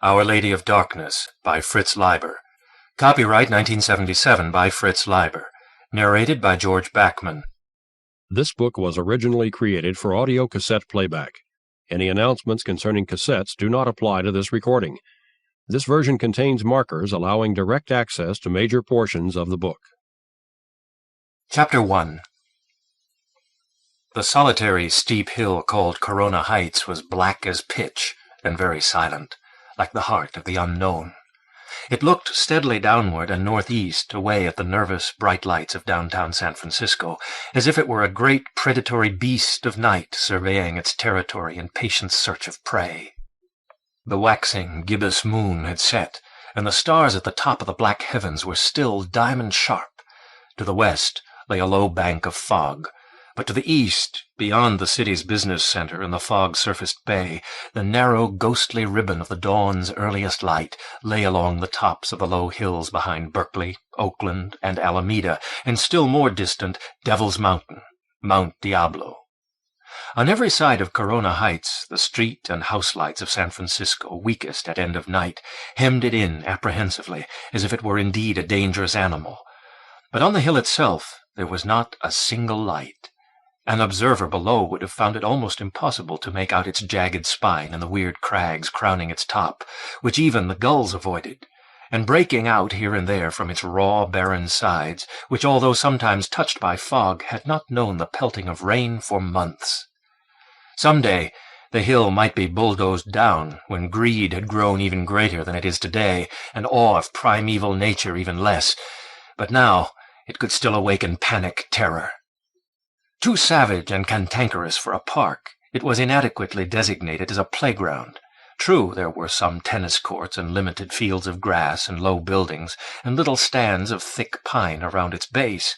Our Lady of Darkness by Fritz Leiber. Copyright 1977 by Fritz Leiber. Narrated by George Backman. This book was originally created for audio cassette playback. Any announcements concerning cassettes do not apply to this recording. This version contains markers allowing direct access to major portions of the book. Chapter 1. The solitary steep hill called Corona Heights was black as pitch and very silent, like the heart of the unknown. It looked steadily downward and northeast, away at the nervous, bright lights of downtown San Francisco, as if it were a great predatory beast of night surveying its territory in patient search of prey. The waxing gibbous moon had set, and the stars at the top of the black heavens were still diamond-sharp. To the west lay a low bank of fog, but to the east, beyond the city's business center and the fog-surfaced bay, the narrow, ghostly ribbon of the dawn's earliest light lay along the tops of the low hills behind Berkeley, Oakland, and Alameda, and still more distant, Devil's Mountain, Mount Diablo. On every side of Corona Heights, the street and house lights of San Francisco, weakest at end of night, hemmed it in apprehensively, as if it were indeed a dangerous animal. But on the hill itself there was not a single light. An observer below would have found it almost impossible to make out its jagged spine and the weird crags crowning its top, which even the gulls avoided, and breaking out here and there from its raw, barren sides, which, although sometimes touched by fog, had not known the pelting of rain for months. Some day the hill might be bulldozed down, when greed had grown even greater than it is today, and awe of primeval nature even less, but now it could still awaken panic terror. Too savage and cantankerous for a park, it was inadequately designated as a playground. True, there were some tennis courts and limited fields of grass and low buildings, and little stands of thick pine around its base,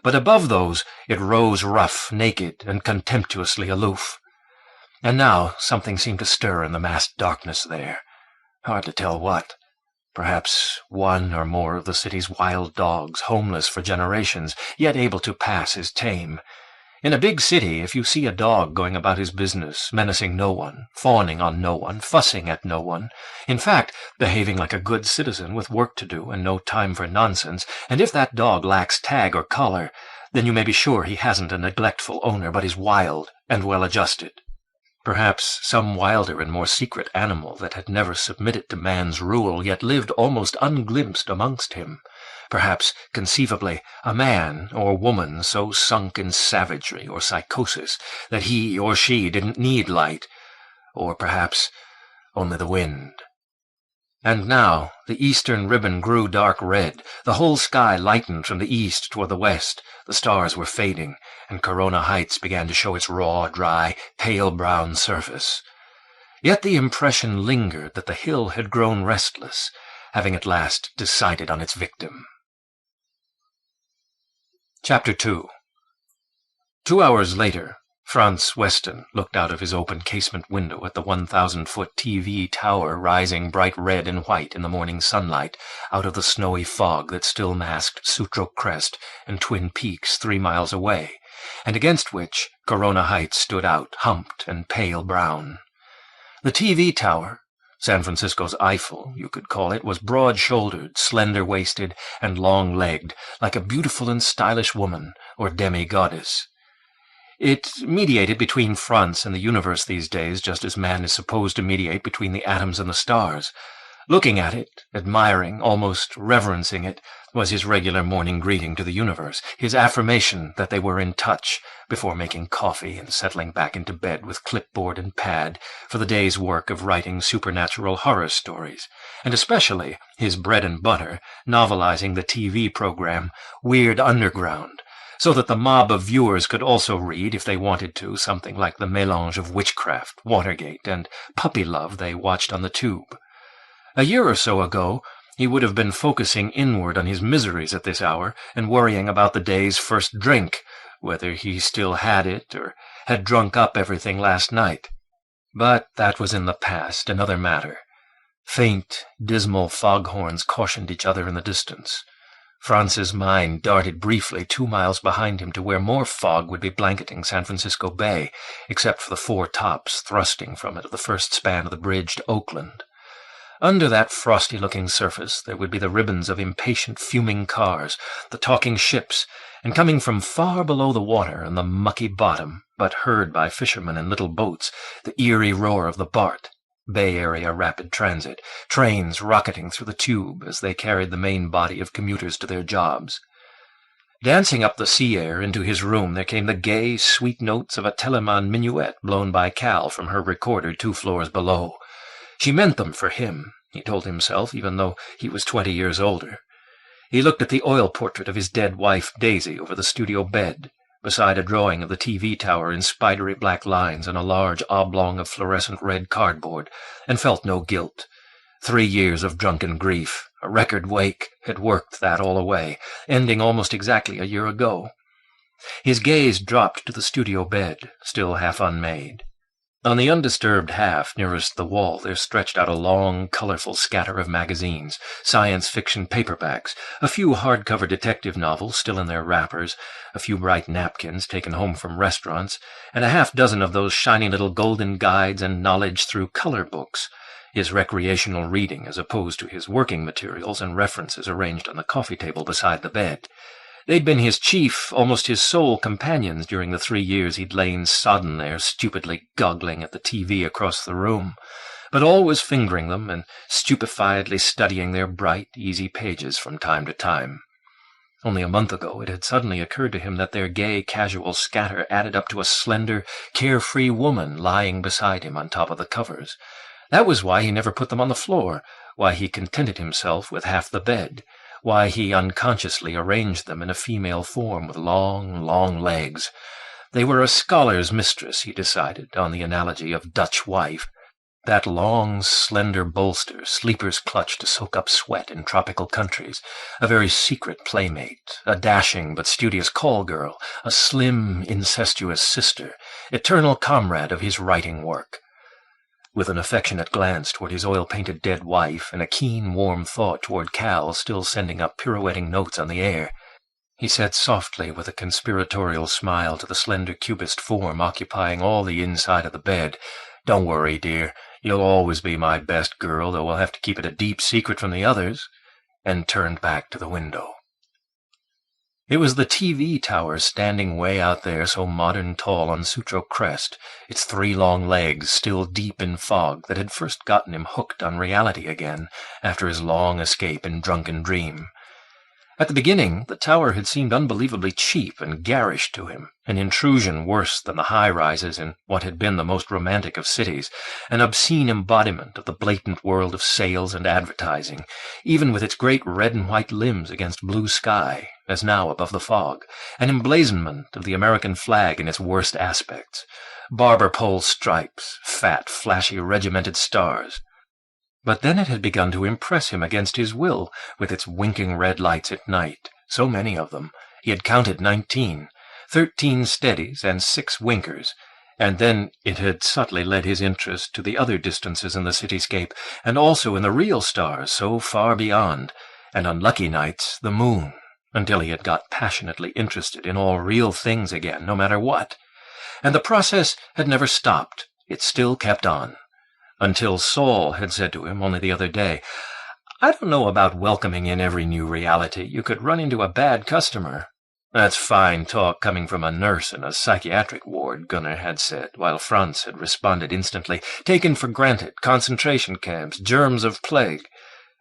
but above those it rose rough, naked, and contemptuously aloof. And now something seemed to stir in the massed darkness there. Hard to tell what. Perhaps one or more of the city's wild dogs, homeless for generations, yet able to pass as tame. In a big city, if you see a dog going about his business, menacing no one, fawning on no one, fussing at no one, in fact, behaving like a good citizen with work to do and no time for nonsense, and if that dog lacks tag or collar, then you may be sure he hasn't a neglectful owner, but is wild and well-adjusted. Perhaps some wilder and more secret animal that had never submitted to man's rule, yet lived almost unglimpsed amongst him. Perhaps, conceivably, a man or woman so sunk in savagery or psychosis that he or she didn't need light, or perhaps only the wind. And now the eastern ribbon grew dark red, the whole sky lightened from the east toward the west, the stars were fading, and Corona Heights began to show its raw, dry, pale brown surface. Yet the impression lingered that the hill had grown restless, having at last decided on its victim. Chapter 2. 2 hours later, Franz Weston looked out of his open casement window at the 1,000-foot TV tower rising bright red and white in the morning sunlight out of the snowy fog that still masked Sutro Crest and Twin Peaks 3 miles away, and against which Corona Heights stood out, humped and pale brown. The TV tower, San Francisco's Eiffel, you could call it, was broad-shouldered, slender-waisted, and long-legged, like a beautiful and stylish woman or demi-goddess. It mediated between fronts and the universe these days, just as man is supposed to mediate between the atoms and the stars. Looking at it, admiring, almost reverencing it, was his regular morning greeting to the universe, his affirmation that they were in touch, before making coffee and settling back into bed with clipboard and pad for the day's work of writing supernatural horror stories, and especially his bread and butter, novelizing the TV program Weird Underground, so that the mob of viewers could also read, if they wanted to, something like the melange of witchcraft, Watergate, and puppy love they watched on the tube. A year or so ago, he would have been focusing inward on his miseries at this hour and worrying about the day's first drink, whether he still had it or had drunk up everything last night. But that was in the past, another matter. Faint, dismal foghorns cautioned each other in the distance. Franz's mind darted briefly 2 miles behind him to where more fog would be blanketing San Francisco Bay, except for the 4 tops thrusting from it at the first span of the bridge to Oakland. Under that frosty-looking surface there would be the ribbons of impatient, fuming cars, the talking ships, and coming from far below the water and the mucky bottom, but heard by fishermen in little boats, the eerie roar of the BART, Bay Area Rapid Transit, trains rocketing through the tube as they carried the main body of commuters to their jobs. Dancing up the sea air into his room there came the gay, sweet notes of a Telemann minuet blown by Cal from her recorder 2 floors below. She meant them for him, he told himself, even though he was 20 years older. He looked at the oil portrait of his dead wife, Daisy, over the studio bed, beside a drawing of the TV tower in spidery black lines on a large oblong of fluorescent red cardboard, and felt no guilt. 3 years of drunken grief, a record wake, had worked that all away, ending almost exactly a year ago. His gaze dropped to the studio bed, still half unmade. On the undisturbed half nearest the wall there stretched out a long, colorful scatter of magazines, science fiction paperbacks, a few hardcover detective novels still in their wrappers, a few bright napkins taken home from restaurants, and a half-dozen of those shiny little golden guides and knowledge through color books, his recreational reading as opposed to his working materials and references arranged on the coffee table beside the bed. They'd been his chief, almost his sole companions during the 3 years he'd lain sodden there, stupidly goggling at the TV across the room, but always fingering them and stupefiedly studying their bright, easy pages from time to time. Only a month ago it had suddenly occurred to him that their gay, casual scatter added up to a slender, carefree woman lying beside him on top of the covers. That was why he never put them on the floor, why he contented himself with half the bed, why he unconsciously arranged them in a female form with long, long legs. They were a scholar's mistress, he decided, on the analogy of Dutch wife. That long, slender bolster, sleeper's clutch to soak up sweat in tropical countries, a very secret playmate, a dashing but studious call-girl, a slim, incestuous sister, eternal comrade of his writing work. With an affectionate glance toward his oil-painted dead wife and a keen, warm thought toward Cal still sending up pirouetting notes on the air, he said softly with a conspiratorial smile to the slender cubist form occupying all the inside of the bed, "Don't worry, dear. You'll always be my best girl, though we'll have to keep it a deep secret from the others," and turned back to the window. It was the TV tower standing way out there so modern tall on Sutro Crest, its 3 long legs still deep in fog that had first gotten him hooked on reality again after his long escape in drunken dream. At the beginning, the tower had seemed unbelievably cheap and garish to him, an intrusion worse than the high-rises in what had been the most romantic of cities, an obscene embodiment of the blatant world of sales and advertising, even with its great red and white limbs against blue sky, as now above the fog, an emblazonment of the American flag in its worst aspects, barber pole stripes, fat, flashy, regimented stars. But then it had begun to impress him against his will, with its winking red lights at night, so many of them. He had counted 19, 13 steadies and 6 winkers, and then it had subtly led his interest to the other distances in the cityscape, and also in the real stars so far beyond, and on lucky nights the moon, until he had got passionately interested in all real things again, no matter what. And the process had never stopped. It still kept on. Until Saul had said to him only the other day, "I don't know about welcoming in every new reality. You could run into a bad customer." "That's fine talk coming from a nurse in a psychiatric ward," Gunnar had said, while Franz had responded instantly, "Taken for granted, concentration camps, germs of plague."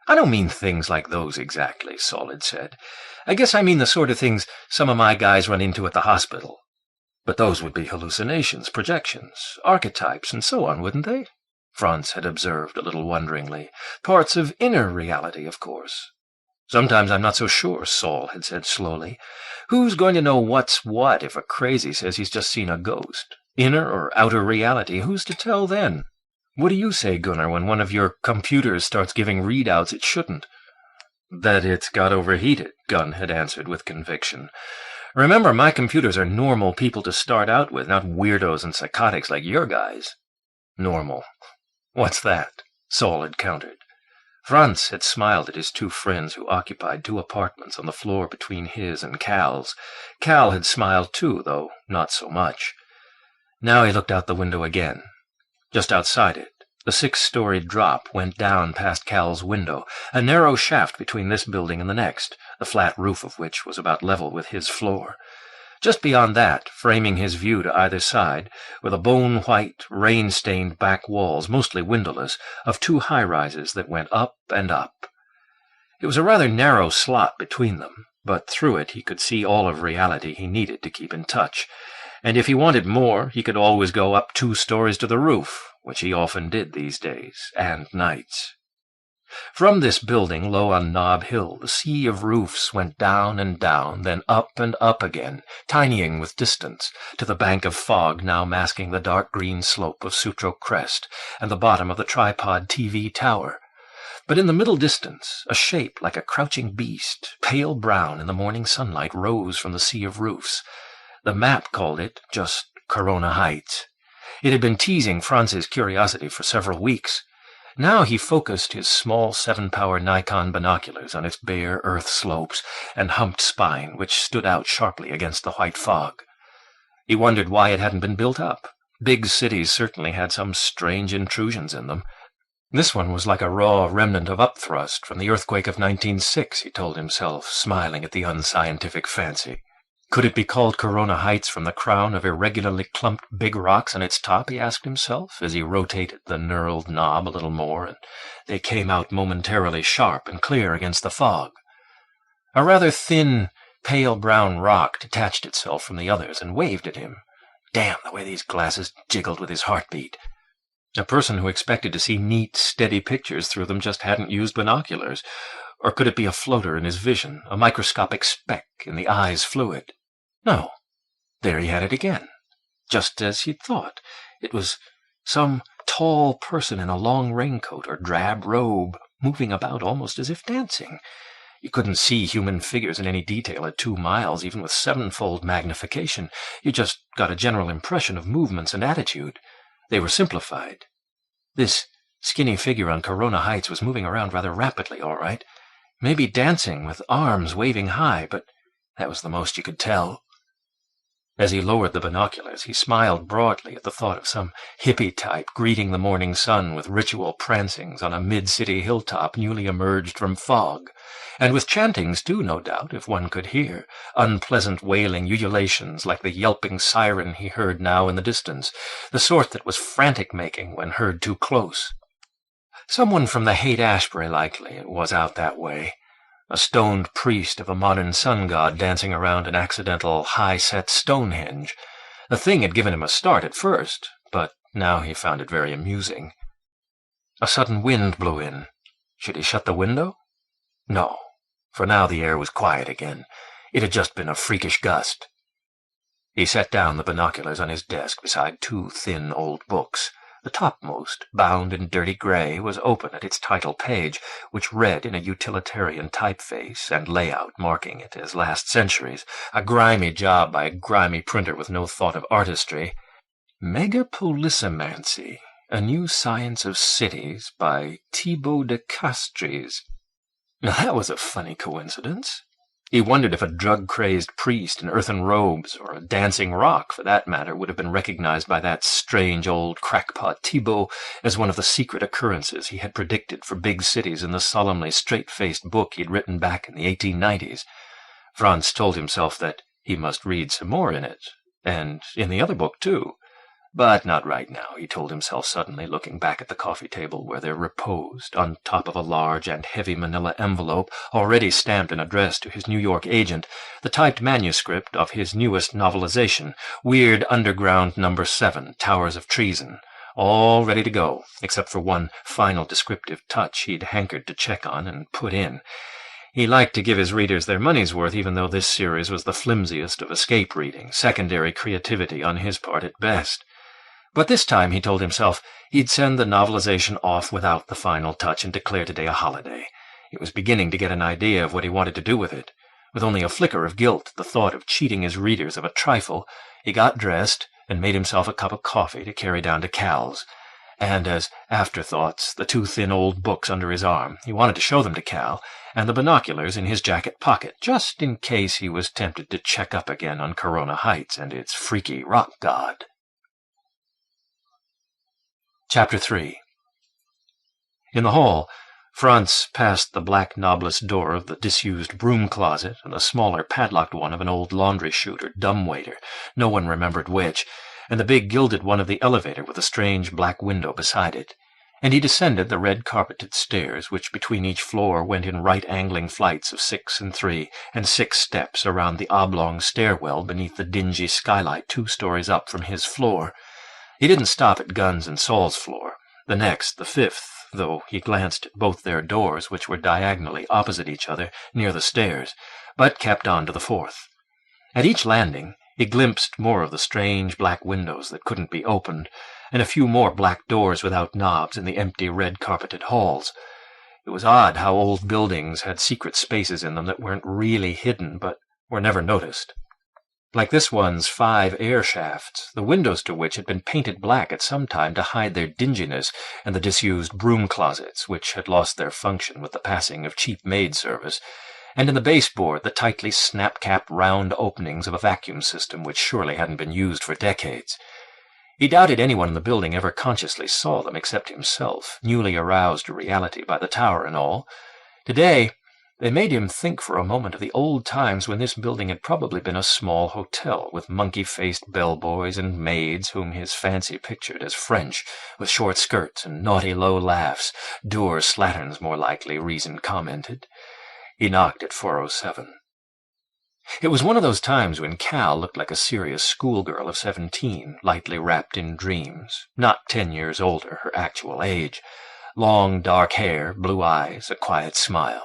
"I don't mean things like those exactly," Saul had said. "I guess I mean the sort of things some of my guys run into at the hospital." "But those would be hallucinations, projections, archetypes, and so on, wouldn't they?" Franz had observed a little wonderingly. "Parts of inner reality, of course." "Sometimes I'm not so sure," Saul had said slowly. "Who's going to know what's what if a crazy says he's just seen a ghost? Inner or outer reality, who's to tell then? What do you say, Gunnar, when one of your computers starts giving readouts it shouldn't?" "That it's got overheated," Gunn had answered with conviction. "Remember, my computers are normal people to start out with, not weirdos and psychotics like your guys." "Normal. What's that?" Saul had countered. Franz had smiled at his 2 friends who occupied 2 apartments on the floor between his and Cal's. Cal had smiled too, though not so much. Now he looked out the window again. Just outside it, The 6-story drop went down past Cal's window, a narrow shaft between this building and the next, the flat roof of which was about level with his floor. Just beyond that, framing his view to either side, were the bone-white, rain-stained back walls, mostly windowless, of 2 high-rises that went up and up. It was a rather narrow slot between them, but through it he could see all of reality he needed to keep in touch, and if he wanted more, he could always go up 2 stories to the roof, which he often did these days, and nights. From this building, low on Nob Hill, the sea of roofs went down and down, then up and up again, tinying with distance, to the bank of fog now masking the dark green slope of Sutro Crest and the bottom of the tripod TV tower. But in the middle distance, a shape like a crouching beast, pale brown in the morning sunlight, rose from the sea of roofs. The map called it just Corona Heights. It had been teasing Franz's curiosity for several weeks. Now he focused his small 7-power Nikon binoculars on its bare earth slopes and humped spine, which stood out sharply against the white fog. He wondered why it hadn't been built up. Big cities certainly had some strange intrusions in them. This one was like a raw remnant of upthrust from the earthquake of 1906, he told himself, smiling at the unscientific fancy. Could it be called Corona Heights from the crown of irregularly clumped big rocks on its top, he asked himself, as he rotated the knurled knob a little more, and they came out momentarily sharp and clear against the fog. A rather thin, pale brown rock detached itself from the others and waved at him. Damn, the way these glasses jiggled with his heartbeat. A person who expected to see neat, steady pictures through them just hadn't used binoculars. Or could it be a floater in his vision, a microscopic speck in the eye's fluid? No. There he had it again. Just as he'd thought. It was some tall person in a long raincoat or drab robe, moving about almost as if dancing. You couldn't see human figures in any detail at 2 miles, even with 7-fold magnification. You just got a general impression of movements and attitude. They were simplified. This skinny figure on Corona Heights was moving around rather rapidly, all right. Maybe dancing, with arms waving high, but that was the most you could tell. As he lowered the binoculars, he smiled broadly at the thought of some hippie type greeting the morning sun with ritual prancings on a mid-city hilltop newly emerged from fog, and with chantings too, no doubt, if one could hear, unpleasant wailing ululations like the yelping siren he heard now in the distance, the sort that was frantic-making when heard too close. Someone from the Haight-Ashbury, likely, it was out that way. A stoned priest of a modern sun god dancing around an accidental high-set Stonehenge. The thing had given him a start at first, but now he found it very amusing. A sudden wind blew in. Should he shut the window? No, for now the air was quiet again. It had just been a freakish gust. He set down the binoculars on his desk beside 2 thin old books. The topmost, bound in dirty gray, was open at its title page, which read in a utilitarian typeface and layout marking it as last century's, a grimy job by a grimy printer with no thought of artistry. Megapolissomancy, a New Science of Cities by Thibaut de Castries. Now that was a funny coincidence. He wondered if a drug-crazed priest in earthen robes, or a dancing rock, for that matter, would have been recognized by that strange old crackpot Thibaut as one of the secret occurrences he had predicted for big cities in the solemnly straight-faced book he'd written back in the 1890s. Franz told himself that he must read some more in it, and in the other book, too. But not right now, he told himself suddenly, looking back at the coffee table where there reposed, on top of a large and heavy manila envelope, already stamped and addressed to his New York agent, the typed manuscript of his newest novelization, Weird Underground No. 7, Towers of Treason, all ready to go, except for one final descriptive touch he'd hankered to check on and put in. He liked to give his readers their money's worth, even though this series was the flimsiest of escape reading, secondary creativity on his part at best. But this time, he told himself, he'd send the novelization off without the final touch and declare today a holiday. He was beginning to get an idea of what he wanted to do with it. With only a flicker of guilt at the thought of cheating his readers of a trifle, he got dressed and made himself a cup of coffee to carry down to Cal's. And as afterthoughts, the 2 thin old books under his arm, he wanted to show them to Cal, and the binoculars in his jacket pocket, just in case he was tempted to check up again on Corona Heights and its freaky rock god. Chapter 3. In the hall, Franz passed the black knobless door of the disused broom closet and the smaller padlocked one of an old laundry chute or dumbwaiter, no one remembered which, and the big gilded one of the elevator with a strange black window beside it. And he descended the red-carpeted stairs, which between each floor went in right-angling flights of 6 and 3, and 6 steps around the oblong stairwell beneath the dingy skylight 2 stories up from his floor. He didn't stop at Gunn's and Saul's floor. The next, the 5th, though he glanced at both their doors, which were diagonally opposite each other, near the stairs, but kept on to the 4th. At each landing, he glimpsed more of the strange black windows that couldn't be opened, and a few more black doors without knobs in the empty red-carpeted halls. It was odd how old buildings had secret spaces in them that weren't really hidden, but were never noticed. Like this one's 5 air shafts, the windows to which had been painted black at some time to hide their dinginess, and the disused broom closets, which had lost their function with the passing of cheap maid service, and in the baseboard the tightly snap-capped round openings of a vacuum system which surely hadn't been used for decades. He doubted anyone in the building ever consciously saw them except himself, newly aroused to reality by the tower and all. Today, they made him think for a moment of the old times when this building had probably been a small hotel, with monkey-faced bellboys and maids whom his fancy pictured as French, with short skirts and naughty low laughs. Dour slatterns, more likely, reason commented. He knocked at 407. It was one of those times when Cal looked like a serious schoolgirl of 17, lightly wrapped in dreams, not 10 years older, her actual age. Long, dark hair, blue eyes, a quiet smile.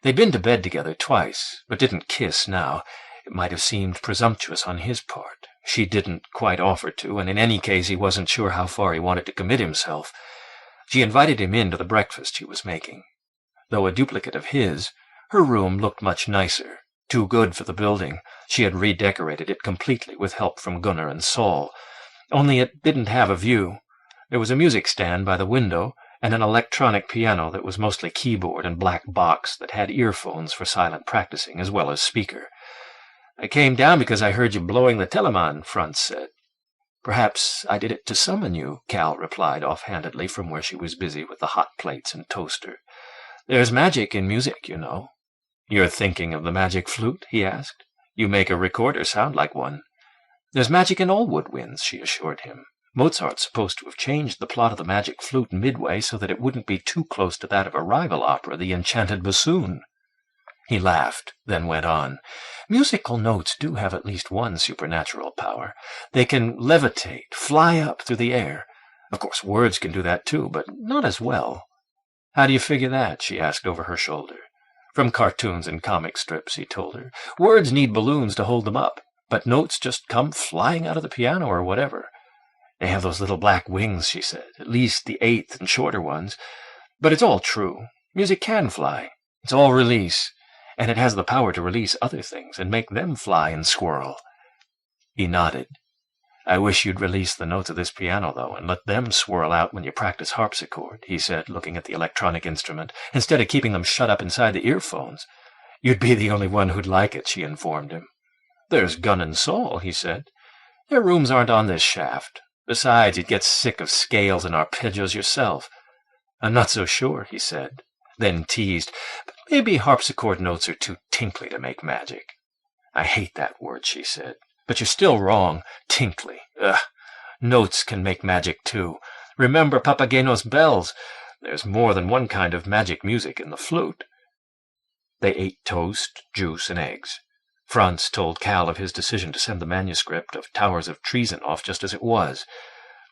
They'd been to bed together twice, but didn't kiss now. It might have seemed presumptuous on his part. She didn't quite offer to, and in any case he wasn't sure how far he wanted to commit himself. She invited him in to the breakfast she was making. Though a duplicate of his, her room looked much nicer. Too good for the building. She had redecorated it completely with help from Gunnar and Saul. Only it didn't have a view. There was a music stand by the window, and an electronic piano that was mostly keyboard and black box that had earphones for silent practicing as well as speaker. "I came down because I heard you blowing the telemann," Franz said. "Perhaps I did it to summon you," Cal replied offhandedly from where she was busy with the hot plates and toaster. "There's magic in music, you know." "You're thinking of the magic flute?" he asked. "You make a recorder sound like one." "There's magic in all woodwinds," she assured him. "Mozart's supposed to have changed the plot of the magic flute midway so that it wouldn't be too close to that of a rival opera, The Enchanted Bassoon." He laughed, then went on. "Musical notes do have at least one supernatural power. They can levitate, fly up through the air. Of course, words can do that too, but not as well." "How do you figure that?" she asked over her shoulder. "From cartoons and comic strips," he told her. "Words need balloons to hold them up, but notes just come flying out of the piano or whatever." "They have those little black wings," she said, "at least the 8th and shorter ones. But it's all true. Music can fly. It's all release, and it has the power to release other things and make them fly and swirl." He nodded. "I wish you'd release the notes of this piano, though, and let them swirl out when you practice harpsichord," he said, looking at the electronic instrument, "instead of keeping them shut up inside the earphones." "You'd be the only one who'd like it," she informed him. "There's Gunn and Saul," he said. "Their rooms aren't on this shaft. Besides, you'd get sick of scales and arpeggios yourself." "I'm not so sure," he said, then teased, "But maybe harpsichord notes are too tinkly to make magic." "I hate that word," she said. "But you're still wrong. Tinkly. Ugh. Notes can make magic, too. Remember Papageno's bells. There's more than one kind of magic music in the flute." They ate toast, juice, and eggs. Franz told Cal of his decision to send the manuscript of Towers of Treason off just as it was.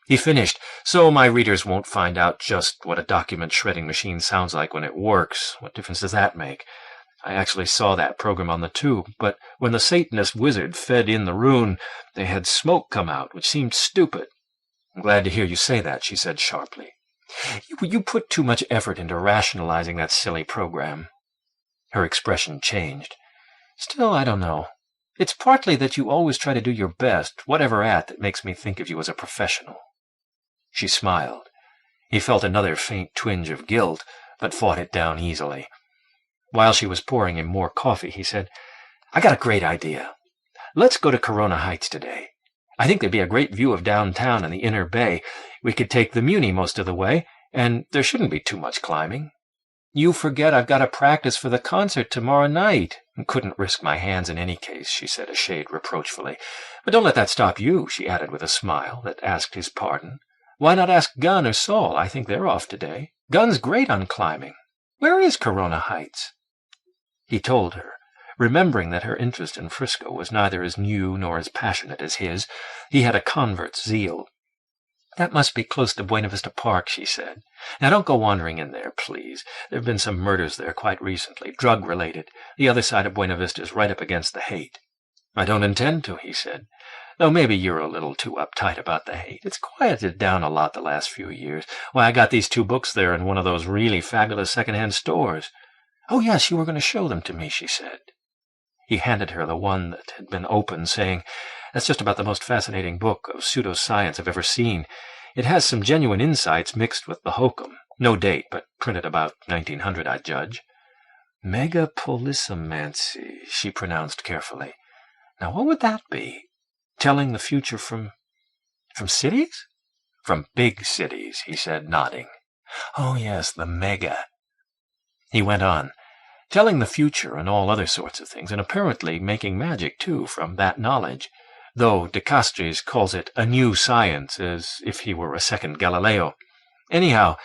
He finished, "So my readers won't find out just what a document shredding machine sounds like when it works. What difference does that make? I actually saw that program on the tube, but when the Satanist wizard fed in the rune, they had smoke come out, which seemed stupid." "I'm glad to hear you say that," she said sharply. You put too much effort into rationalizing that silly program." Her expression changed. "Still, I don't know. It's partly that you always try to do your best, whatever that makes me think of you as a professional." She smiled. He felt another faint twinge of guilt, but fought it down easily. While she was pouring him more coffee, he said, "I got a great idea. Let's go to Corona Heights today. I think there'd be a great view of downtown and the inner bay. We could take the Muni most of the way, And there shouldn't be too much climbing. You forget I've got to practice for the concert tomorrow night. Couldn't risk my hands in any case, she said, a shade reproachfully. But don't let that stop you, she added with a smile that asked his pardon. Why not ask Gunn or Saul? I think they're off today. Gunn's great on climbing. Where is Corona Heights? He told her, remembering that her interest in Frisco was neither as new nor as passionate as his. He had a convert's zeal. That must be close to Buena Vista Park, she said. Now don't go wandering in there, please. There have been some murders there quite recently, drug-related. The other side of Buena Vista is right up against the Haight. I don't intend to, he said. Though maybe you're a little too uptight about the Haight. It's quieted down a lot the last few years. Why, I got these 2 books there in one of those really fabulous second-hand stores. Oh, yes, you were going to show them to me, she said. He handed her the one that had been open, saying, That's just about the most fascinating book of pseudoscience I've ever seen. It has some genuine insights mixed with the hokum. No date, but printed about 1900, I'd judge. Megapolissomancy, she pronounced carefully. Now, what would that be? Telling the future from cities? From big cities, he said, nodding. Oh, yes, the mega. He went on, telling the future and all other sorts of things, and apparently making magic, too, from that knowledge, though De Castries calls it a new science, as if he were a second Galileo. Anyhow,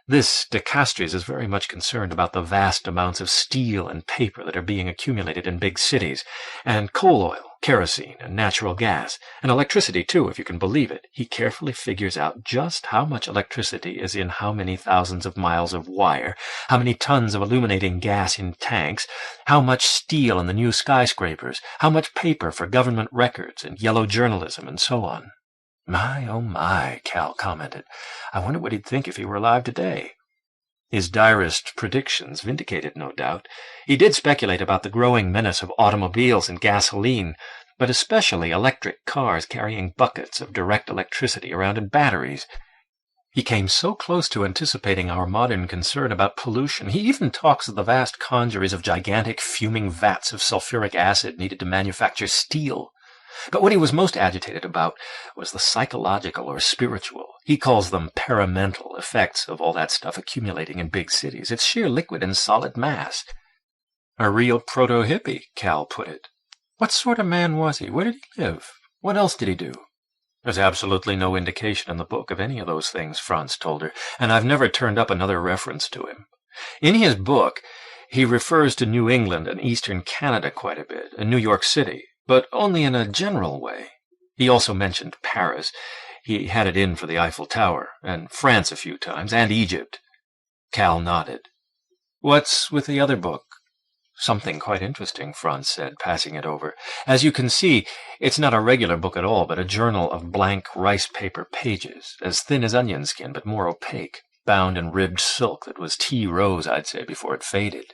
this De Castries is very much concerned about the vast amounts of steel and paper that are being accumulated in big cities, and coal oil, kerosene, and natural gas, and electricity, too, if you can believe it. He carefully figures out just how much electricity is in how many thousands of miles of wire, how many tons of illuminating gas in tanks, how much steel in the new skyscrapers, how much paper for government records and yellow journalism, and so on. My, oh my, Cal commented. I wonder what he'd think if he were alive today. His direst predictions vindicated, no doubt. He did speculate about the growing menace of automobiles and gasoline, but especially electric cars carrying buckets of direct electricity around in batteries. He came so close to anticipating our modern concern about pollution. He even talks of the vast congeries of gigantic fuming vats of sulfuric acid needed to manufacture steel. But what he was most agitated about was the psychological or spiritual. He calls them paramental effects of all that stuff accumulating in big cities. It's sheer liquid and solid mass. A real proto-hippie, Cal put it. What sort of man was he? Where did he live? What else did he do? There's absolutely no indication in the book of any of those things, Franz told her, and I've never turned up another reference to him. In his book, he refers to New England and eastern Canada quite a bit, and New York City, but only in a general way. He also mentioned Paris. He had it in for the Eiffel Tower, and France a few times, and Egypt. Cal nodded. What's with the other book? Something quite interesting, Franz said, passing it over. As you can see, it's not a regular book at all, but a journal of blank rice paper pages, as thin as onion skin, but more opaque, bound in ribbed silk that was tea rose, I'd say, before it faded.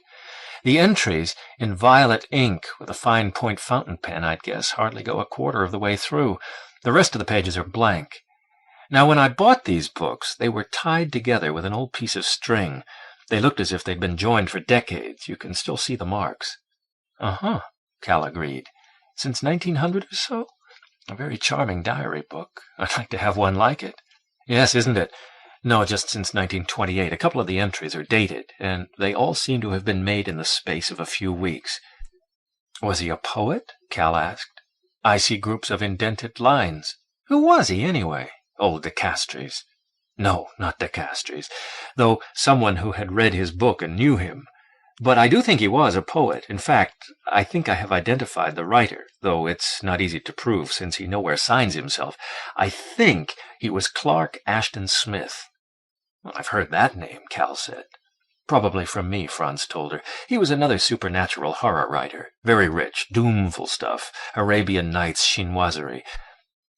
The entries, in violet ink with a fine point fountain pen, I'd guess, hardly go a quarter of the way through. The rest of the pages are blank. Now, when I bought these books, they were tied together with an old piece of string. They looked as if they'd been joined for decades. You can still see the marks. Uh-huh, Cal agreed. Since 1900 or so? A very charming diary book. I'd like to have one like it. Yes, isn't it? No, just since 1928. A couple of the entries are dated, and they all seem to have been made in the space of a few weeks. Was he a poet? Cal asked. I see groups of indented lines. Who was he, anyway? Old De Castries. No, not De Castries, though someone who had read his book and knew him. But I do think he was a poet. In fact, I think I have identified the writer, though it's not easy to prove since he nowhere signs himself. I think he was Clark Ashton Smith. Well, I've heard that name, Cal said. Probably from me, Franz told her. He was another supernatural horror writer. Very rich, doomful stuff. Arabian Nights chinoiserie.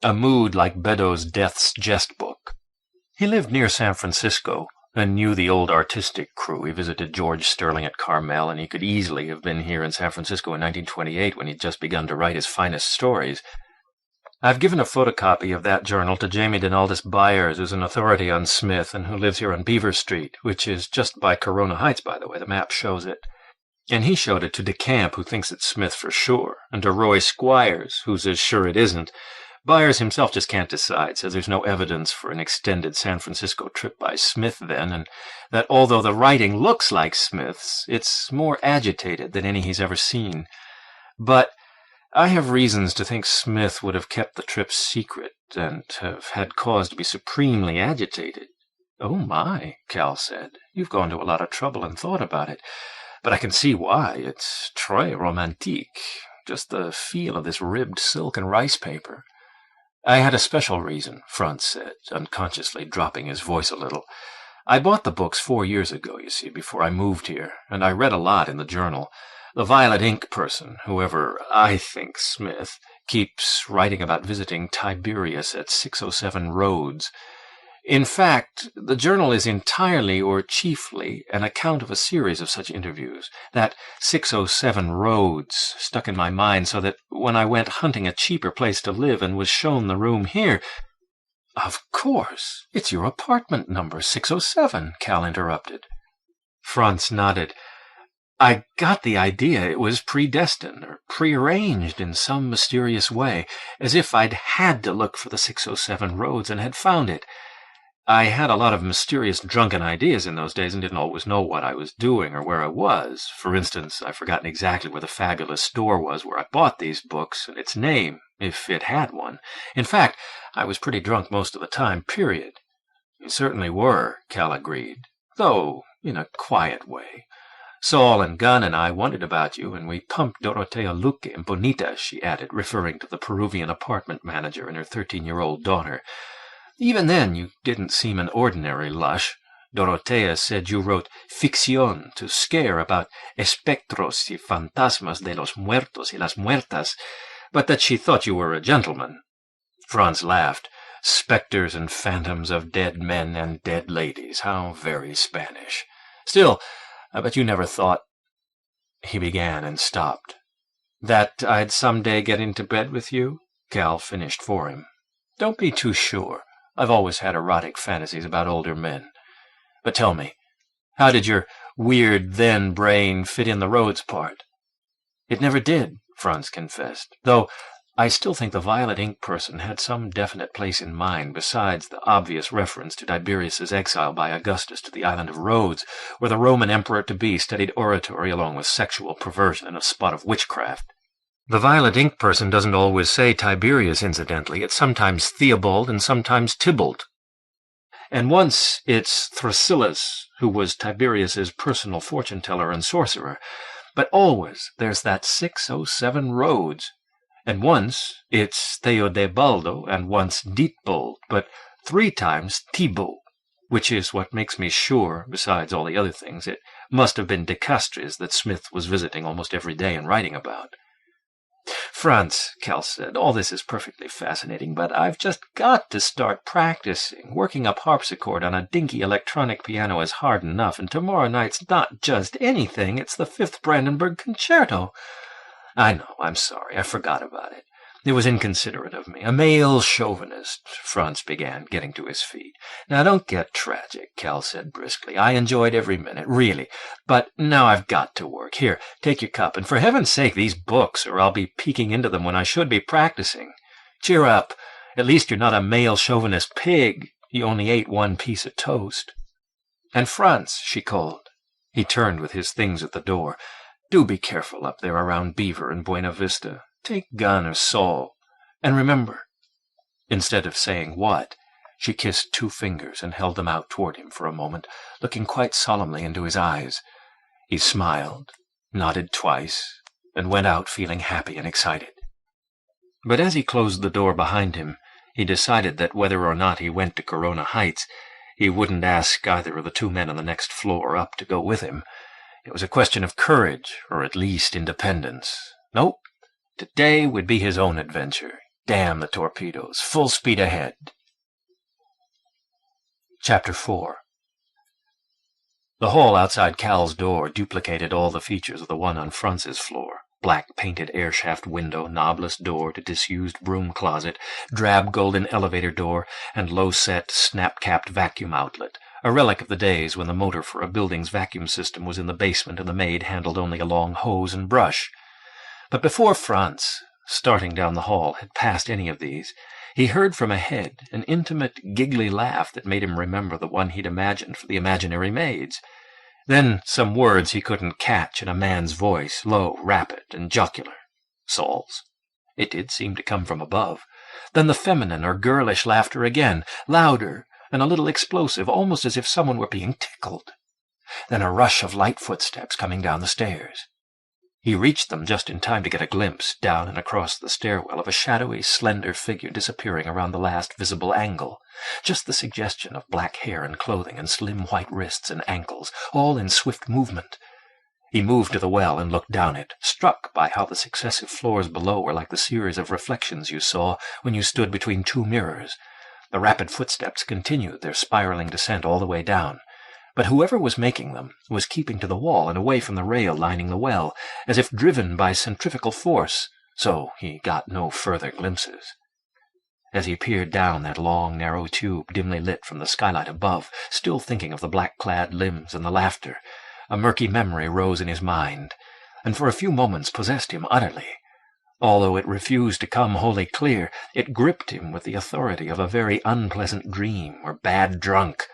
A mood like Beddoes' Death's Jest book. He lived near San Francisco and knew the old artistic crew. He visited George Sterling at Carmel, and he could easily have been here in San Francisco in 1928 when he'd just begun to write his finest stories. I've given a photocopy of that journal to Jamie Donaldus Byers, who's an authority on Smith and who lives here on Beaver Street, which is just by Corona Heights, by the way. The map shows it. And he showed it to DeCamp, who thinks it's Smith for sure, and to Roy Squires, who's as sure it isn't. Byers himself just can't decide, says there's no evidence for an extended San Francisco trip by Smith then, and that although the writing looks like Smith's, it's more agitated than any he's ever seen. But I have reasons to think Smith would have kept the trip secret and have had cause to be supremely agitated. Oh my, Cal said. You've gone to a lot of trouble and thought about it. But I can see why. It's très romantique. Just the feel of this ribbed silk and rice paper. I had a special reason, Franz said, unconsciously dropping his voice a little. I bought the books 4 years ago, you see, before I moved here, and I read a lot in the journal. The violet ink person, whoever I think Smith, keeps writing about visiting Tiberius at 607 Rhodes. In fact, the journal is entirely or chiefly an account of a series of such interviews. That 607 Rhodes stuck in my mind so that when I went hunting a cheaper place to live and was shown the room here— "Of course, it's your apartment number, 607, Cal interrupted. Franz nodded. I got the idea it was predestined or prearranged in some mysterious way, as if I'd had to look for the 607 Rhodes and had found it. I had a lot of mysterious drunken ideas in those days and didn't always know what I was doing or where I was. For instance, I've forgotten exactly where the fabulous store was where I bought these books and its name, if it had one. In fact, I was pretty drunk most of the time, period. You certainly were, Cal agreed, though in a quiet way. Saul and Gunn and I wondered about you, and we pumped Dorotea Luque and Bonita, she added, referring to the Peruvian apartment manager and her 13-year-old daughter. Even then, you didn't seem an ordinary lush. Dorotea said you wrote ficción to scare about espectros y fantasmas de los muertos y las muertas, but that she thought you were a gentleman. Franz laughed. Specters and phantoms of dead men and dead ladies. How very Spanish. Still, I bet you never thought— He began and stopped. That I'd someday get into bed with you? Cal finished for him. Don't be too sure. I've always had erotic fantasies about older men. But tell me, how did your weird then brain fit in the Rhodes part? It never did, Franz confessed, though I still think the violet ink person had some definite place in mind besides the obvious reference to Tiberius's exile by Augustus to the island of Rhodes, where the Roman emperor-to-be studied oratory along with sexual perversion and a spot of witchcraft. The violet ink person doesn't always say Tiberius, incidentally. It's sometimes Theobald and sometimes Tybalt. And once it's Thrasyllus, who was Tiberius's personal fortune-teller and sorcerer. But always there's that 607 Rhodes. And once it's Theodebaldo and once Dietbold, but 3 times Thibault, which is what makes me sure, besides all the other things, it must have been De Castries that Smith was visiting almost every day and writing about. Franz, Cal said, all this is perfectly fascinating, but I've just got to start practicing. Working up harpsichord on a dinky electronic piano is hard enough, and tomorrow night's not just anything, it's the 5th Brandenburg Concerto. I know, I'm sorry, I forgot about it. It was inconsiderate of me. A male chauvinist, Franz began, getting to his feet. Now, don't get tragic, Cal said briskly. I enjoyed every minute, really. But now I've got to work. Here, take your cup, and for heaven's sake, these books, or I'll be peeking into them when I should be practicing. Cheer up. At least you're not a male chauvinist pig. You only ate 1 piece of toast. And Franz, she called. He turned with his things at the door. Do be careful up there around Beaver and Buena Vista. Take Gunn or Saul. And remember— Instead of saying what, she kissed 2 fingers and held them out toward him for a moment, looking quite solemnly into his eyes. He smiled, nodded twice, and went out feeling happy and excited. But as he closed the door behind him, he decided that whether or not he went to Corona Heights, he wouldn't ask either of the 2 men on the next floor up to go with him. It was a question of courage, or at least independence. Nope. Today would be his own adventure. Damn the torpedoes. Full speed ahead. Chapter 4. The hall outside Cal's door duplicated all the features of the one on Franz's floor. Black-painted air-shaft window, knobless door to disused broom closet, drab golden elevator door, and low-set, snap-capped vacuum outlet, a relic of the days when the motor for a building's vacuum system was in the basement and the maid handled only a long hose and brush. But before Franz starting down the hall, had passed any of these, he heard from ahead an intimate, giggly laugh that made him remember the one he'd imagined for the imaginary maids. Then some words he couldn't catch in a man's voice, low, rapid, and jocular. Saul's. It did seem to come from above. Then the feminine or girlish laughter again, louder and a little explosive, almost as if someone were being tickled. Then a rush of light footsteps coming down the stairs. He reached them just in time to get a glimpse, down and across the stairwell, of a shadowy, slender figure disappearing around the last visible angle. Just the suggestion of black hair and clothing and slim white wrists and ankles, all in swift movement. He moved to the well and looked down it, struck by how the successive floors below were like the series of reflections you saw when you stood between two mirrors. The rapid footsteps continued their spiraling descent all the way down. But whoever was making them was keeping to the wall and away from the rail lining the well, as if driven by centrifugal force, so he got no further glimpses. As he peered down that long, narrow tube dimly lit from the skylight above, still thinking of the black-clad limbs and the laughter, a murky memory rose in his mind, and for a few moments possessed him utterly. Although it refused to come wholly clear, it gripped him with the authority of a very unpleasant dream or bad drunk.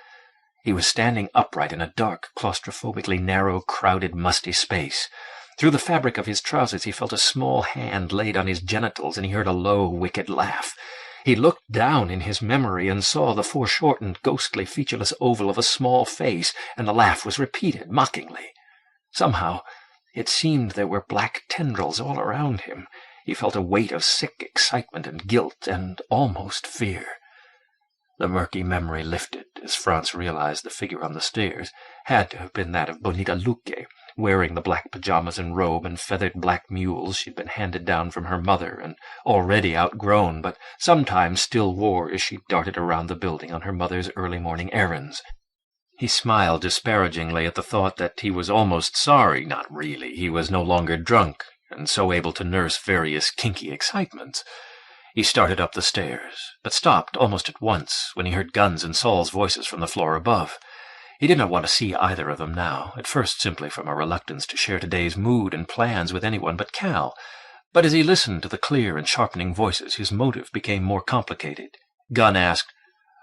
He was standing upright in a dark, claustrophobically narrow, crowded, musty space. Through the fabric of his trousers he felt a small hand laid on his genitals, and he heard a low, wicked laugh. He looked down in his memory and saw the foreshortened, ghostly, featureless oval of a small face, and the laugh was repeated, mockingly. Somehow, it seemed there were black tendrils all around him. He felt a weight of sick excitement and guilt and almost fear. The murky memory lifted as Franz realized the figure on the stairs had to have been that of Bonita Luque, wearing the black pajamas and robe and feathered black mules she'd been handed down from her mother and already outgrown, but sometimes still wore as she darted around the building on her mother's early morning errands. He smiled disparagingly at the thought that he was almost sorry, not really, he was no longer drunk, and so able to nurse various kinky excitements. He started up the stairs, but stopped almost at once when he heard Gunn's and Saul's voices from the floor above. He did not want to see either of them now, at first simply from a reluctance to share today's mood and plans with anyone but Cal. But as he listened to the clear and sharpening voices, his motive became more complicated. Gunn asked,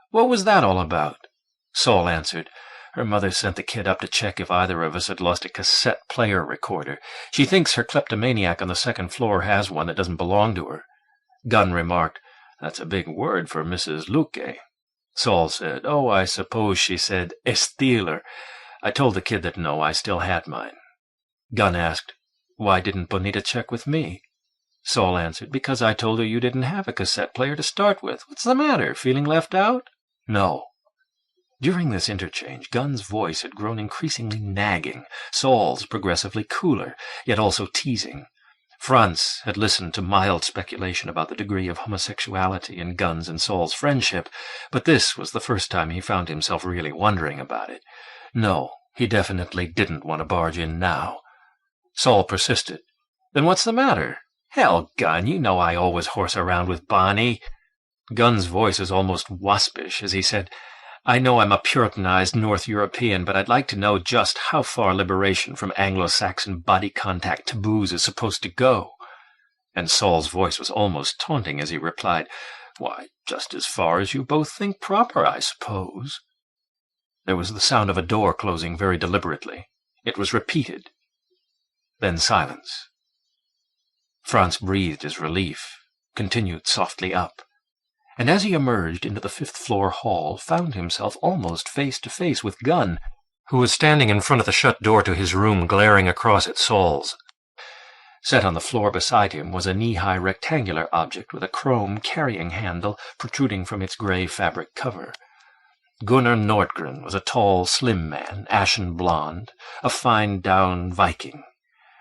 "What was that all about?" Saul answered, "Her mother sent the kid up to check if either of us had lost a cassette player recorder. She thinks her kleptomaniac on the second floor has one that doesn't belong to her." Gunn remarked, "That's a big word for Mrs. Luque." Saul said, "Oh, I suppose she said Esteeler. I told the kid that no, I still had mine." Gunn asked, "Why didn't Bonita check with me?" Saul answered, "Because I told her you didn't have a cassette player to start with. What's the matter? Feeling left out?" "No." During this interchange, Gunn's voice had grown increasingly nagging, Saul's progressively cooler, yet also teasing. Franz had listened to mild speculation about the degree of homosexuality in Gunn's and Saul's friendship, but this was the first time he found himself really wondering about it. No, he definitely didn't want to barge in now. Saul persisted. "Then what's the matter? Hell, Gunn, you know I always horse around with Bonnie." Gunn's voice was almost waspish as he said, "I know I'm a Puritanized North European, but I'd like to know just how far liberation from Anglo-Saxon body contact taboos is supposed to go." And Saul's voice was almost taunting as he replied, "Why, just as far as you both think proper, I suppose." There was the sound of a door closing very deliberately. It was repeated. Then silence. Franz breathed his relief, continued softly up, and as he emerged into the fifth-floor hall, found himself almost face-to-face with Gunn, who was standing in front of the shut door to his room, glaring across at Saul's. Set on the floor beside him was a knee-high rectangular object with a chrome carrying handle protruding from its gray fabric cover. Gunnar Nordgren was a tall, slim man, ashen blond, a fine-down Viking.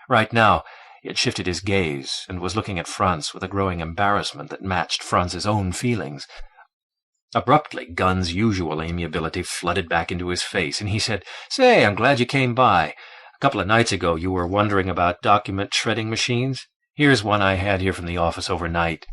Right now, he had shifted his gaze and was looking at Franz with a growing embarrassment that matched Franz's own feelings. Abruptly, Gunn's usual amiability flooded back into his face, and he said, "Say, I'm glad you came by. A couple of nights ago you were wondering about document shredding machines. Here's one I had here from the office overnight."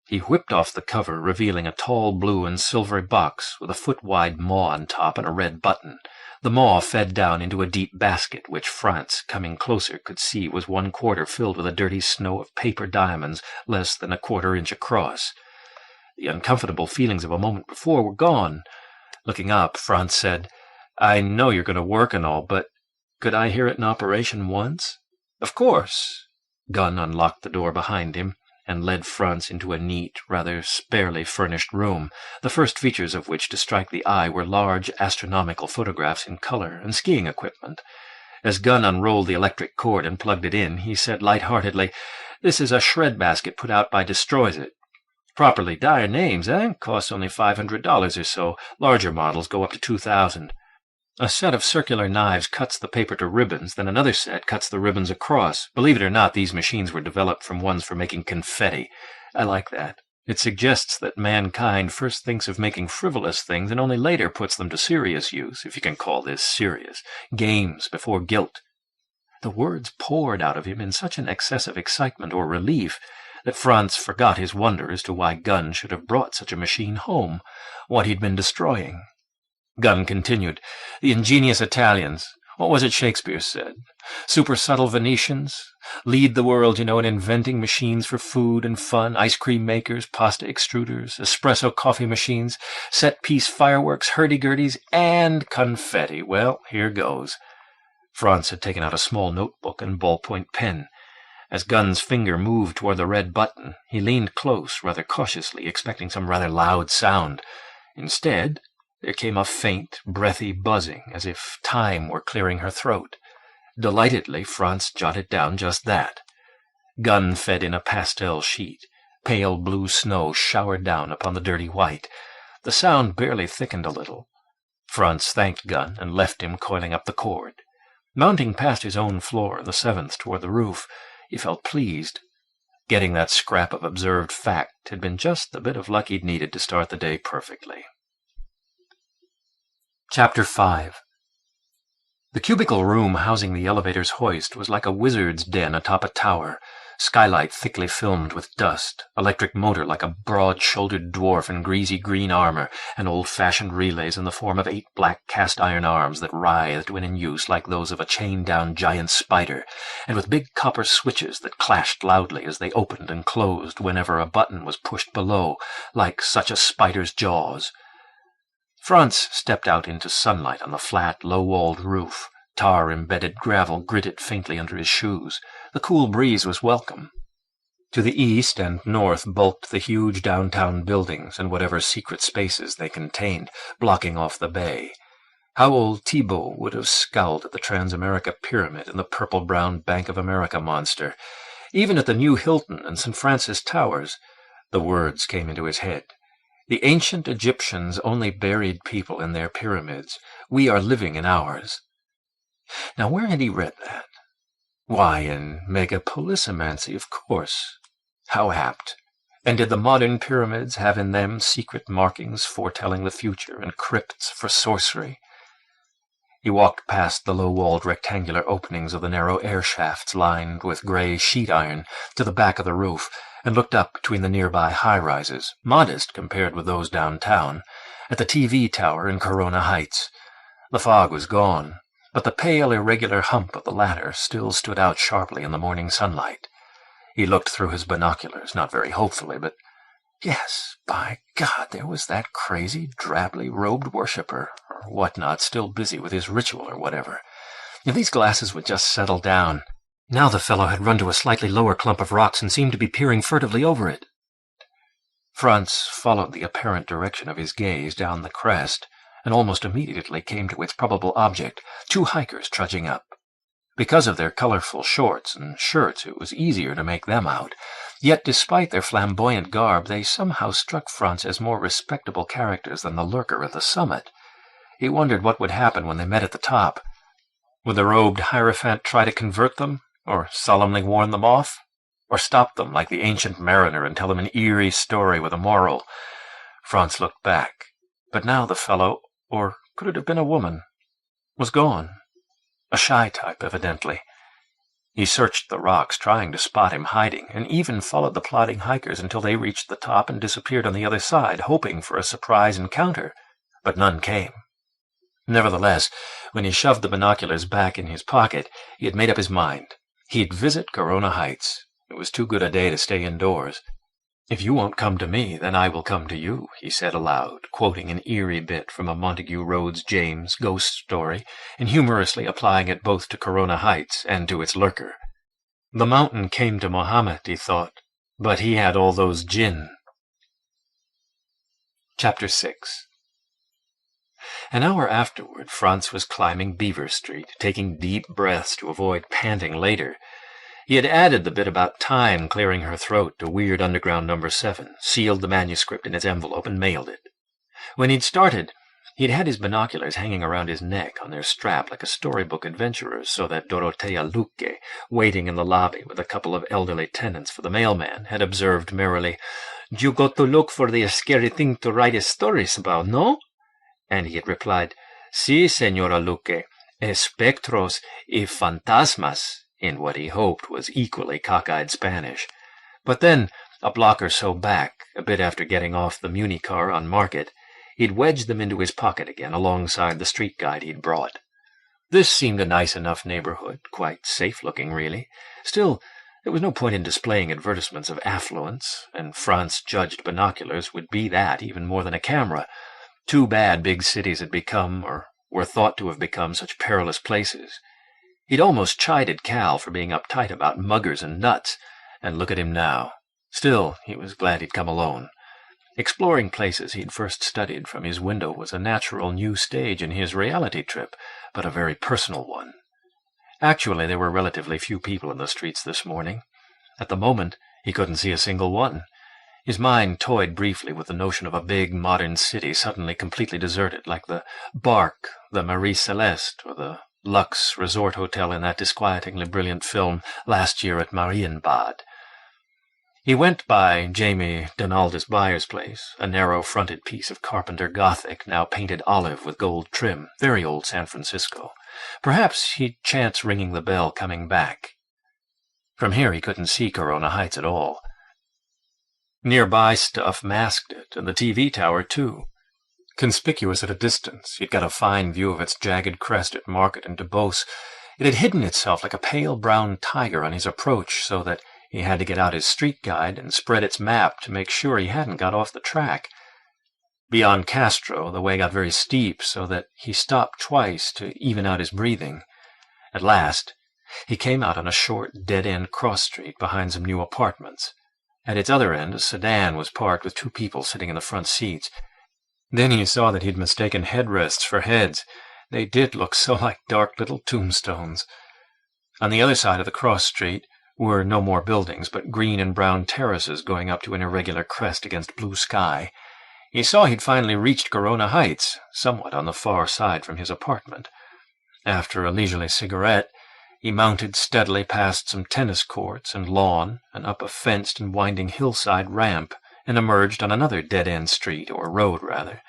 He whipped off the cover, revealing a tall blue and silvery box with a foot-wide maw on top and a red button. The maw fed down into a deep basket, which Franz, coming closer, could see was 1/4 filled with a dirty snow of paper diamonds less than 1/4 inch across. The uncomfortable feelings of a moment before were gone. Looking up, Franz said, "I know you're going to work and all, but could I hear it in operation once?" "Of course." Gunn unlocked the door behind him and led Franz into a neat, rather sparely furnished room, the first features of which to strike the eye were large astronomical photographs in color and skiing equipment. As Gunn unrolled the electric cord and plugged it in, he said light-heartedly, "This is a shred basket put out by Destroys It. Properly dire names, eh? Costs only $500 or so. Larger models go up to $2,000. A set of circular knives cuts the paper to ribbons, then another set cuts the ribbons across. Believe it or not, these machines were developed from ones for making confetti. I like that. It suggests that mankind first thinks of making frivolous things and only later puts them to serious use, if you can call this serious. Games before guilt." The words poured out of him in such an excess of excitement or relief that Franz forgot his wonder as to why Gunn should have brought such a machine home, what he'd been destroying. Gunn continued, "The ingenious Italians. What was it Shakespeare said? Super subtle Venetians. Lead the world, in inventing machines for food and fun, ice cream makers, pasta extruders, espresso coffee machines, set-piece fireworks, hurdy-gurdies, and confetti. Well, here goes." Franz had taken out a small notebook and ballpoint pen. As Gunn's finger moved toward the red button, he leaned close, rather cautiously, expecting some rather loud sound. Instead, there came a faint, breathy buzzing, as if time were clearing her throat. Delightedly, Franz jotted down just that. Gunn fed in a pastel sheet. Pale blue snow showered down upon the dirty white. The sound barely thickened a little. Franz thanked Gunn and left him coiling up the cord. Mounting past his own floor, the 7th, toward the roof, he felt pleased. Getting that scrap of observed fact had been just the bit of luck he'd needed to start the day perfectly. Chapter 5. The cubicle room housing the elevator's hoist was like a wizard's den atop a tower, skylight thickly filmed with dust, electric motor like a broad-shouldered dwarf in greasy green armor, and old-fashioned relays in the form of 8 black cast-iron arms that writhed when in use like those of a chained-down giant spider, and with big copper switches that clashed loudly as they opened and closed whenever a button was pushed below, like such a spider's jaws. Franz stepped out into sunlight on the flat, low-walled roof. Tar-embedded gravel gritted faintly under his shoes. The cool breeze was welcome. To the east and north bulked the huge downtown buildings and whatever secret spaces they contained, blocking off the bay. How old Thibault would have scowled at the Transamerica Pyramid and the purple-brown Bank of America monster. Even at the new Hilton and St. Francis Towers, the words came into his head. The ancient Egyptians only buried people in their pyramids. We are living in ours. Now, where had he read that? Why, in Megapolisomancy, of course. How apt. And did the modern pyramids have in them secret markings foretelling the future and crypts for sorcery? He walked past the low-walled rectangular openings of the narrow air shafts lined with gray sheet iron to the back of the roof, and looked up between the nearby high-rises, modest compared with those downtown, at the TV tower in Corona Heights. The fog was gone, but the pale, irregular hump of the latter still stood out sharply in the morning sunlight. He looked through his binoculars, not very hopefully, but yes, by God, there was that crazy, drably robed worshipper, or whatnot, still busy with his ritual or whatever. If these glasses would just settle down. Now the fellow had run to a slightly lower clump of rocks and seemed to be peering furtively over it. Franz followed the apparent direction of his gaze down the crest, and almost immediately came to its probable object, 2 hikers trudging up. Because of their colorful shorts and shirts, it was easier to make them out. Yet, despite their flamboyant garb, they somehow struck Franz as more respectable characters than the lurker at the summit. He wondered what would happen when they met at the top. Would the robed hierophant try to convert them, or solemnly warn them off, or stop them like the ancient mariner and tell them an eerie story with a moral? Franz looked back, but now the fellow, or could it have been a woman, was gone. A shy type, evidently. He searched the rocks, trying to spot him hiding, and even followed the plodding hikers until they reached the top and disappeared on the other side, hoping for a surprise encounter, but none came. Nevertheless, when he shoved the binoculars back in his pocket, he had made up his mind. He'd visit Corona Heights. It was too good a day to stay indoors. "If you won't come to me, then I will come to you," he said aloud, quoting an eerie bit from a Montague Rhodes James ghost story, and humorously applying it both to Corona Heights and to its lurker. The mountain came to Mohammed, he thought, but he had all those jinn. Chapter 6. An hour afterward, Franz was climbing Beaver Street, taking deep breaths to avoid panting later. He had added the bit about time clearing her throat to Weird Underground No. 7, sealed the manuscript in its envelope, and mailed it. When he'd started, he'd had his binoculars hanging around his neck on their strap like a storybook adventurer's, so that Dorothea Luque, waiting in the lobby with a couple of elderly tenants for the mailman, had observed merrily, "You got to look for the scary thing to write his stories about, no?" And he had replied, "Sí, señora Luque, espectros y fantasmas," in what he hoped was equally cockeyed Spanish. But then, a block or so back, a bit after getting off the Muni car on Market, he'd wedged them into his pocket again alongside the street guide he'd brought. This seemed a nice enough neighborhood, quite safe-looking, really. Still, there was no point in displaying advertisements of affluence, and Franz judged binoculars would be that even more than a camera. Too bad big cities had become, or were thought to have become, such perilous places. He'd almost chided Cal for being uptight about muggers and nuts, and look at him now. Still, he was glad he'd come alone. Exploring places he'd first studied from his window was a natural new stage in his reality trip, but a very personal one. Actually, there were relatively few people in the streets this morning. At the moment, he couldn't see a single one. His mind toyed briefly with the notion of a big modern city suddenly completely deserted, like the Bark, the Marie Celeste, or the Lux Resort Hotel in that disquietingly brilliant film Last Year at Marienbad. He went by Jamie Donaldus Byers' place, a narrow-fronted piece of carpenter Gothic, now painted olive with gold trim, very old San Francisco. Perhaps he'd chance ringing the bell coming back. From here he couldn't see Corona Heights at all. Nearby stuff masked it, and the TV tower, too. Conspicuous at a distance, he'd got a fine view of its jagged crest at Market and DuBose. It had hidden itself like a pale brown tiger on his approach, so that he had to get out his street guide and spread its map to make sure he hadn't got off the track. Beyond Castro, the way got very steep, so that he stopped twice to even out his breathing. At last, he came out on a short, dead-end cross street behind some new apartments. At its other end, a sedan was parked with two people sitting in the front seats. Then he saw that he'd mistaken headrests for heads. They did look so like dark little tombstones. On the other side of the cross street were no more buildings, but green and brown terraces going up to an irregular crest against blue sky. He saw he'd finally reached Corona Heights, somewhat on the far side from his apartment. After a leisurely cigarette, he mounted steadily past some tennis courts and lawn, and up a fenced and winding hillside ramp, and emerged on another dead-end street, or road, rather.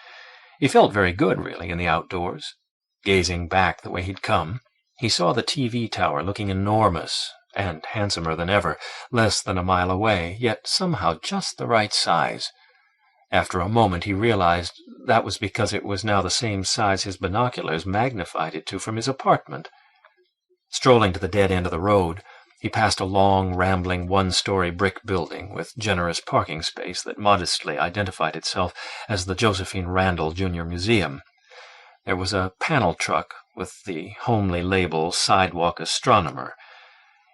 He felt very good, really, in the outdoors. Gazing back the way he'd come, he saw the TV tower looking enormous, and handsomer than ever, less than a mile away, yet somehow just the right size. After a moment he realized that was because it was now the same size his binoculars magnified it to from his apartment. Strolling to the dead end of the road, he passed a long, rambling, one-story brick building with generous parking space that modestly identified itself as the Josephine Randall Jr. Museum. There was a panel truck with the homely label Sidewalk Astronomer.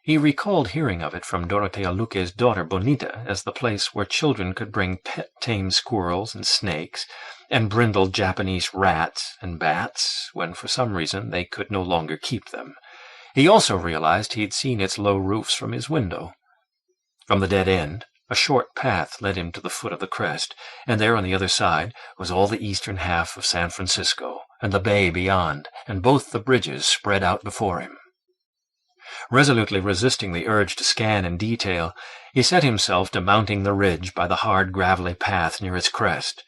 He recalled hearing of it from Dorothea Luque's daughter Bonita as the place where children could bring pet tame squirrels and snakes, and brindled Japanese rats and bats, when for some reason they could no longer keep them. He also realized he'd seen its low roofs from his window. From the dead end, a short path led him to the foot of the crest, and there on the other side was all the eastern half of San Francisco, and the bay beyond, and both the bridges spread out before him. Resolutely resisting the urge to scan in detail, he set himself to mounting the ridge by the hard, gravelly path near its crest.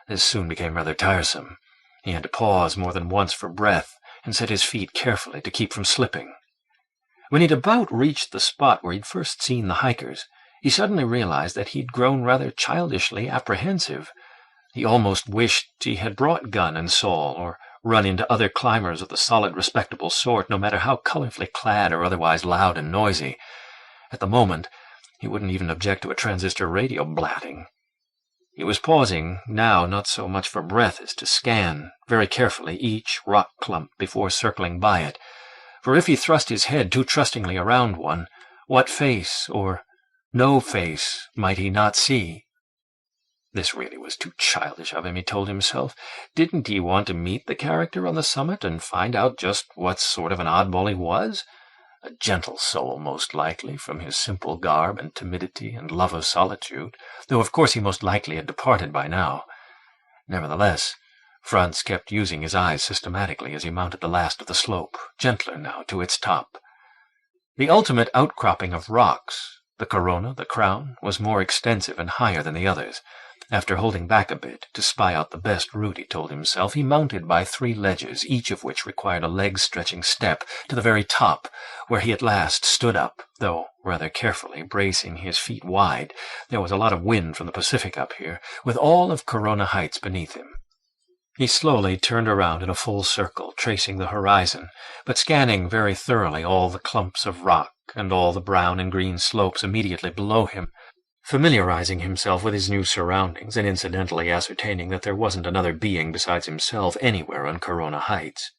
This soon became rather tiresome. He had to pause more than once for breath, and set his feet carefully to keep from slipping. When he'd about reached the spot where he'd first seen the hikers, he suddenly realized that he'd grown rather childishly apprehensive. He almost wished he had brought gun and sawl, or run into other climbers of the solid, respectable sort, no matter how colorfully clad or otherwise loud and noisy. At the moment, he wouldn't even object to a transistor radio blatting. He was pausing now not so much for breath as to scan, very carefully, each rock clump before circling by it. For if he thrust his head too trustingly around one, what face, or no face, might he not see? This really was too childish of him, he told himself. Didn't he want to meet the character on the summit and find out just what sort of an oddball he was? A gentle soul, most likely, from his simple garb and timidity and love of solitude, though of course he most likely had departed by now. Nevertheless, Franz kept using his eyes systematically as he mounted the last of the slope, gentler now to its top. The ultimate outcropping of rocks, the corona, the crown, was more extensive and higher than the others. After holding back a bit to spy out the best route, he told himself, he mounted by 3 ledges, each of which required a leg-stretching step, to the very top, where he at last stood up, though rather carefully, bracing his feet wide. There was a lot of wind from the Pacific up here, with all of Corona Heights beneath him. He slowly turned around in a full circle, tracing the horizon, but scanning very thoroughly all the clumps of rock and all the brown and green slopes immediately below him, familiarizing himself with his new surroundings and incidentally ascertaining that there wasn't another being besides himself anywhere on Corona Heights.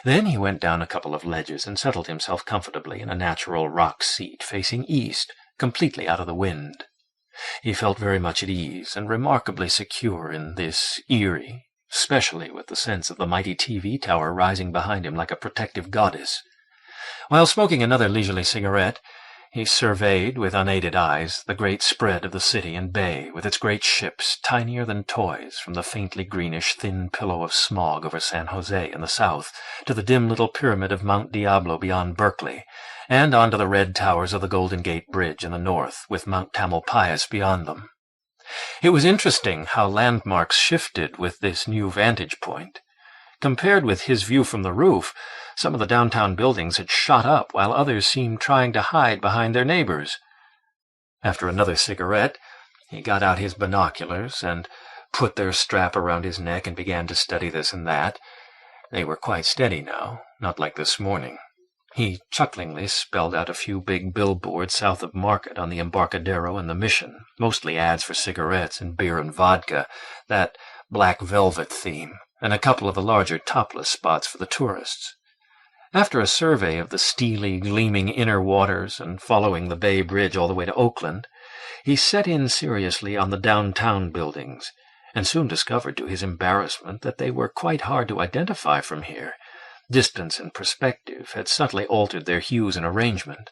Then he went down a couple of ledges and settled himself comfortably in a natural rock seat facing east, completely out of the wind. He felt very much at ease and remarkably secure in this eyrie, especially with the sense of the mighty TV tower rising behind him like a protective goddess. While smoking another leisurely cigarette, he surveyed with unaided eyes the great spread of the city and bay, with its great ships, tinier than toys, from the faintly greenish thin pillow of smog over San Jose in the south, to the dim little pyramid of Mount Diablo beyond Berkeley, and on to the red towers of the Golden Gate Bridge in the north, with Mount Tamalpais beyond them. It was interesting how landmarks shifted with this new vantage point. Compared with his view from the roof, some of the downtown buildings had shot up, while others seemed trying to hide behind their neighbors. After another cigarette, he got out his binoculars and put their strap around his neck and began to study this and that. They were quite steady now, not like this morning. He chucklingly spelled out a few big billboards south of Market on the Embarcadero and the Mission, mostly ads for cigarettes and beer and vodka, that black velvet theme, and a couple of the larger topless spots for the tourists. After a survey of the steely, gleaming inner waters and following the Bay Bridge all the way to Oakland, he set in seriously on the downtown buildings, and soon discovered to his embarrassment that they were quite hard to identify from here. Distance and perspective had subtly altered their hues and arrangement.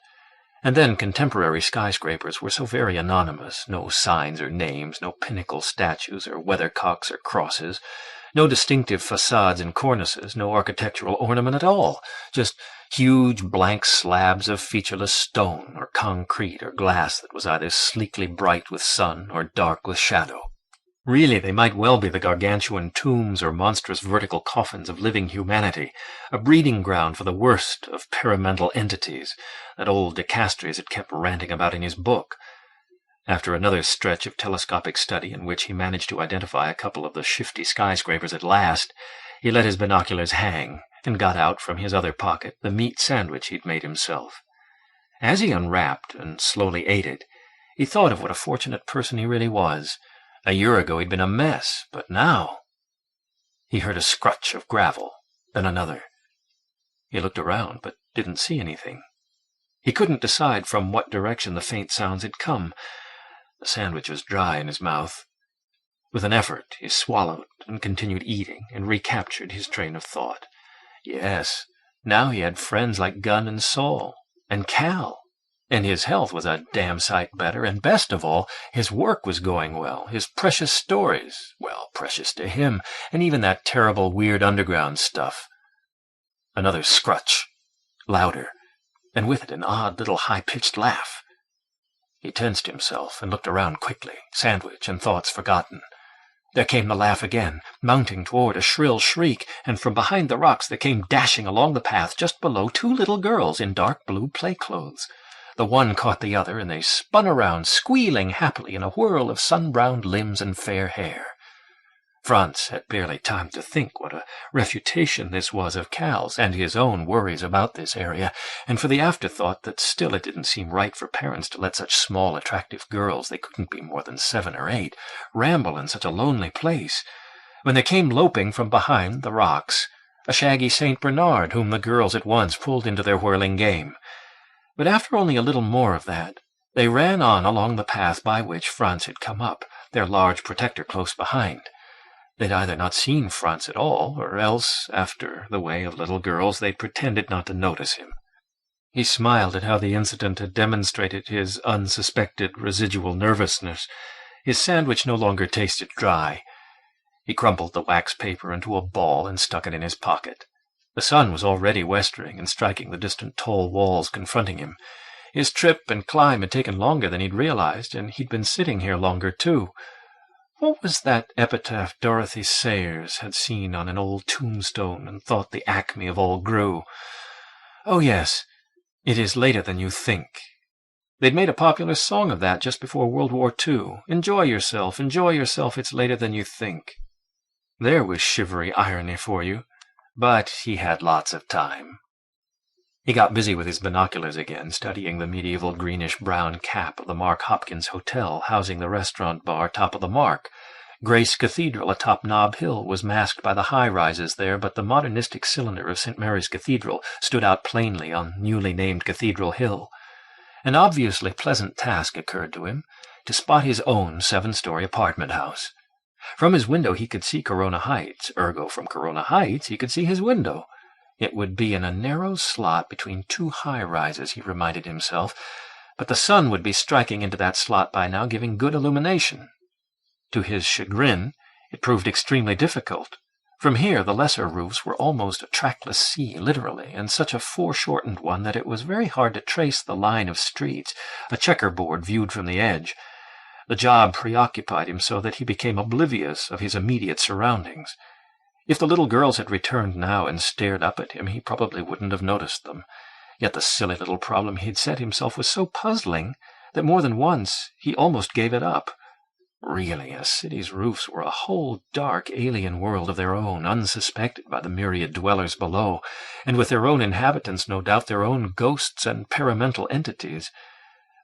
And then contemporary skyscrapers were so very anonymous, no signs or names, no pinnacle statues or weathercocks or crosses, no distinctive facades and cornices, no architectural ornament at all, just huge blank slabs of featureless stone or concrete or glass that was either sleekly bright with sun or dark with shadow. Really, they might well be the gargantuan tombs or monstrous vertical coffins of living humanity, a breeding ground for the worst of paramental entities that old De Castries had kept ranting about in his book. After another stretch of telescopic study in which he managed to identify a couple of the shifty skyscrapers at last, he let his binoculars hang and got out from his other pocket the meat sandwich he'd made himself. As he unwrapped and slowly ate it, he thought of what a fortunate person he really was. A year ago he'd been a mess, but now... He heard a scrunch of gravel, then another. He looked around, but didn't see anything. He couldn't decide from what direction the faint sounds had come. The sandwich was dry in his mouth. With an effort, he swallowed and continued eating and recaptured his train of thought. Yes, now he had friends like Gunn and Saul, and Cal, and his health was a damn sight better, and best of all, his work was going well, his precious stories, well, precious to him, and even that terrible weird underground stuff. Another scrutch, louder, and with it an odd little high-pitched laugh. He tensed himself and looked around quickly, sandwich and thoughts forgotten. There came the laugh again, mounting toward a shrill shriek, and from behind the rocks there came dashing along the path just below 2 little girls in dark blue play clothes. The one caught the other, and they spun around, squealing happily in a whirl of sun-browned limbs and fair hair. Franz had barely time to think what a refutation this was of Cal's and his own worries about this area, and for the afterthought that still it didn't seem right for parents to let such small, attractive girls, they couldn't be more than 7 or 8, ramble in such a lonely place, when there came loping from behind the rocks a shaggy St. Bernard, whom the girls at once pulled into their whirling game. But after only a little more of that, they ran on along the path by which Franz had come up, their large protector close behind. They'd either not seen Franz at all, or else, after the way of little girls, they'd pretended not to notice him. He smiled at how the incident had demonstrated his unsuspected residual nervousness. His sandwich no longer tasted dry. He crumpled the wax paper into a ball and stuck it in his pocket. The sun was already westering and striking the distant tall walls confronting him. His trip and climb had taken longer than he'd realized, and he'd been sitting here longer, too. What was that epitaph Dorothy Sayers had seen on an old tombstone and thought the acme of all grew? Oh, yes, it is later than you think. They'd made a popular song of that just before World War II. Enjoy yourself, it's later than you think. There was shivery irony for you, but he had lots of time. He got busy with his binoculars again, studying the medieval greenish-brown cap of the Mark Hopkins Hotel housing the restaurant bar Top of the Mark. Grace Cathedral atop Nob Hill was masked by the high-rises there, but the modernistic cylinder of St. Mary's Cathedral stood out plainly on newly named Cathedral Hill. An obviously pleasant task occurred to him, to spot his own 7-story apartment house. From his window he could see Corona Heights, ergo from Corona Heights he could see his window. It would be in a narrow slot between 2 high-rises, he reminded himself, but the sun would be striking into that slot by now, giving good illumination. To his chagrin, it proved extremely difficult. From here the lesser roofs were almost a trackless sea, literally, and such a foreshortened one that it was very hard to trace the line of streets, a checkerboard viewed from the edge. The job preoccupied him so that he became oblivious of his immediate surroundings. If the little girls had returned now and stared up at him, he probably wouldn't have noticed them. Yet the silly little problem he'd set himself was so puzzling that more than once he almost gave it up. Really, a city's roofs were a whole dark alien world of their own, unsuspected by the myriad dwellers below, and with their own inhabitants, no doubt their own ghosts and paramental entities.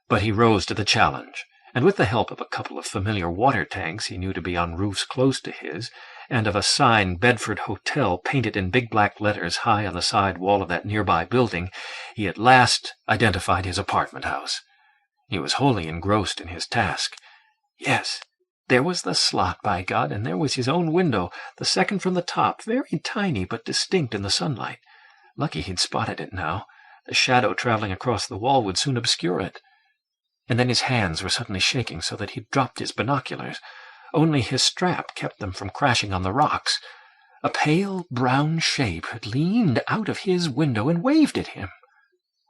But he rose to the challenge, and with the help of a couple of familiar water tanks he knew to be on roofs close to his, and of a sign Bedford Hotel painted in big black letters high on the side wall of that nearby building, he at last identified his apartment house. He was wholly engrossed in his task. Yes, there was the slot, by God, and there was his own window, the second from the top, very tiny but distinct in the sunlight. Lucky he'd spotted it now. The shadow traveling across the wall would soon obscure it. And then his hands were suddenly shaking so that he'd dropped his binoculars. Only his strap kept them from crashing on the rocks. A pale brown shape had leaned out of his window and waved at him.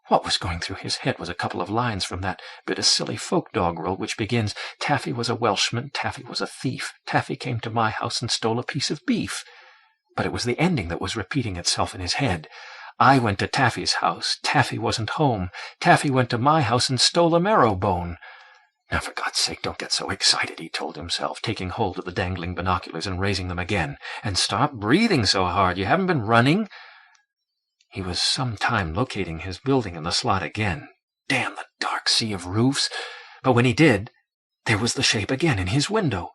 What was going through his head was a couple of lines from that bit of silly folk doggerel which begins, "Taffy was a Welshman, Taffy was a thief, Taffy came to my house and stole a piece of beef." But it was the ending that was repeating itself in his head. "I went to Taffy's house, Taffy wasn't home, Taffy went to my house and stole a marrow bone." Now, for God's sake, don't get so excited, he told himself, taking hold of the dangling binoculars and raising them again. "And stop breathing so hard. You haven't been running." He was some time locating his building in the slot again. Damn the dark sea of roofs! But when he did, there was the shape again in his window.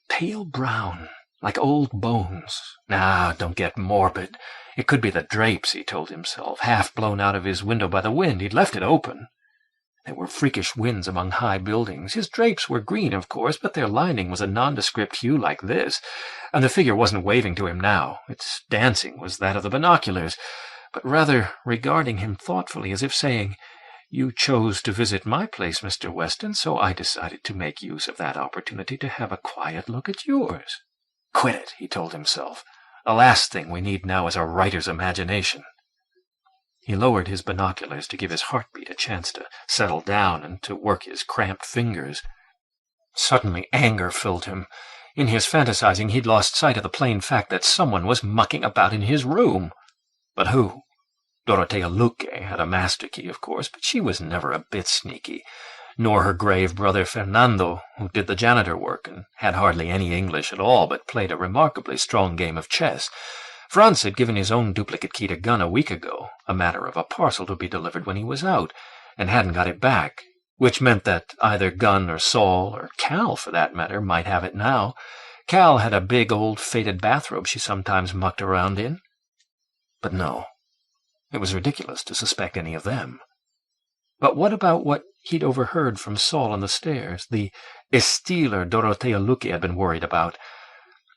Pale brown, like old bones. Now, don't get morbid. It could be the drapes, he told himself, half blown out of his window by the wind. He'd left it open. There were freakish winds among high buildings. His drapes were green, of course, but their lining was a nondescript hue like this, and the figure wasn't waving to him now. Its dancing was that of the binoculars, but rather regarding him thoughtfully, as if saying, "You chose to visit my place, Mr. Weston, so I decided to make use of that opportunity to have a quiet look at yours." Quit it, he told himself. The last thing we need now is a writer's imagination. He lowered his binoculars to give his heartbeat a chance to settle down and to work his cramped fingers. Suddenly anger filled him. In his fantasizing, he'd lost sight of the plain fact that someone was mucking about in his room. But who? Dorothea Luque had a master key, of course, but she was never a bit sneaky. nor her grave brother Fernando, who did the janitor work and had hardly any English at all, but played a remarkably strong game of chess. Franz had given his own duplicate key to Gunn a week ago, a matter of a parcel to be delivered when he was out, and hadn't got it back, which meant that either Gunn or Saul, or Cal for that matter, might have it now. Cal had a big old faded bathrobe she sometimes mucked around in. But no, it was ridiculous to suspect any of them. But what about what he'd overheard from Saul on the stairs, the Estiler Dorothea Luque had been worried about?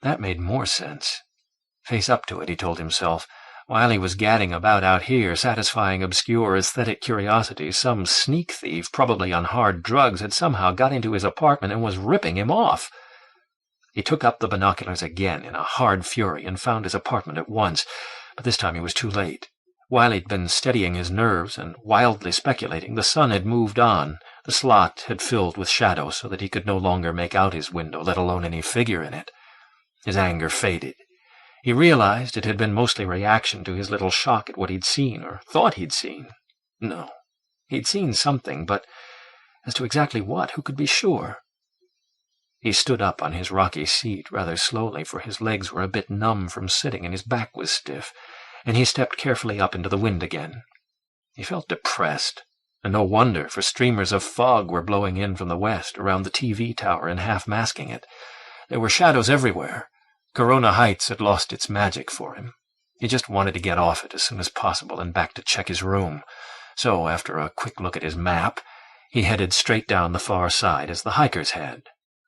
That made more sense. Face up to it, he told himself. While he was gadding about out here, satisfying obscure aesthetic curiosities, some sneak thief, probably on hard drugs, had somehow got into his apartment and was ripping him off. He took up the binoculars again in a hard fury and found his apartment at once, but this time he was too late. While he'd been steadying his nerves and wildly speculating, the sun had moved on. The slot had filled with shadow so that he could no longer make out his window, let alone any figure in it. His anger faded. He realized it had been mostly reaction to his little shock at what he'd seen, or thought he'd seen. No, he'd seen something, but as to exactly what, who could be sure? He stood up on his rocky seat rather slowly, for his legs were a bit numb from sitting and his back was stiff, and he stepped carefully up into the wind again. He felt depressed, and no wonder, for streamers of fog were blowing in from the west around the TV tower and half-masking it. There were shadows everywhere. Corona Heights had lost its magic for him. He just wanted to get off it as soon as possible and back to check his room. So, after a quick look at his map, he headed straight down the far side as the hikers had.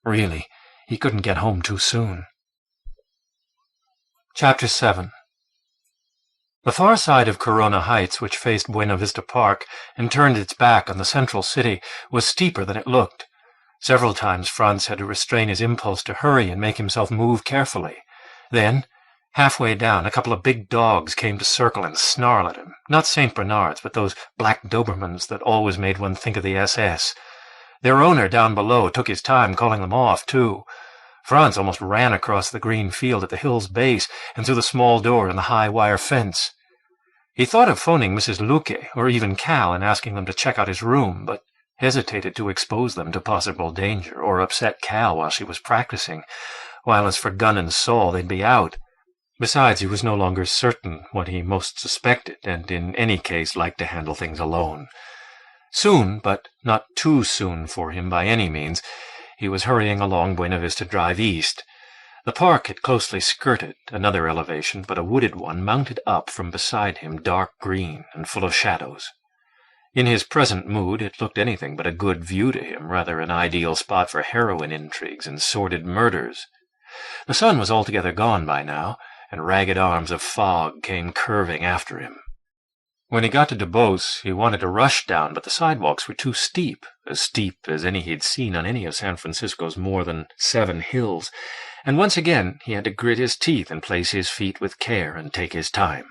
Really, he couldn't get home too soon. Chapter 7. The far side of Corona Heights, which faced Buena Vista Park and turned its back on the central city, was steeper than it looked. Several times Franz had to restrain his impulse to hurry and make himself move carefully. Then, halfway down, a couple of big dogs came to circle and snarl at him. Not St. Bernards, but those black Dobermans that always made one think of the SS. Their owner down below took his time calling them off, too. Franz almost ran across the green field at the hill's base and through the small door in the high wire fence. He thought of phoning Mrs. Luque, or even Cal, and asking them to check out his room, but hesitated to expose them to possible danger or upset Cal while she was practicing, while as for Gunn and Saul, they'd be out. Besides, he was no longer certain what he most suspected, and in any case liked to handle things alone. Soon, but not too soon for him by any means, he was hurrying along Buena Vista Drive East. The park had closely skirted another elevation, but a wooded one mounted up from beside him, dark green and full of shadows. In his present mood, it looked anything but a good view to him, rather an ideal spot for heroin intrigues and sordid murders. The sun was altogether gone by now, and ragged arms of fog came curving after him. When he got to Dubose, he wanted to rush down, but the sidewalks were too steep as any he'd seen on any of San Francisco's more than 7 hills, and once again he had to grit his teeth and place his feet with care and take his time.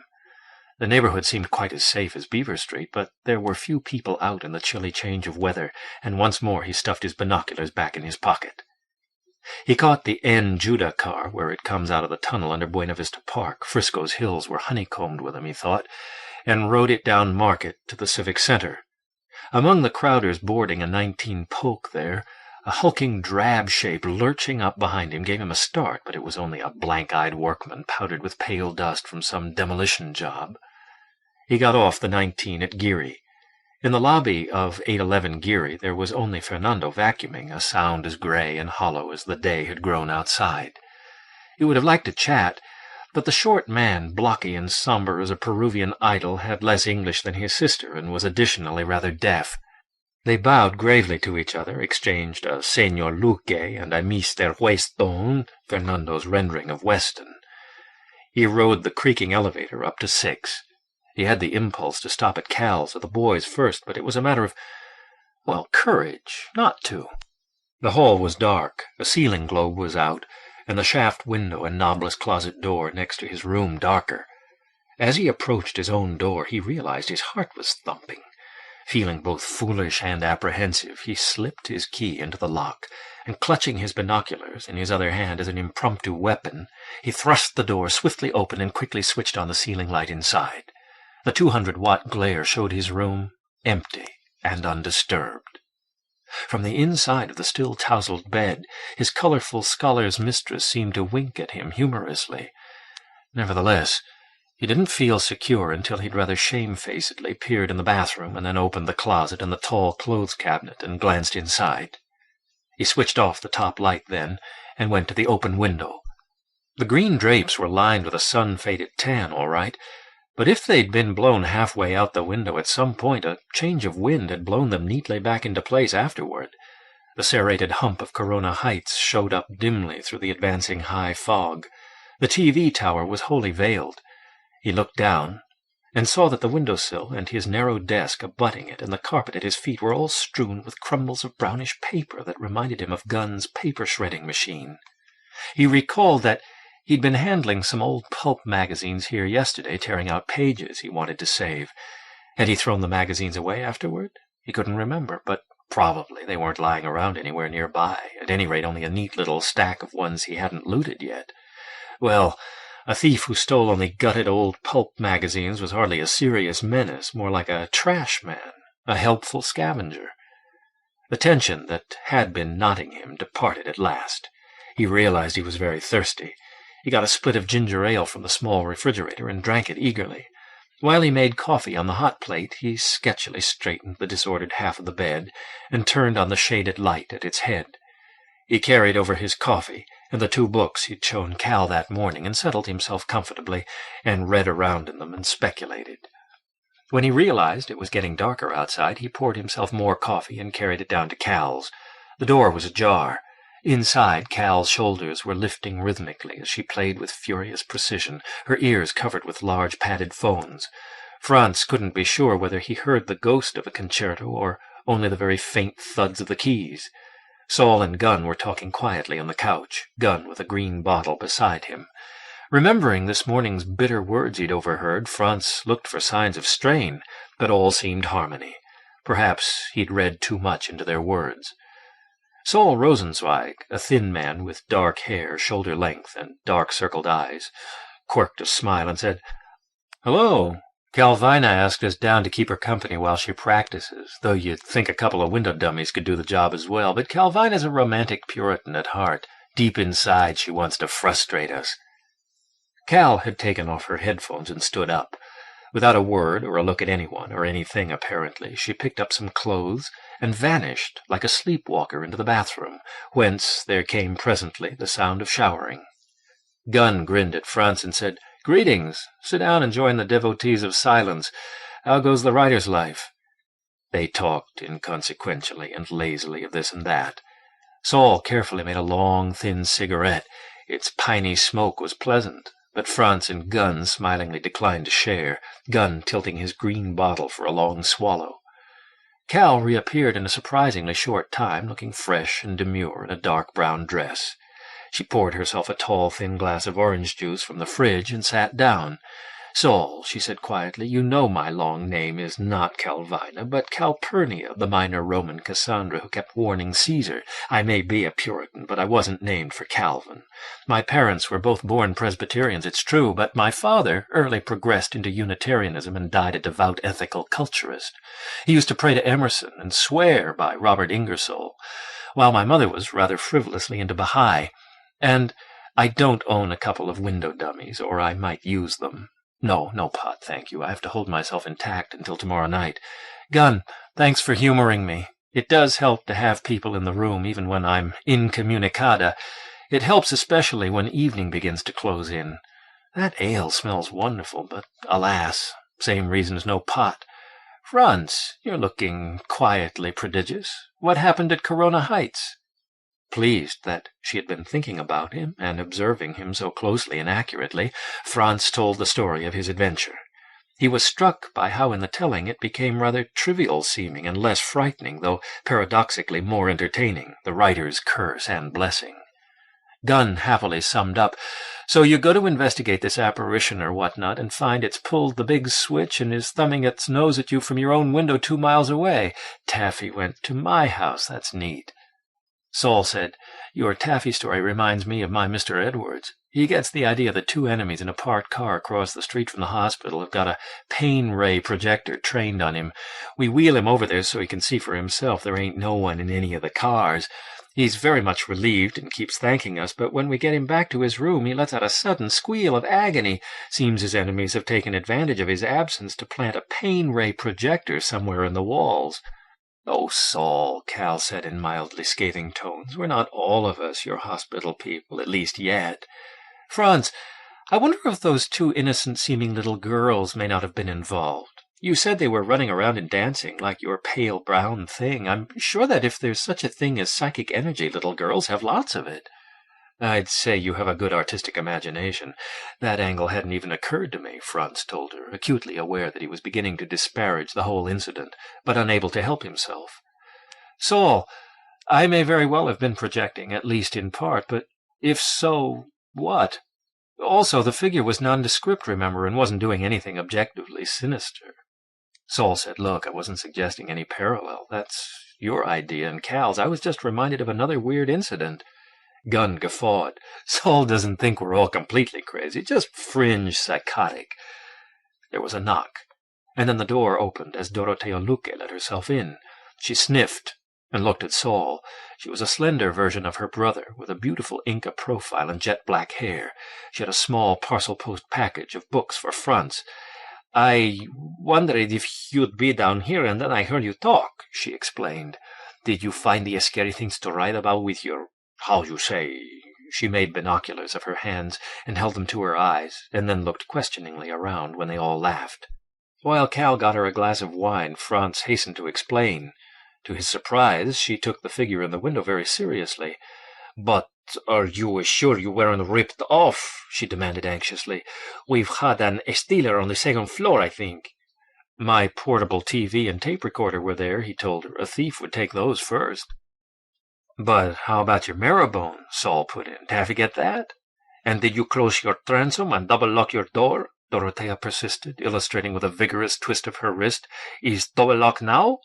The neighborhood seemed quite as safe as Beaver Street, but there were few people out in the chilly change of weather, and once more he stuffed his binoculars back in his pocket. He caught the N. Judah car where it comes out of the tunnel under Buena Vista Park. Frisco's hills were honeycombed with them, he thought, and rode it down Market to the Civic Center. Among the crowders boarding a 19 Polk there, a hulking drab shape lurching up behind him gave him a start, but it was only a blank-eyed workman powdered with pale dust from some demolition job. He got off the 19 at Geary. In the lobby of 811 Geary there was only Fernando vacuuming, a sound as gray and hollow as the day had grown outside. He would have liked to chat, but the short man, blocky and somber as a Peruvian idol, had less English than his sister and was additionally rather deaf. They bowed gravely to each other, exchanged a Señor Luque and a Mr. Weston, Fernando's rendering of Weston. He rode the creaking elevator up to 6. He had the impulse to stop at Cal's or the boys first, but it was a matter of, courage not to. The hall was dark, a ceiling globe was out, and the shaft window and knobless closet door next to his room darker. As he approached his own door, he realized his heart was thumping. Feeling both foolish and apprehensive, he slipped his key into the lock, and clutching his binoculars in his other hand as an impromptu weapon, he thrust the door swiftly open and quickly switched on the ceiling light inside. The 200-watt glare showed his room empty and undisturbed. From the inside of the still tousled bed, his colorful scholar's mistress seemed to wink at him humorously. Nevertheless, he didn't feel secure until he'd rather shamefacedly peered in the bathroom and then opened the closet and the tall clothes cabinet and glanced inside. He switched off the top light then and went to the open window. The green drapes were lined with a sun-faded tan, all right, but if they'd been blown halfway out the window at some point, a change of wind had blown them neatly back into place afterward. The serrated hump of Corona Heights showed up dimly through the advancing high fog. The TV tower was wholly veiled. He looked down and saw that the windowsill and his narrow desk abutting it and the carpet at his feet were all strewn with crumbles of brownish paper that reminded him of Gunn's paper-shredding machine. He recalled that he'd been handling some old pulp magazines here yesterday, tearing out pages he wanted to save. Had he thrown the magazines away afterward? He couldn't remember, but probably they weren't lying around anywhere nearby, at any rate only a neat little stack of ones he hadn't looted yet. Well, a thief who stole only gutted old pulp magazines was hardly a serious menace, more like a trash man, a helpful scavenger. The tension that had been knotting him departed at last. He realized he was very thirsty. He got a split of ginger ale from the small refrigerator and drank it eagerly. While he made coffee on the hot plate, he sketchily straightened the disordered half of the bed and turned on the shaded light at its head. He carried over his coffee and the 2 books he'd shown Cal that morning and settled himself comfortably and read around in them and speculated. When he realized it was getting darker outside, he poured himself more coffee and carried it down to Cal's. The door was ajar. Inside, Cal's shoulders were lifting rhythmically as she played with furious precision, her ears covered with large padded phones. Franz couldn't be sure whether he heard the ghost of a concerto or only the very faint thuds of the keys. Saul and Gunn were talking quietly on the couch, Gunn with a green bottle beside him. Remembering this morning's bitter words he'd overheard, Franz looked for signs of strain, but all seemed harmony. Perhaps he'd read too much into their words. Saul Rosenzweig, a thin man with dark hair, shoulder-length, and dark-circled eyes, quirked a smile and said, "Hello. Calvina asked us down to keep her company while she practices, though you'd think a couple of window dummies could do the job as well, but Calvina's a romantic Puritan at heart. Deep inside, she wants to frustrate us." Cal had taken off her headphones and stood up. Without a word or a look at anyone or anything, apparently, she picked up some clothes and vanished like a sleepwalker into the bathroom, whence there came presently the sound of showering. Gunn grinned at Franz and said, "Greetings. Sit down and join the devotees of silence. How goes the writer's life?" They talked inconsequentially and lazily of this and that. Saul carefully made a long, thin cigarette. Its piney smoke was pleasant, but Franz and Gunn smilingly declined to share, Gunn tilting his green bottle for a long swallow. Cal reappeared in a surprisingly short time, looking fresh and demure in a dark brown dress. She poured herself a tall, thin glass of orange juice from the fridge and sat down. "Saul," she said quietly, "you know my long name is not Calvina, but Calpurnia, the minor Roman Cassandra who kept warning Caesar. I may be a Puritan, but I wasn't named for Calvin. My parents were both born Presbyterians, it's true, but my father early progressed into Unitarianism and died a devout ethical culturist. He used to pray to Emerson and swear by Robert Ingersoll, while my mother was rather frivolously into Baha'i. And I don't own a couple of window dummies, or I might use them. No pot, thank you. I have to hold myself intact until tomorrow night. Gunn, thanks for humoring me. It does help to have people in the room, even when I'm incommunicada. It helps especially when evening begins to close in. That ale smells wonderful, but alas, same reason as no pot. Franz, you're looking quietly prodigious. What happened at Corona Heights?" Pleased that she had been thinking about him and observing him so closely and accurately, Franz told the story of his adventure. He was struck by how in the telling it became rather trivial-seeming and less frightening, though paradoxically more entertaining, the writer's curse and blessing. Gunn happily summed up, "So you go to investigate this apparition or whatnot and find it's pulled the big switch and is thumbing its nose at you from your own window 2 miles away. Taffy went to my house. That's neat." Saul said, "Your Taffy story reminds me of my Mr. Edwards. He gets the idea that two enemies in a parked car across the street from the hospital have got a pain ray projector trained on him. We wheel him over there so he can see for himself there ain't no one in any of the cars. He's very much relieved and keeps thanking us, but when we get him back to his room, he lets out a sudden squeal of agony. Seems his enemies have taken advantage of his absence to plant a pain ray projector somewhere in the walls. "Oh, Saul," Cal said in mildly scathing tones, "we're not all of us your hospital people, at least yet. Franz, I wonder if those two innocent-seeming little girls may not have been involved. You said they were running around and dancing like your pale brown thing. I'm sure that if there's such a thing as psychic energy, little girls have lots of it." "I'd say you have a good artistic imagination. That angle hadn't even occurred to me," Franz told her, acutely aware that he was beginning to disparage the whole incident, but unable to help himself. "Saul, I may very well have been projecting, at least in part, but if so, what? Also, the figure was nondescript, remember, and wasn't doing anything objectively sinister." Saul said, "Look, I wasn't suggesting any parallel. That's your idea and Cal's. I was just reminded of another weird incident." Gunn guffawed. "Saul doesn't think we're all completely crazy, just fringe psychotic." There was a knock, and then the door opened as Dorotea Luque let herself in. She sniffed and looked at Saul. She was a slender version of her brother, with a beautiful Inca profile and jet-black hair. She had a small parcel-post package of books for Franz. "I wondered if you'd be down here, and then I heard you talk," she explained. "Did you find the scary things to write about with your, how you say?" She made binoculars of her hands and held them to her eyes, and then looked questioningly around when they all laughed. While Cal got her a glass of wine, Franz hastened to explain. To his surprise, she took the figure in the window very seriously. "But are you sure you weren't ripped off?" she demanded anxiously. "We've had an stealer on the second floor, I think." "My portable TV and tape recorder were there," he told her. "A thief would take those first." "But how about your marrow-bone?" Saul put in. "Have you get that?" "And did you close your transom and double-lock your door?" Dorotea persisted, illustrating with a vigorous twist of her wrist. "Is double-lock now?"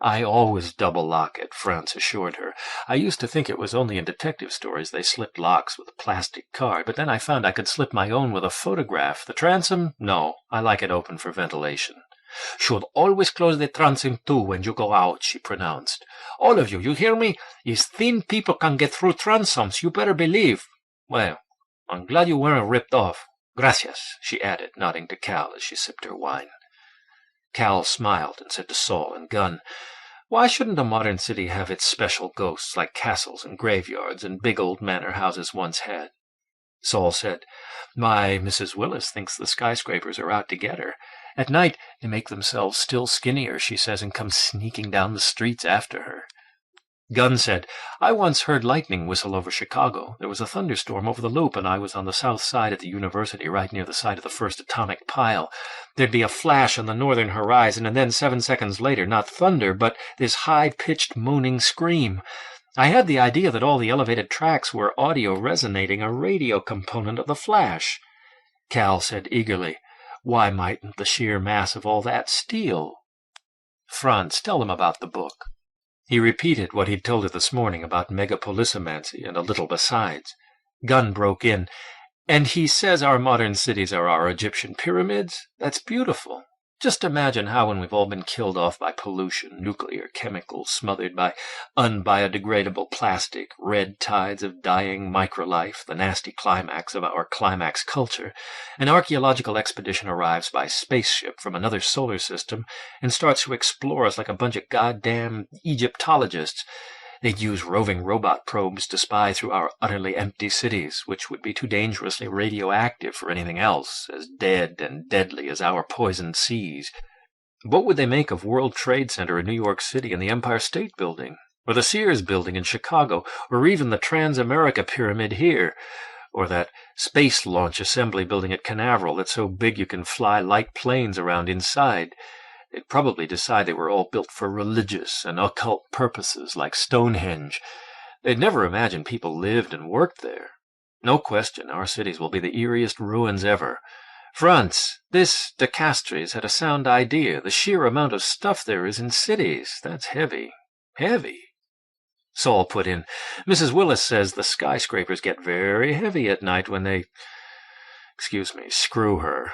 "I always double-lock it," Franz assured her. "I used to think it was only in detective stories they slipped locks with a plastic card, but then I found I could slip my own with a photograph. The transom? No, I like it open for ventilation." "Should always close the transom, too, when you go out," she pronounced. "All of you, you hear me? Is thin people can get through transoms, you better believe. Well, I'm glad you weren't ripped off. Gracias," she added, nodding to Cal as she sipped her wine. Cal smiled and said to Saul and Gunn, "Why shouldn't a modern city have its special ghosts like castles and graveyards and big old manor houses once had?" Saul said, "My Mrs. Willis thinks the skyscrapers are out to get her. At night they make themselves still skinnier, she says, and come sneaking down the streets after her." Gunn said, "I once heard lightning whistle over Chicago. There was a thunderstorm over the Loop, and I was on the south side at the university, right near the site of the first atomic pile. There'd be a flash on the northern horizon, and then 7 seconds later, not thunder, but this high-pitched moaning scream. I had the idea that all the elevated tracks were audio resonating, a radio component of the flash." Cal said eagerly, "Why mightn't the sheer mass of all that steal?" "Franz, tell them about the book." He repeated what he'd told her this morning about megapolisomancy and a little besides. Gunn broke in, "And he says our modern cities are our Egyptian pyramids? That's beautiful. Just imagine how when we've all been killed off by pollution, nuclear chemicals, smothered by unbiodegradable plastic, red tides of dying microlife, the nasty climax of our climax culture, an archaeological expedition arrives by spaceship from another solar system and starts to explore us like a bunch of goddamn Egyptologists. They'd use roving robot probes to spy through our utterly empty cities, which would be too dangerously radioactive for anything else, as dead and deadly as our poisoned seas. What would they make of World Trade Center in New York City and the Empire State Building, or the Sears Building in Chicago, or even the Transamerica Pyramid here, or that space launch assembly building at Canaveral that's so big you can fly light planes around inside? They'd probably decide they were all built for religious and occult purposes, like Stonehenge. They'd never imagine people lived and worked there. No question, our cities will be the eeriest ruins ever. Franz, this De Castries had a sound idea. The sheer amount of stuff there is in cities, that's heavy. Heavy." Saul put in. "Mrs. Willis says the skyscrapers get very heavy at night when they, screw her."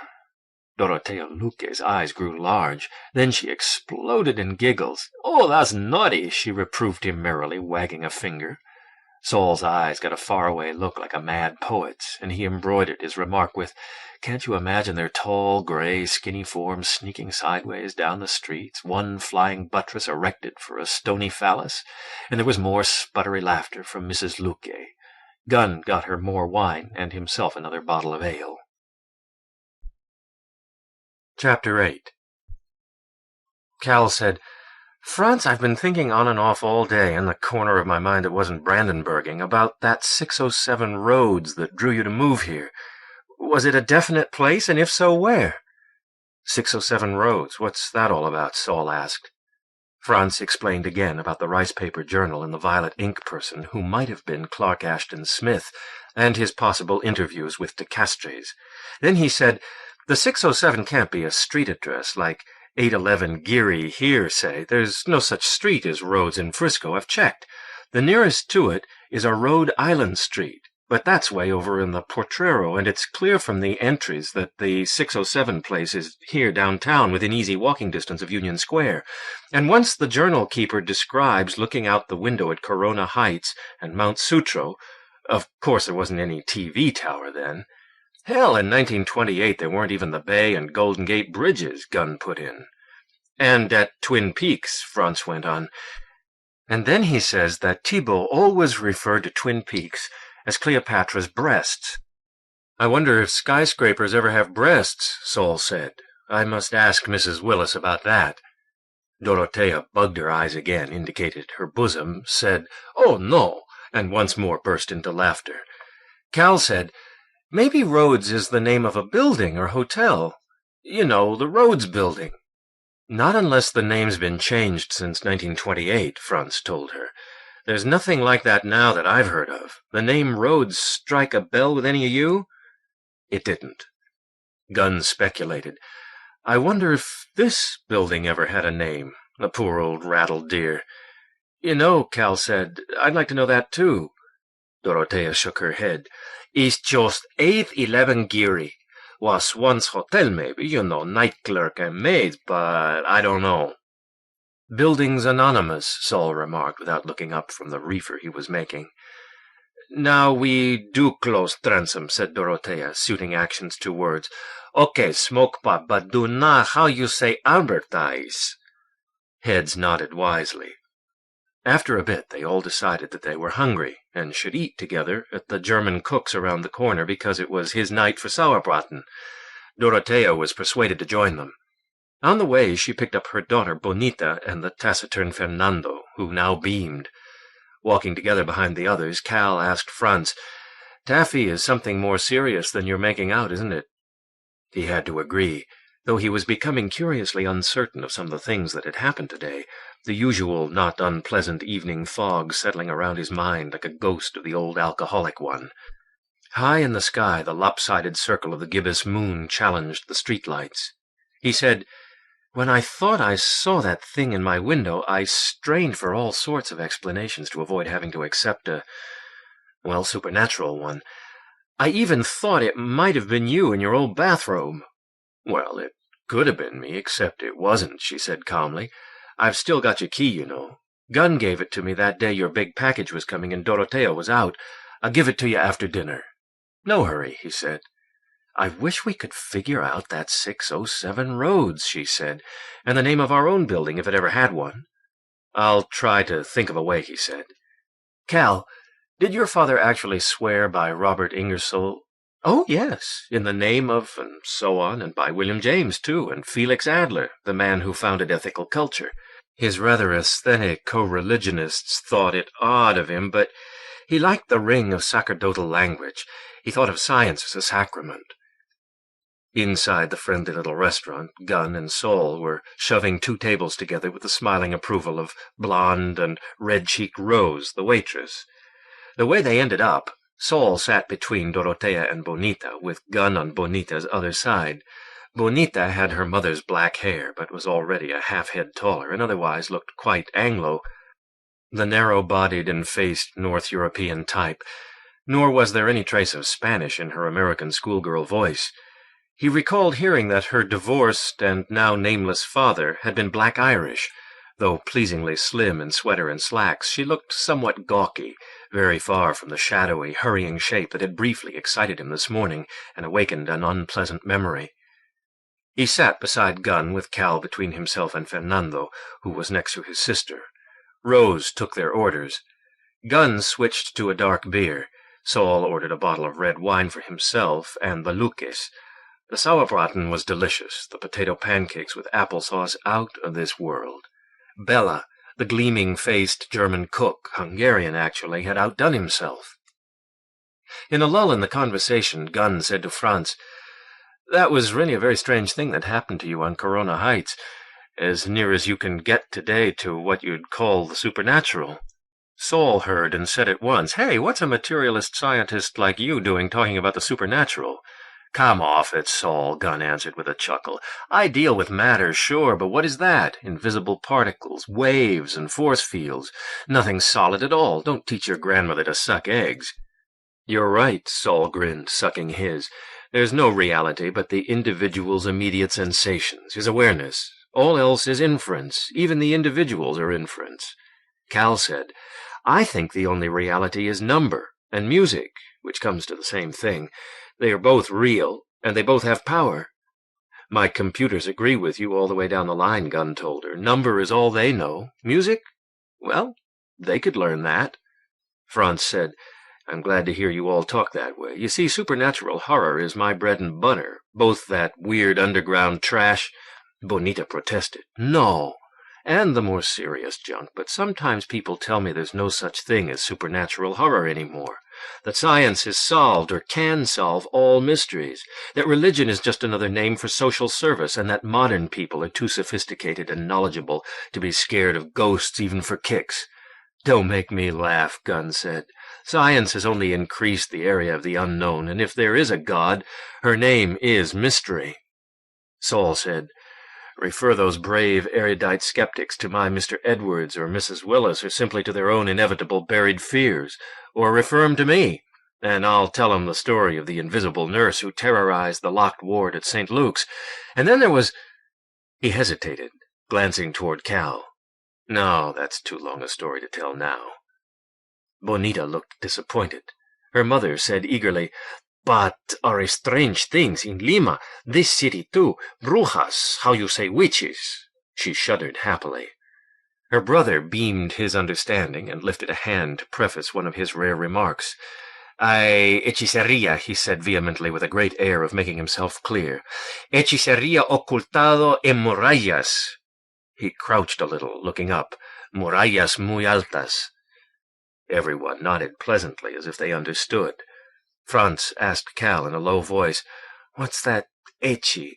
Dorothea Luque's eyes grew large. Then she exploded in giggles. "Oh, that's naughty," she reproved him merrily, wagging a finger. Saul's eyes got a faraway look like a mad poet's, and he embroidered his remark with, "Can't you imagine their tall, gray, skinny forms sneaking sideways down the streets, one flying buttress erected for a stony phallus?" And there was more sputtery laughter from Mrs. Luque. Gunn got her more wine and himself another bottle of ale. Chapter 8. Cal said, "Franz, I've been thinking on and off all day, in the corner of my mind that wasn't Brandenburging, about that 607 Rhodes that drew you to move here. Was it a definite place, and if so, where?" 607 Rhodes, what's that all about?" Saul asked. Franz explained again about the rice paper journal and the violet ink person who might have been Clark Ashton Smith, and his possible interviews with de Castres. Then he said, "The 607 can't be a street address, like 811 Geary here, say. There's no such street as Rhodes in Frisco, I've checked. The nearest to it is a Rhode Island Street, but that's way over in the Potrero, and it's clear from the entries that the 607 place is here downtown, within easy walking distance of Union Square. And once the journal keeper describes looking out the window at Corona Heights and Mount Sutro, of course there wasn't any TV tower then. Hell, in 1928 there weren't even the Bay and Golden Gate bridges," Gunn put in. "And at Twin Peaks," Franz went on. "And then he says that Thibault always referred to Twin Peaks as Cleopatra's breasts." "I wonder if skyscrapers ever have breasts," Saul said. "I must ask Mrs. Willis about that." Dorothea bugged her eyes again, indicated her bosom, said, "Oh, no," and once more burst into laughter. Cal said, "Maybe Rhodes is the name of a building or hotel. You know, the Rhodes Building." "Not unless the name's been changed since 1928, Franz told her. "There's nothing like that now that I've heard of. The name Rhodes strike a bell with any of you?" It didn't. Gunn speculated. "I wonder if this building ever had a name, the poor old rattled deer." "You know," Cal said, "I'd like to know that too." Dorothea shook her head. "It's just 811 Geary. Was once hotel maybe, you know, night clerk and maid, but I don't know." "Buildings anonymous," Saul remarked, without looking up from the reefer he was making. "Now we do close transom," said Dorothea, suiting actions to words. "Okay, smoke pot, but do not how you say advertise." Heads nodded wisely. After a bit, they all decided that they were hungry, and should eat together at the German cook's around the corner because it was his night for sauerbraten. Dorothea was persuaded to join them. On the way, she picked up her daughter Bonita and the taciturn Fernando, who now beamed. Walking together behind the others, Cal asked Franz, "Taffy is something more serious than you're making out, isn't it?" He had to agree, though he was becoming curiously uncertain of some of the things that had happened today, the usual not unpleasant evening fog settling around his mind like a ghost of the old alcoholic one. High in the sky, the lopsided circle of the gibbous moon challenged the streetlights. He said, "When I thought I saw that thing in my window, I strained for all sorts of explanations to avoid having to accept a, supernatural one. I even thought it might have been you in your old bathrobe." "Well, it could have been me, except it wasn't," she said calmly. "I've still got your key, you know. Gunn gave it to me that day your big package was coming and Dorothea was out. I'll give it to you after dinner." "No hurry," he said. "I wish we could figure out that 607 Rhodes," she said, "and the name of our own building if it ever had one." "I'll try to think of a way," he said. "Cal, did your father actually swear by Robert Ingersoll?" "Oh, yes, in the name of, and so on, and by William James, too, and Felix Adler, the man who founded ethical culture. His rather aesthetic co-religionists thought it odd of him, but he liked the ring of sacerdotal language. He thought of science as a sacrament." Inside the friendly little restaurant, Gunn and Saul were shoving 2 tables together with the smiling approval of blonde and red-cheeked Rose, the waitress. The way they ended up, Saul sat between Dorothea and Bonita, with Gunn on Bonita's other side. Bonita had her mother's black hair, but was already a half-head taller, and otherwise looked quite Anglo. the narrow-bodied and faced North European type, nor was there any trace of Spanish in her American schoolgirl voice. He recalled hearing that her divorced and now nameless father had been black Irish. Though pleasingly slim in sweater and slacks, she looked somewhat gawky, very far from the shadowy, hurrying shape that had briefly excited him this morning and awakened an unpleasant memory. He sat beside Gunn with Cal between himself and Fernando, who was next to his sister. Rose took their orders. Gunn switched to a dark beer. Saul ordered a bottle of red wine for himself and the Lucas. The sauerbraten was delicious, the potato pancakes with applesauce out of this world. Bella, the gleaming-faced German cook, Hungarian actually, had outdone himself. In a lull in the conversation, Gunn said to Franz, "That was really a very strange thing that happened to you on Corona Heights, as near as you can get today to what you'd call the supernatural." Saul heard and said at once, "Hey, what's a materialist scientist like you doing talking about the supernatural?" "Come off it, Saul," Gunn answered with a chuckle. "I deal with matter, sure, but what is that? Invisible particles, waves, and force fields. Nothing solid at all. Don't teach your grandmother to suck eggs." "You're right," Saul grinned, sucking his. "There's no reality but the individual's immediate sensations, his awareness. All else is inference. Even the individuals are inference." Cal said, "I think the only reality is number and music, which comes to the same thing. They are both real, and they both have power." "My computers agree with you all the way down the line," Gunn told her. "Number is all they know. Music? Well, they could learn that." Franz said, "I'm glad to hear you all talk that way. You see, supernatural horror is my bread and butter, both that weird underground trash—" Bonita protested. "No, and the more serious junk, but sometimes people tell me there's no such thing as supernatural horror anymore. That science has solved, or can solve, all mysteries. That religion is just another name for social service, and that modern people are too sophisticated and knowledgeable to be scared of ghosts even for kicks." "Don't make me laugh," Gunn said. "Science has only increased the area of the unknown, and if there is a God, her name is mystery." Saul said, "Refer those brave, erudite skeptics to my Mr. Edwards or Mrs. Willis, or simply to their own inevitable buried fears, or refer 'em to me, and I'll tell 'em the story of the invisible nurse who terrorized the locked ward at St. Luke's. And then there was—" He hesitated, glancing toward Cal. "No, that's too long a story to tell now." Bonita looked disappointed. Her mother said eagerly, "But are strange things in Lima, this city too, brujas, how you say witches." She shuddered happily. Her brother beamed his understanding and lifted a hand to preface one of his rare remarks. Hechicería," he said vehemently with a great air of making himself clear. "Hechicería ocultado en murallas." He crouched a little, looking up. "Murallas muy altas." Everyone nodded pleasantly, as if they understood. Franz asked Cal in a low voice, "What's that hechi?"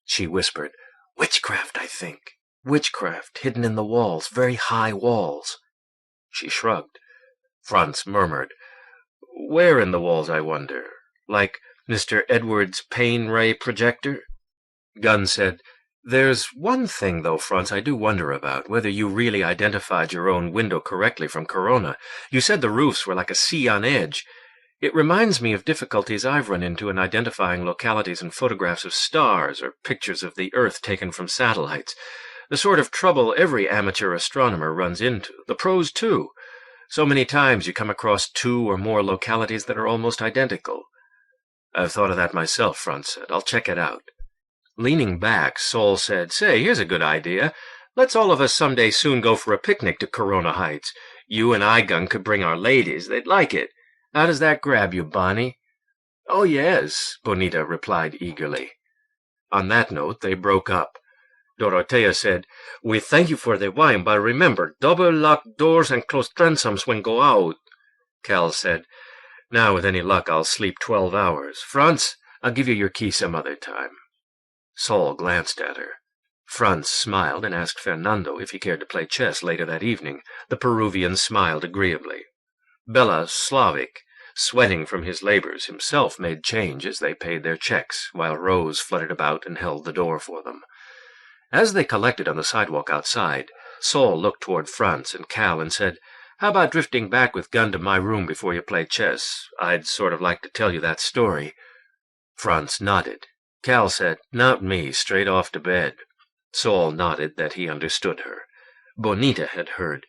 She whispered, "Witchcraft, I think. Witchcraft, hidden in the walls, very high walls." She shrugged. Franz murmured, "Where in the walls, I wonder? Like Mr. Edwards' pain ray projector?" Gunn said, "There's one thing, though, Franz, I do wonder about, whether you really identified your own window correctly from Corona. You said the roofs were like a sea on edge. It reminds me of difficulties I've run into in identifying localities in photographs of stars or pictures of the Earth taken from satellites. The sort of trouble every amateur astronomer runs into, the pros too. So many times you come across two or more localities that are almost identical." "I've thought of that myself," Franz said. "I'll check it out." Leaning back, Saul said, "Say, here's a good idea. Let's all of us someday soon go for a picnic to Corona Heights. You and I, Gunn, could bring our ladies. They'd like it. How does that grab you, Bonnie?" "Oh, yes," Bonita replied eagerly. On that note, they broke up. Dorotea said, "We thank you for the wine, but remember, double lock doors and close transoms when go out." Cal said, "Now, with any luck, I'll sleep 12 hours. Franz, I'll give you your key some other time." Saul glanced at her. Franz smiled and asked Fernando if he cared to play chess later that evening. The Peruvian smiled agreeably. Bella, Slavic, sweating from his labors, himself made change as they paid their checks, while Rose fluttered about and held the door for them. As they collected on the sidewalk outside, Saul looked toward Franz and Cal and said, "How about drifting back with Gunn to my room before you play chess? I'd sort of like to tell you that story." Franz nodded. Cal said, "Not me, straight off to bed." Saul nodded that he understood her. Bonita had heard.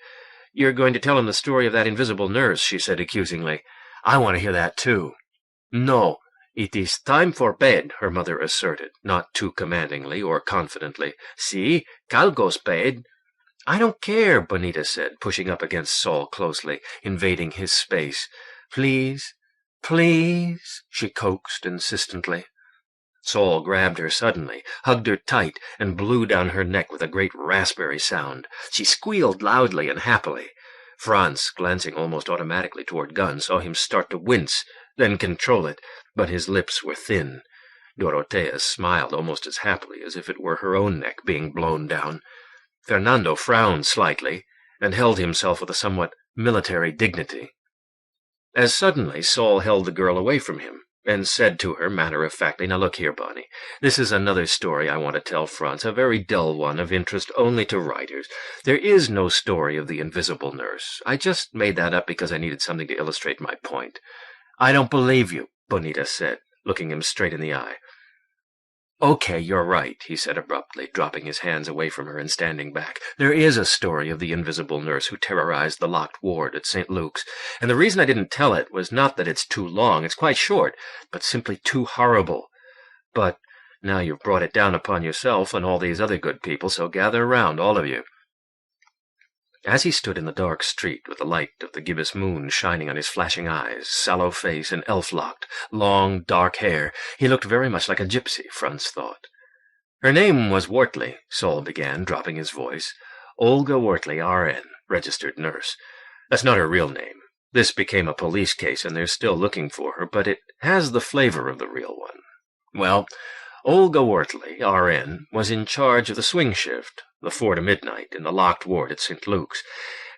"You're going to tell him the story of that invisible nurse," she said accusingly. "I want to hear that too." "No, it is time for bed," her mother asserted, not too commandingly or confidently. "See, Cal goes bed." "I don't care," Bonita said, pushing up against Saul closely, invading his space. "Please, please," she coaxed insistently. Saul grabbed her suddenly, hugged her tight, and blew down her neck with a great raspberry sound. She squealed loudly and happily. Franz, glancing almost automatically toward Gunn, saw him start to wince, then control it, but his lips were thin. Dorothea smiled almost as happily as if it were her own neck being blown down. Fernando frowned slightly, and held himself with a somewhat military dignity. As suddenly Saul held the girl away from him, and said to her matter-of-factly, "Now look here, Bonnie. This is another story I want to tell Franz, a very dull one of interest only to writers. There is no story of the invisible nurse. I just made that up because I needed something to illustrate my point." "I don't believe you," Bonita said, looking him straight in the eye. "Okay, you're right," he said abruptly, dropping his hands away from her and standing back. "There is a story of the invisible nurse who terrorized the locked ward at St. Luke's, and the reason I didn't tell it was not that it's too long, it's quite short, but simply too horrible. But now you've brought it down upon yourself and all these other good people, so gather around, all of you." As he stood in the dark street with the light of the gibbous moon shining on his flashing eyes, sallow face, and elf-locked, long, dark hair, he looked very much like a gypsy, Franz thought. "Her name was Wortley," Saul began, dropping his voice. "Olga Wortley, R.N., registered nurse. That's not her real name. This became a police case, and they're still looking for her, but it has the flavor of the real one. Well, Olga Wortley, R.N., was in charge of the swing shift, the 4 to midnight, in the locked ward at St. Luke's,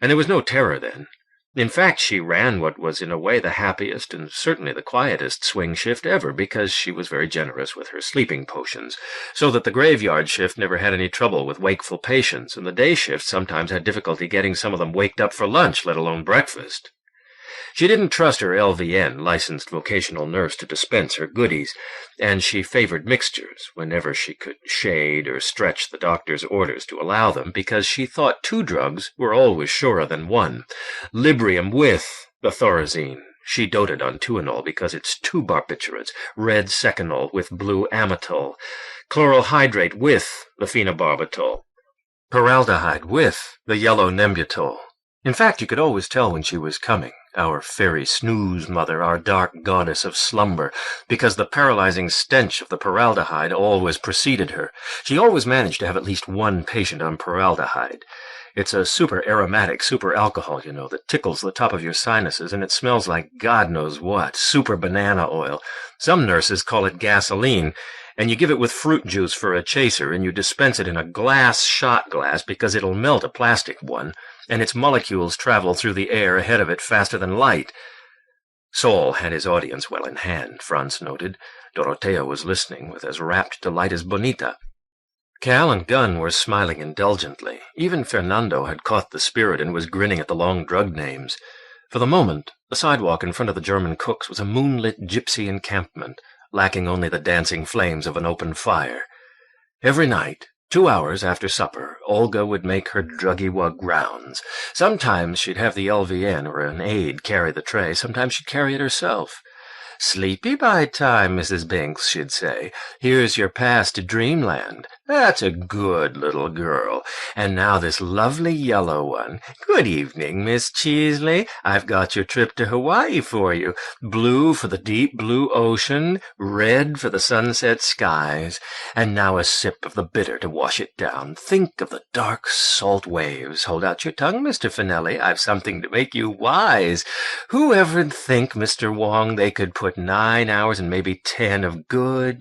and there was no terror then. In fact, she ran what was in a way the happiest and certainly the quietest swing shift ever, because she was very generous with her sleeping potions, so that the graveyard shift never had any trouble with wakeful patients, and the day shift sometimes had difficulty getting some of them waked up for lunch, let alone breakfast. She didn't trust her LVN, licensed vocational nurse, to dispense her goodies, and she favored mixtures whenever she could shade or stretch the doctor's orders to allow them, because she thought 2 drugs were always surer than 1. Librium with the thorazine. She doted on Tuinol because it's 2 barbiturates, red seconal with blue amytal, chloral hydrate with the phenobarbital, peraldehyde with the yellow nembutol. In fact, you could always tell when she was coming, our fairy snooze mother, our dark goddess of slumber, because the paralyzing stench of the peraldehyde always preceded her. She always managed to have at least 1 patient on peraldehyde. It's a super aromatic super alcohol, you know, that tickles the top of your sinuses, and it smells like God knows what, super banana oil. Some nurses call it gasoline, and you give it with fruit juice for a chaser, and you dispense it in a glass shot glass because it'll melt a plastic one, and its molecules travel through the air ahead of it faster than light. Saul had his audience well in hand, Franz noted. Dorothea was listening with as rapt delight as Bonita. Cal and Gunn were smiling indulgently. Even Fernando had caught the spirit and was grinning at the long drug names. For the moment, the sidewalk in front of the German cook's was a moonlit gypsy encampment, lacking only the dancing flames of an open fire. Every night, 2 hours after supper, Olga would make her druggy-wug rounds. Sometimes she'd have the LVN or an aide carry the tray. Sometimes she'd carry it herself. "Sleepy by time, Mrs. Binks," she'd say. "Here's your pass to dreamland. That's a good little girl. And now this lovely yellow one. Good evening, Miss Cheesley. I've got your trip to Hawaii for you. Blue for the deep blue ocean, red for the sunset skies. And now a sip of the bitter to wash it down. Think of the dark salt waves. Hold out your tongue, Mr. Finelli. I've something to make you wise. Who ever'd think, Mr. Wong, they could put 9 hours and maybe 10 of good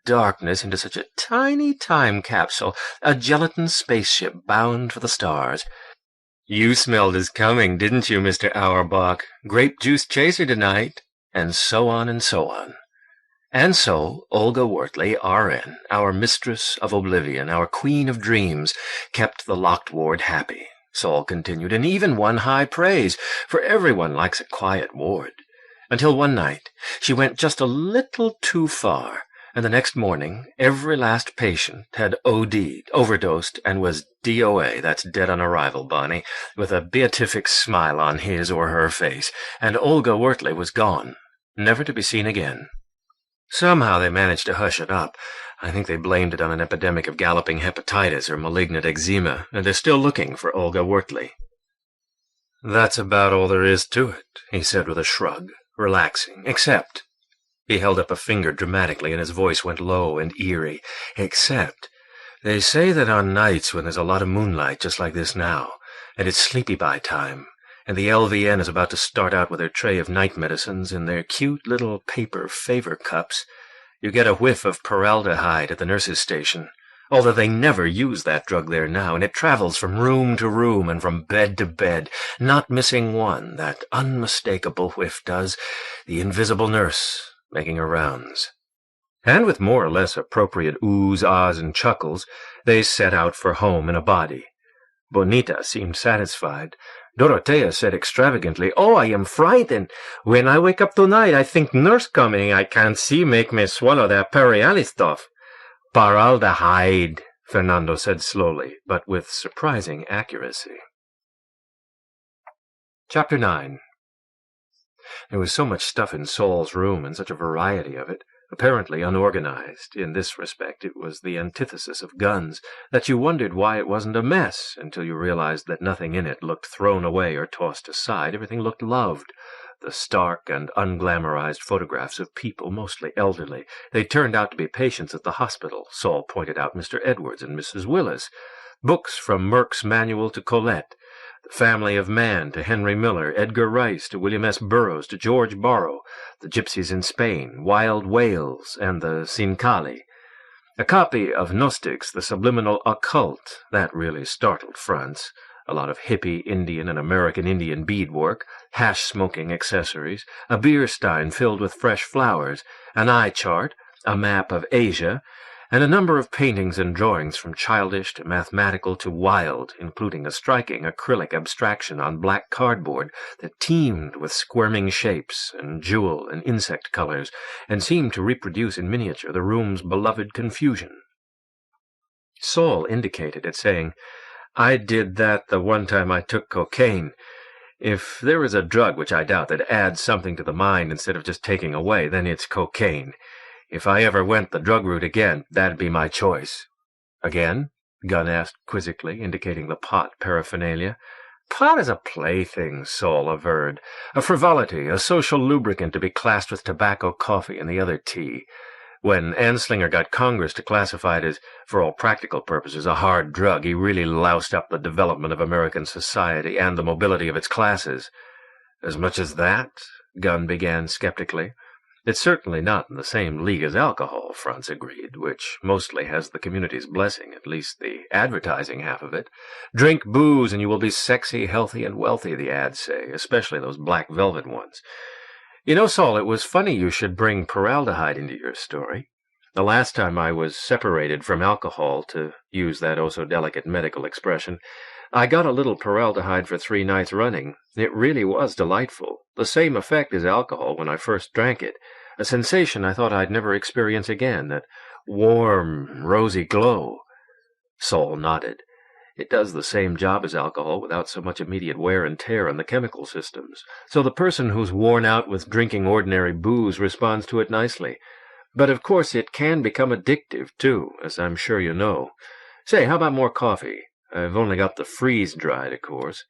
darkness into such a tiny time capsule, a gelatin spaceship bound for the stars. You smelled us coming, didn't you, Mr. Auerbach? Grape juice chaser tonight." And so on and so on. And so Olga Wortley, R.N., our mistress of oblivion, our queen of dreams, kept the locked ward happy, Saul continued, and even won high praise, for everyone likes a quiet ward. Until one night she went just a little too far, and the next morning every last patient had OD'd, overdosed, and was DOA, that's dead on arrival, Bonnie, with a beatific smile on his or her face, and Olga Wortley was gone, never to be seen again. Somehow they managed to hush it up. I think they blamed it on an epidemic of galloping hepatitis or malignant eczema, and they're still looking for Olga Wortley. That's about all there is to it, he said with a shrug, relaxing, except— he held up a finger dramatically, and his voice went low and eerie. Except, they say that on nights when there's a lot of moonlight, just like this now, and it's sleepy-by time, and the LVN is about to start out with their tray of night medicines in their cute little paper favor cups, you get a whiff of paraldehyde at the nurse's station, although they never use that drug there now, and it travels from room to room and from bed to bed, not missing one. That unmistakable whiff does, the invisible nurse making her rounds. And with more or less appropriate oohs, ahs, and chuckles, they set out for home in a body. Bonita seemed satisfied. Dorothea said extravagantly, "Oh, I am frightened. When I wake up tonight, I think nurse coming. I can't see make me swallow that Periali stuff." "Paraldehyde," Fernando said slowly, but with surprising accuracy. Chapter 9. There was so much stuff in Saul's room, and such a variety of it, apparently unorganized. In this respect it was the antithesis of guns, that you wondered why it wasn't a mess, until you realized that nothing in it looked thrown away or tossed aside. Everything looked loved. The stark and unglamorized photographs of people, mostly elderly. They turned out to be patients at the hospital. Saul pointed out Mr. Edwards and Mrs. Willis. Books from Merck's Manual to Colette, The Family of Man to Henry Miller, Edgar Rice to William S. Burroughs to George Borrow, The Gypsies in Spain, Wild Whales, and the Sincali. A copy of Gnostics, The Subliminal Occult. That really startled Franz. A lot of hippie Indian and American Indian beadwork, hash-smoking accessories, a beer stein filled with fresh flowers, an eye chart, a map of Asia, and a number of paintings and drawings from childish to mathematical to wild, including a striking acrylic abstraction on black cardboard that teemed with squirming shapes and jewel and insect colors, and seemed to reproduce in miniature the room's beloved confusion. Saul indicated it, saying, "I did that the one time I took cocaine. If there is a drug, which I doubt, that adds something to the mind instead of just taking away, then it's cocaine. If I ever went the drug route again, that'd be my choice." "Again?" Gunn asked quizzically, indicating the pot paraphernalia. "Pot is a plaything," Saul averred. "A frivolity, a social lubricant to be classed with tobacco, coffee, and the other tea. When Anslinger got Congress to classify it as, for all practical purposes, a hard drug, he really loused up the development of American society and the mobility of its classes." "As much as that?" Gunn began skeptically. "It's certainly not in the same league as alcohol," Franz agreed, "which mostly has the community's blessing, at least the advertising half of it. Drink booze and you will be sexy, healthy, and wealthy, the ads say, especially those black velvet ones. You know, Saul, it was funny you should bring paraldehyde into your story. The last time I was separated from alcohol, to use that oh-so-delicate medical expression, I got a little paraldehyde for 3 nights running. It really was delightful. The same effect as alcohol when I first drank it. A sensation I thought I'd never experience again, that warm, rosy glow." Saul nodded. "It does the same job as alcohol without so much immediate wear and tear on the chemical systems. So the person who's worn out with drinking ordinary booze responds to it nicely. But of course it can become addictive, too, as I'm sure you know. Say, how about more coffee? I've only got the freeze-dried, of course."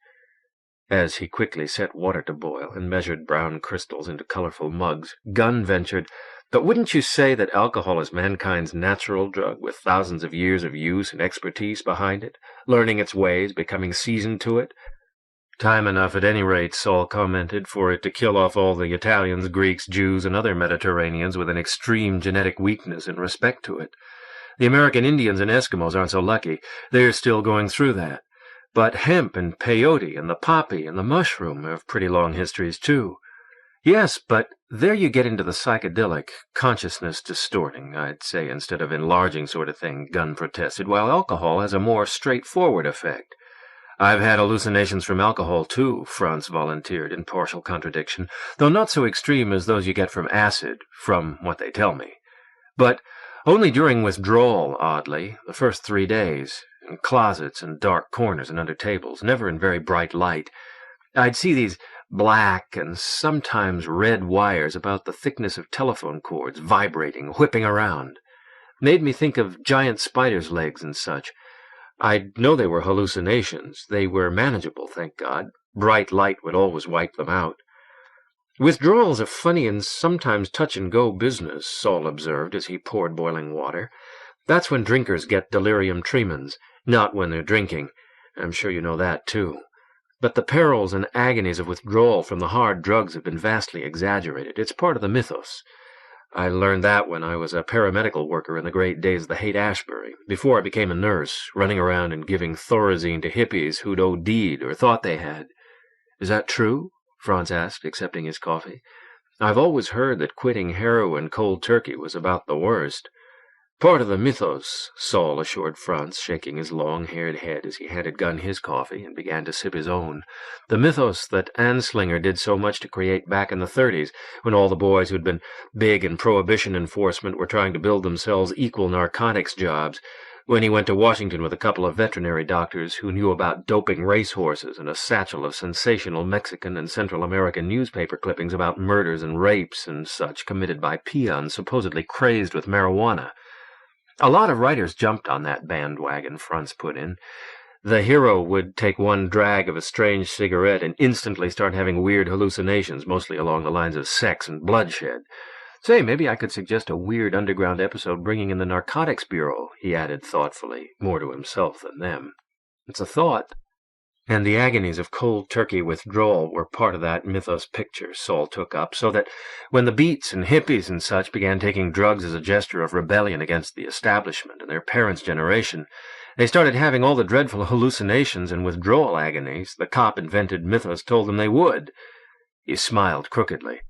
As he quickly set water to boil and measured brown crystals into colorful mugs, Gunn ventured, "But wouldn't you say that alcohol is mankind's natural drug, with thousands of years of use and expertise behind it, learning its ways, becoming seasoned to it?" "Time enough, at any rate," Saul commented, "for it to kill off all the Italians, Greeks, Jews, and other Mediterraneans with an extreme genetic weakness in respect to it. The American Indians and Eskimos aren't so lucky. They're still going through that. But hemp and peyote and the poppy and the mushroom have pretty long histories, too. Yes, but there you get into the psychedelic, consciousness distorting, I'd say, instead of enlarging sort of thing, Gunn protested, while alcohol has a more straightforward effect. I've had hallucinations from alcohol, too, Franz volunteered in partial contradiction, though not so extreme as those you get from acid, from what they tell me. But only during withdrawal, oddly, the first 3 days, in closets and dark corners and under tables, never in very bright light. I'd see these black and sometimes red wires about the thickness of telephone cords vibrating, whipping around. Made me think of giant spiders' legs and such. I'd know they were hallucinations. They were manageable, thank God. Bright light would always wipe them out. Withdrawal's a funny and sometimes touch-and-go business, Saul observed as he poured boiling water. That's when drinkers get delirium tremens, not when they're drinking. I'm sure you know that, too. But the perils and agonies of withdrawal from the hard drugs have been vastly exaggerated. It's part of the mythos. I learned that when I was a paramedical worker in the great days of the Haight-Ashbury, before I became a nurse, running around and giving Thorazine to hippies who'd OD'd or thought they had. Is that true? Franz asked, accepting his coffee. I've always heard that quitting heroin cold turkey was about the worst. Part of the mythos, Saul assured Franz, shaking his long-haired head as he handed Gunn his coffee and began to sip his own. The mythos that Anslinger did so much to create back in the 30s, when all the boys who'd been big in prohibition enforcement were trying to build themselves equal narcotics jobs, when he went to Washington with a couple of veterinary doctors who knew about doping racehorses and a satchel of sensational Mexican and Central American newspaper clippings about murders and rapes and such committed by peons supposedly crazed with marijuana. A lot of writers jumped on that bandwagon, Franz put in. The hero would take one drag of a strange cigarette and instantly start having weird hallucinations, mostly along the lines of sex and bloodshed. Say, maybe I could suggest a weird underground episode bringing in the Narcotics Bureau, he added thoughtfully, more to himself than them. It's a thought. And the agonies of cold turkey withdrawal were part of that mythos picture Saul took up, so that when the beats and hippies and such began taking drugs as a gesture of rebellion against the establishment and their parents' generation, they started having all the dreadful hallucinations and withdrawal agonies the cop-invented mythos told them they would. He smiled crookedly.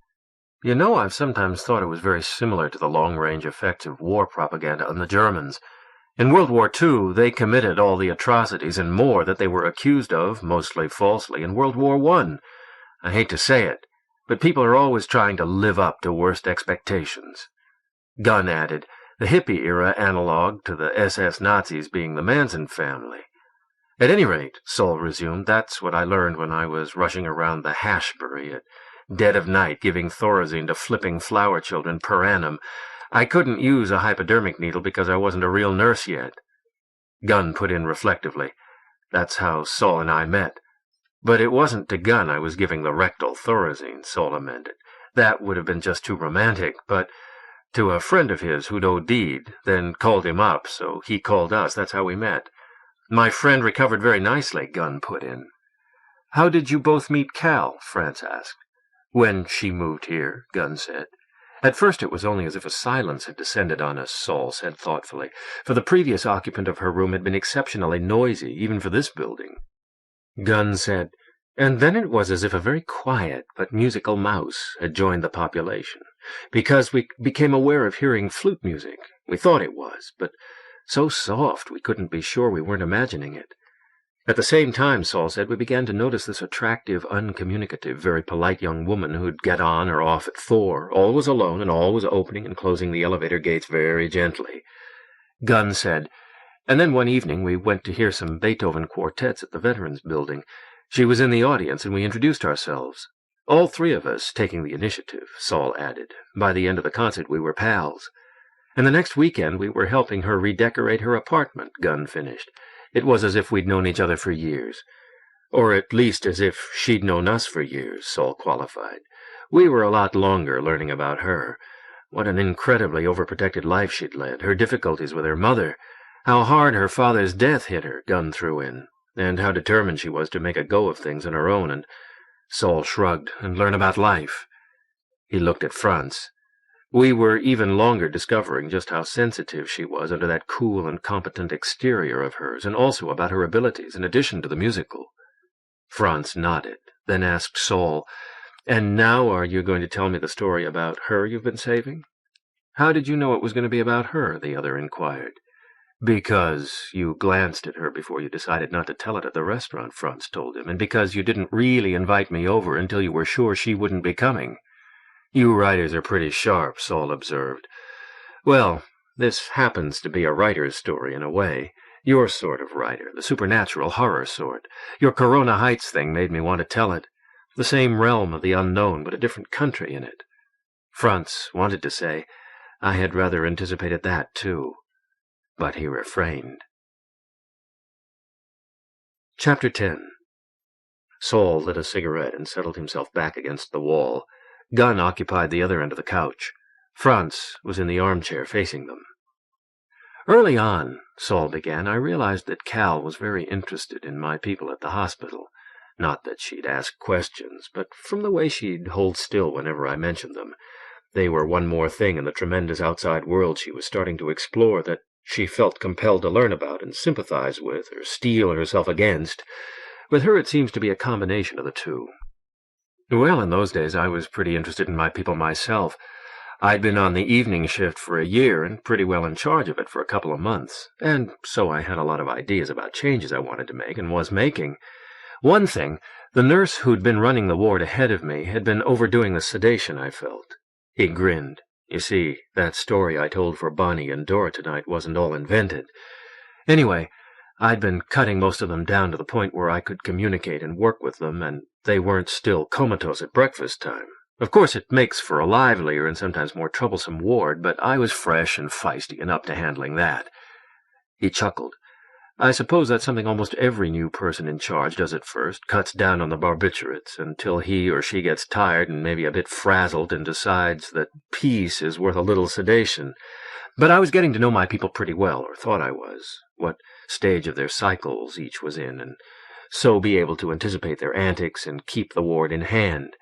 You know, I've sometimes thought it was very similar to the long-range effects of war propaganda on the Germans. In World War II, they committed all the atrocities and more that they were accused of, mostly falsely, in World War I. I hate to say it, but people are always trying to live up to worst expectations. Gunn added, the hippie era analog to the SS Nazis being the Manson family. At any rate, Saul resumed, that's what I learned when I was rushing around the Hashbury at dead of night giving Thorazine to flipping flower children per annum. I couldn't use a hypodermic needle because I wasn't a real nurse yet. Gunn put in reflectively, that's how Saul and I met. But it wasn't to Gunn I was giving the rectal Thorazine, Saul amended. That would have been just too romantic, but to a friend of his who'd OD'd, then called him up, so he called us. That's how we met. My friend recovered very nicely, Gunn put in. How did you both meet Cal? Franz asked. When she moved here, Gunn said. At first it was only as if a silence had descended on us, Saul said thoughtfully, for the previous occupant of her room had been exceptionally noisy, even for this building. Gunn said, and then it was as if a very quiet but musical mouse had joined the population, because we became aware of hearing flute music. We thought it was, but so soft we couldn't be sure we weren't imagining it. At the same time, Saul said, we began to notice this attractive, uncommunicative, very polite young woman who'd get on or off at 4, always alone and always opening and closing the elevator gates very gently. Gunn said, and then one evening we went to hear some Beethoven quartets at the Veterans Building. She was in the audience and we introduced ourselves. All three of us taking the initiative, Saul added. By the end of the concert we were pals. And the next weekend we were helping her redecorate her apartment, Gunn finished. It was as if we'd known each other for years. Or at least as if she'd known us for years, Saul qualified. We were a lot longer learning about her. What an incredibly overprotected life she'd led, her difficulties with her mother, how hard her father's death hit her, Gunn threw in, and how determined she was to make a go of things on her own, and Saul shrugged, and learn about life. He looked at Franz. We were even longer discovering just how sensitive she was under that cool and competent exterior of hers, and also about her abilities, in addition to the musical. Franz nodded, then asked Saul, And now are you going to tell me the story about her you've been saving? How did you know it was going to be about her? The other inquired. Because you glanced at her before you decided not to tell it at the restaurant, Franz told him, and because you didn't really invite me over until you were sure she wouldn't be coming. You writers are pretty sharp, Saul observed. Well, this happens to be a writer's story in a way. Your sort of writer, the supernatural horror sort. Your Corona Heights thing made me want to tell it. The same realm of the unknown, but a different country in it. Franz wanted to say, I had rather anticipated that, too. But he refrained. Chapter 10. Saul lit a cigarette and settled himself back against the wall. Gunn occupied the other end of the couch. Franz was in the armchair facing them. Early on, Saul began, I realized that Cal was very interested in my people at the hospital. Not that she'd ask questions, but from the way she'd hold still whenever I mentioned them. They were one more thing in the tremendous outside world she was starting to explore that she felt compelled to learn about and sympathize with or steel herself against. With her it seems to be a combination of the two. Well, in those days I was pretty interested in my people myself. I'd been on the evening shift for a year and pretty well in charge of it for a couple of months, and so I had a lot of ideas about changes I wanted to make and was making. One thing, the nurse who'd been running the ward ahead of me had been overdoing the sedation, I felt. He grinned. You see, that story I told for Bonnie and Dora tonight wasn't all invented. Anyway, I'd been cutting most of them down to the point where I could communicate and work with them, and they weren't still comatose at breakfast time. Of course, it makes for a livelier and sometimes more troublesome ward, but I was fresh and feisty and up to handling that. He chuckled. I suppose that's something almost every new person in charge does at first, cuts down on the barbiturates until he or she gets tired and maybe a bit frazzled and decides that peace is worth a little sedation. But I was getting to know my people pretty well, or thought I was, what stage of their cycles each was in, and so be able to anticipate their antics and keep the ward in hand.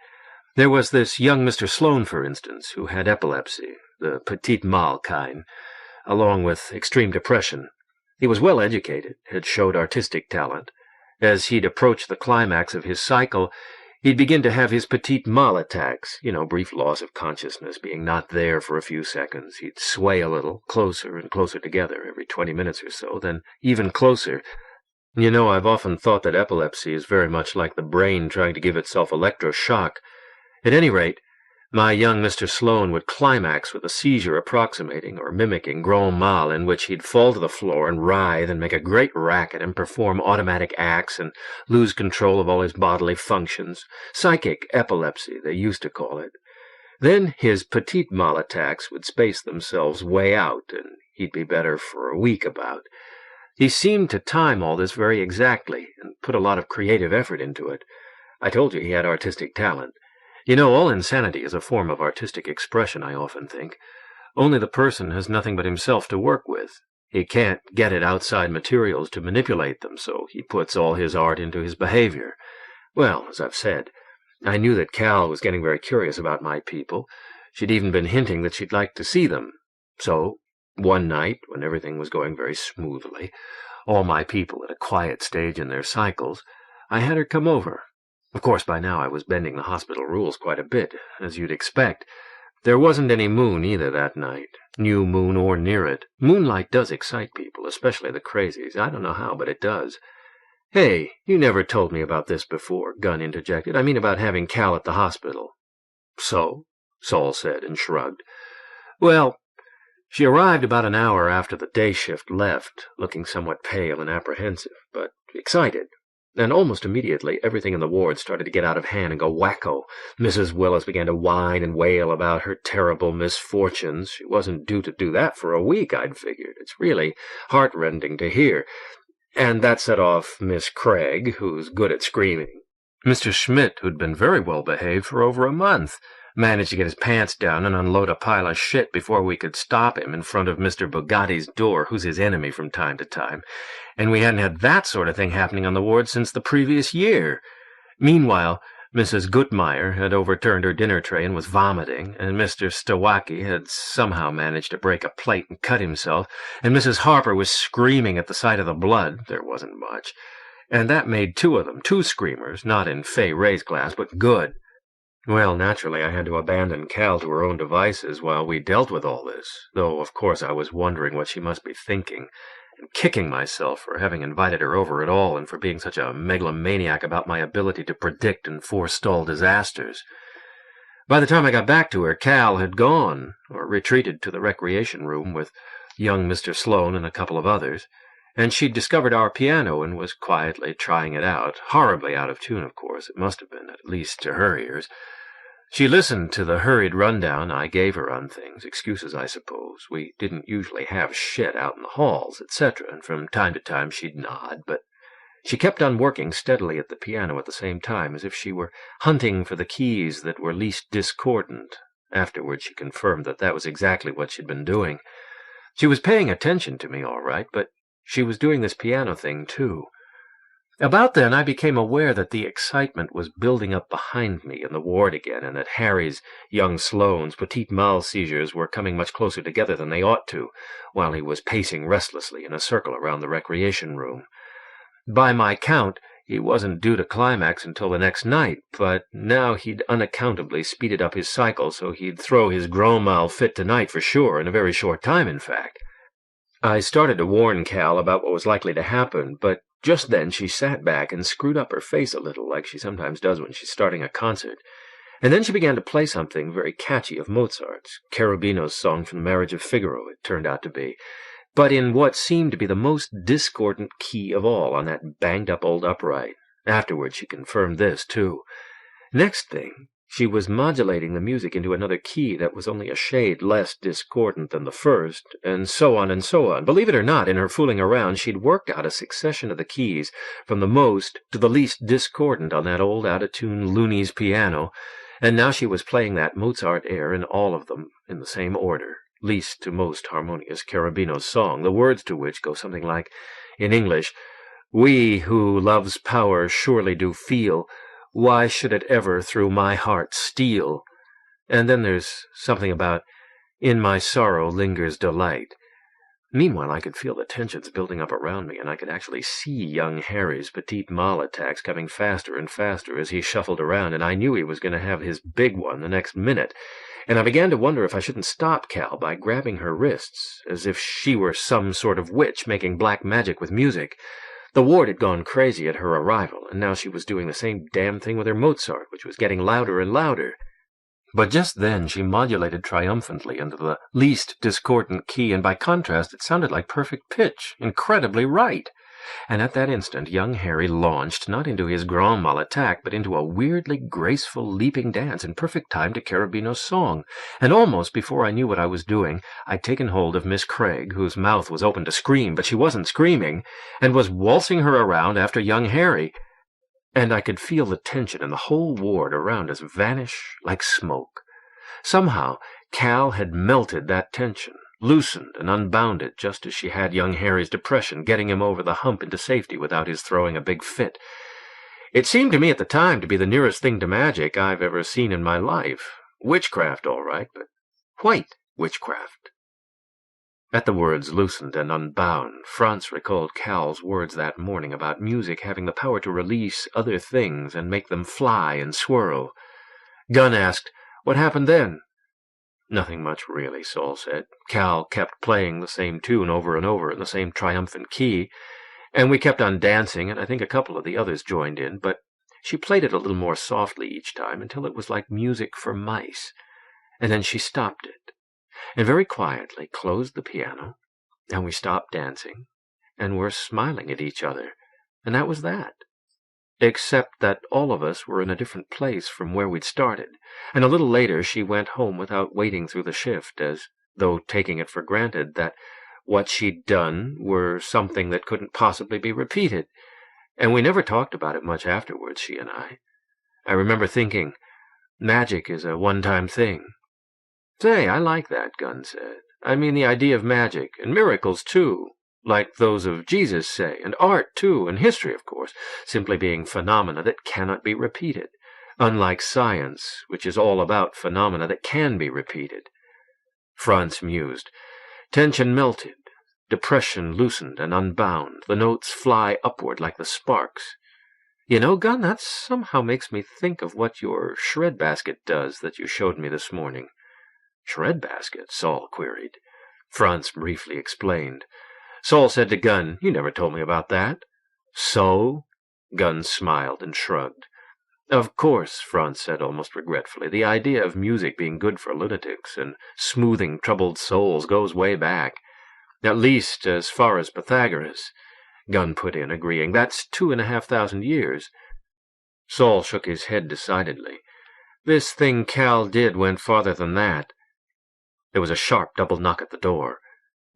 There was this young Mr. Sloane, for instance, who had epilepsy, the petit mal kind, along with extreme depression. He was well educated, had showed artistic talent. As he'd approach the climax of his cycle, he'd begin to have his petit mal attacks, brief loss of consciousness, being not there for a few seconds. He'd sway a little, closer and closer together, every 20 minutes or so, then even closer. I've often thought that epilepsy is very much like the brain trying to give itself electroshock. At any rate, my young Mr. Sloane would climax with a seizure approximating or mimicking grand mal, in which he'd fall to the floor and writhe and make a great racket and perform automatic acts and lose control of all his bodily functions. Psychic epilepsy, they used to call it. Then his petit mal attacks would space themselves way out, and he'd be better for a week about. He seemed to time all this very exactly and put a lot of creative effort into it. I told you he had artistic talent. All insanity is a form of artistic expression, I often think. Only the person has nothing but himself to work with. He can't get at outside materials to manipulate them, so he puts all his art into his behavior. Well, as I've said, I knew that Cal was getting very curious about my people. She'd even been hinting that she'd like to see them. So, one night, when everything was going very smoothly, all my people at a quiet stage in their cycles, I had her come over. Of course, by now I was bending the hospital rules quite a bit, as you'd expect. There wasn't any moon either that night, new moon or near it. Moonlight does excite people, especially the crazies. I don't know how, but it does. Hey, you never told me about this before, Gunn interjected. I mean about having Cal at the hospital. So? Saul said and shrugged. Well, she arrived about an hour after the day shift left, looking somewhat pale and apprehensive, but excited. And almost immediately, everything in the ward started to get out of hand and go wacko. Mrs. Willis began to whine and wail about her terrible misfortunes. She wasn't due to do that for a week, I'd figured. It's really heartrending to hear. And that set off Miss Craig, who's good at screaming. Mr. Schmidt, who'd been very well behaved for over a month, managed to get his pants down and unload a pile of shit before we could stop him in front of Mr. Bugatti's door, who's his enemy from time to time. And we hadn't had that sort of thing happening on the ward since the previous year. Meanwhile, Mrs. Gutmeyer had overturned her dinner tray and was vomiting, and Mr. Stawacki had somehow managed to break a plate and cut himself, and Mrs. Harper was screaming at the sight of the blood. There wasn't much. And that made two of them, two screamers, not in Fay Ray's class, but good. Well, naturally, I had to abandon Cal to her own devices while we dealt with all this, though, of course, I was wondering what she must be thinking, and kicking myself for having invited her over at all and for being such a megalomaniac about my ability to predict and forestall disasters. By the time I got back to her, Cal had gone, or retreated to the recreation room with young Mr. Sloane and a couple of others, and she'd discovered our piano and was quietly trying it out, horribly out of tune, of course, it must have been, at least to her ears. She listened to the hurried rundown I gave her on things, excuses, I suppose. We didn't usually have shit out in the halls, etc., and from time to time she'd nod, but she kept on working steadily at the piano at the same time, as if she were hunting for the keys that were least discordant. Afterward she confirmed that that was exactly what she'd been doing. She was paying attention to me, all right, but she was doing this piano thing, too. About then I became aware that the excitement was building up behind me in the ward again, and that Harry's, young Sloane's, petit mal seizures were coming much closer together than they ought to, while he was pacing restlessly in a circle around the recreation room. By my count, he wasn't due to climax until the next night, but now he'd unaccountably speeded up his cycle, so he'd throw his grand mal fit tonight for sure, in a very short time, in fact. I started to warn Cal about what was likely to happen, but just then she sat back and screwed up her face a little, like she sometimes does when she's starting a concert. And then she began to play something very catchy of Mozart's, Cherubino's song from The Marriage of Figaro, it turned out to be, but in what seemed to be the most discordant key of all on that banged-up old upright. Afterward she confirmed this, too. Next thing, she was modulating the music into another key that was only a shade less discordant than the first, and so on and so on. Believe it or not, in her fooling around, she'd worked out a succession of the keys, from the most to the least discordant on that old out-of-tune loony's piano, and now she was playing that Mozart air in all of them in the same order, least to most harmonious Cherubino's song, the words to which go something like, in English, "We who love's power surely do feel, why should it ever through my heart steal?" And then there's something about, "In my sorrow lingers delight." Meanwhile, I could feel the tensions building up around me, and I could actually see young Harry's petit mal attacks coming faster and faster as he shuffled around, and I knew he was going to have his big one the next minute. And I began to wonder if I shouldn't stop Cal by grabbing her wrists, as if she were some sort of witch making black magic with music. The ward had gone crazy at her arrival, and now she was doing the same damn thing with her Mozart, which was getting louder and louder. But just then she modulated triumphantly into the least discordant key, and by contrast it sounded like perfect pitch, incredibly right. And at that instant young Harry launched, not into his grand mal attack, but into a weirdly graceful leaping dance in perfect time to Cherubino's song, and almost before I knew what I was doing, I'd taken hold of Miss Craig, whose mouth was open to scream, but she wasn't screaming, and was waltzing her around after young Harry, and I could feel the tension in the whole ward around us vanish like smoke. Somehow Cal had melted that tension, loosened and unbound it, just as she had young Harry's depression, getting him over the hump into safety without his throwing a big fit. It seemed to me at the time to be the nearest thing to magic I've ever seen in my life. Witchcraft, all right, but white witchcraft. At the words loosened and unbound, Franz recalled Cal's words that morning about music having the power to release other things and make them fly and swirl. Gunn asked, "What happened then?" "Nothing much, really," Saul said. "Cal kept playing the same tune over and over in the same triumphant key, and we kept on dancing, and I think a couple of the others joined in, but she played it a little more softly each time until it was like music for mice, and then she stopped it, and very quietly closed the piano, and we stopped dancing, and were smiling at each other, and that was that. Except that all of us were in a different place from where we'd started, and a little later she went home without waiting through the shift, as though taking it for granted that what she'd done were something that couldn't possibly be repeated, and we never talked about it much afterwards, she and I. I remember thinking, magic is a one-time thing. "Say, I like that," Gunn said. "I mean the idea of magic, and miracles, too. Like those of Jesus, say, and art, too, and history, of course, simply being phenomena that cannot be repeated, unlike science, which is all about phenomena that can be repeated." Franz mused. Tension melted, depression loosened and unbound, the notes fly upward like the sparks. You know, Gunn, that somehow makes me think of what your shred basket does that you showed me this morning. Shred basket? Saul queried. Franz briefly explained. Saul said to Gunn, "You never told me about that." "So?" Gunn smiled and shrugged. "Of course," Franz said almost regretfully, "the idea of music being good for lunatics and smoothing troubled souls goes way back. At least as far as Pythagoras," Gunn put in, agreeing. "That's 2,500 years. Saul shook his head decidedly. "This thing Cal did went farther than that." There was a sharp double knock at the door.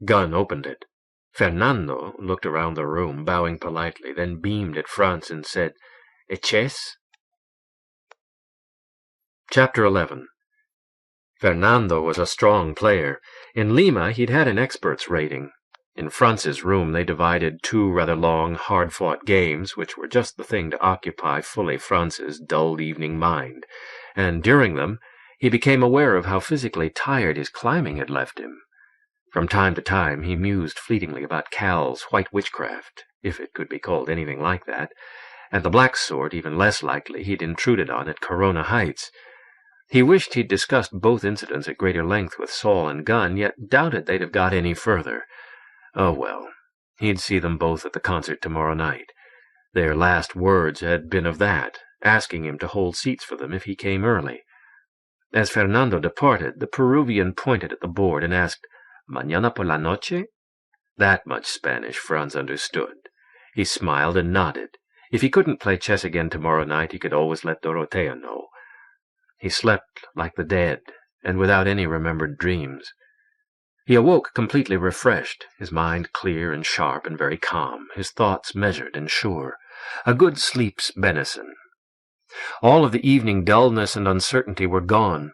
Gunn opened it. Fernando looked around the room, bowing politely, then beamed at Franz and said, "Eches?" Chapter 11. Fernando was a strong player. In Lima, he'd had an expert's rating. In Franz's room, they divided 2 rather long, hard-fought games, which were just the thing to occupy fully Franz's dull evening mind, and during them, he became aware of how physically tired his climbing had left him. From time to time, he mused fleetingly about Cal's white witchcraft, if it could be called anything like that, and the black sort, even less likely, he'd intruded on at Corona Heights. He wished he'd discussed both incidents at greater length with Saul and Gunn, yet doubted they'd have got any further. Oh well, he'd see them both at the concert tomorrow night. Their last words had been of that, asking him to hold seats for them if he came early. As Fernando departed, the Peruvian pointed at the board and asked, "Mañana por la noche?" That much Spanish Franz understood. He smiled and nodded. If he couldn't play chess again tomorrow night, he could always let Dorotea know. He slept like the dead, and without any remembered dreams. He awoke completely refreshed, his mind clear and sharp and very calm, his thoughts measured and sure. A good sleep's benison. All of the evening dullness and uncertainty were gone.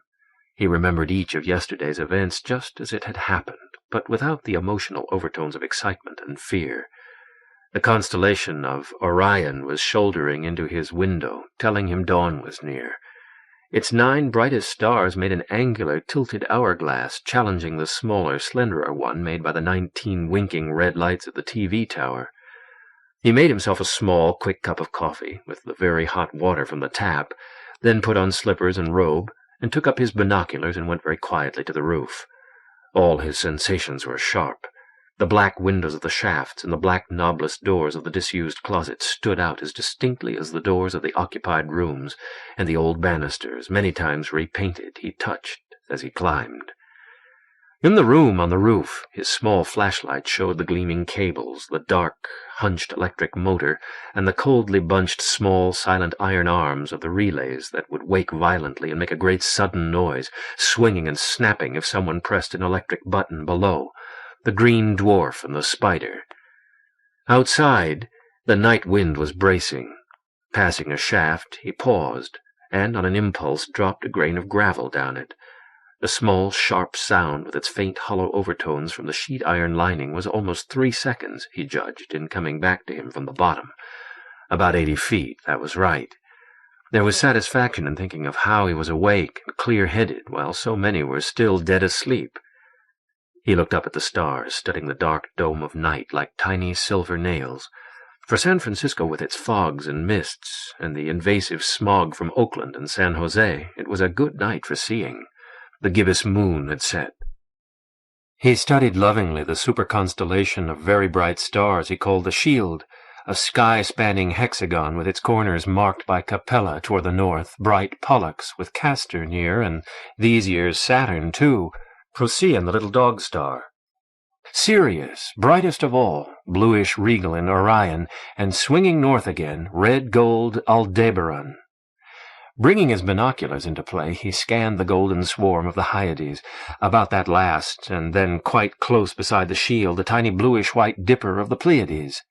He remembered each of yesterday's events just as it had happened, but without the emotional overtones of excitement and fear. The constellation of Orion was shouldering into his window, telling him dawn was near. Its 9 brightest stars made an angular, tilted hourglass, challenging the smaller, slenderer one made by the 19 winking red lights of the TV tower. He made himself a small, quick cup of coffee, with the very hot water from the tap, then put on slippers and robe, and took up his binoculars and went very quietly to the roof. All his sensations were sharp. The black windows of the shafts and the black knobless doors of the disused closets stood out as distinctly as the doors of the occupied rooms, and the old banisters, many times repainted, he touched as he climbed. In the room on the roof, his small flashlight showed the gleaming cables, the dark, hunched electric motor, and the coldly bunched small, silent iron arms of the relays that would wake violently and make a great sudden noise, swinging and snapping if someone pressed an electric button below. The green dwarf and the spider. Outside, the night wind was bracing. Passing a shaft, he paused, and on an impulse dropped a grain of gravel down it. The small, sharp sound with its faint hollow overtones from the sheet iron lining was almost 3 seconds, he judged, in coming back to him from the bottom. About 80 feet, that was right. There was satisfaction in thinking of how he was awake and clear-headed while so many were still dead asleep. He looked up at the stars, studying the dark dome of night like tiny silver nails. For San Francisco, with its fogs and mists, and the invasive smog from Oakland and San Jose, it was a good night for seeing. The gibbous moon had set. He studied lovingly the super-constellation of very bright stars he called the Shield, a sky-spanning hexagon with its corners marked by Capella toward the north, bright Pollux with Castor near, and these years Saturn, too, Procyon, the little dog star. Sirius, brightest of all, bluish regal in Orion, and swinging north again, red-gold Aldebaran. Bringing his binoculars into play, he scanned the golden swarm of the Hyades, about that last, and then quite close beside the Shield, the tiny bluish-white dipper of the Pleiades.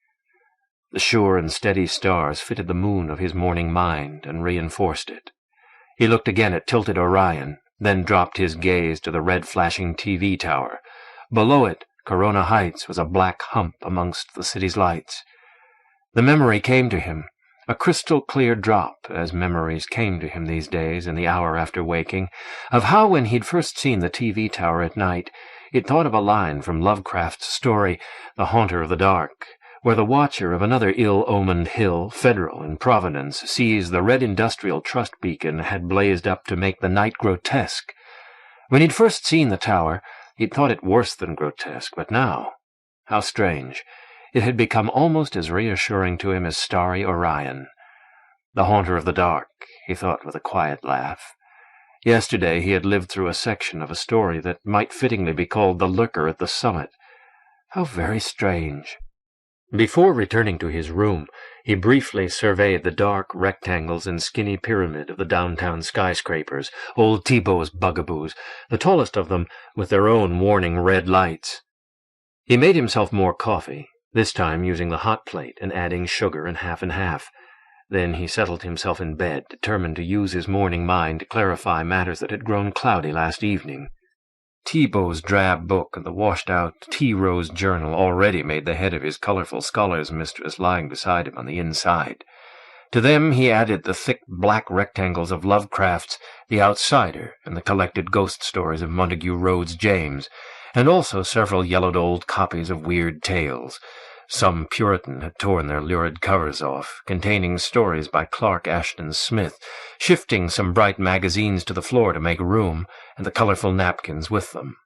The sure and steady stars fitted the moon of his morning mind and reinforced it. He looked again at tilted Orion, then dropped his gaze to the red-flashing TV tower. Below it, Corona Heights was a black hump amongst the city's lights. The memory came to him, a crystal-clear drop, as memories came to him these days in the hour after waking, of how when he'd first seen the TV tower at night, he'd thought of a line from Lovecraft's story, The Haunter of the Dark, where the watcher of another ill-omened hill, Federal in Providence, sees the red industrial trust beacon had blazed up to make the night grotesque. When he'd first seen the tower, he'd thought it worse than grotesque, but now, how strange, it had become almost as reassuring to him as starry Orion. The haunter of the dark, he thought with a quiet laugh. Yesterday he had lived through a section of a story that might fittingly be called The Lurker at the Summit. How very strange. Before returning to his room, he briefly surveyed the dark rectangles and skinny pyramid of the downtown skyscrapers, old Thibault's bugaboos, the tallest of them with their own warning red lights. He made himself more coffee, this time using the hot plate and adding sugar and half. Then he settled himself in bed, determined to use his morning mind to clarify matters that had grown cloudy last evening. Thibault's drab book and the washed-out tea-rose journal already made the head of his colorful scholar's mistress lying beside him on the inside. To them he added the thick black rectangles of Lovecraft's The Outsider and the collected ghost stories of Montague Rhodes James, and also several yellowed old copies of Weird Tales. Some Puritan had torn their lurid covers off, containing stories by Clark Ashton Smith, shifting some bright magazines to the floor to make room, and the colorful napkins with them.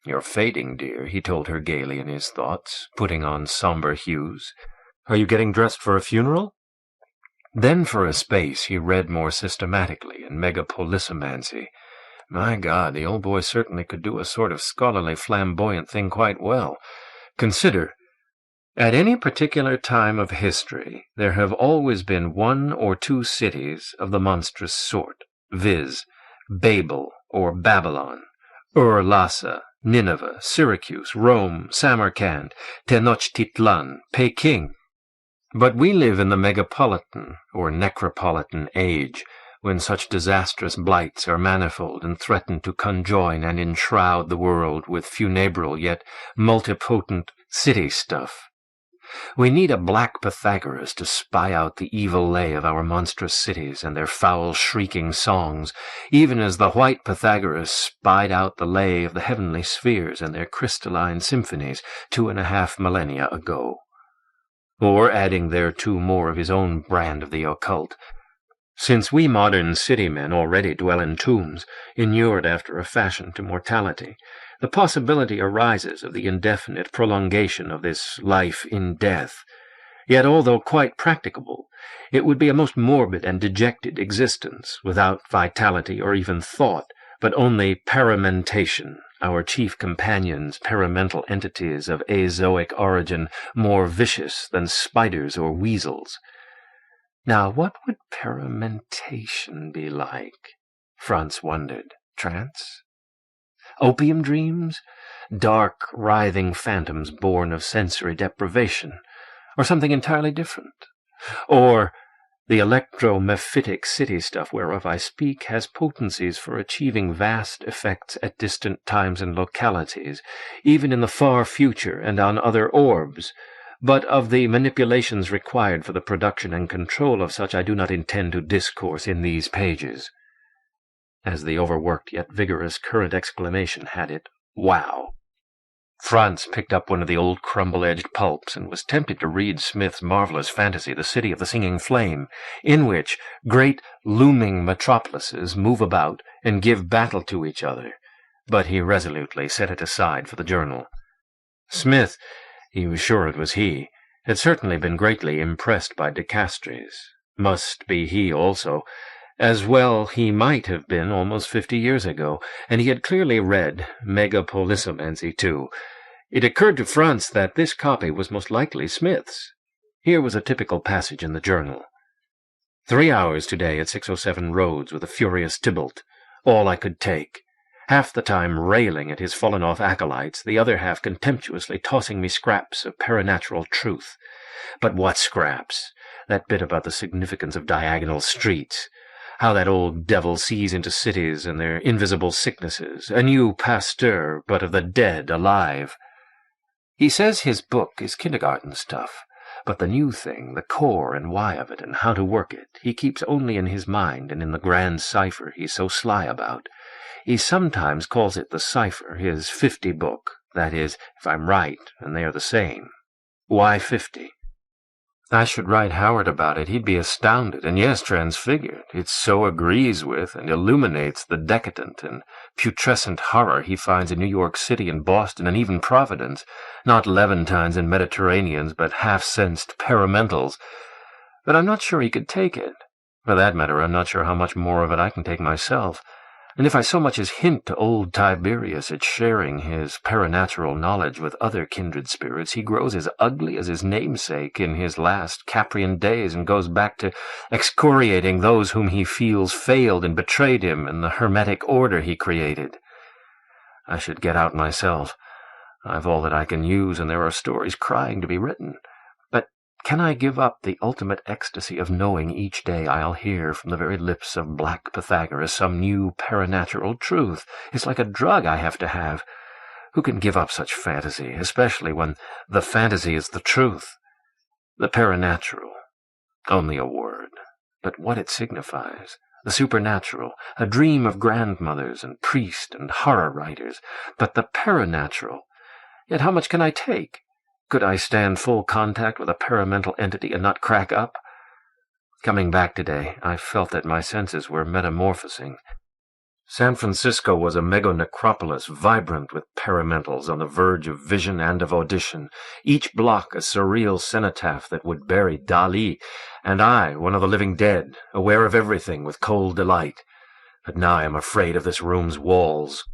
"You're fading, dear," he told her gaily in his thoughts, putting on somber hues. "Are you getting dressed for a funeral?" Then for a space he read more systematically in megapolissomancy. My God, the old boy certainly could do a sort of scholarly flamboyant thing quite well. Consider, at any particular time of history, there have always been one or two cities of the monstrous sort, viz., Babel or Babylon, Lhasa, Nineveh, Syracuse, Rome, Samarkand, Tenochtitlan, Peking. But we live in the megapolitan or necropolitan age, when such disastrous blights are manifold and threaten to conjoin and enshroud the world with funereal yet multipotent city stuff. We need a black Pythagoras to spy out the evil lay of our monstrous cities and their foul shrieking songs, even as the white Pythagoras spied out the lay of the heavenly spheres and their crystalline symphonies 2.5 millennia ago. Or adding thereto more of his own brand of the occult. Since we modern city men already dwell in tombs, inured after a fashion to mortality, the possibility arises of the indefinite prolongation of this life in death. Yet, although quite practicable, it would be a most morbid and dejected existence, without vitality or even thought, but only paramentation, our chief companions, paramental entities of azoic origin, more vicious than spiders or weasels. Now, what would paramentation be like? Franz wondered. Trance? Opium dreams? Dark, writhing phantoms born of sensory deprivation? Or something entirely different? Or the electromephitic city stuff whereof I speak has potencies for achieving vast effects at distant times and localities, even in the far future and on other orbs, but of the manipulations required for the production and control of such I do not intend to discourse in these pages. As the overworked yet vigorous current exclamation had it, wow! Franz picked up one of the old crumble-edged pulps and was tempted to read Smith's marvelous fantasy, The City of the Singing Flame, in which great looming metropolises move about and give battle to each other, but he resolutely set it aside for the journal. Smith, he was sure it was he, had certainly been greatly impressed by De Castries. Must be he also. As well he might have been almost 50 years ago, and he had clearly read Megapolissomancy too. It occurred to Franz that this copy was most likely Smith's. Here was a typical passage in the journal. 3 hours today at 607 Rhodes with a furious Tybalt. All I could take. Half the time railing at his fallen-off acolytes, the other half contemptuously tossing me scraps of paranatural truth. But what scraps? That bit about the significance of diagonal streets. How that old devil sees into cities and their invisible sicknesses, a new Pasteur, but of the dead alive. He says his book is kindergarten stuff, but the new thing, the core and why of it, and how to work it, he keeps only in his mind and in the grand cipher he's so sly about. He sometimes calls it the cipher, his 50 book, that is, if I'm right, and they are the same. Why 50? I should write Howard about it. He'd be astounded, and yes, transfigured. It so agrees with and illuminates the decadent and putrescent horror he finds in New York City and Boston and even Providence, not Levantines and Mediterraneans, but half-sensed paramentals. But I'm not sure he could take it. For that matter, I'm not sure how much more of it I can take myself. And if I so much as hint to old Tiberius at sharing his paranatural knowledge with other kindred spirits, he grows as ugly as his namesake in his last Caprian days and goes back to excoriating those whom he feels failed and betrayed him in the hermetic order he created. I should get out myself. I've all that I can use, and there are stories crying to be written. But can I give up the ultimate ecstasy of knowing each day I'll hear from the very lips of Black Pythagoras some new paranatural truth? It's like a drug I have to have. Who can give up such fantasy, especially when the fantasy is the truth? The paranatural, only a word, but what it signifies. The supernatural, a dream of grandmothers and priests and horror writers. But the paranatural, yet how much can I take? Could I stand full contact with a paramental entity and not crack up? Coming back today, I felt that my senses were metamorphosing. San Francisco was a meganecropolis vibrant with paramentals on the verge of vision and of audition, each block a surreal cenotaph that would bury Dali, and I, one of the living dead, aware of everything with cold delight. But now I am afraid of this room's walls.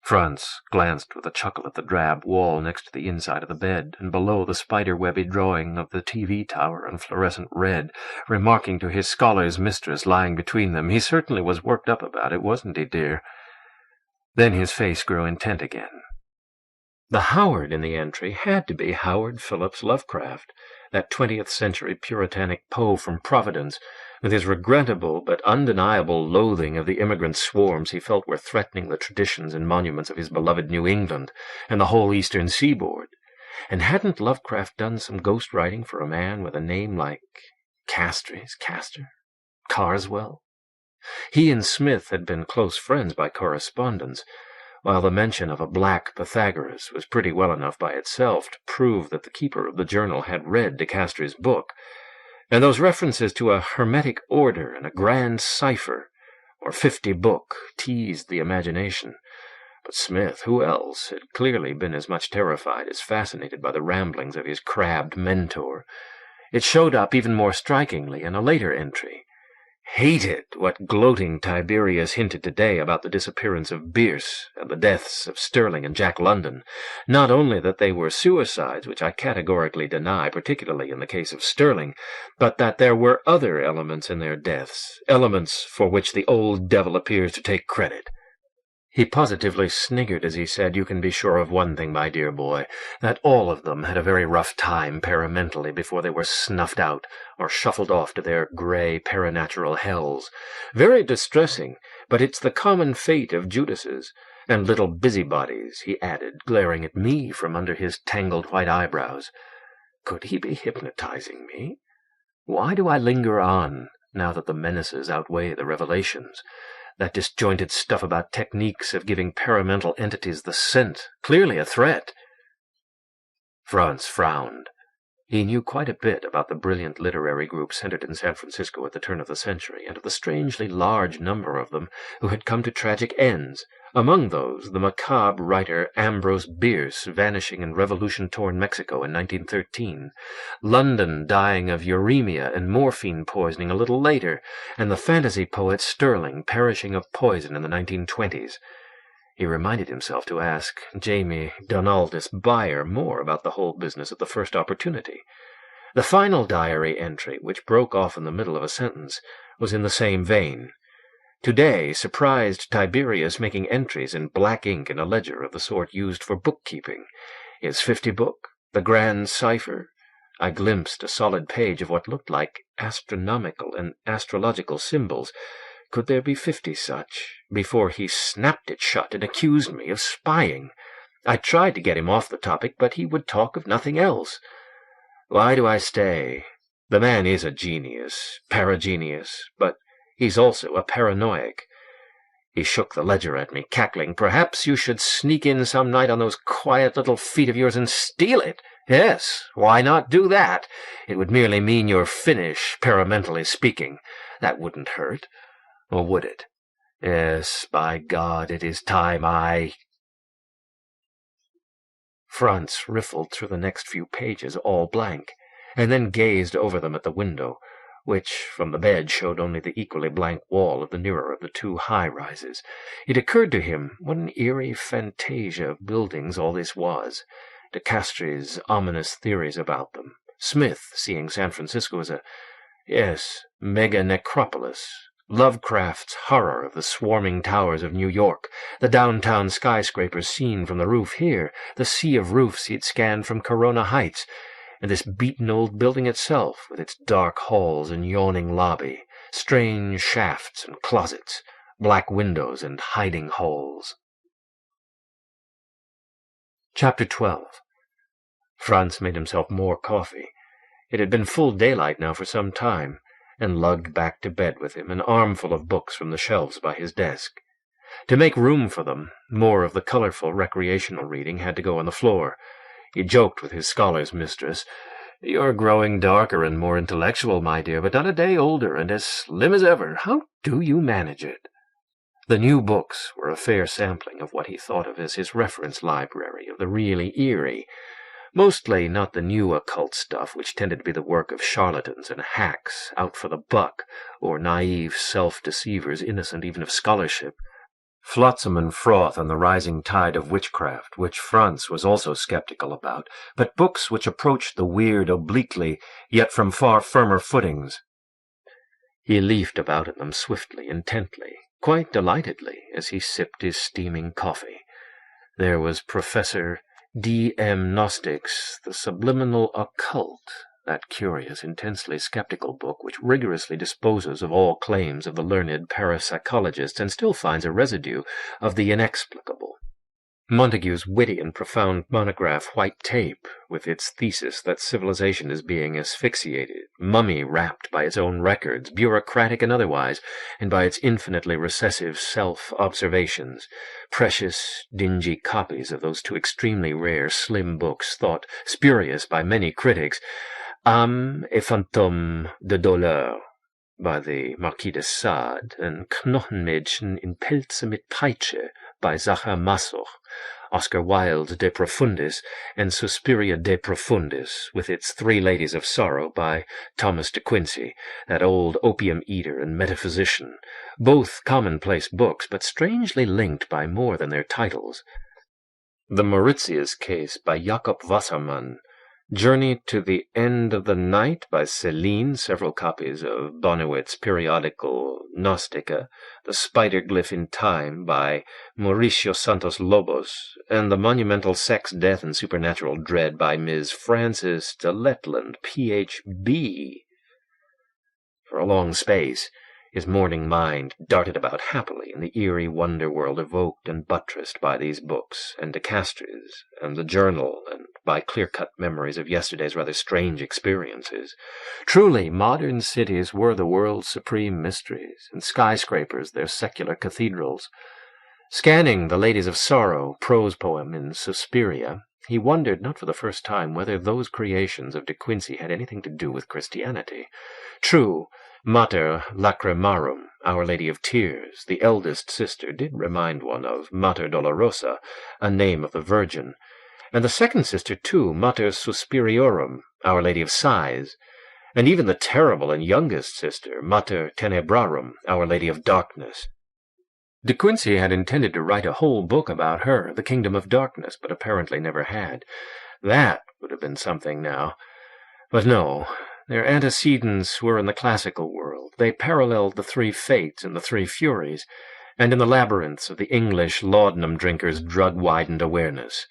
Franz glanced with a chuckle at the drab wall next to the inside of the bed, and below the spider-webby drawing of the TV tower in fluorescent red, remarking to his scholar's mistress lying between them, "He certainly was worked up about it, wasn't he, dear?" Then his face grew intent again. The Howard in the entry had to be Howard Phillips Lovecraft, that 20th-century puritanic Poe from Providence, with his regrettable but undeniable loathing of the immigrant swarms he felt were threatening the traditions and monuments of his beloved New England and the whole eastern seaboard. And hadn't Lovecraft done some ghost writing for a man with a name like Castor? Carswell? He and Smith had been close friends by correspondence, while the mention of a Black Pythagoras was pretty well enough by itself to prove that the keeper of the journal had read de Castor's book. And those references to a hermetic order and a grand cipher, or 50 book, teased the imagination. But Smith, who else, had clearly been as much terrified as fascinated by the ramblings of his crabbed mentor. It showed up even more strikingly in a later entry. Hated what gloating Tiberius hinted today about the disappearance of Bierce and the deaths of Sterling and Jack London. Not only that they were suicides, which I categorically deny, particularly in the case of Sterling, but that there were other elements in their deaths, elements for which the old devil appears to take credit. He positively sniggered as he said, "You can be sure of one thing, my dear boy, that all of them had a very rough time paramentally before they were snuffed out or shuffled off to their gray paranatural hells. Very distressing, but it's the common fate of Judases and little busybodies," he added, glaring at me from under his tangled white eyebrows. Could he be hypnotizing me? Why do I linger on, now that the menaces outweigh the revelations? That disjointed stuff about techniques of giving paramental entities the scent, clearly a threat. Franz frowned. He knew quite a bit about the brilliant literary group centered in San Francisco at the turn of the century, and of the strangely large number of them who had come to tragic ends. Among those, the macabre writer Ambrose Bierce vanishing in revolution-torn Mexico in 1913, London dying of uremia and morphine poisoning a little later, and the fantasy poet Sterling perishing of poison in the 1920s. He reminded himself to ask Jamie Donaldus Byer more about the whole business at the first opportunity. The final diary entry, which broke off in the middle of a sentence, was in the same vein. Today surprised Tiberius making entries in black ink in a ledger of the sort used for bookkeeping. His 50 book, the grand cipher. I glimpsed a solid page of what looked like astronomical and astrological symbols. Could there be 50 such? Before he snapped it shut and accused me of spying. I tried to get him off the topic, but he would talk of nothing else. Why do I stay? The man is a genius, paragenius, but he's also a paranoiac. He shook the ledger at me, cackling. "Perhaps you should sneak in some night on those quiet little feet of yours and steal it. Yes, why not do that? It would merely mean you're Finnish, paramentally speaking. That wouldn't hurt. Or would it? Yes, by God, it is time I—" Franz riffled through the next few pages, all blank, and then gazed over them at the window, which from the bed showed only the equally blank wall of the nearer of the two high-rises. It occurred to him what an eerie fantasia of buildings all this was. De Castries' ominous theories about them, Smith seeing San Francisco as mega-necropolis, Lovecraft's horror of the swarming towers of New York, the downtown skyscrapers seen from the roof here, the sea of roofs he'd scanned from Corona Heights, and this beaten old building itself, with its dark halls and yawning lobby, strange shafts and closets, black windows and hiding holes. Chapter 12. Franz made himself more coffee. It had been full daylight now for some time, and lugged back to bed with him an armful of books from the shelves by his desk. To make room for them, more of the colorful recreational reading had to go on the floor. He joked with his scholar's mistress, "You're growing darker and more intellectual, my dear, but not a day older, and as slim as ever. How do you manage it?" The new books were a fair sampling of what he thought of as his reference library of the really eerie, mostly not the new occult stuff which tended to be the work of charlatans and hacks out for the buck, or naive self-deceivers innocent even of scholarship. Flotsam and froth on the rising tide of witchcraft, which Franz was also skeptical about, but books which approached the weird obliquely, yet from far firmer footings. He leafed about in them swiftly, intently, quite delightedly, as he sipped his steaming coffee. There was Professor D.M. Nostick's The Subliminal Occult, that curious, intensely skeptical book which rigorously disposes of all claims of the learned parapsychologists and still finds a residue of the inexplicable. Montague's witty and profound monograph White Tape, with its thesis that civilization is being asphyxiated, mummy-wrapped by its own records, bureaucratic and otherwise, and by its infinitely recessive self-observations, precious, dingy copies of those two extremely rare, slim books thought spurious by many critics, Âme et Fantôme de Douleur, by the Marquis de Sade, and Knochenmädchen in Pelze mit Peitsche, by Zachar Masoch, Oscar Wilde's De Profundis, and Suspiria de Profundis, with its Three Ladies of Sorrow, by Thomas de Quincey, that old opium-eater and metaphysician, both commonplace books, but strangely linked by more than their titles. The Mauritius Case, by Jakob Wassermann, Journey to the End of the Night, by Céline, several copies of Bonnewitt's periodical Gnostica, The Spider Glyph in Time, by Mauricio Santos Lobos, and The Monumental Sex, Death, and Supernatural Dread, by Ms. Frances de Letland, Ph.B. For a long space, his morning mind darted about happily in the eerie wonder-world evoked and buttressed by these books, and De Castries, and the journal, and by clear-cut memories of yesterday's rather strange experiences. Truly, modern cities were the world's supreme mysteries, and skyscrapers their secular cathedrals. Scanning The Ladies of Sorrow, prose poem in Suspiria, he wondered, not for the first time, whether those creations of De Quincey had anything to do with Christianity. True, Mater Lacrimarum, Our Lady of Tears, the eldest sister, did remind one of Mater Dolorosa, a name of the Virgin, and the second sister, too, Mater Suspiriorum, Our Lady of Sighs, and even the terrible and youngest sister, Mater Tenebrarum, Our Lady of Darkness. De Quincey had intended to write a whole book about her, The Kingdom of Darkness, but apparently never had. That would have been something now. But no, their antecedents were in the classical world. They paralleled the three fates and the three furies, and in the labyrinths of the English laudanum drinker's drug-widened awareness.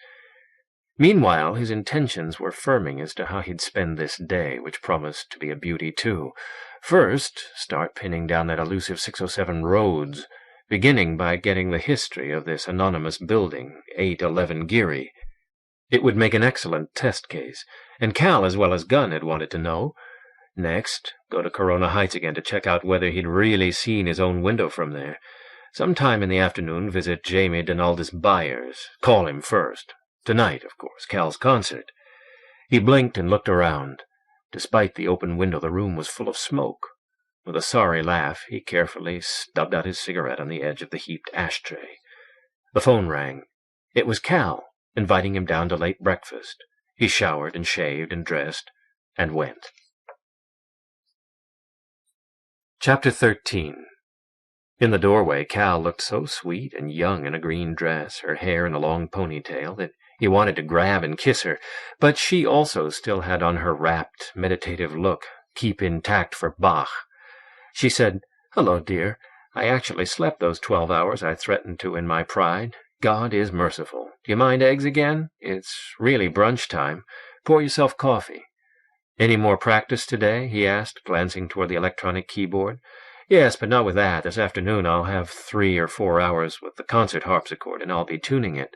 Meanwhile, his intentions were firming as to how he'd spend this day, which promised to be a beauty, too. First, start pinning down that elusive 607 Rhodes, beginning by getting the history of this anonymous building, 811 Geary. It would make an excellent test case, and Cal as well as Gunn had wanted to know. Next, go to Corona Heights again to check out whether he'd really seen his own window from there. Sometime in the afternoon visit Jamie Donaldus Byers. Call him first. Tonight, of course, Cal's concert. He blinked and looked around. Despite the open window, the room was full of smoke. With a sorry laugh, he carefully stubbed out his cigarette on the edge of the heaped ashtray. The phone rang. It was Cal, inviting him down to late breakfast. He showered and shaved and dressed, and went. Chapter 13. In the doorway, Cal looked so sweet and young in a green dress, her hair in a long ponytail, that he wanted to grab and kiss her, but she also still had on her rapt, meditative look, keep intact for Bach. She said, "Hello, dear. I actually slept those 12 hours I threatened to in my pride. God is merciful. Do you mind eggs again? It's really brunch time. Pour yourself coffee." "Any more practice today?" he asked, glancing toward the electronic keyboard. "Yes, but not with that. This afternoon I'll have 3 or 4 hours with the concert harpsichord, and I'll be tuning it."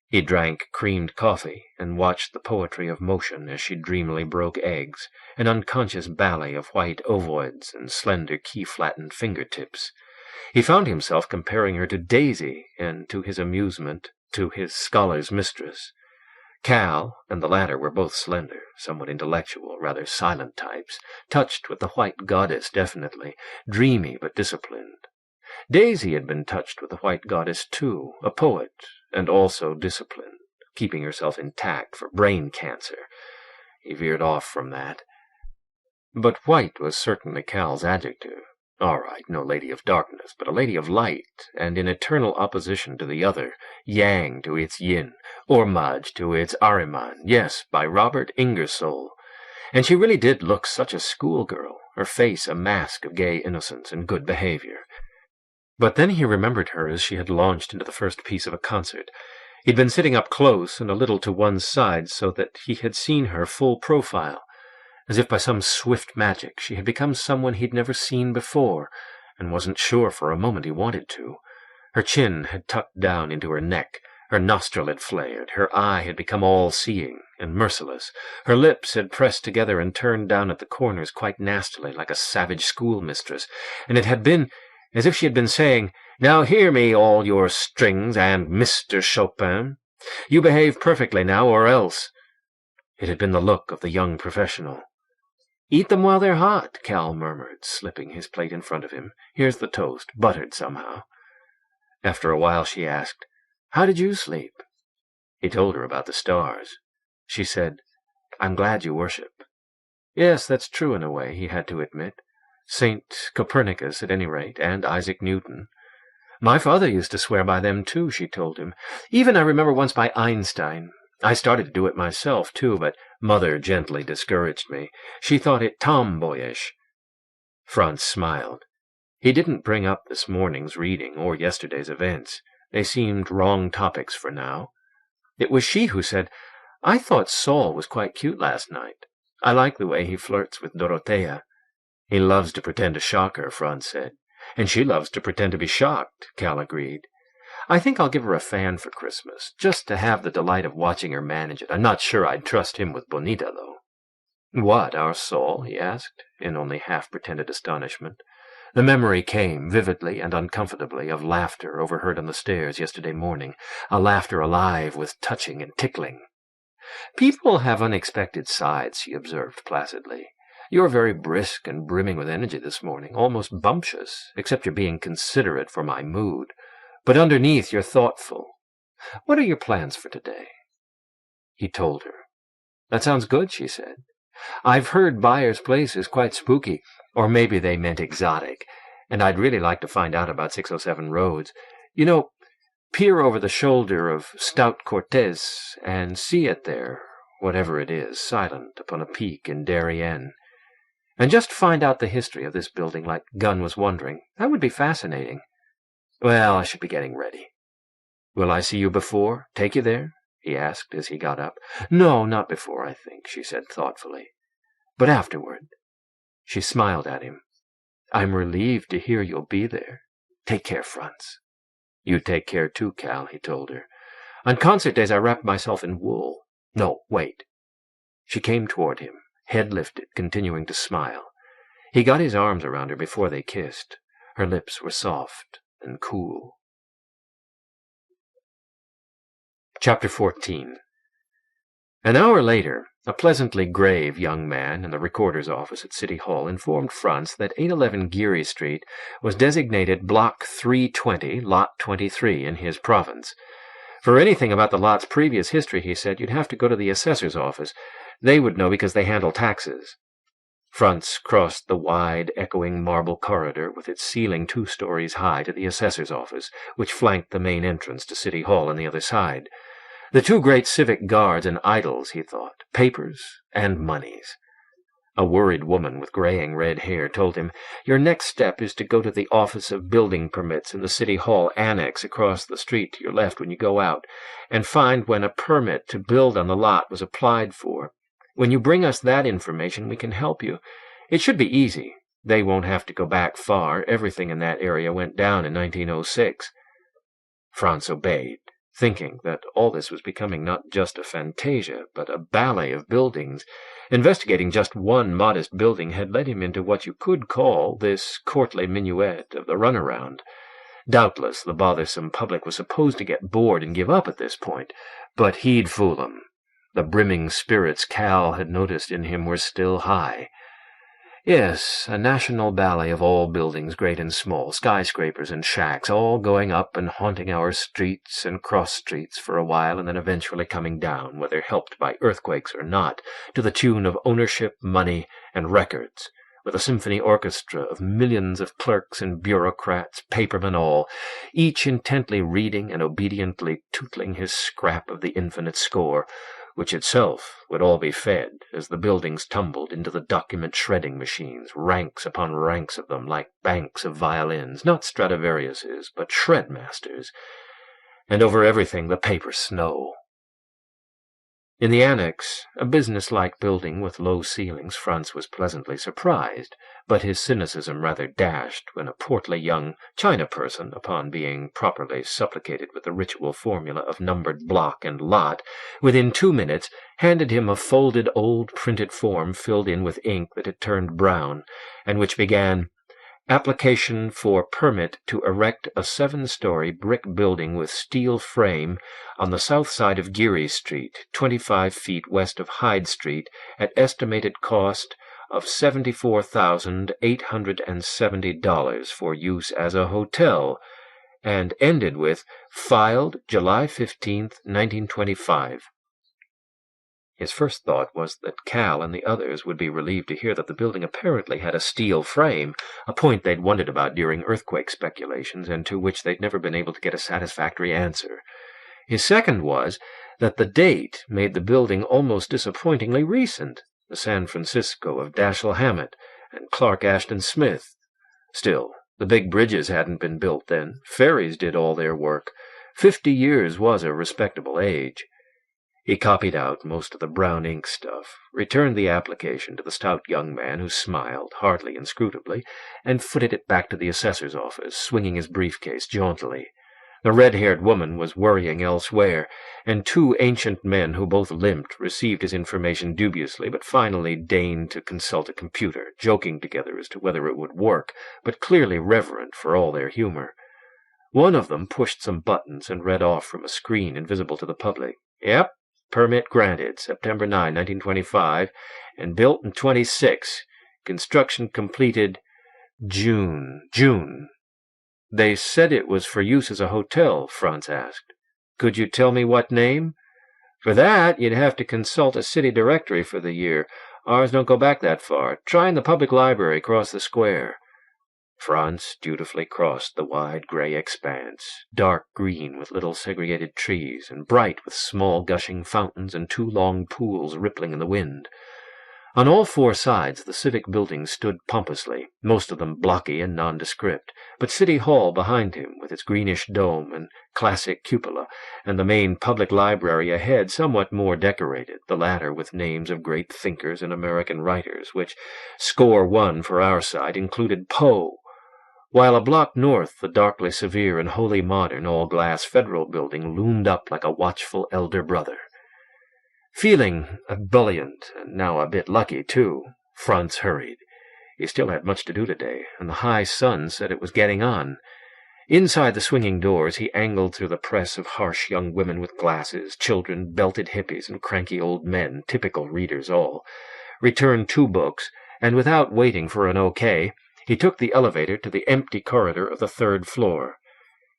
He drank creamed coffee and watched the poetry of motion as she dreamily broke eggs, an unconscious ballet of white ovoids and slender key-flattened fingertips. He found himself comparing her to Daisy, and, to his amusement, to his scholar's mistress. Cal and the latter were both slender, somewhat intellectual, rather silent types, touched with the white goddess definitely, dreamy but disciplined. Daisy had been touched with the white goddess too, a poet, and also disciplined, keeping herself intact for brain cancer. He veered off from that. But white was certainly Cal's adjective. All right, no lady of darkness, but a lady of light, and in eternal opposition to the other, yang to its yin, Ormuzd to its Ahriman, yes, by Robert Ingersoll. And she really did look such a schoolgirl, her face a mask of gay innocence and good behavior. But then he remembered her as she had launched into the first piece of a concert. He'd been sitting up close and a little to one side so that he had seen her full profile. As if by some swift magic, she had become someone he'd never seen before, and wasn't sure for a moment he wanted to. Her chin had tucked down into her neck, her nostril had flared, her eye had become all-seeing and merciless, her lips had pressed together and turned down at the corners quite nastily like a savage schoolmistress, and it had been as if she had been saying, "Now hear me, all your strings and Mr. Chopin. You behave perfectly now, or else." It had been the look of the young professional. "Eat them while they're hot," Cal murmured, slipping his plate in front of him. "Here's the toast, buttered somehow." After a while she asked, "How did you sleep?" He told her about the stars. She said, "I'm glad you worship." Yes, that's true in a way, he had to admit. St. Copernicus, at any rate, and Isaac Newton. "My father used to swear by them, too," she told him. "Even I remember once by Einstein. I started to do it myself, too, but Mother gently discouraged me. She thought it tomboyish." Franz smiled. He didn't bring up this morning's reading or yesterday's events. They seemed wrong topics for now. It was she who said, "I thought Saul was quite cute last night. I like the way he flirts with Dorothea." "He loves to pretend to shock her," Franz said. "And she loves to pretend to be shocked," Cal agreed. "I think I'll give her a fan for Christmas, just to have the delight of watching her manage it. I'm not sure I'd trust him with Bonita, though." "What, our Saul?" he asked, in only half-pretended astonishment. The memory came, vividly and uncomfortably, of laughter overheard on the stairs yesterday morning, a laughter alive with touching and tickling. "People have unexpected sides," she observed placidly. "You're very brisk and brimming with energy this morning, almost bumptious, except you're being considerate for my mood. But underneath you're thoughtful. What are your plans for today?" He told her. "That sounds good," she said. "I've heard Byers' place is quite spooky, or maybe they meant exotic, and I'd really like to find out about 607 Rhodes. You know, peer over the shoulder of stout Cortez and see it there, whatever it is, silent upon a peak in Darien. And just find out the history of this building like Gunn was wondering. That would be fascinating. Well, I should be getting ready." "Will I see you before? Take you there?" he asked as he got up. "No, not before, I think," she said thoughtfully. "But afterward." She smiled at him. "I'm relieved to hear you'll be there. Take care, Franz." "You take care too, Cal," he told her. "On concert days I wrap myself in wool. No, wait." She came toward him, head lifted, continuing to smile. He got his arms around her before they kissed. Her lips were soft, and cool. Chapter 14. An hour later, a pleasantly grave young man in the recorder's office at City Hall informed Frantz that 811 Geary Street was designated Block 320, Lot 23 in his province. For anything about the lot's previous history, he said, you'd have to go to the assessor's office. They would know because they handle taxes. Frantz crossed the wide, echoing marble corridor with its ceiling 2 stories high to the assessor's office, which flanked the main entrance to City Hall on the other side. The 2 great civic guards and idols, he thought, papers and moneys. A worried woman with graying red hair told him, your next step is to go to the Office of Building Permits in the City Hall Annex across the street to your left when you go out, and find when a permit to build on the lot was applied for. When you bring us that information, we can help you. It should be easy. They won't have to go back far. Everything in that area went down in 1906. Frantz obeyed, thinking that all this was becoming not just a fantasia, but a ballet of buildings. Investigating just one modest building had led him into what you could call this courtly minuet of the runaround. Doubtless the bothersome public was supposed to get bored and give up at this point, but he'd fool 'em. The brimming spirits Cal had noticed in him were still high. Yes, a national ballet of all buildings, great and small, skyscrapers and shacks, all going up and haunting our streets and cross-streets for a while and then eventually coming down, whether helped by earthquakes or not, to the tune of ownership, money, and records, with a symphony orchestra of millions of clerks and bureaucrats, papermen all, each intently reading and obediently tootling his scrap of the infinite score, which itself would all be fed as the buildings tumbled into the document-shredding machines, ranks upon ranks of them like banks of violins, not Stradivariuses, but shred-masters, and over everything the paper snow. In the annex, a business-like building with low ceilings, Frantz was pleasantly surprised, but his cynicism rather dashed when a portly young China person, upon being properly supplicated with the ritual formula of numbered block and lot, within 2 minutes handed him a folded old printed form filled in with ink that had turned brown, and which began, Application for permit to erect a 7-story brick building with steel frame on the south side of Geary Street, 25 feet west of Hyde Street, at estimated cost of $74,870 for use as a hotel, and ended with, filed July 15th, 1925. His first thought was that Cal and the others would be relieved to hear that the building apparently had a steel frame, a point they'd wondered about during earthquake speculations and to which they'd never been able to get a satisfactory answer. His second was that the date made the building almost disappointingly recent, the San Francisco of Dashiell Hammett and Clark Ashton Smith. Still, the big bridges hadn't been built then. Ferries did all their work. 50 years was a respectable age. He copied out most of the brown ink stuff, returned the application to the stout young man who smiled, hardly inscrutably, and footed it back to the assessor's office, swinging his briefcase jauntily. The red-haired woman was worrying elsewhere, and 2 ancient men who both limped received his information dubiously, but finally deigned to consult a computer, joking together as to whether it would work, but clearly reverent for all their humor. One of them pushed some buttons and read off from a screen invisible to the public. Yep. Permit granted, September 9, 1925, and built in 26. Construction completed June. They said it was for use as a hotel, Frantz asked. Could you tell me what name? For that, you'd have to consult a city directory for the year. Ours don't go back that far. Try in the public library across the square. Frantz dutifully crossed the wide gray expanse, dark green with little segregated trees, and bright with small gushing fountains and 2 long pools rippling in the wind. On all 4 sides the civic buildings stood pompously, most of them blocky and nondescript, but City Hall behind him, with its greenish dome and classic cupola, and the main public library ahead somewhat more decorated, the latter with names of great thinkers and American writers, which, score 1 for our side, included Poe, while a block north the darkly severe and wholly modern all-glass Federal Building loomed up like a watchful elder brother. Feeling ebullient, and now a bit lucky, too, Frantz hurried. He still had much to do today, and the high sun said it was getting on. Inside the swinging doors, he angled through the press of harsh young women with glasses, children, belted hippies, and cranky old men, typical readers all, returned 2 books, and without waiting for an okay, he took the elevator to the empty corridor of the 3rd floor.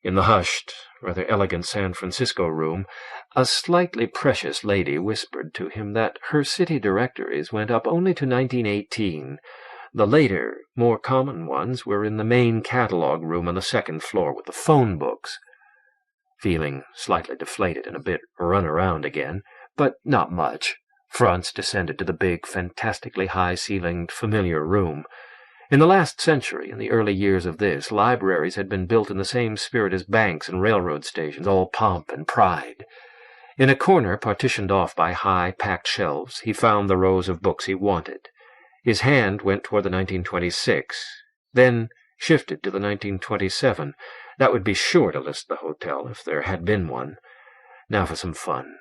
In the hushed, rather elegant San Francisco room, a slightly precious lady whispered to him that her city directories went up only to 1918. The later, more common ones were in the main catalog room on the 2nd floor with the phone books. Feeling slightly deflated and a bit run around again, but not much, Fritz descended to the big, fantastically high-ceilinged, familiar room. In the last century, in the early years of this, libraries had been built in the same spirit as banks and railroad stations, all pomp and pride. In a corner partitioned off by high, packed shelves, he found the rows of books he wanted. His hand went toward the 1926, then shifted to the 1927. That would be sure to list the hotel, if there had been one. Now for some fun.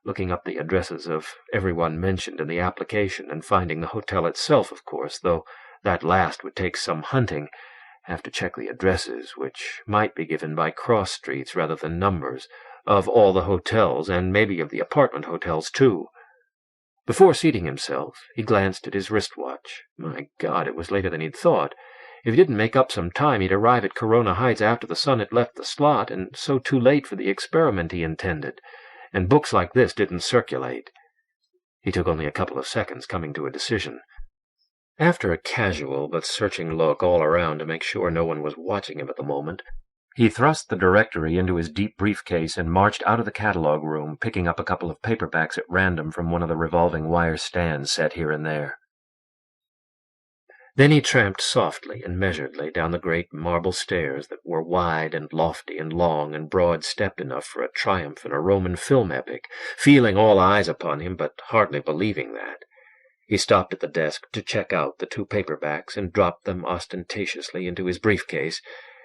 Looking up the addresses of everyone mentioned in the application and finding the hotel itself, of course, though that last would take some hunting. Have to check the addresses, which might be given by cross streets rather than numbers, of all the hotels, and maybe of the apartment hotels, too. Before seating himself, he glanced at his wristwatch. My God, it was later than he'd thought. If he didn't make up some time, he'd arrive at Corona Heights after the sun had left the slot, and so too late for the experiment he intended. And books like this didn't circulate. He took only a couple of seconds coming to a decision. After a casual but searching look all around to make sure no one was watching him at the moment, he thrust the directory into his deep briefcase and marched out of the catalog room, picking up a couple of paperbacks at random from one of the revolving wire stands set here and there. Then he tramped softly and measuredly down the great marble stairs that were wide and lofty and long and broad-stepped enough for a triumph in a Roman film epic, feeling all eyes upon him, but hardly believing that. He stopped at the desk to check out the 2 paperbacks and dropped them ostentatiously into his briefcase,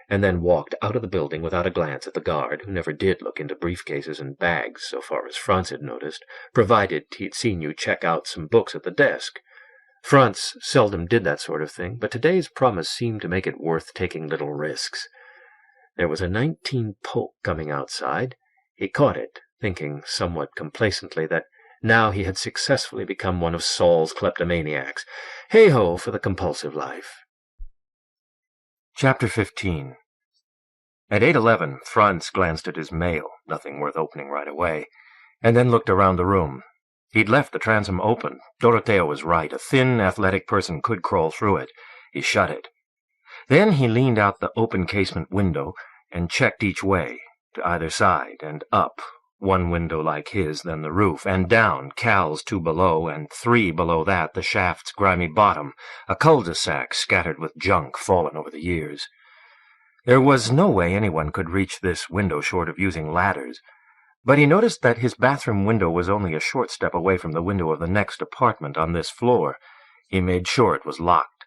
and then walked out of the building without a glance at the guard, who never did look into briefcases and bags, so far as Fritz had noticed, provided he'd seen you check out some books at the desk. Fritz seldom did that sort of thing, but today's promise seemed to make it worth taking little risks. There was a 19 poke coming outside. He caught it, thinking somewhat complacently that now he had successfully become one of Saul's kleptomaniacs. Hey-ho for the compulsive life. Chapter 15. At 8:11, Fritz glanced at his mail, nothing worth opening right away, and then looked around the room. He'd left the transom open. Dorothea was right. A thin, athletic person could crawl through it. He shut it. Then he leaned out the open casement window and checked each way, to either side, and up, 1 window like his, then the roof, and down, Cal's 2 below, and 3 below that, the shaft's grimy bottom, a cul-de-sac scattered with junk fallen over the years. There was no way anyone could reach this window short of using ladders, but he noticed that his bathroom window was only a short step away from the window of the next apartment on this floor. He made sure it was locked.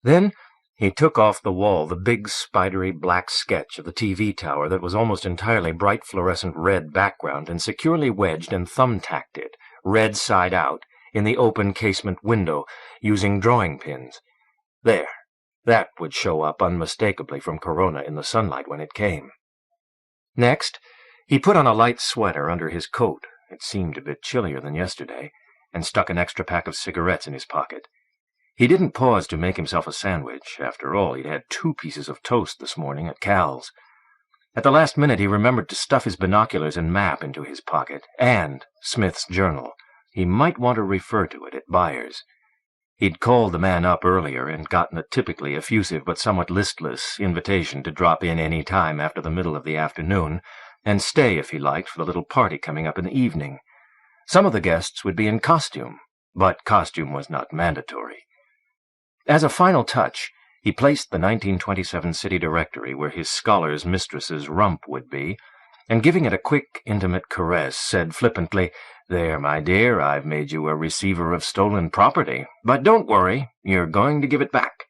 Then he took off the wall the big, spidery black sketch of the TV tower that was almost entirely bright fluorescent red background and securely wedged and thumbtacked it, red side out, in the open casement window, using drawing pins. There, that would show up unmistakably from Corona in the sunlight when it came. Next, he put on a light sweater under his coat, it seemed a bit chillier than yesterday, and stuck an extra pack of cigarettes in his pocket. He didn't pause to make himself a sandwich. After all, he'd had 2 pieces of toast this morning at Cal's. At the last minute he remembered to stuff his binoculars and map into his pocket, and Smith's journal. He might want to refer to it at Byers. He'd called the man up earlier and gotten a typically effusive but somewhat listless invitation to drop in any time after the middle of the afternoon, and stay if he liked for the little party coming up in the evening. Some of the guests would be in costume, but costume was not mandatory. As a final touch, he placed the 1927 city directory where his scholar's mistress's rump would be, and giving it a quick, intimate caress, said flippantly, "There, my dear, I've made you a receiver of stolen property, but don't worry, you're going to give it back."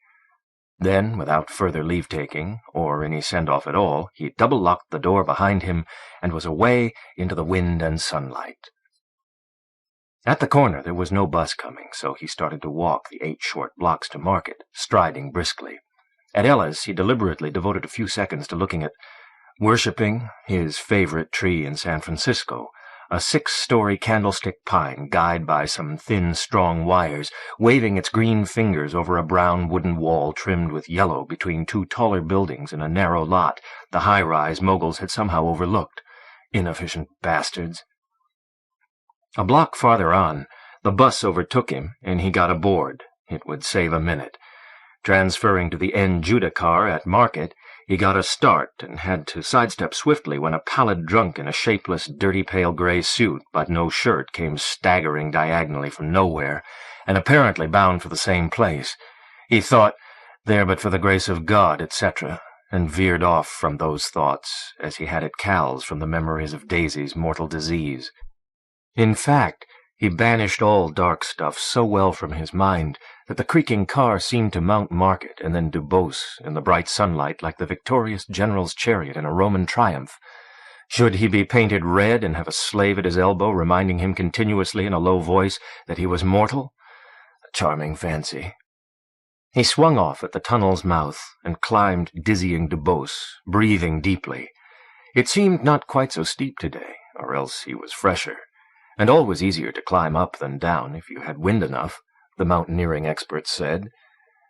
Then, without further leave-taking, or any send-off at all, he double-locked the door behind him and was away into the wind and sunlight. At the corner there was no bus coming, so he started to walk the 8 short blocks to Market, striding briskly. At Ella's, he deliberately devoted a few seconds to looking at worshipping his favorite tree in San Francisco, a 6-story candlestick pine guyed by some thin, strong wires, waving its green fingers over a brown wooden wall trimmed with yellow between 2 taller buildings in a narrow lot the high-rise moguls had somehow overlooked. Inefficient bastards. A block farther on, the bus overtook him, and he got aboard. It would save a minute. Transferring to the N Judah car at Market, he got a start and had to sidestep swiftly when a pallid drunk in a shapeless, dirty pale gray suit but no shirt came staggering diagonally from nowhere, and apparently bound for the same place. He thought, there but for the grace of God, etc., and veered off from those thoughts, as he had at Cal's from the memories of Daisy's mortal disease. In fact, he banished all dark stuff so well from his mind that the creaking car seemed to mount Market and then Dubose in the bright sunlight like the victorious general's chariot in a Roman triumph. Should he be painted red and have a slave at his elbow reminding him continuously in a low voice that he was mortal? A charming fancy. He swung off at the tunnel's mouth and climbed dizzying Dubose, breathing deeply. It seemed not quite so steep today, or else he was fresher, and always easier to climb up than down if you had wind enough, the mountaineering experts said.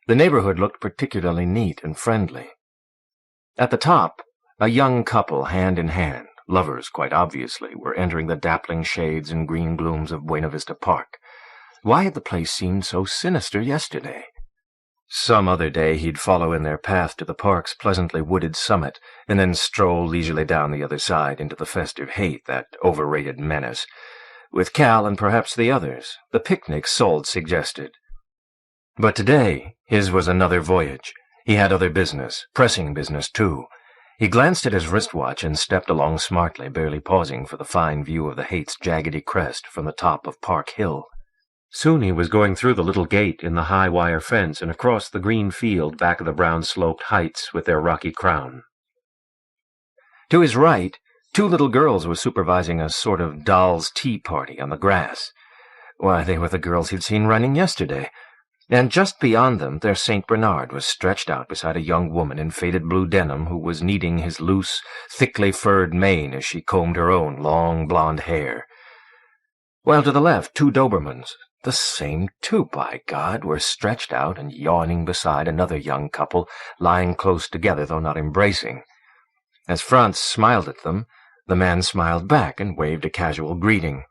The neighborhood looked particularly neat and friendly. At the top, a young couple, hand in hand, lovers quite obviously, were entering the dappling shades and green glooms of Buena Vista Park. Why had the place seemed so sinister yesterday? Some other day he'd follow in their path to the park's pleasantly wooded summit, and then stroll leisurely down the other side into the festive hate, that overrated menace. With Cal and perhaps the others, the picnic Sold suggested. But today, his was another voyage. He had other business, pressing business too. He glanced at his wristwatch and stepped along smartly, barely pausing for the fine view of the Hate's jaggedy crest from the top of Park Hill. Soon he was going through the little gate in the high wire fence and across the green field back of the brown-sloped heights with their rocky crown. To his right, 2 little girls were supervising a sort of dolls' tea party on the grass. Why, they were the girls he'd seen running yesterday. And just beyond them, their St. Bernard was stretched out beside a young woman in faded blue denim who was kneading his loose, thickly furred mane as she combed her own long blonde hair. While to the left, 2 Dobermans, the same 2, by God, were stretched out and yawning beside another young couple, lying close together though not embracing. As Franz smiled at them, the man smiled back and waved a casual greeting.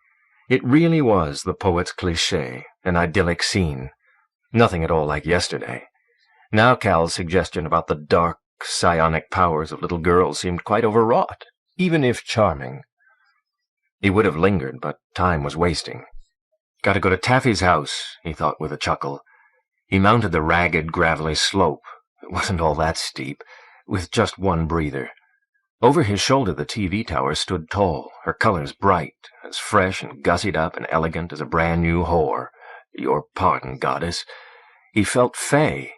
It really was the poet's cliché, an idyllic scene. Nothing at all like yesterday. Now Cal's suggestion about the dark, psionic powers of little girls seemed quite overwrought, even if charming. He would have lingered, but time was wasting. Gotta go to Taffy's house, he thought with a chuckle. He mounted the ragged, gravelly slope. It wasn't all that steep, with just one breather. Over his shoulder the TV tower stood tall, her colors bright, as fresh and gussied up and elegant as a brand-new whore. Your pardon, goddess. He felt fey.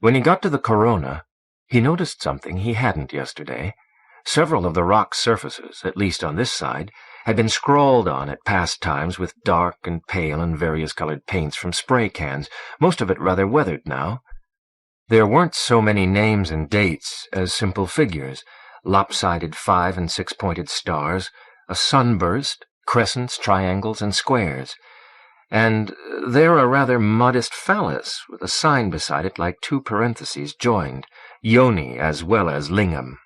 When he got to the Corona, he noticed something he hadn't yesterday. Several of the rock surfaces, at least on this side, had been scrawled on at past times with dark and pale and various-colored paints from spray cans, most of it rather weathered now. There weren't so many names and dates as simple figures, lopsided 5- and 6-pointed stars, a sunburst, crescents, triangles, and squares. And there a rather modest phallus with a sign beside it like 2 parentheses joined, yoni as well as lingam.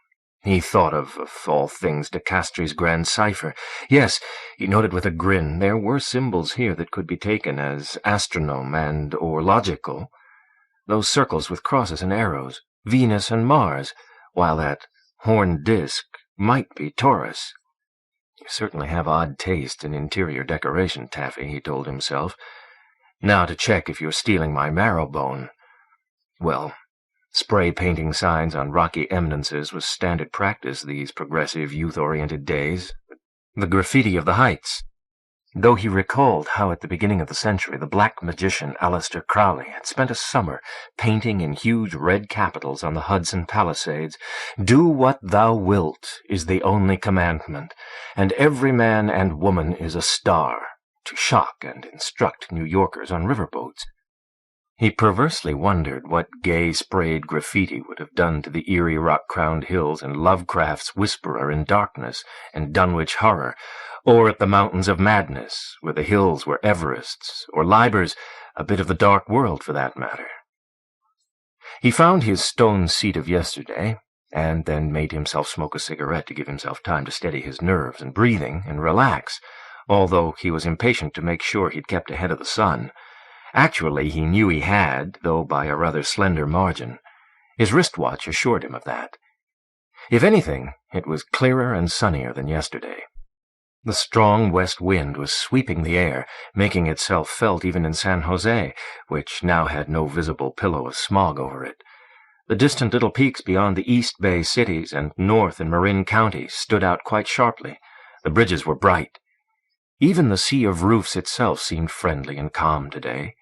He thought of all things, de Castri's grand cipher. Yes, he noted with a grin, there were symbols here that could be taken as astronome and or logical. Those circles with crosses and arrows, Venus and Mars, while that horned disk might be Taurus. You certainly have odd taste in interior decoration, Taffy, he told himself. Now to check if you're stealing my marrow bone. Well, spray painting signs on rocky eminences was standard practice these progressive, youth-oriented days. The graffiti of the heights. Though he recalled how at the beginning of the century the black magician Aleister Crowley had spent a summer painting in huge red capitals on the Hudson Palisades, "Do what thou wilt" is the only commandment, and every man and woman is a star, to shock and instruct New Yorkers on riverboats. He perversely wondered what gay sprayed graffiti would have done to the eerie rock-crowned hills and Lovecraft's Whisperer in Darkness and Dunwich Horror, or at the Mountains of Madness, where the hills were Everest's, or Leiber's, a bit of the Dark World for that matter. He found his stone seat of yesterday, and then made himself smoke a cigarette to give himself time to steady his nerves and breathing and relax, although he was impatient to make sure he'd kept ahead of the sun. Actually, he knew he had, though by a rather slender margin. His wristwatch assured him of that. If anything, it was clearer and sunnier than yesterday. The strong west wind was sweeping the air, making itself felt even in San Jose, which now had no visible pillow of smog over it. The distant little peaks beyond the East Bay cities and north in Marin County stood out quite sharply. The bridges were bright. Even the sea of roofs itself seemed friendly and calm today.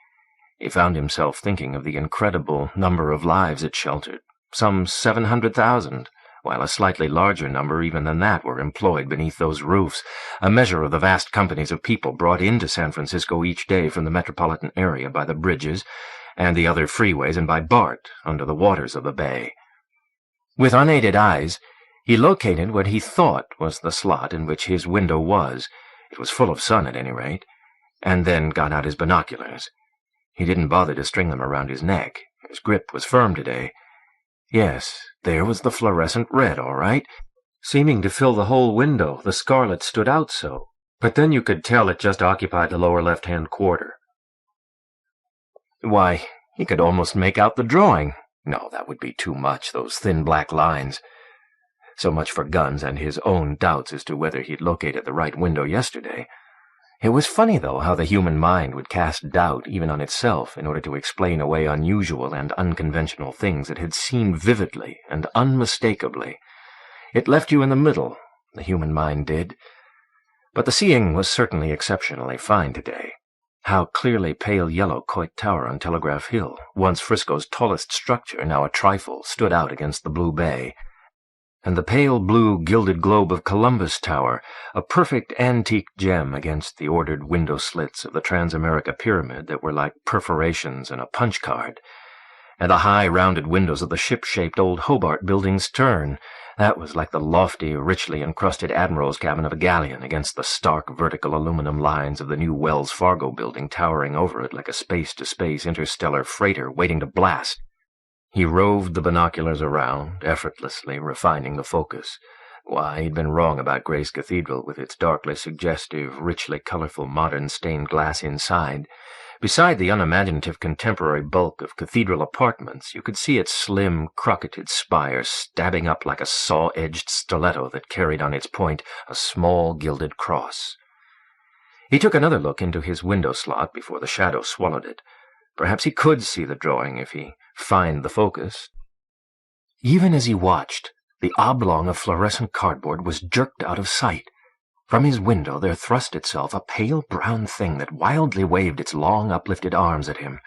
He found himself thinking of the incredible number of lives it sheltered, some 700,000, while a slightly larger number even than that were employed beneath those roofs, a measure of the vast companies of people brought into San Francisco each day from the metropolitan area by the bridges and the other freeways and by BART under the waters of the bay. With unaided eyes, he located what he thought was the slot in which his window was. It was full of sun, at any rate, and then got out his binoculars. He didn't bother to string them around his neck. His grip was firm today. Yes, there was the fluorescent red, all right. Seeming to fill the whole window, the scarlet stood out so, but then you could tell it just occupied the lower left-hand quarter. Why, he could almost make out the drawing. No, that would be too much, those thin black lines. So much for guns and his own doubts as to whether he'd located the right window yesterday. It was funny, though, how the human mind would cast doubt even on itself in order to explain away unusual and unconventional things that had seemed vividly and unmistakably. It left you in the middle, the human mind did. But the seeing was certainly exceptionally fine today. How clearly pale yellow Coit Tower on Telegraph Hill, once Frisco's tallest structure, now a trifle, stood out against the blue bay. And the pale blue gilded globe of Columbus Tower, a perfect antique gem against the ordered window slits of the Transamerica Pyramid that were like perforations in a punch card. And the high rounded windows of the ship-shaped old Hobart building's stern, that was like the lofty, richly encrusted admiral's cabin of a galleon against the stark vertical aluminum lines of the new Wells Fargo building towering over it like a space-to-space interstellar freighter waiting to blast. He roved the binoculars around, effortlessly refining the focus. Why, he'd been wrong about Grace Cathedral with its darkly suggestive, richly colorful modern stained glass inside. Beside the unimaginative contemporary bulk of cathedral apartments, you could see its slim, crocketed spire stabbing up like a saw-edged stiletto that carried on its point a small gilded cross. He took another look into his window slot before the shadow swallowed it. Perhaps he could see the drawing if he fined the focus. Even as he watched, the oblong of fluorescent cardboard was jerked out of sight. From his window there thrust itself a pale brown thing that wildly waved its long uplifted arms at him,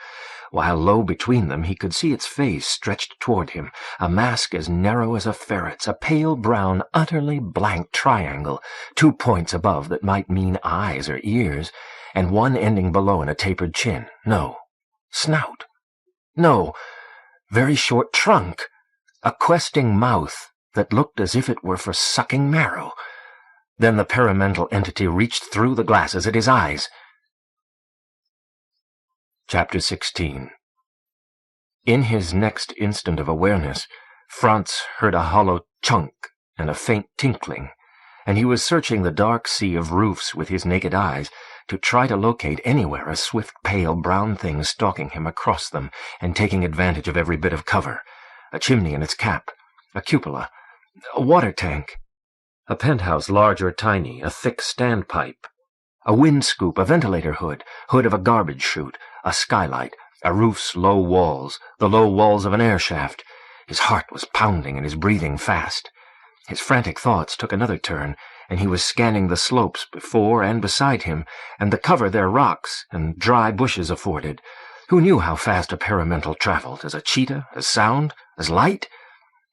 while low between them he could see its face stretched toward him, a mask as narrow as a ferret's, a pale brown, utterly blank triangle, 2 points above that might mean eyes or ears, and one ending below in a tapered chin. No. Snout. No. Very short trunk. A questing mouth that looked as if it were for sucking marrow. Then the paramental entity reached through the glasses at his eyes. Chapter 16. In his next instant of awareness, Frantz heard a hollow chunk and a faint tinkling, and he was searching the dark sea of roofs with his naked eyes to try to locate anywhere a swift, pale, brown thing stalking him across them and taking advantage of every bit of cover. A chimney and its cap, a cupola, a water tank, a penthouse large or tiny, a thick standpipe, a wind scoop, a ventilator hood, hood of a garbage chute, a skylight, a roof's low walls, the low walls of an air shaft. His heart was pounding and his breathing fast. His frantic thoughts took another turn, and he was scanning the slopes before and beside him, and the cover their rocks and dry bushes afforded. Who knew how fast a paramental traveled? As a cheetah? As sound? As light?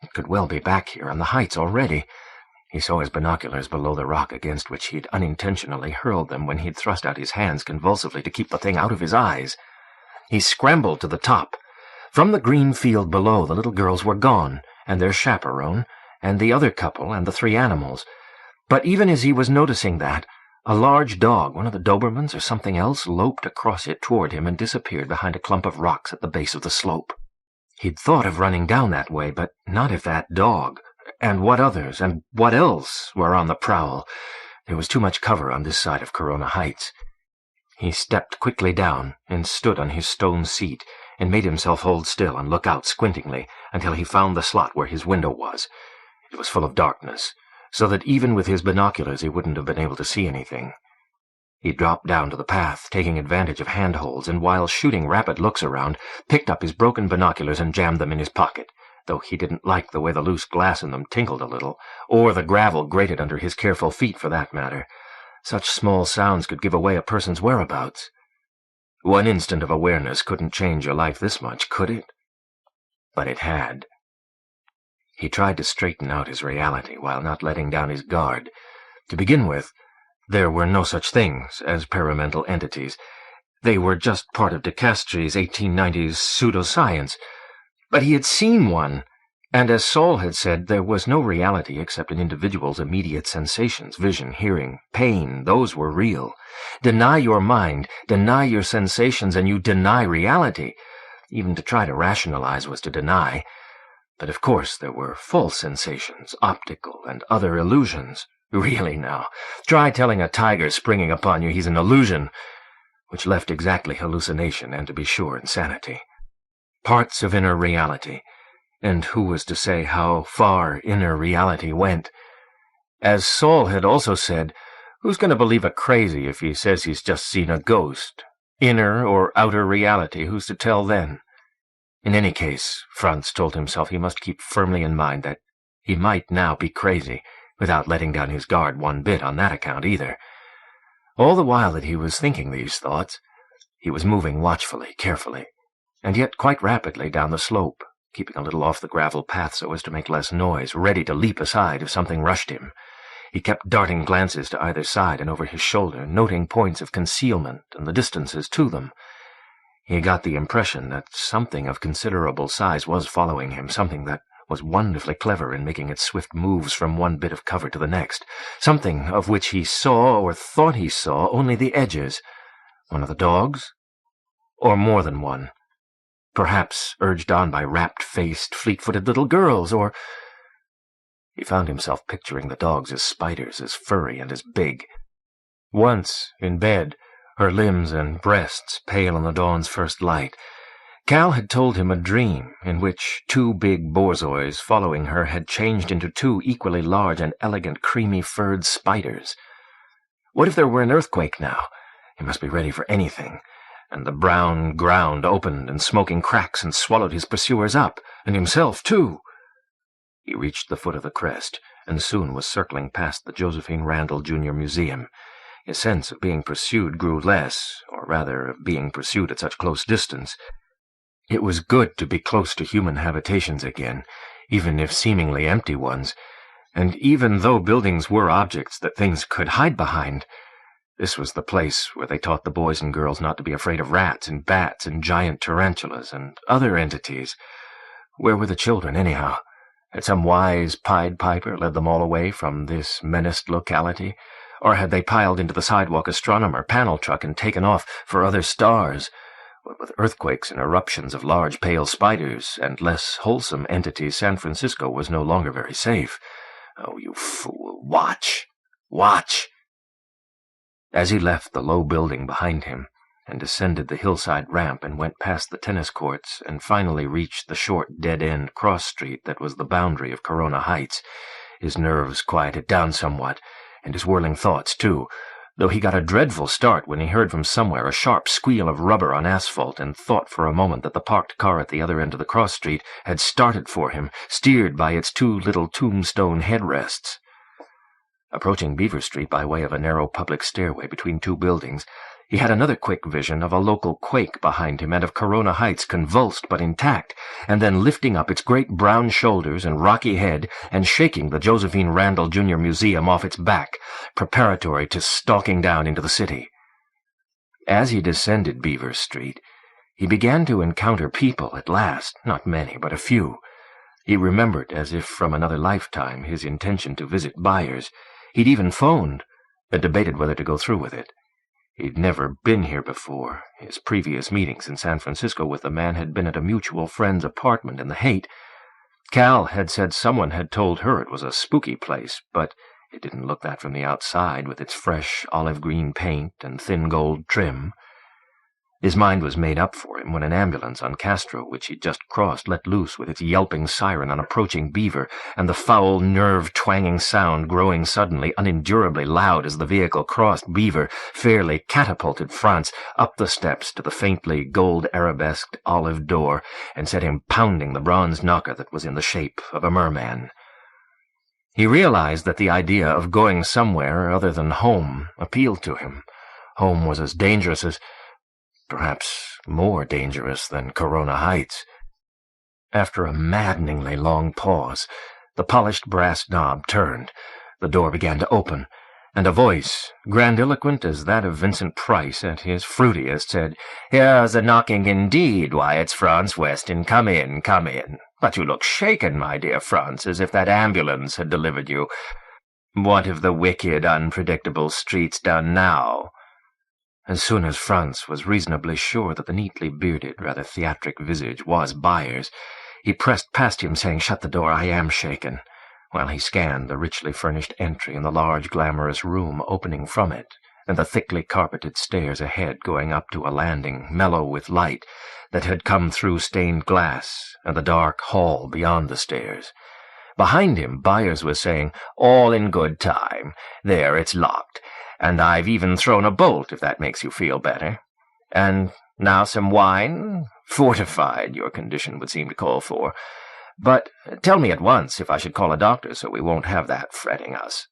It could well be back here on the heights already. He saw his binoculars below the rock against which he'd unintentionally hurled them when he'd thrust out his hands convulsively to keep the thing out of his eyes. He scrambled to the top. From the green field below, the little girls were gone, and their chaperone, and the other couple, and the 3 animals. But even as he was noticing that, a large dog, one of the Dobermans or something else, loped across it toward him and disappeared behind a clump of rocks at the base of the slope. He'd thought of running down that way, but not if that dog, and what others, and what else, were on the prowl. There was too much cover on this side of Corona Heights. He stepped quickly down and stood on his stone seat and made himself hold still and look out squintingly until he found the slot where his window was. It was full of darkness, so that even with his binoculars he wouldn't have been able to see anything. He dropped down to the path, taking advantage of handholds, and while shooting rapid looks around, picked up his broken binoculars and jammed them in his pocket, though he didn't like the way the loose glass in them tinkled a little, or the gravel grated under his careful feet for that matter. Such small sounds could give away a person's whereabouts. One instant of awareness couldn't change your life this much, could it? But it had. He tried to straighten out his reality while not letting down his guard. To begin with, there were no such things as paramental entities. They were just part of de Castries' 1890s pseudoscience. But he had seen one, and as Saul had said, there was no reality except an individual's immediate sensations, vision, hearing, pain. Those were real. Deny your mind, deny your sensations, and you deny reality. Even to try to rationalize was to deny. But of course there were false sensations, optical and other illusions. Really now, try telling a tiger springing upon you he's an illusion, which left exactly hallucination and, to be sure, insanity. Parts of inner reality, and who was to say how far inner reality went? As Saul had also said, who's going to believe a crazy if he says he's just seen a ghost? Inner or outer reality, who's to tell then? In any case, Franz told himself he must keep firmly in mind that he might now be crazy, without letting down his guard one bit on that account either. All the while that he was thinking these thoughts, he was moving watchfully, carefully, and yet quite rapidly down the slope, keeping a little off the gravel path so as to make less noise, ready to leap aside if something rushed him. He kept darting glances to either side and over his shoulder, noting points of concealment and the distances to them. He got the impression that something of considerable size was following him, something that was wonderfully clever in making its swift moves from one bit of cover to the next, something of which he saw or thought he saw only the edges. One of the dogs? Or more than one? Perhaps urged on by rapt-faced, fleet-footed little girls, or— He found himself picturing the dogs as spiders, as furry and as big. Once, in bed, her limbs and breasts pale in the dawn's first light, Cal had told him a dream in which 2 big borzois following her had changed into 2 equally large and elegant creamy-furred spiders. What if there were an earthquake now? He must be ready for anything. And the brown ground opened in smoking cracks and swallowed his pursuers up, and himself, too. He reached the foot of the crest, and soon was circling past the Josephine Randall Jr. Museum. His sense of being pursued grew less, or rather of being pursued at such close distance. It was good to be close to human habitations again, even if seemingly empty ones, and even though buildings were objects that things could hide behind, this was the place where they taught the boys and girls not to be afraid of rats and bats and giant tarantulas and other entities. Where were the children, anyhow? Had some wise Pied Piper led them all away from this menaced locality, or had they piled into the sidewalk astronomer panel truck and taken off for other stars? What with earthquakes and eruptions of large pale spiders and less wholesome entities, San Francisco was no longer very safe. Oh, you fool, watch! Watch! As he left the low building behind him, and descended the hillside ramp and went past the tennis courts and finally reached the short dead-end cross street that was the boundary of Corona Heights, his nerves quieted down somewhat, and his whirling thoughts, too, though he got a dreadful start when he heard from somewhere a sharp squeal of rubber on asphalt and thought for a moment that the parked car at the other end of the cross street had started for him, steered by its 2 little tombstone headrests. Approaching Beaver Street by way of a narrow public stairway between 2 buildings, he had another quick vision of a local quake behind him and of Corona Heights convulsed but intact, and then lifting up its great brown shoulders and rocky head and shaking the Josephine Randall Jr. Museum off its back, preparatory to stalking down into the city. As he descended Beaver Street, He began to encounter people at last, not many, but a few. He remembered, as if from another lifetime, his intention to visit Byers. He'd even phoned, and debated whether to go through with it. He'd never been here before. His previous meetings in San Francisco with the man had been at a mutual friend's apartment in the Haight. Cal had said someone had told her it was a spooky place, but it didn't look that from the outside, with its fresh olive-green paint and thin gold trim. His mind was made up for him when an ambulance on Castro, which he'd just crossed, let loose with its yelping siren on approaching beaver, and the foul, nerve-twanging sound growing suddenly unendurably loud as the vehicle crossed beaver, fairly catapulted Frantz up the steps to the faintly gold-arabesqued olive door and set him pounding the bronze knocker that was in the shape of a merman. He realized that the idea of going somewhere other than home appealed to him. Home was as dangerous as, perhaps more dangerous than Corona Heights. After a maddeningly long pause, the polished brass knob turned, the door began to open, and a voice, grandiloquent as that of Vincent Price at his fruitiest, said, "Here's a knocking indeed. Why, it's Franz Weston. Come in, come in. But you look shaken, my dear Franz, as if that ambulance had delivered you. What have the wicked, unpredictable streets done now?" As soon as Franz was reasonably sure that the neatly bearded, rather theatric visage was Byers, he pressed past him, saying, "Shut the door, I am shaken," while he scanned the richly furnished entry and the large, glamorous room opening from it, and the thickly carpeted stairs ahead going up to a landing, mellow with light, that had come through stained glass, and the dark hall beyond the stairs. Behind him, Byers was saying, "All in good time. There, it's locked. And I've even thrown a bolt, if that makes you feel better. And now some wine? Fortified, your condition would seem to call for. But tell me at once if I should call a doctor so we won't have that fretting us."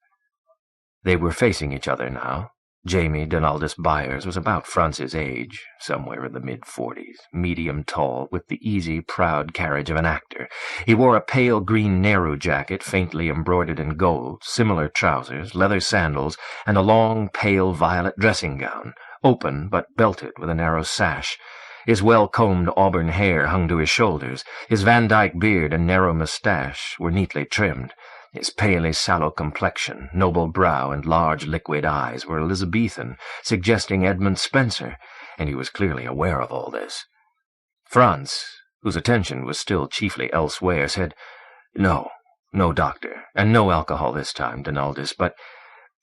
They were facing each other now. Jamie Donaldus Byers was about Franz's age, somewhere in the mid-40s, medium tall, with the easy, proud carriage of an actor. He wore a pale green Nehru jacket faintly embroidered in gold, similar trousers, leather sandals, and a long, pale violet dressing gown, open but belted with a narrow sash. His well-combed auburn hair hung to his shoulders. His Van Dyke beard and narrow moustache were neatly trimmed. His palely sallow complexion, noble brow, and large liquid eyes were Elizabethan, suggesting Edmund Spenser, and he was clearly aware of all this. Franz, whose attention was still chiefly elsewhere, said, "No, doctor, and no alcohol this time, Donaldus, but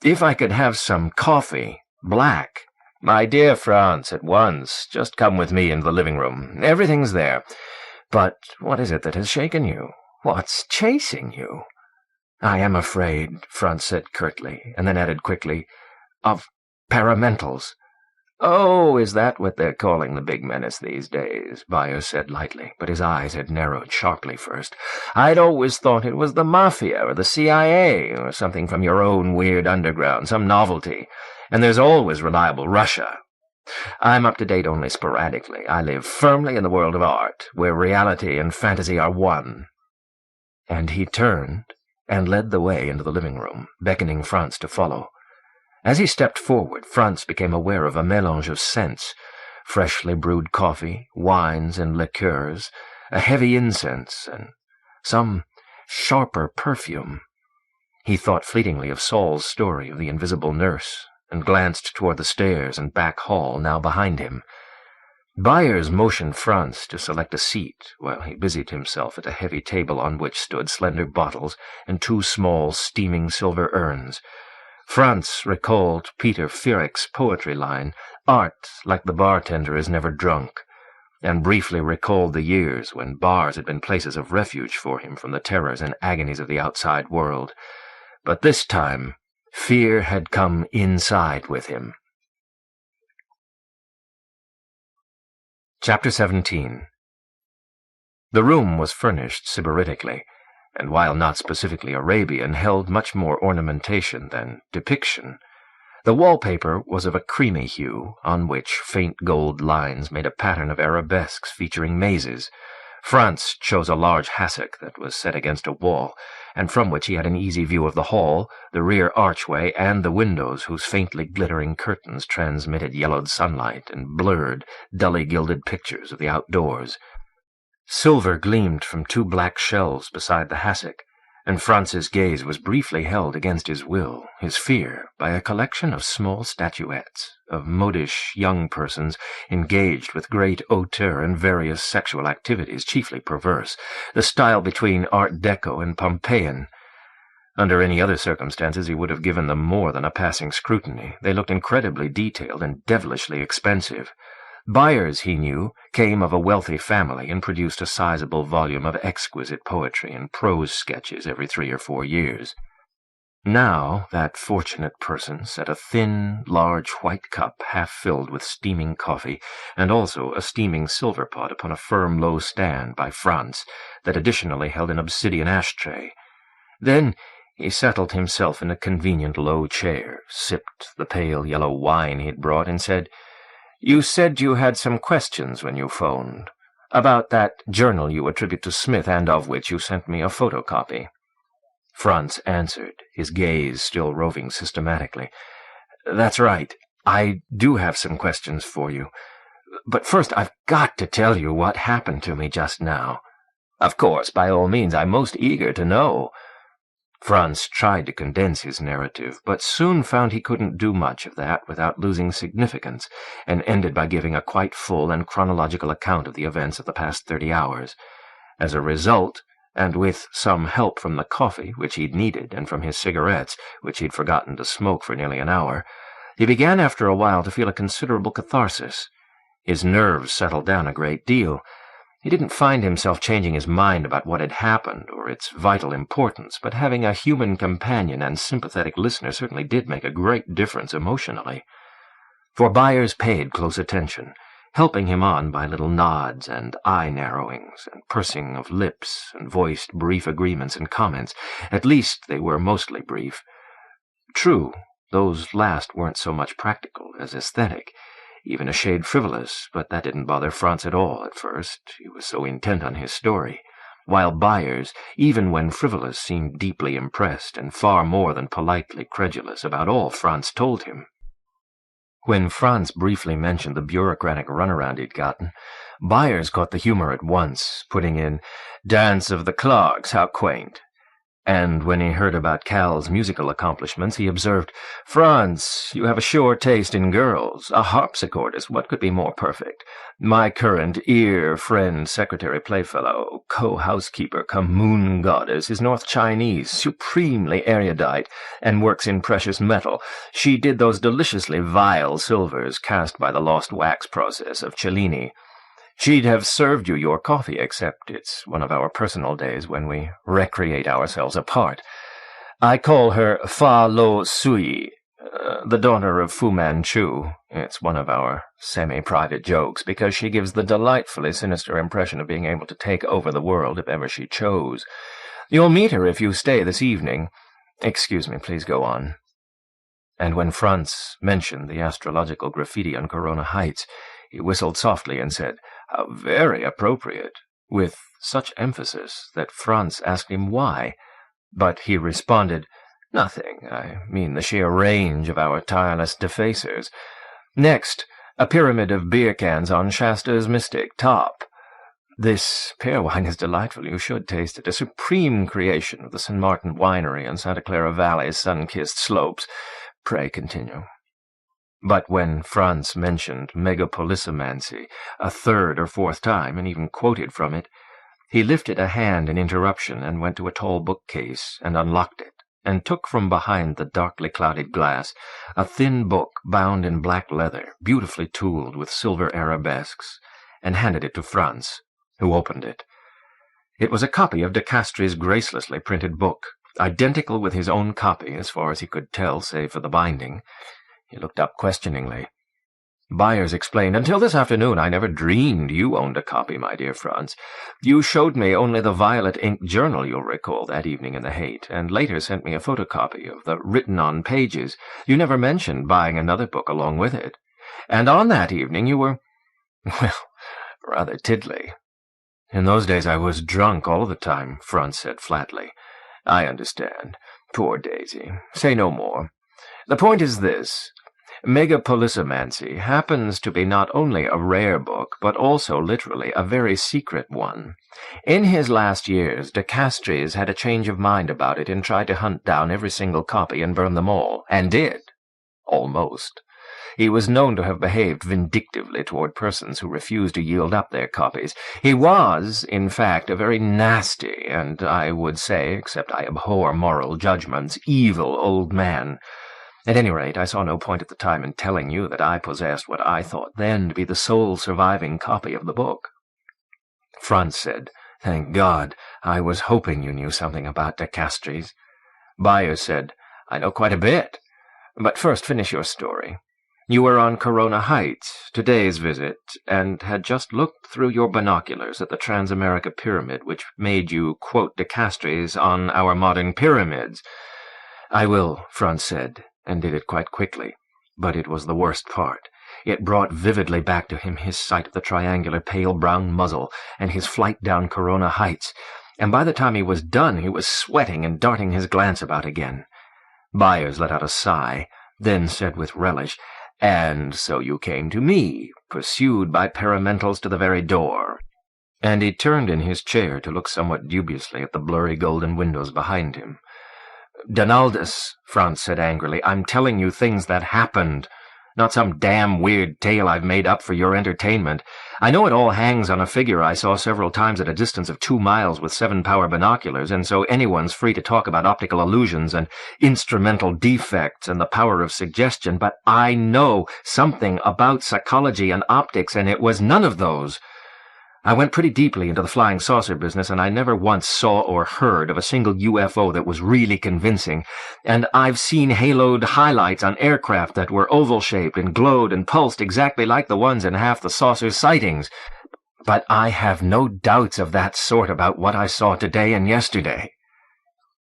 if I could have some coffee, black." "My dear Franz, at once. Just come with me into the living room. Everything's there. But what is it that has shaken you? What's chasing you?" "I am afraid," Franz said curtly, and then added quickly, "of paramentals." "Oh, is that what they're calling the big menace these days?" Byers said lightly, but his eyes had narrowed sharply first. "I'd always thought it was the Mafia or the CIA or something from your own weird underground, some novelty. And there's always reliable Russia. I'm up to date only sporadically. I live firmly in the world of art, where reality and fantasy are one." And he turned and led the way into the living room, beckoning Franz to follow. As he stepped forward, Franz became aware of a mélange of scents, freshly brewed coffee, wines and liqueurs, a heavy incense, and some sharper perfume. He thought fleetingly of Saul's story of the invisible nurse, and glanced toward the stairs and back hall now behind him. Byers motioned Franz to select a seat while he busied himself at a heavy table on which stood slender bottles and two small, steaming silver urns. Franz recalled Peter Fierik's poetry line, "Art, like the bartender, is never drunk," and briefly recalled the years when bars had been places of refuge for him from the terrors and agonies of the outside world. But this time, fear had come inside with him. Chapter 17. The room was furnished sybaritically, and while not specifically Arabian, held much more ornamentation than depiction. The wallpaper was of a creamy hue, on which faint gold lines made a pattern of arabesques featuring mazes. Franz chose a large hassock that was set against a wall, and from which he had an easy view of the hall, the rear archway, and the windows whose faintly glittering curtains transmitted yellowed sunlight and blurred, dully gilded pictures of the outdoors. Silver gleamed from two black shelves beside the hassock, and Franz's gaze was briefly held against his will, his fear, by a collection of small statuettes, of modish young persons engaged with great hauteur in various sexual activities, chiefly perverse, the style between Art Deco and Pompeian. Under any other circumstances he would have given them more than a passing scrutiny. They looked incredibly detailed and devilishly expensive. Byers, he knew, came of a wealthy family and produced a sizable volume of exquisite poetry and prose sketches every 3 or 4 years. Now that fortunate person set a thin, large white cup half filled with steaming coffee, and also a steaming silver pot upon a firm low stand by Franz that additionally held an obsidian ashtray. Then he settled himself in a convenient low chair, sipped the pale yellow wine he'd brought, and said, "You said you had some questions when you phoned, about that journal you attribute to Smith and of which you sent me a photocopy." Franz answered, his gaze still roving systematically. "That's right. I do have some questions for you. But first I've got to tell you what happened to me just now. Of course, by all means, I'm most eager to know." Franz tried to condense his narrative, but soon found he couldn't do much of that without losing significance, and ended by giving a quite full and chronological account of the events of the past 30 hours. As a result, and with some help from the coffee, which he'd needed, and from his cigarettes, which he'd forgotten to smoke for nearly an hour, he began after a while to feel a considerable catharsis. His nerves settled down a great deal. He didn't find himself changing his mind about what had happened or its vital importance, but having a human companion and sympathetic listener certainly did make a great difference emotionally. For Byers paid close attention, helping him on by little nods and eye narrowings and pursing of lips, and voiced brief agreements and comments. At least they were mostly brief. True, those last weren't so much practical as aesthetic, even a shade frivolous, but that didn't bother Franz at all at first. He was so intent on his story, while Byers, even when frivolous, seemed deeply impressed and far more than politely credulous about all Franz told him. When Franz briefly mentioned the bureaucratic runaround he'd gotten, Byers caught the humor at once, putting in, "Dance of the Clarks, how quaint." And when he heard about Cal's musical accomplishments, he observed, "Franz, you have a sure taste in girls. A harpsichordist, what could be more perfect? My current friend, secretary, playfellow, co-housekeeper, moon goddess, is North Chinese, supremely erudite, and works in precious metal. She did those deliciously vile silvers cast by the lost wax process of Cellini. She'd have served you your coffee, except it's one of our personal days when we recreate ourselves apart. I call her Fa Lo Sui, the daughter of Fu Manchu. It's one of our semi-private jokes, because she gives the delightfully sinister impression of being able to take over the world if ever she chose. You'll meet her if you stay this evening. Excuse me, please go on." And when Franz mentioned the astrological graffiti on Corona Heights, he whistled softly and said, "How very appropriate," with such emphasis that Franz asked him why. But he responded, "Nothing. I mean the sheer range of our tireless defacers. Next, a pyramid of beer cans on Shasta's Mystic Top. This pear wine is delightful. You should taste it. A supreme creation of the St. Martin Winery on Santa Clara Valley's sun-kissed slopes. Pray continue." But when Franz mentioned megapolissomancy a 3rd or 4th time, and even quoted from it, he lifted a hand in interruption and went to a tall bookcase and unlocked it, and took from behind the darkly clouded glass a thin book bound in black leather, beautifully tooled with silver arabesques, and handed it to Franz, who opened it. It was a copy of De Castries' gracelessly printed book, identical with his own copy as far as he could tell, save for the binding. He looked up questioningly. Byers explained, "Until this afternoon I never dreamed you owned a copy, my dear Franz. You showed me only the violet-ink journal, you'll recall, that evening in the Haight, and later sent me a photocopy of the written-on pages. You never mentioned buying another book along with it. And on that evening you were, well, rather tiddly." "In those days I was drunk all the time," Franz said flatly. "I understand. Poor Daisy. Say no more. The point is this. Megapolissomancy happens to be not only a rare book, but also literally a very secret one. In his last years, De Castries had a change of mind about it and tried to hunt down every single copy and burn them all, and did. Almost. He was known to have behaved vindictively toward persons who refused to yield up their copies. He was, in fact, a very nasty, and I would say, except I abhor moral judgments, evil old man. At any rate, I saw no point at the time in telling you that I possessed what I thought then to be the sole surviving copy of the book." Franz said, "Thank God. I was hoping you knew something about De Castries." Byers said, "I know quite a bit. But first finish your story. You were on Corona Heights, today's visit, and had just looked through your binoculars at the Transamerica Pyramid, which made you quote De Castries on our modern pyramids." "I will," Franz said, and did it quite quickly. But it was the worst part. It brought vividly back to him his sight of the triangular pale brown muzzle and his flight down Corona Heights, and by the time he was done he was sweating and darting his glance about again. Byers let out a sigh, then said with relish, "And so you came to me, pursued by paramentals to the very door." And he turned in his chair to look somewhat dubiously at the blurry golden windows behind him. "Donaldus," Franz said angrily, "I'm telling you things that happened, not some damn weird tale I've made up for your entertainment. I know it all hangs on a figure I saw several times at a distance of 2 miles with 7-power binoculars, and so anyone's free to talk about optical illusions and instrumental defects and the power of suggestion, but I know something about psychology and optics, and it was none of those. I went pretty deeply into the flying saucer business, and I never once saw or heard of a single UFO that was really convincing, and I've seen haloed highlights on aircraft that were oval-shaped and glowed and pulsed exactly like the ones in half the saucer's sightings. But I have no doubts of that sort about what I saw today and yesterday."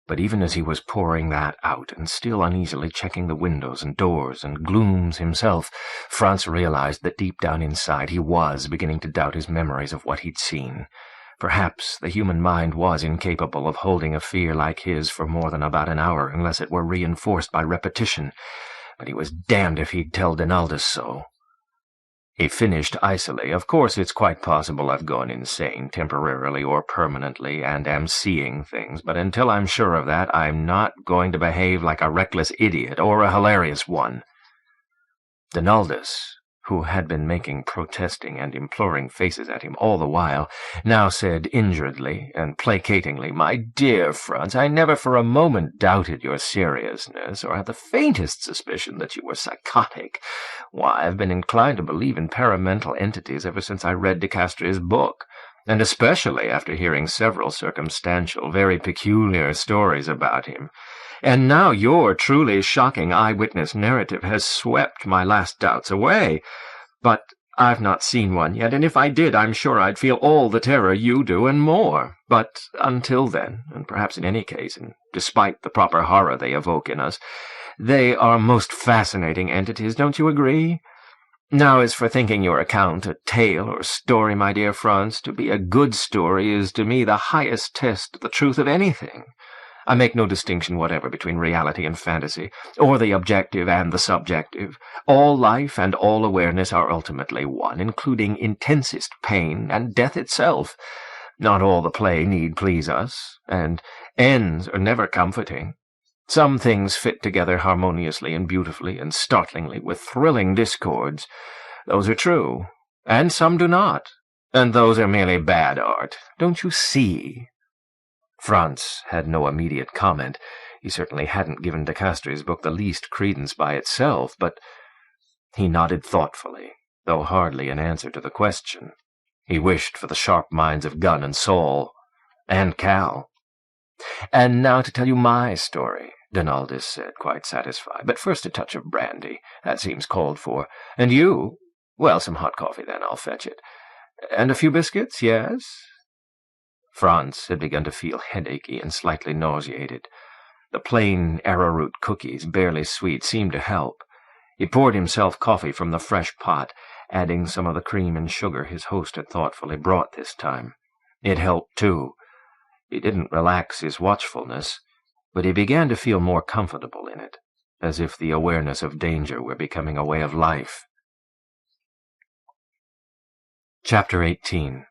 But even as he was pouring that out, and still uneasily checking the windows and doors and glooms himself, Franz realized that deep down inside he was beginning to doubt his memories of what he'd seen. Perhaps the human mind was incapable of holding a fear like his for more than about an hour unless it were reinforced by repetition, but he was damned if he'd tell Donaldus so. He finished icily, "Of course it's quite possible I've gone insane, temporarily or permanently, and am seeing things, but until I'm sure of that, I'm not going to behave like a reckless idiot, or a hilarious one." Donaldus, who had been making protesting and imploring faces at him all the while, now said injuredly and placatingly, "My dear Franz, I never for a moment doubted your seriousness, or had the faintest suspicion that you were psychotic. Why, I've been inclined to believe in paramental entities ever since I read De Castries' book, and especially after hearing several circumstantial, very peculiar stories about him. And now your truly shocking eyewitness narrative has swept my last doubts away. But I've not seen one yet, and if I did, I'm sure I'd feel all the terror you do and more. But until then, and perhaps in any case, and despite the proper horror they evoke in us, they are most fascinating entities, don't you agree? Now as for thinking your account a tale or story, my dear Franz, to be a good story is to me the highest test of the truth of anything. I make no distinction whatever between reality and fantasy, or the objective and the subjective. All life and all awareness are ultimately one, including intensest pain and death itself. Not all the play need please us, and ends are never comforting. Some things fit together harmoniously and beautifully and startlingly with thrilling discords. Those are true, and some do not, and those are merely bad art. Don't you see?" Franz had no immediate comment. He certainly hadn't given De Castries' book the least credence by itself, but he nodded thoughtfully, though hardly in answer to the question. He wished for the sharp minds of Gunn and Saul, and Cal. "And now to tell you my story," Donaldus said, quite satisfied. "But first a touch of brandy. That seems called for. And you? Well, some hot coffee, then. I'll fetch it. And a few biscuits, yes?" Franz had begun to feel headachy and slightly nauseated. The plain arrowroot cookies, barely sweet, seemed to help. He poured himself coffee from the fresh pot, adding some of the cream and sugar his host had thoughtfully brought this time. It helped, too. He didn't relax his watchfulness, but he began to feel more comfortable in it, as if the awareness of danger were becoming a way of life. Chapter 18.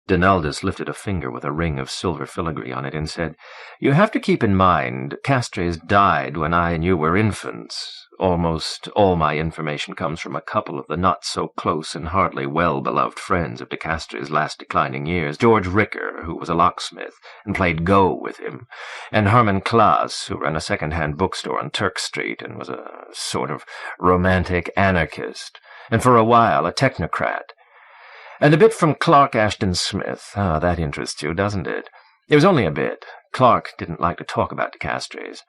Donaldus lifted a finger with a ring of silver filigree on it and said, "You have to keep in mind, Castres died when I and you were infants. Almost all my information comes from a couple of the not-so-close and hardly well-beloved friends of de Castres' last declining years, George Ricker, who was a locksmith and played Go with him, and Herman Klaas, who ran a second-hand bookstore on Turk Street and was a sort of romantic anarchist, and for a while a technocrat. And a bit from Clark Ashton Smith. Ah, that interests you, doesn't it? It was only a bit. Clark didn't like to talk about de Castres.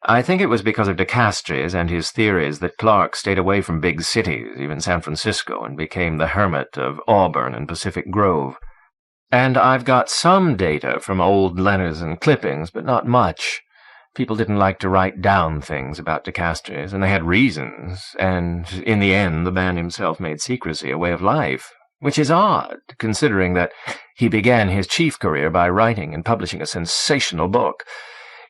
I think it was because of de Castres and his theories that Clark stayed away from big cities, even San Francisco, and became the hermit of Auburn and Pacific Grove. And I've got some data from old letters and clippings, but not much. People didn't like to write down things about de Castres, and they had reasons, and in the end the man himself made secrecy a way of life. Which is odd, considering that he began his chief career by writing and publishing a sensational book.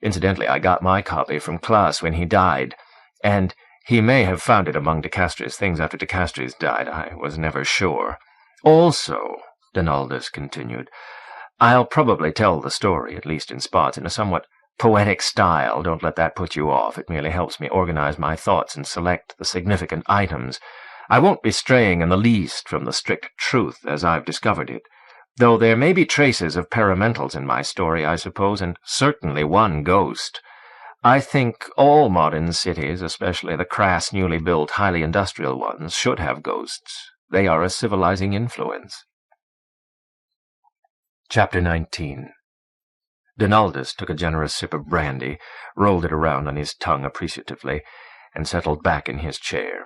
Incidentally, I got my copy from Klaas when he died, and he may have found it among de Castres' things after de Castres died. I was never sure. Also, Donaldus continued, I'll probably tell the story, at least in spots, in a somewhat poetic style. Don't let that put you off. It merely helps me organize my thoughts and select the significant items. I won't be straying in the least from the strict truth as I've discovered it, though there may be traces of paramentals in my story, I suppose, and certainly one ghost. I think all modern cities, especially the crass, newly built, highly industrial ones, should have ghosts. They are a civilizing influence. Chapter 19. Donaldus took a generous sip of brandy, rolled it around on his tongue appreciatively, and settled back in his chair.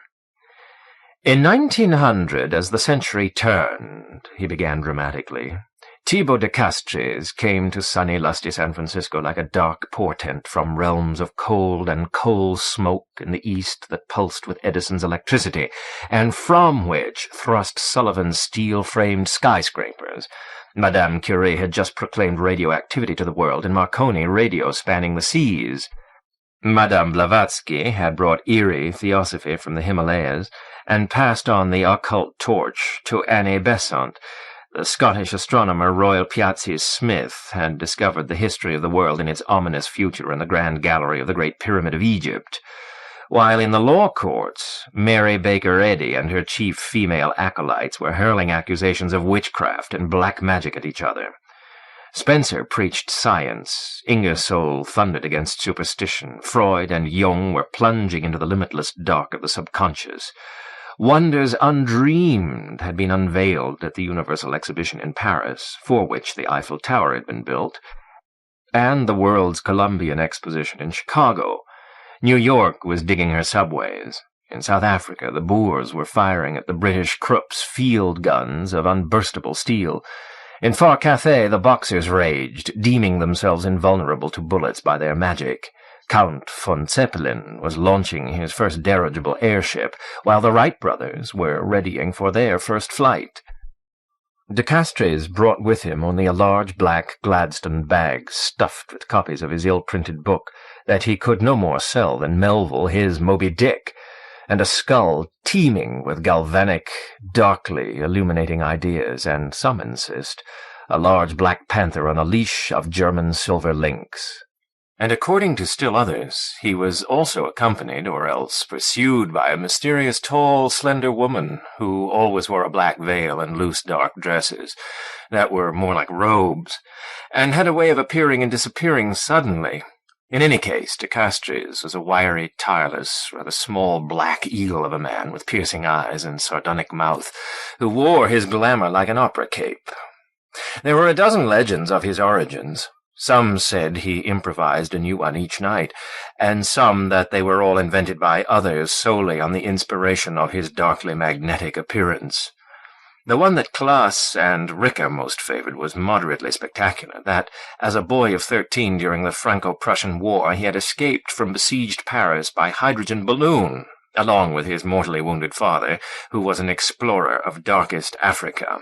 In 1900, as the century turned, he began dramatically, Thibaut de Castres came to sunny, lusty San Francisco like a dark portent from realms of cold and coal smoke in the east that pulsed with Edison's electricity, and from which thrust Sullivan's steel-framed skyscrapers. Madame Curie had just proclaimed radioactivity to the world, and Marconi radio spanning the seas. Madame Blavatsky had brought eerie theosophy from the Himalayas, and passed on the occult torch to Annie Besant. The Scottish astronomer Royal Piazzi Smith had discovered the history of the world in its ominous future in the Grand Gallery of the Great Pyramid of Egypt, while in the law courts Mary Baker Eddy and her chief female acolytes were hurling accusations of witchcraft and black magic at each other. Spencer preached science, Ingersoll thundered against superstition, Freud and Jung were plunging into the limitless dark of the subconscious. Wonders undreamed had been unveiled at the Universal Exhibition in Paris, for which the Eiffel Tower had been built, and the World's Columbian Exposition in Chicago. New York was digging her subways. In South Africa, the Boers were firing at the British Krupp's field guns of unburstable steel. In far Cathay, the Boxers raged, deeming themselves invulnerable to bullets by their magic. Count von Zeppelin was launching his first dirigible airship, while the Wright brothers were readying for their first flight. De Castres brought with him only a large black Gladstone bag stuffed with copies of his ill-printed book that he could no more sell than Melville his Moby Dick, and a skull teeming with galvanic, darkly illuminating ideas, and, some insist, a large black panther on a leash of German silver lynx. And according to still others, he was also accompanied, or else pursued, by a mysterious, tall, slender woman who always wore a black veil and loose, dark dresses that were more like robes, and had a way of appearing and disappearing suddenly. In any case, de Castres was a wiry, tireless, rather small black eagle of a man with piercing eyes and sardonic mouth, who wore his glamour like an opera cape. There were a dozen legends of his origins. Some said he improvised a new one each night, and some that they were all invented by others solely on the inspiration of his darkly magnetic appearance. The one that Klaas and Ricker most favored was moderately spectacular, that, as a boy of 13 during the Franco-Prussian War, he had escaped from besieged Paris by hydrogen balloon, along with his mortally wounded father, who was an explorer of darkest Africa.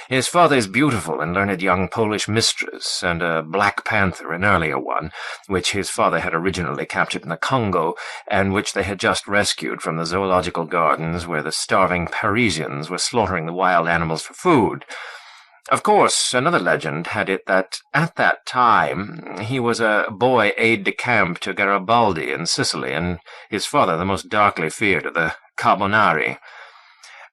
His father's beautiful and learned young Polish mistress, and a black panther, an earlier one, which his father had originally captured in the Congo, and which they had just rescued from the zoological gardens where the starving Parisians were slaughtering the wild animals for food. Of course, another legend had it that, at that time, he was a boy aide-de-camp to Garibaldi in Sicily, and his father the most darkly feared of the Carbonari.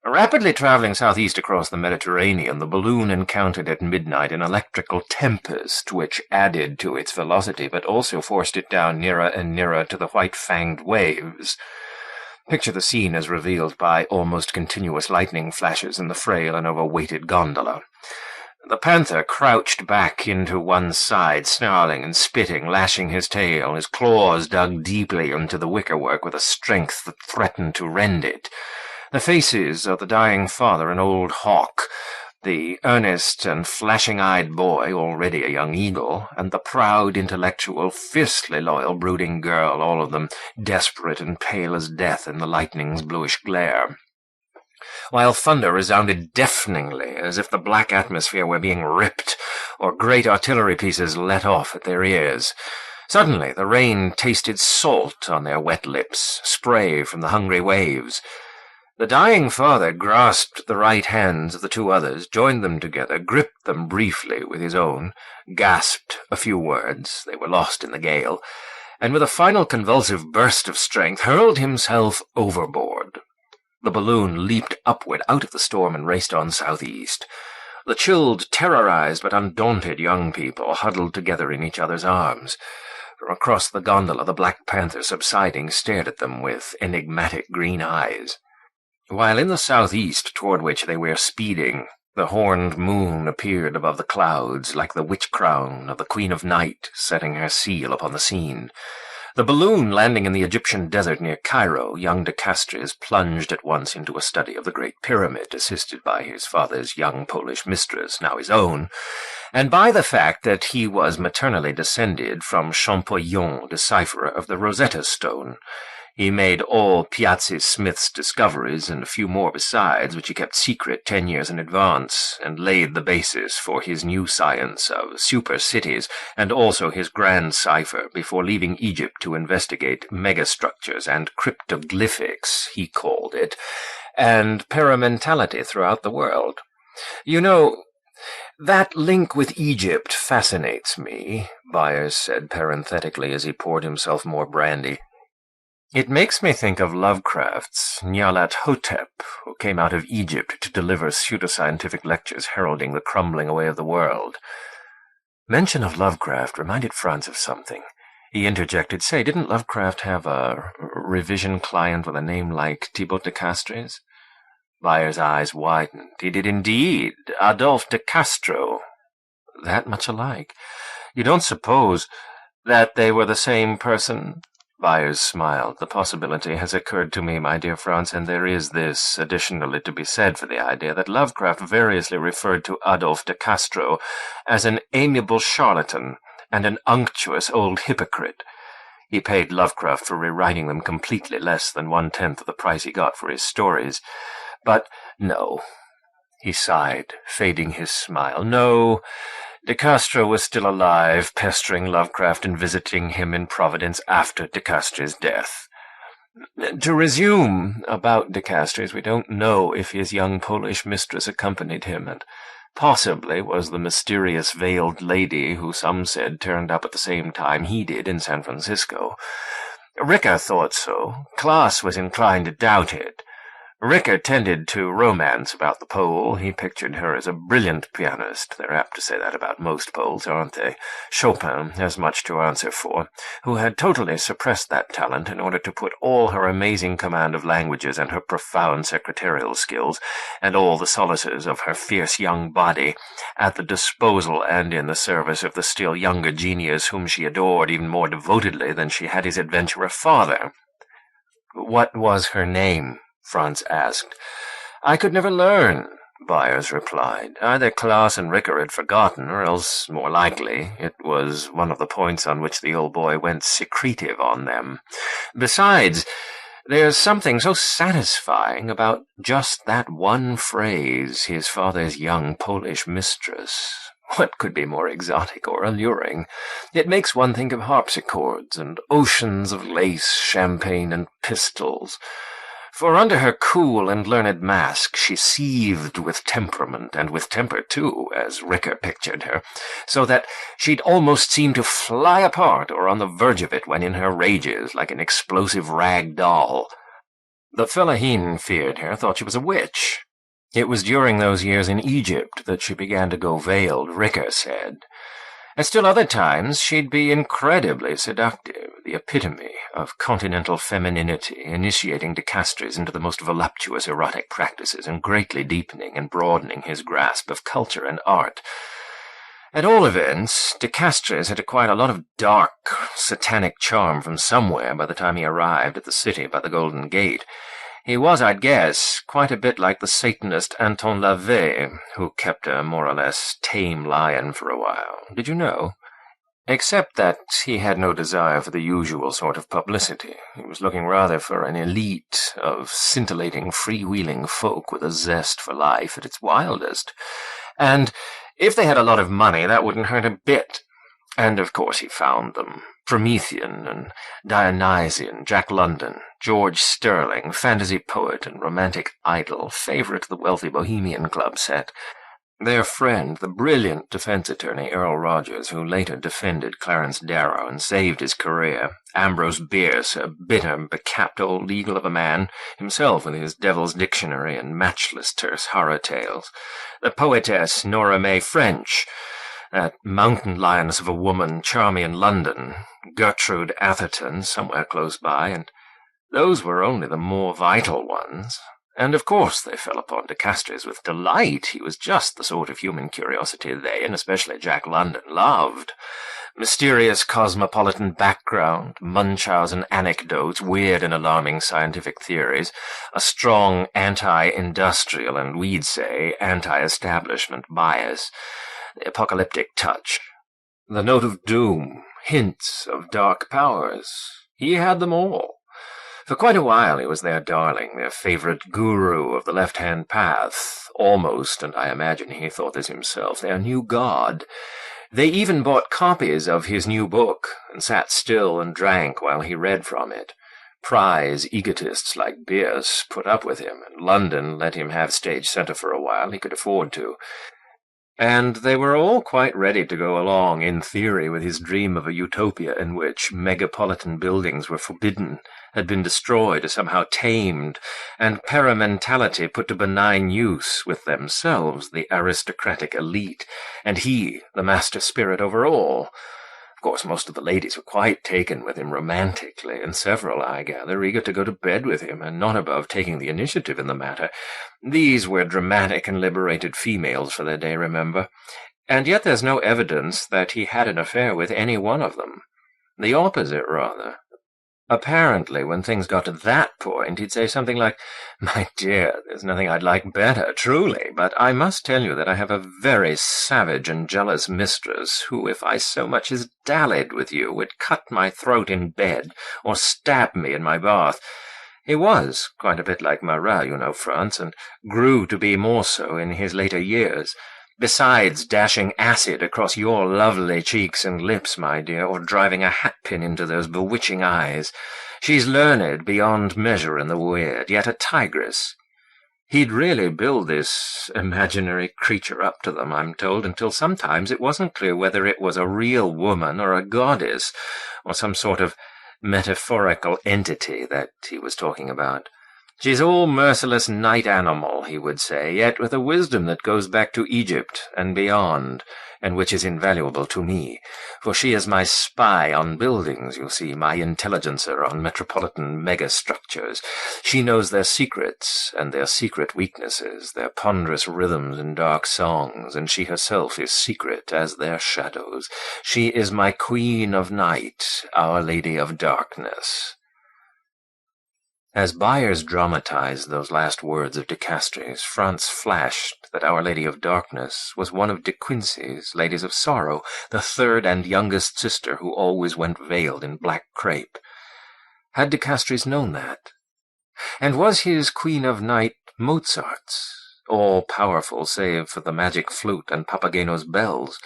Rapidly traveling southeast across the Mediterranean, the balloon encountered at midnight an electrical tempest, which added to its velocity, but also forced it down nearer and nearer to the white-fanged waves. Picture the scene as revealed by almost continuous lightning flashes in the frail and overweighted gondola. The panther crouched back into one side, snarling and spitting, lashing his tail. His claws dug deeply into the wickerwork with a strength that threatened to rend it. The faces of the dying father and old hawk, the earnest and flashing-eyed boy, already a young eagle, and the proud, intellectual, fiercely loyal, brooding girl, all of them desperate and pale as death in the lightning's bluish glare. While thunder resounded deafeningly, as if the black atmosphere were being ripped, or great artillery pieces let off at their ears. Suddenly the rain tasted salt on their wet lips, spray from the hungry waves. The dying father grasped the right hands of the two others, joined them together, gripped them briefly with his own, gasped a few words, they were lost in the gale, and with a final convulsive burst of strength hurled himself overboard. The balloon leaped upward out of the storm and raced on southeast. The chilled, terrorized but undaunted young people huddled together in each other's arms. From across the gondola, the Black Panther, subsiding, stared at them with enigmatic green eyes. While in the southeast, toward which they were speeding, the horned moon appeared above the clouds, like the witch-crown of the Queen of Night setting her seal upon the scene. The balloon landing in the Egyptian desert near Cairo, young de Castres plunged at once into a study of the Great Pyramid, assisted by his father's young Polish mistress, now his own, and by the fact that he was maternally descended from Champollion, decipherer of the Rosetta Stone. He made all Piazzi Smith's discoveries, and a few more besides, which he kept secret 10 years in advance, and laid the basis for his new science of super-cities, and also his grand cipher, before leaving Egypt to investigate megastructures and cryptoglyphics, he called it, and paramentality throughout the world. You know, that link with Egypt fascinates me, Byers said parenthetically as he poured himself more brandy. It makes me think of Lovecraft's Nyarlathotep, who came out of Egypt to deliver pseudoscientific lectures heralding the crumbling away of the world. Mention of Lovecraft reminded Franz of something. He interjected, "Say, didn't Lovecraft have a revision client with a name like Thibaut de Castres?" Byers' eyes widened. "He did indeed. Adolphe de Castro. That much alike. You don't suppose that they were the same person?" Byers smiled. "The possibility has occurred to me, my dear Franz, and there is this additionally to be said for the idea that Lovecraft variously referred to Adolphe de Castro as an amiable charlatan and an unctuous old hypocrite. He paid Lovecraft for rewriting them completely less than 1/10 of the price he got for his stories. But no," he sighed, fading his smile, "no, De Castro was still alive, pestering Lovecraft and visiting him in Providence after De Castre's death. To resume about De Castres, we don't know if his young Polish mistress accompanied him, and possibly was the mysterious veiled lady who some said turned up at the same time he did in San Francisco. Ricker thought so. Klaas was inclined to doubt it. Ricker tended to romance about the Pole. He pictured her as a brilliant pianist. They're apt to say that about most Poles, aren't they? Chopin has much to answer for, who had totally suppressed that talent in order to put all her amazing command of languages and her profound secretarial skills, and all the solaces of her fierce young body, at the disposal and in the service of the still younger genius whom she adored even more devotedly than she had his adventurer father. "What was her name?" Franz asked. "I could never learn," Byers replied. "Either Klaas and Ricker had forgotten, or else, more likely, it was one of the points on which the old boy went secretive on them. Besides, There's something so satisfying about just that one phrase, his father's young Polish mistress. What could be more exotic or alluring? It makes one think of harpsichords and oceans of lace, champagne, and pistols. For under her cool and learned mask she seethed with temperament, and with temper too, as Ricker pictured her, so that she'd almost seem to fly apart or on the verge of it when in her rages, like an explosive rag doll. The fellaheen feared her, thought she was a witch. It was during those years in Egypt that she began to go veiled, Ricker said. At still other times she'd be incredibly seductive, the epitome of continental femininity, initiating de Castries into the most voluptuous erotic practices and greatly deepening and broadening his grasp of culture and art. At all events, de Castries had acquired a lot of dark, satanic charm from somewhere by the time he arrived at the city by the Golden Gate. He was, I'd guess, quite a bit like the Satanist Anton LaVey, who kept a more or less tame lion for a while. Did you know? Except that he had no desire for the usual sort of publicity. He was looking rather for an elite of scintillating, freewheeling folk with a zest for life at its wildest. And if they had a lot of money, that wouldn't hurt a bit. And of course he found them. Promethean and Dionysian, Jack London, George Sterling, fantasy poet and romantic idol, favorite of the wealthy Bohemian Club set. Their friend, the brilliant defense attorney Earl Rogers, who later defended Clarence Darrow and saved his career. Ambrose Bierce, a bitter, becapped old eagle of a man, himself with his Devil's Dictionary and matchless terse horror tales. The poetess Nora May French, that mountain lioness of a woman, Charmian London, Gertrude Atherton, somewhere close by, and those were only the more vital ones. And of course they fell upon de Castries with delight. He was just the sort of human curiosity they, and especially Jack London, loved. Mysterious cosmopolitan background, Munchausen anecdotes, weird and alarming scientific theories, a strong anti-industrial and, we'd say, anti-establishment bias, the apocalyptic touch, the note of doom, hints of dark powers. He had them all. For quite a while he was their darling, their favorite guru of the left-hand path, almost, and I imagine he thought this himself, their new god. They even bought copies of his new book, and sat still and drank while he read from it. Prize egotists like Bierce put up with him, and London let him have stage center for a while. He could afford to. And they were all quite ready to go along, in theory, with his dream of a utopia in which megapolitan buildings were forbidden, had been destroyed or somehow tamed, and paramentality put to benign use with themselves, the aristocratic elite, and he, the master spirit over all. Of course, most of the ladies were quite taken with him romantically, and several, I gather, eager to go to bed with him, and not above taking the initiative in the matter. These were dramatic and liberated females for their day, remember. And yet there's no evidence that he had an affair with any one of them. The opposite, rather. Apparently, when things got to that point, he'd say something like, "My dear, there's nothing I'd like better, truly, but I must tell you that I have a very savage and jealous mistress who, if I so much as dallied with you, would cut my throat in bed or stab me in my bath." He was quite a bit like Marat, you know, Frantz, and grew to be more so in his later years. Besides dashing acid across your lovely cheeks and lips, my dear, or driving a hatpin into those bewitching eyes, she's learned beyond measure in the weird, yet a tigress. He'd really build this imaginary creature up to them, I'm told, until sometimes it wasn't clear whether it was a real woman or a goddess, or some sort of metaphorical entity that he was talking about. She's all merciless night animal, he would say, yet with a wisdom that goes back to Egypt and beyond, and which is invaluable to me, for she is my spy on buildings, you see, my intelligencer on metropolitan megastructures. She knows their secrets and their secret weaknesses, their ponderous rhythms and dark songs, and she herself is secret as their shadows. She is my Queen of Night, Our Lady of Darkness. As Byers dramatized those last words of de Castries, Frantz flashed that Our Lady of Darkness was one of de Quincey's Ladies of Sorrow, the third and youngest sister who always went veiled in black crape. Had de Castries known that? And was his Queen of Night Mozart's, all-powerful save for the magic flute and Papageno's bells?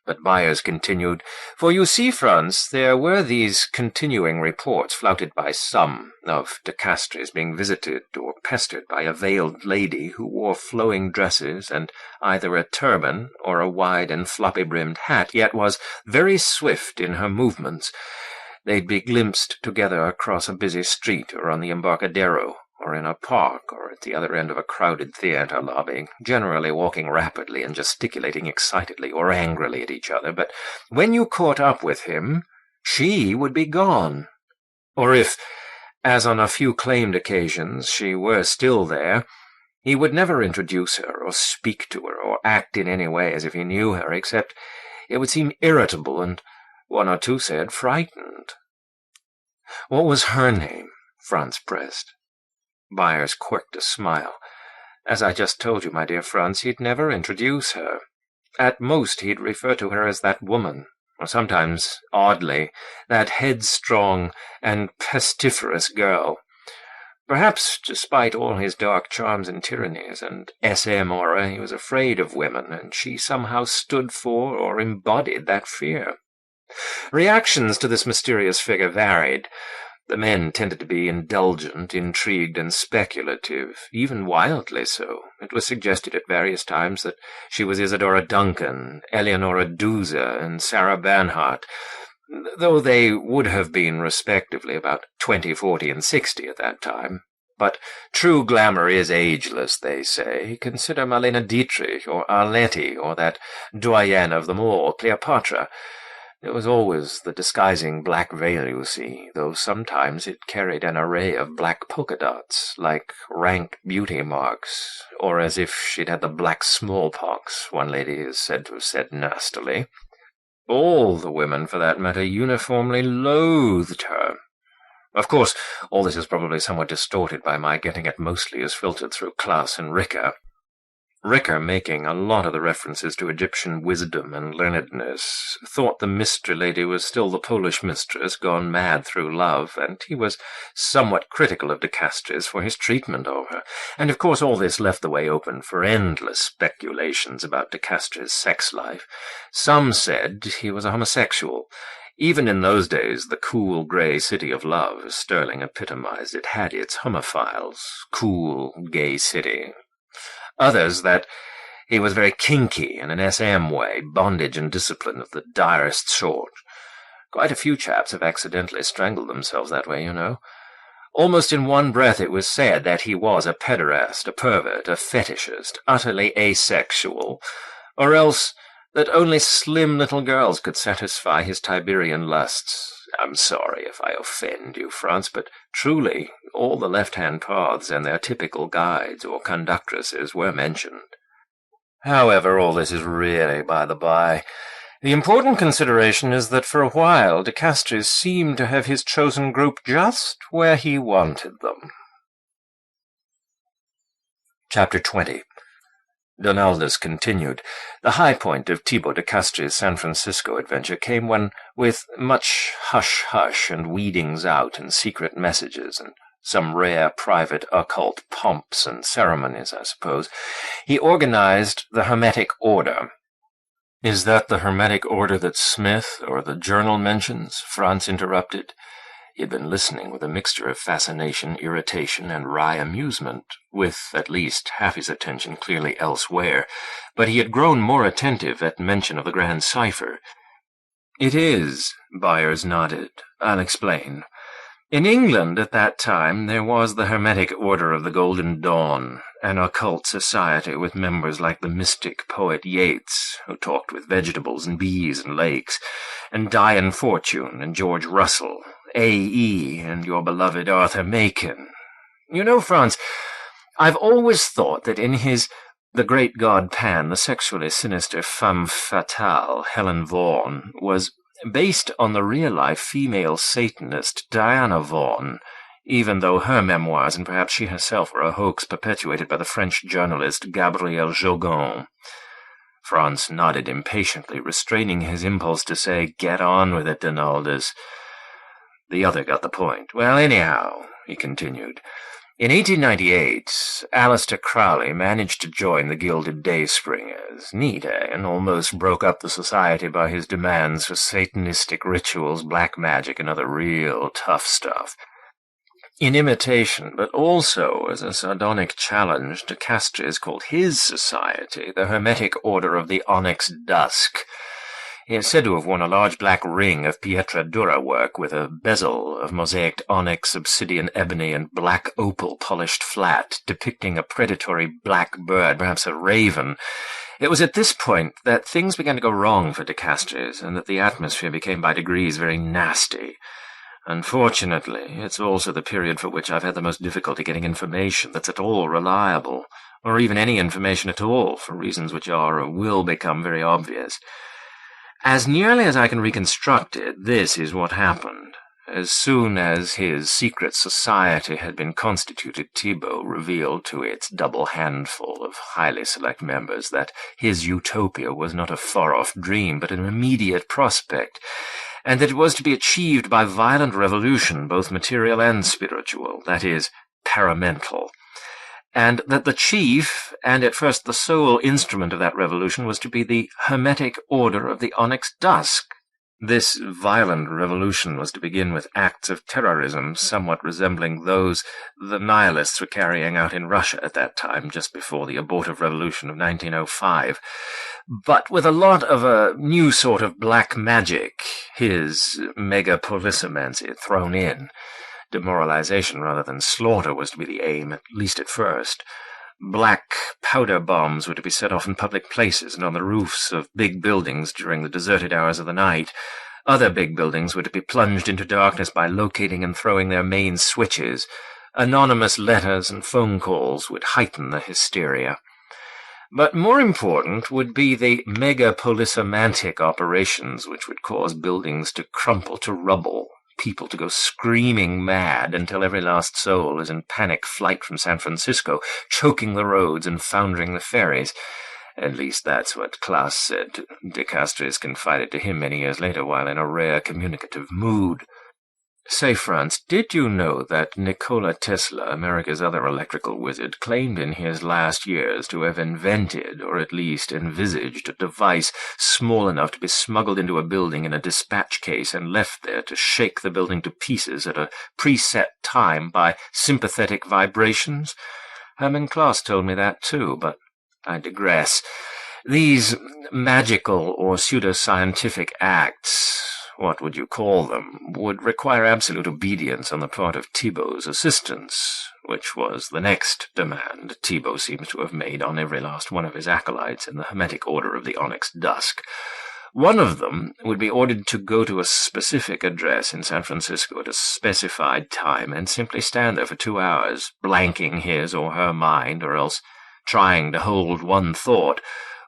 But Byers continued, "For you see, Franz, there were these continuing reports, flouted by some, of de Castries being visited or pestered by a veiled lady who wore flowing dresses and either a turban or a wide and floppy-brimmed hat, yet was very swift in her movements. They'd be glimpsed together across a busy street or on the Embarcadero, or in a park, or at the other end of a crowded theatre lobby, generally walking rapidly and gesticulating excitedly or angrily at each other. But when you caught up with him, she would be gone. Or if, as on a few claimed occasions, she were still there, he would never introduce her or speak to her or act in any way as if he knew her, except it would seem irritable and, one or two said, frightened." "What was her name?" Franz pressed. Byers quirked a smile. "As I just told you, my dear Franz, he'd never introduce her. At most he'd refer to her as that woman, or sometimes, oddly, that headstrong and pestiferous girl. Perhaps, despite all his dark charms and tyrannies and SM aura, he was afraid of women, and she somehow stood for or embodied that fear. Reactions to this mysterious figure varied. The men tended to be indulgent, intrigued, and speculative, even wildly so. It was suggested at various times that she was Isadora Duncan, Eleonora Duse, and Sarah Bernhardt, though they would have been, respectively, about 20, 40, and 60 at that time. But true glamour is ageless, they say. Consider Marlene Dietrich, or Arletty, or that doyenne of them all, Cleopatra. It was always the disguising black veil, you see, though sometimes it carried an array of black polka dots, like rank beauty marks, or as if she'd had the black smallpox, one lady is said to have said nastily. All the women, for that matter, uniformly loathed her. Of course, all this is probably somewhat distorted by my getting it mostly as filtered through Klaus and Ricker. Ricker, making a lot of the references to Egyptian wisdom and learnedness, thought the mystery lady was still the Polish mistress gone mad through love, and he was somewhat critical of de Castries for his treatment of her. And of course all this left the way open for endless speculations about de Castries' sex life. Some said he was a homosexual. Even in those days, the cool, grey city of love, as Sterling epitomized it, had its homophiles. Cool, gay city. Others that he was very kinky in an SM way, bondage and discipline of the direst sort. Quite a few chaps have accidentally strangled themselves that way, you know. Almost in one breath it was said that he was a pederast, a pervert, a fetishist, utterly asexual, or else that only slim little girls could satisfy his Tiberian lusts. I'm sorry if I offend you, Franz, but truly all the left-hand paths and their typical guides or conductresses were mentioned. However, all this is really by the by. The important consideration is that for a while de Castries seemed to have his chosen group just where he wanted them. Chapter 20. Donaldus continued. The high point of Thibaut de Castries' San Francisco adventure came when, with much hush-hush and weedings out and secret messages and some rare private occult pomps and ceremonies, I suppose, he organized the Hermetic Order. "Is that the Hermetic Order that Smith or the Journal mentions?" Franz interrupted. He had been listening with a mixture of fascination, irritation, and wry amusement, with at least half his attention clearly elsewhere, but he had grown more attentive at mention of the grand cipher. "It is," Byers nodded. "I'll explain. In England at that time there was the Hermetic Order of the Golden Dawn, an occult society with members like the mystic poet Yeats, who talked with vegetables and bees and lakes, and Dian Fortune and George Russell, A.E., and your beloved Arthur Machen. You know, Franz, I've always thought that in his The Great God Pan, the sexually sinister femme fatale, Helen Vaughan, was based on the real-life female Satanist Diana Vaughan, even though her memoirs and perhaps she herself were a hoax perpetuated by the French journalist Gabriel Jogon. Franz nodded impatiently, restraining his impulse to say, "Get on with it, Donaldus." The other got the point. "Well, anyhow," he continued, In 1898, Aleister Crowley managed to join the Gilded Dayspringers. Neat, eh? And almost broke up the society by his demands for satanistic rituals, black magic, and other real tough stuff. In imitation, but also as a sardonic challenge to Castres called his society the Hermetic Order of the Onyx Dusk. He is said to have worn a large black ring of pietra dura work with a bezel of mosaicked onyx, obsidian, ebony, and black opal polished flat, depicting a predatory black bird, perhaps a raven. It was at this point that things began to go wrong for de Castres, and that the atmosphere became by degrees very nasty. Unfortunately, it's also the period for which I've had the most difficulty getting information that's at all reliable, or even any information at all, for reasons which are or will become very obvious. As nearly as I can reconstruct it, this is what happened. As soon as his secret society had been constituted, Thibault revealed to its double handful of highly select members that his utopia was not a far-off dream, but an immediate prospect, and that it was to be achieved by violent revolution, both material and spiritual, that is, paramental, and that the chief, and at first the sole instrument of that revolution, was to be the Hermetic Order of the Onyx Dusk. This violent revolution was to begin with acts of terrorism somewhat resembling those the Nihilists were carrying out in Russia at that time, just before the abortive revolution of 1905, but with a lot of a new sort of black magic, his mega-polysomancy, thrown in. Demoralization rather than slaughter was to be the aim, at least at first. Black powder bombs were to be set off in public places and on the roofs of big buildings during the deserted hours of the night. Other big buildings were to be plunged into darkness by locating and throwing their main switches. Anonymous letters and phone calls would heighten the hysteria. But more important would be the mega-polysomantic operations which would cause buildings to crumple to rubble, people to go screaming mad until every last soul is in panic flight from San Francisco, choking the roads and foundering the ferries. At least that's what Klaus said. De Castres confided to him many years later while in a rare communicative mood. Say, Franz, did you know that Nikola Tesla, America's other electrical wizard, claimed in his last years to have invented, or at least envisaged, a device small enough to be smuggled into a building in a dispatch case and left there to shake the building to pieces at a preset time by sympathetic vibrations? Hermann Klaus told me that too, but I digress. These magical or pseudoscientific acts, what would you call them, would require absolute obedience on the part of Thibault's assistants, which was the next demand Thibault seems to have made on every last one of his acolytes in the Hermetic Order of the Onyx Dusk. One of them would be ordered to go to a specific address in San Francisco at a specified time and simply stand there for 2 hours, blanking his or her mind, or else trying to hold one thought,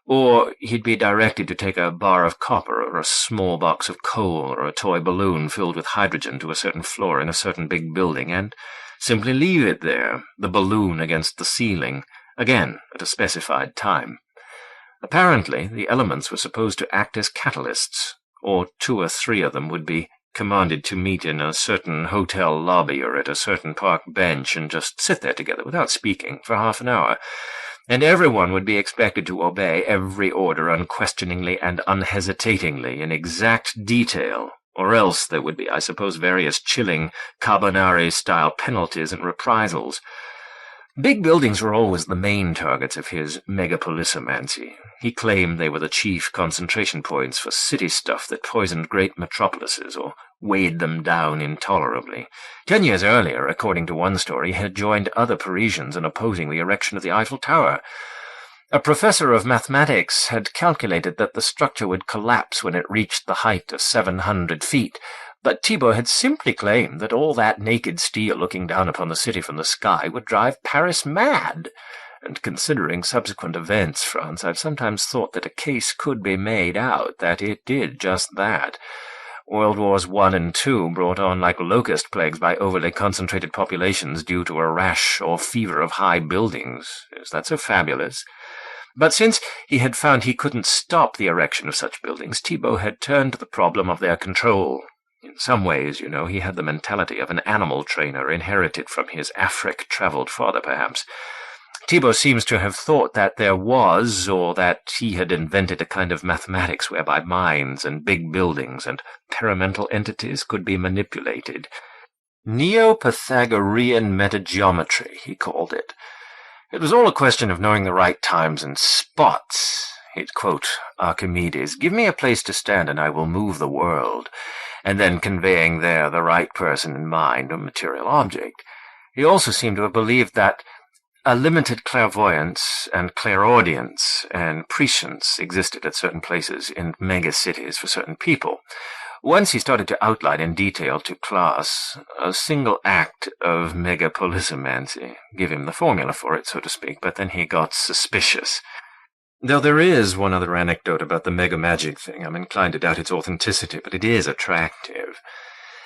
or he'd be directed to take a bar of copper or a small box of coal or a toy balloon filled with hydrogen to a certain floor in a certain big building and simply leave it there, the balloon against the ceiling, again at a specified time. Apparently, the elements were supposed to act as catalysts, or 2 or 3 of them would be commanded to meet in a certain hotel lobby or at a certain park bench and just sit there together without speaking for half an hour, and everyone would be expected to obey every order unquestioningly and unhesitatingly in exact detail, or else there would be, I suppose, various chilling Carbonari-style penalties and reprisals. Big buildings were always the main targets of his megapolysomancy. He claimed they were the chief concentration points for city stuff that poisoned great metropolises or weighed them down intolerably. 10 years earlier, according to one story, he had joined other Parisians in opposing the erection of the Eiffel Tower. A professor of mathematics had calculated that the structure would collapse when it reached the height of 700 feet, but Thibault had simply claimed that all that naked steel looking down upon the city from the sky would drive Paris mad. And considering subsequent events, Franz, I've sometimes thought that a case could be made out that it did just that. World Wars I and II brought on like locust plagues by overly concentrated populations due to a rash or fever of high buildings. Is that so fabulous? But since he had found he couldn't stop the erection of such buildings, Thibault had turned to the problem of their control. In some ways, he had the mentality of an animal trainer inherited from his Afric-traveled father, perhaps. Thibault seems to have thought that there was, or that he had invented a kind of mathematics whereby minds and big buildings and paramental entities could be manipulated. Neo-Pythagorean metageometry, he called it. It was all a question of knowing the right times and spots. He'd quote Archimedes, "Give me a place to stand and I will move the world," and then conveying there the right person in mind or material object. He also seemed to have believed that a limited clairvoyance and clairaudience and prescience existed at certain places in megacities for certain people. Once he started to outline in detail to class a single act of megapolisomancy, give him the formula for it, so to speak, but then he got suspicious. Though there is one other anecdote about the mega-magic thing. I'm inclined to doubt its authenticity, but it is attractive.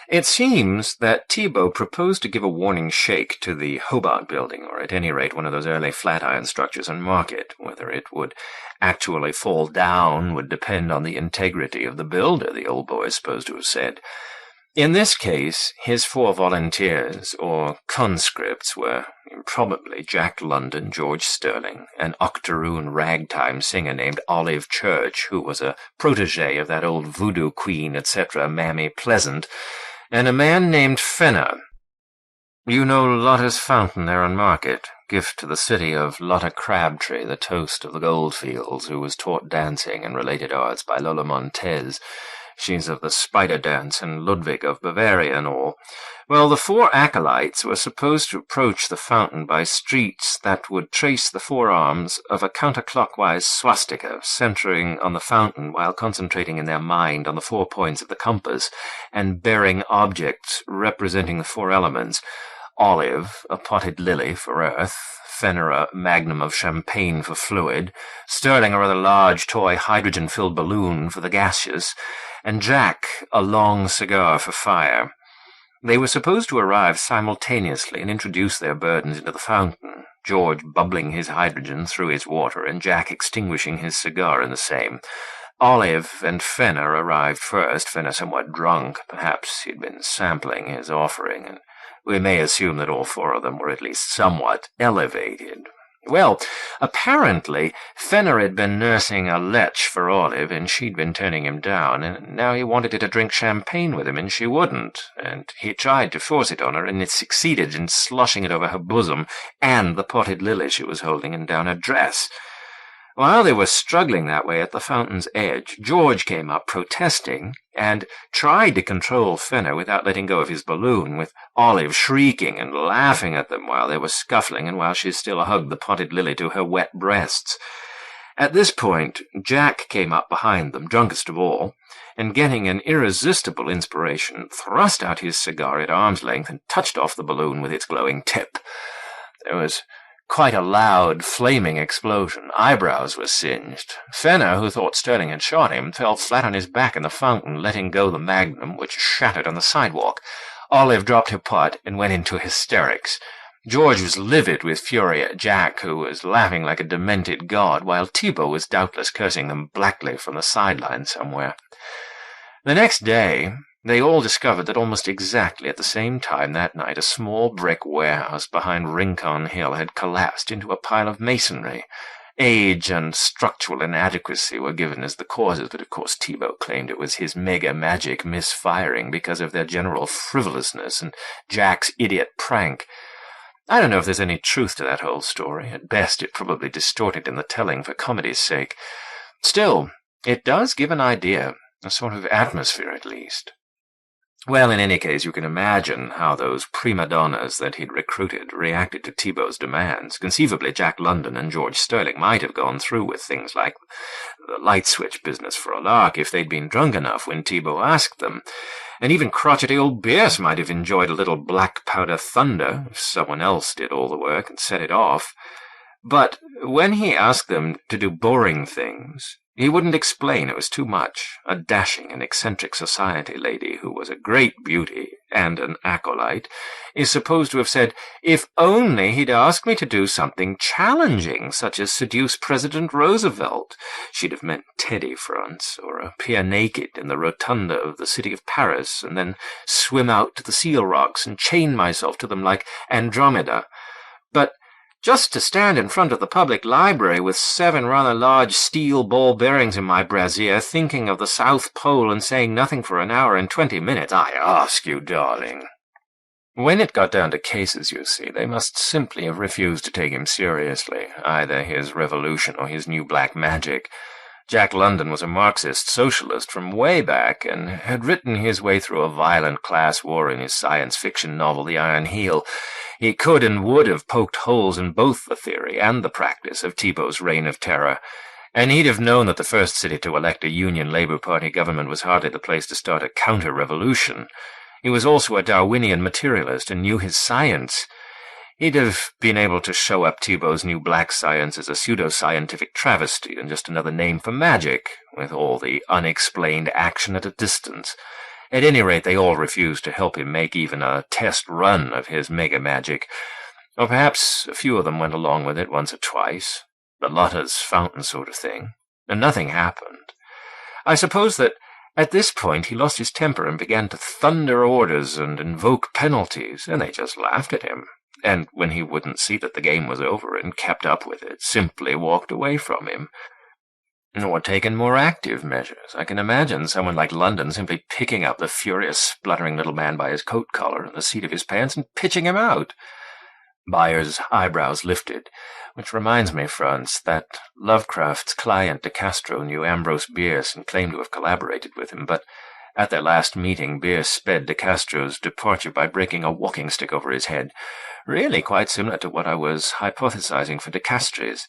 It seems that Thibault proposed to give a warning shake to the Hobart building, or at any rate one of those early flat-iron structures on Market. Whether it would actually fall down would depend on the integrity of the builder, the old boy is supposed to have said. In this case, his 4 volunteers, or conscripts, were probably Jack London, George Sterling, an octoroon ragtime singer named Olive Church, who was a protege of that old voodoo queen, etc., Mammy Pleasant, and a man named Fenner. You know Lotta's fountain there on Market, gift to the city of Lotta Crabtree, the toast of the goldfields, who was taught dancing and related arts by Lola Montez. She's of the spider dance and Ludwig of Bavaria and all. Well, the 4 acolytes were supposed to approach the fountain by streets that would trace the 4 arms of a counterclockwise swastika, centering on the fountain while concentrating in their mind on the 4 points of the compass, and bearing objects representing the 4 elements: Olive, a potted lily for earth; Fenner, a magnum of champagne for fluid; Sterling, a rather large toy hydrogen-filled balloon for the gaseous; and Jack, a long cigar for fire. They were supposed to arrive simultaneously and introduce their burdens into the fountain, George bubbling his hydrogen through his water, and Jack extinguishing his cigar in the same. Olive and Fenner arrived first, Fenner somewhat drunk. Perhaps he'd been sampling his offering, and we may assume that all 4 of them were at least somewhat elevated. Well, apparently, Fenner had been nursing a lech for Olive, and she'd been turning him down, and now he wanted her to drink champagne with him, and she wouldn't, and he tried to force it on her, and it succeeded in sloshing it over her bosom and the potted lily she was holding and down her dress. While they were struggling that way at the fountain's edge, George came up protesting and tried to control Fenner without letting go of his balloon, with Olive shrieking and laughing at them while they were scuffling and while she still hugged the potted lily to her wet breasts. At this point, Jack came up behind them, drunkest of all, and getting an irresistible inspiration, thrust out his cigar at arm's length and touched off the balloon with its glowing tip. There was quite a loud, flaming explosion. Eyebrows were singed. Fenner, who thought Sterling had shot him, fell flat on his back in the fountain, letting go the magnum, which shattered on the sidewalk. Olive dropped her pot and went into hysterics. George was livid with fury at Jack, who was laughing like a demented god, while Thibault was doubtless cursing them blackly from the sideline somewhere. The next day, they all discovered that almost exactly at the same time that night a small brick warehouse behind Rincon Hill had collapsed into a pile of masonry. Age and structural inadequacy were given as the causes, but of course Thibault claimed it was his mega-magic misfiring because of their general frivolousness and Jack's idiot prank. I don't know if there's any truth to that whole story. At best, it probably distorted in the telling for comedy's sake. Still, it does give an idea, a sort of atmosphere at least. Well, in any case, you can imagine how those prima donnas that he'd recruited reacted to Thibault's demands. Conceivably, Jack London and George Sterling might have gone through with things like the light switch business for a lark if they'd been drunk enough when Thibault asked them, and even crotchety old Bierce might have enjoyed a little black powder thunder if someone else did all the work and set it off. But when he asked them to do boring things, he wouldn't explain. It was too much. A dashing and eccentric society lady who was a great beauty and an acolyte is supposed to have said, if only he'd asked me to do something challenging, such as seduce President Roosevelt. She'd have meant Teddy Frantz, or appear naked in the rotunda of the city of Paris, and then swim out to the seal rocks and chain myself to them like Andromeda. But just to stand in front of the public library with 7 rather large steel ball bearings in my brassiere, thinking of the South Pole and saying nothing for an hour and 20 minutes, I ask you, darling. When it got down to cases, you see, they must simply have refused to take him seriously, either his revolution or his new black magic. Jack London was a Marxist socialist from way back, and had written his way through a violent class war in his science fiction novel The Iron Heel. He could and would have poked holes in both the theory and the practice of Thibault's reign of terror, and he'd have known that the first city to elect a Union Labour Party government was hardly the place to start a counter-revolution. He was also a Darwinian materialist and knew his science. He'd have been able to show up Thibault's new black science as a pseudo-scientific travesty and just another name for magic, with all the unexplained action at a distance. At any rate, they all refused to help him make even a test run of his mega-magic, or perhaps a few of them went along with it once or twice, the Lotta's fountain sort of thing, and nothing happened. I suppose that at this point he lost his temper and began to thunder orders and invoke penalties, and they just laughed at him. And when he wouldn't see that the game was over and kept up with it, simply walked away from him. Or taken more active measures. I can imagine someone like London simply picking up the furious, spluttering little man by his coat collar and the seat of his pants and pitching him out. Byers' eyebrows lifted, which reminds me, Frantz, that Lovecraft's client de Castro knew Ambrose Bierce and claimed to have collaborated with him, but at their last meeting, Bierce sped de Castro's departure by breaking a walking stick over his head. Really quite similar to what I was hypothesizing for de Castries.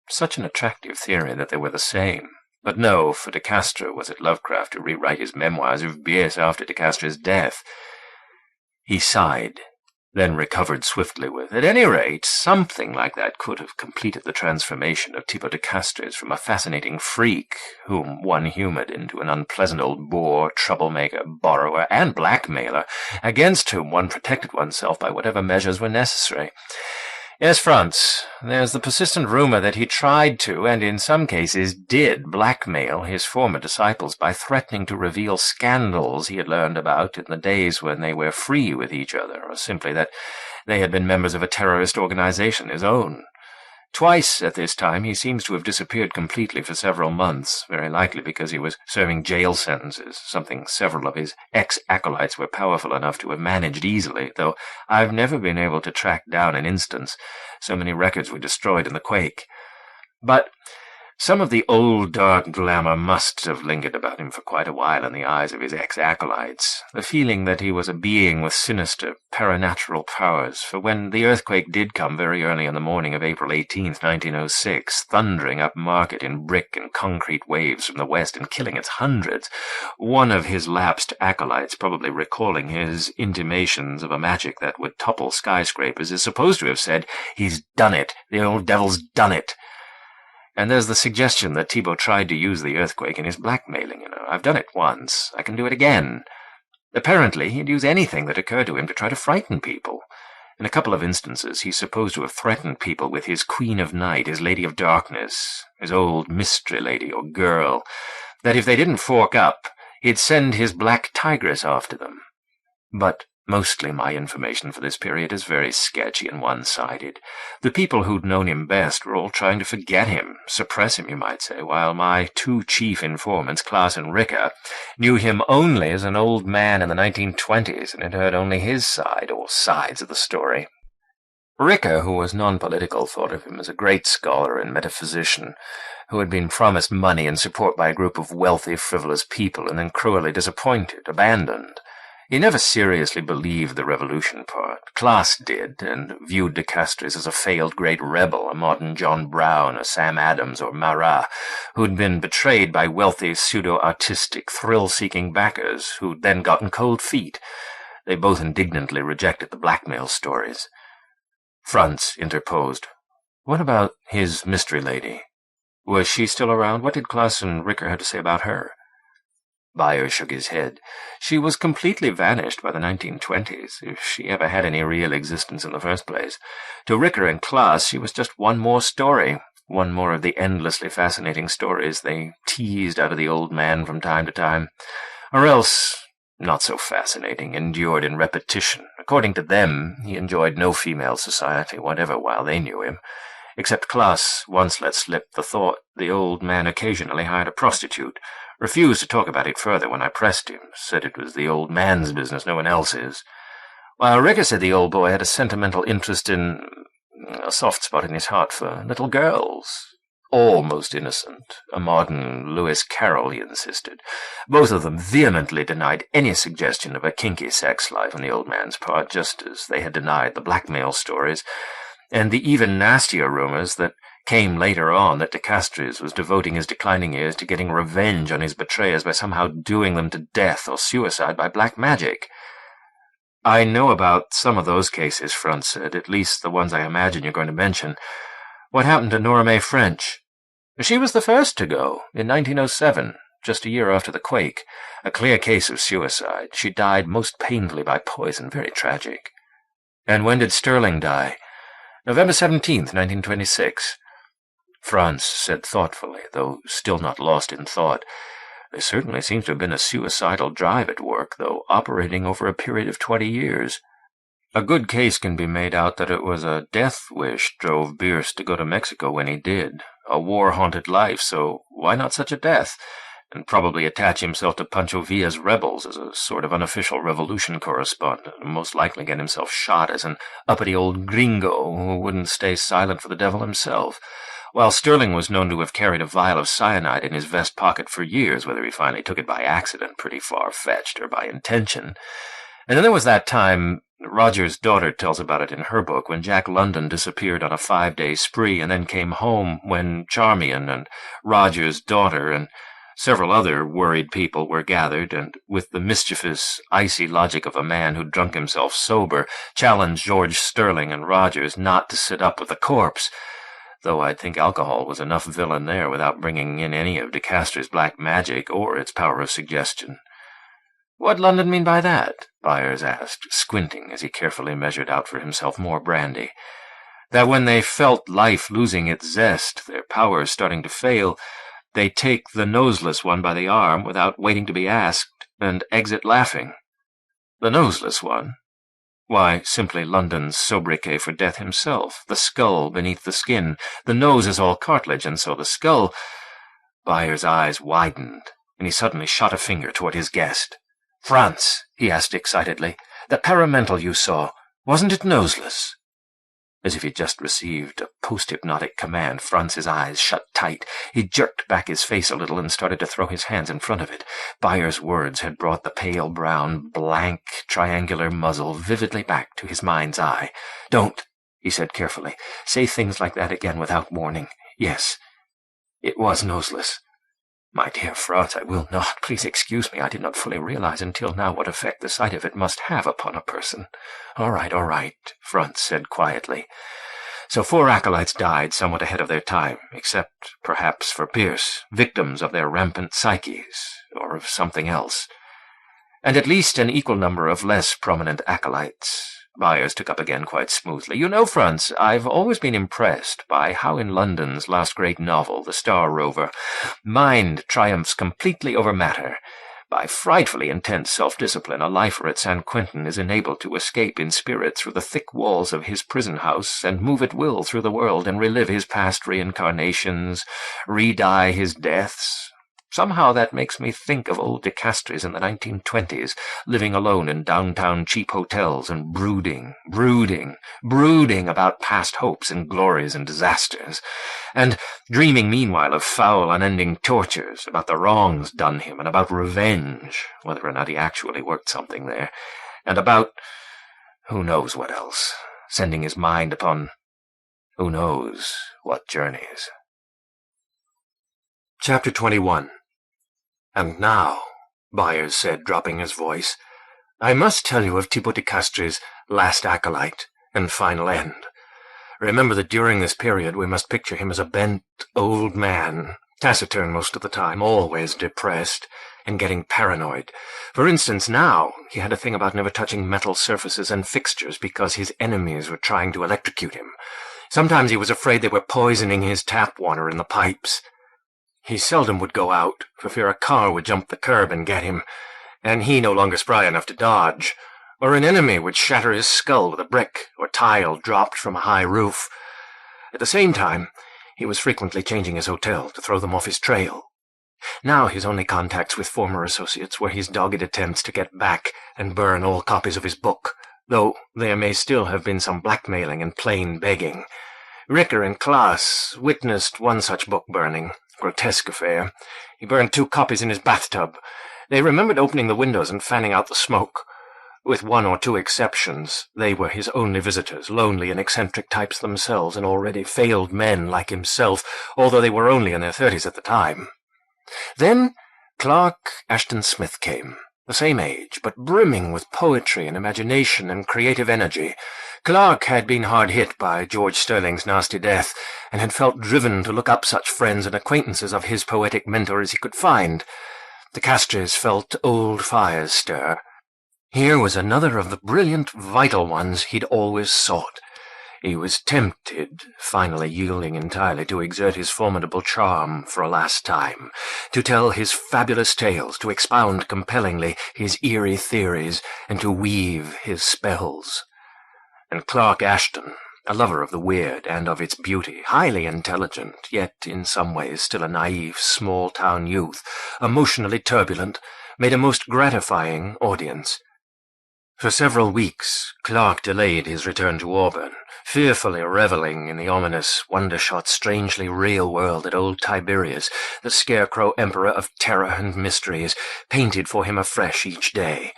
Such an attractive theory that they were the same. But no, for de Castro was it Lovecraft to rewrite his memoirs of Bierce after de Castro's death. He sighed, then recovered swiftly with, at any rate, something like that could have completed the transformation of Thibault de Castres from a fascinating freak, whom one humoured, into an unpleasant old bore, troublemaker, borrower, and blackmailer, against whom one protected oneself by whatever measures were necessary. Yes, Frantz, there's the persistent rumor that he tried to, and in some cases did, blackmail his former disciples by threatening to reveal scandals he had learned about in the days when they were free with each other, or simply that they had been members of a terrorist organization, his own. Twice at this time he seems to have disappeared completely for several months, very likely because he was serving jail sentences, something several of his ex-acolytes were powerful enough to have managed easily, though I've never been able to track down an instance. So many records were destroyed in the quake. But some of the old dark glamour must have lingered about him for quite a while in the eyes of his ex-acolytes, the feeling that he was a being with sinister, paranatural powers, for when the earthquake did come very early in the morning of April 18th, 1906, thundering up Market in brick and concrete waves from the west and killing its hundreds, one of his lapsed acolytes, probably recalling his intimations of a magic that would topple skyscrapers, is supposed to have said, "He's done it, the old devil's done it." And there's the suggestion that Thibault tried to use the earthquake in his blackmailing, I've done it once. I can do it again. Apparently, he'd use anything that occurred to him to try to frighten people. In a couple of instances, he's supposed to have threatened people with his Queen of Night, his Lady of Darkness, his old mystery lady or girl, that if they didn't fork up, he'd send his black tigress after them. But mostly my information for this period is very sketchy and one-sided. The people who'd known him best were all trying to forget him, suppress him, you might say, while my two chief informants, Klaas and Ricker, knew him only as an old man in the 1920s and had heard only his side, or sides, of the story. Ricker, who was non-political, thought of him as a great scholar and metaphysician, who had been promised money and support by a group of wealthy, frivolous people, and then cruelly disappointed, abandoned. He never seriously believed the revolution part. Klaas did, and viewed de Castres as a failed great rebel, a modern John Brown, a Sam Adams, or Marat, who'd been betrayed by wealthy, pseudo-artistic, thrill-seeking backers, who'd then gotten cold feet. They both indignantly rejected the blackmail stories. Frantz interposed. What about his mystery lady? Was she still around? What did Klaus and Ricker have to say about her? Byers shook his head. She was completely vanished by the 1920s, if she ever had any real existence in the first place. To Ricker and Klaus, she was just one more story, one more of the endlessly fascinating stories they teased out of the old man from time to time, or else not so fascinating, endured in repetition. According to them, he enjoyed no female society whatever while they knew him. Except Klaus once let slip the thought the old man occasionally hired a prostitute, refused to talk about it further when I pressed him, said it was the old man's business, no one else's. While Ricker said the old boy had a sentimental interest in, a soft spot in his heart for little girls. Almost innocent, a modern Lewis Carroll, he insisted. Both of them vehemently denied any suggestion of a kinky sex life on the old man's part, just as they had denied the blackmail stories, and the even nastier rumors that came later on that de Castries was devoting his declining years to getting revenge on his betrayers by somehow doing them to death or suicide by black magic. "I know about some of those cases," Frantz said, "at least the ones I imagine you're going to mention. What happened to Nora Mae French?" "She was the first to go, in 1907, just a year after the quake. A clear case of suicide. She died most painfully by poison, very tragic." "And when did Sterling die?" "November 17th, 1926. Franz said thoughtfully, though still not lost in thought. "There certainly seems to have been a suicidal drive at work, though operating over a period of 20 years. A good case can be made out that it was a death wish drove Bierce to go to Mexico when he did. A war-haunted life, so why not such a death? And probably attach himself to Pancho Villa's rebels as a sort of unofficial revolution correspondent, and most likely get himself shot as an uppity old gringo who wouldn't stay silent for the devil himself. While Sterling was known to have carried a vial of cyanide in his vest pocket for years, whether he finally took it by accident, pretty far-fetched, or by intention. And then there was that time, Roger's daughter tells about it in her book, when Jack London disappeared on a 5-day spree and then came home when Charmian and Roger's daughter and several other worried people were gathered, and, with the mischievous, icy logic of a man who'd drunk himself sober, challenged George Sterling and Rogers not to sit up with the corpse, though I'd think alcohol was enough villain there without bringing in any of de Castries' black magic or its power of suggestion. "What'd London mean by that?" Byers asked, squinting as he carefully measured out for himself more brandy. "That when they felt life losing its zest, their powers starting to fail, they take the noseless one by the arm without waiting to be asked, and exit laughing." "The noseless one?" "Why, simply London's sobriquet for death himself, the skull beneath the skin. The nose is all cartilage, and so the skull—" Byers' eyes widened, and he suddenly shot a finger toward his guest. "Franz," he asked excitedly, "the paramental you saw, wasn't it noseless?" As if he'd just received a post-hypnotic command, Franz's eyes shut tight. He jerked back his face a little and started to throw his hands in front of it. Byers' words had brought the pale brown, blank, triangular muzzle vividly back to his mind's eye. "Don't," he said carefully, "say things like that again without warning. Yes, it was noseless." "My dear Franz, I will not. Please excuse me. I did not fully realize until now what effect the sight of it must have upon a person." All right, Franz said quietly. "So 4 acolytes died somewhat ahead of their time, except, perhaps, for Pierce, victims of their rampant psyches, or of something else. And at least an equal number of less prominent acolytes." Byers took up again quite smoothly. "You know, Franz, I've always been impressed by how in London's last great novel, The Star Rover, mind triumphs completely over matter. By frightfully intense self-discipline, a lifer at San Quentin is enabled to escape in spirit through the thick walls of his prison house and move at will through the world and relive his past reincarnations, re-die his deaths. Somehow that makes me think of old de Castries in the 1920s, living alone in downtown cheap hotels and brooding about past hopes and glories and disasters, and dreaming meanwhile of foul, unending tortures, about the wrongs done him, and about revenge, whether or not he actually worked something there, and about who knows what else, sending his mind upon who knows what journeys." Chapter 21. "And now," Byers said, dropping his voice, "I must tell you of Thibaut de Castries' last acolyte and final end. Remember that during this period we must picture him as a bent, old man, taciturn most of the time, always depressed, and getting paranoid. For instance, now he had a thing about never touching metal surfaces and fixtures because his enemies were trying to electrocute him. Sometimes he was afraid they were poisoning his tap water in the pipes. He seldom would go out, for fear a car would jump the curb and get him, and he no longer spry enough to dodge, or an enemy would shatter his skull with a brick or tile dropped from a high roof. At the same time, he was frequently changing his hotel to throw them off his trail. Now his only contacts with former associates were his dogged attempts to get back and burn all copies of his book, though there may still have been some blackmailing and plain begging. Ricker and Klaas witnessed one such book burning. Grotesque affair. He burned 2 copies in his bathtub. They remembered opening the windows and fanning out the smoke. With 1 or 2 exceptions, they were his only visitors, lonely and eccentric types themselves, and already failed men like himself, although they were only in their 30s at the time. Then Clark Ashton Smith came, the same age, but brimming with poetry and imagination and creative energy. Clark had been hard hit by George Sterling's nasty death, and had felt driven to look up such friends and acquaintances of his poetic mentor as he could find. The Castres felt old fires stir. Here was another of the brilliant, vital ones he'd always sought. He was tempted, finally yielding entirely to exert his formidable charm for a last time, to tell his fabulous tales, to expound compellingly his eerie theories, and to weave his spells. And Clark Ashton, a lover of the weird and of its beauty, highly intelligent, yet in some ways still a naive, small-town youth, emotionally turbulent, made a most gratifying audience. For several weeks, Clark delayed his return to Auburn, fearfully reveling in the ominous, wonder-shot, strangely real world that old Tiberius, the scarecrow emperor of terror and mysteries, painted for him afresh each day.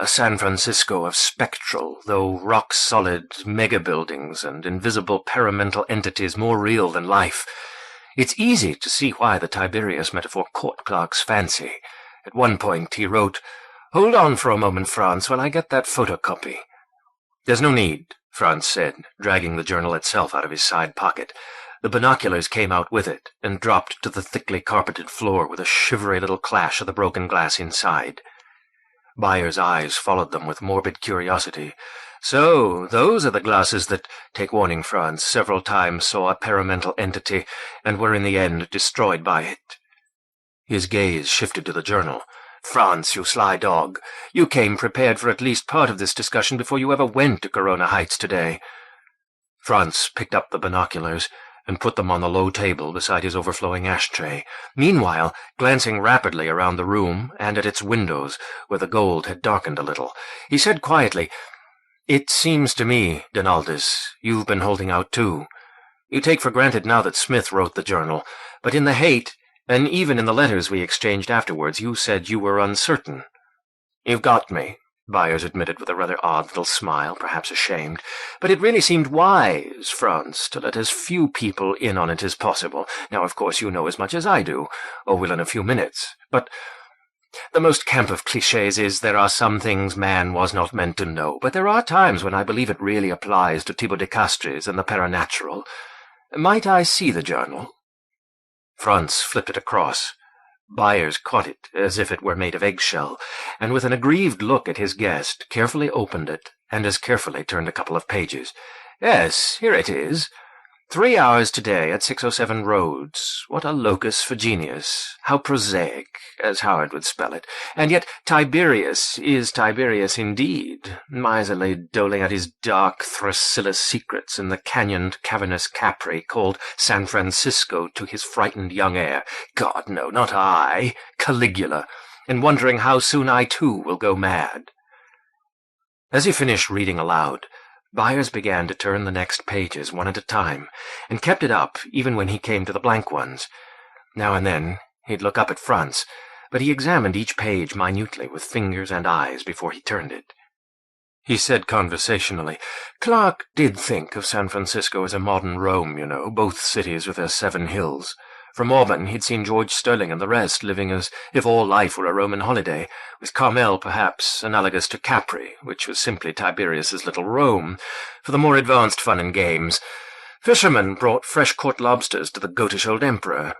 A San Francisco of spectral, though rock-solid, mega-buildings and invisible paramental entities more real than life. It's easy to see why the Tiberius metaphor caught Clark's fancy. At one point he wrote, "Hold on for a moment, Franz, while I get that photocopy." "There's no need," Franz said, dragging the journal itself out of his side pocket. The binoculars came out with it, and dropped to the thickly carpeted floor with a shivery little clash of the broken glass inside. Byers' eyes followed them with morbid curiosity. "So, those are the glasses that, take warning, Franz, several times saw a paramental entity, and were in the end destroyed by it." His gaze shifted to the journal. "Franz, you sly dog, you came prepared for at least part of this discussion before you ever went to Corona Heights today." Franz picked up the binoculars and put them on the low table beside his overflowing ashtray, meanwhile glancing rapidly around the room and at its windows, where the gold had darkened a little. He said quietly, "It seems to me, Donaldus, you've been holding out too. You take for granted now that Smith wrote the journal, but in the hate, and even in the letters we exchanged afterwards, you said you were uncertain." "You've got me," Byers admitted with a rather odd little smile, perhaps ashamed. "But it really seemed wise, Franz, to let as few people in on it as possible. Now, of course, you know as much as I do, or will in a few minutes. But the most camp of clichés is there are some things man was not meant to know, but there are times when I believe it really applies to Thibaut de Castres and the paranatural. Might I see the journal?" Franz flipped it across. Byers caught it as if it were made of eggshell, and with an aggrieved look at his guest, carefully opened it, and as carefully turned a couple of pages. "Yes, here it is. 3 hours today at 607 Rhodes. What a locus for genius. How prosaic, as Howard would spell it. And yet Tiberius is Tiberius indeed, miserly doling out his dark Thrasilla secrets in the canyoned cavernous Capri called San Francisco to his frightened young heir. God, no, not I, Caligula, and wondering how soon I too will go mad." As he finished reading aloud, Byers began to turn the next pages one at a time, and kept it up even when he came to the blank ones. Now and then he'd look up at Franz, but he examined each page minutely with fingers and eyes before he turned it. He said conversationally, "Clark did think of San Francisco as a modern Rome, you know, both cities with their 7 hills. From Auburn he'd seen George Sterling and the rest living as if all life were a Roman holiday, with Carmel perhaps analogous to Capri, which was simply Tiberius's little Rome, for the more advanced fun and games. Fishermen brought fresh-caught lobsters to the goatish old emperor.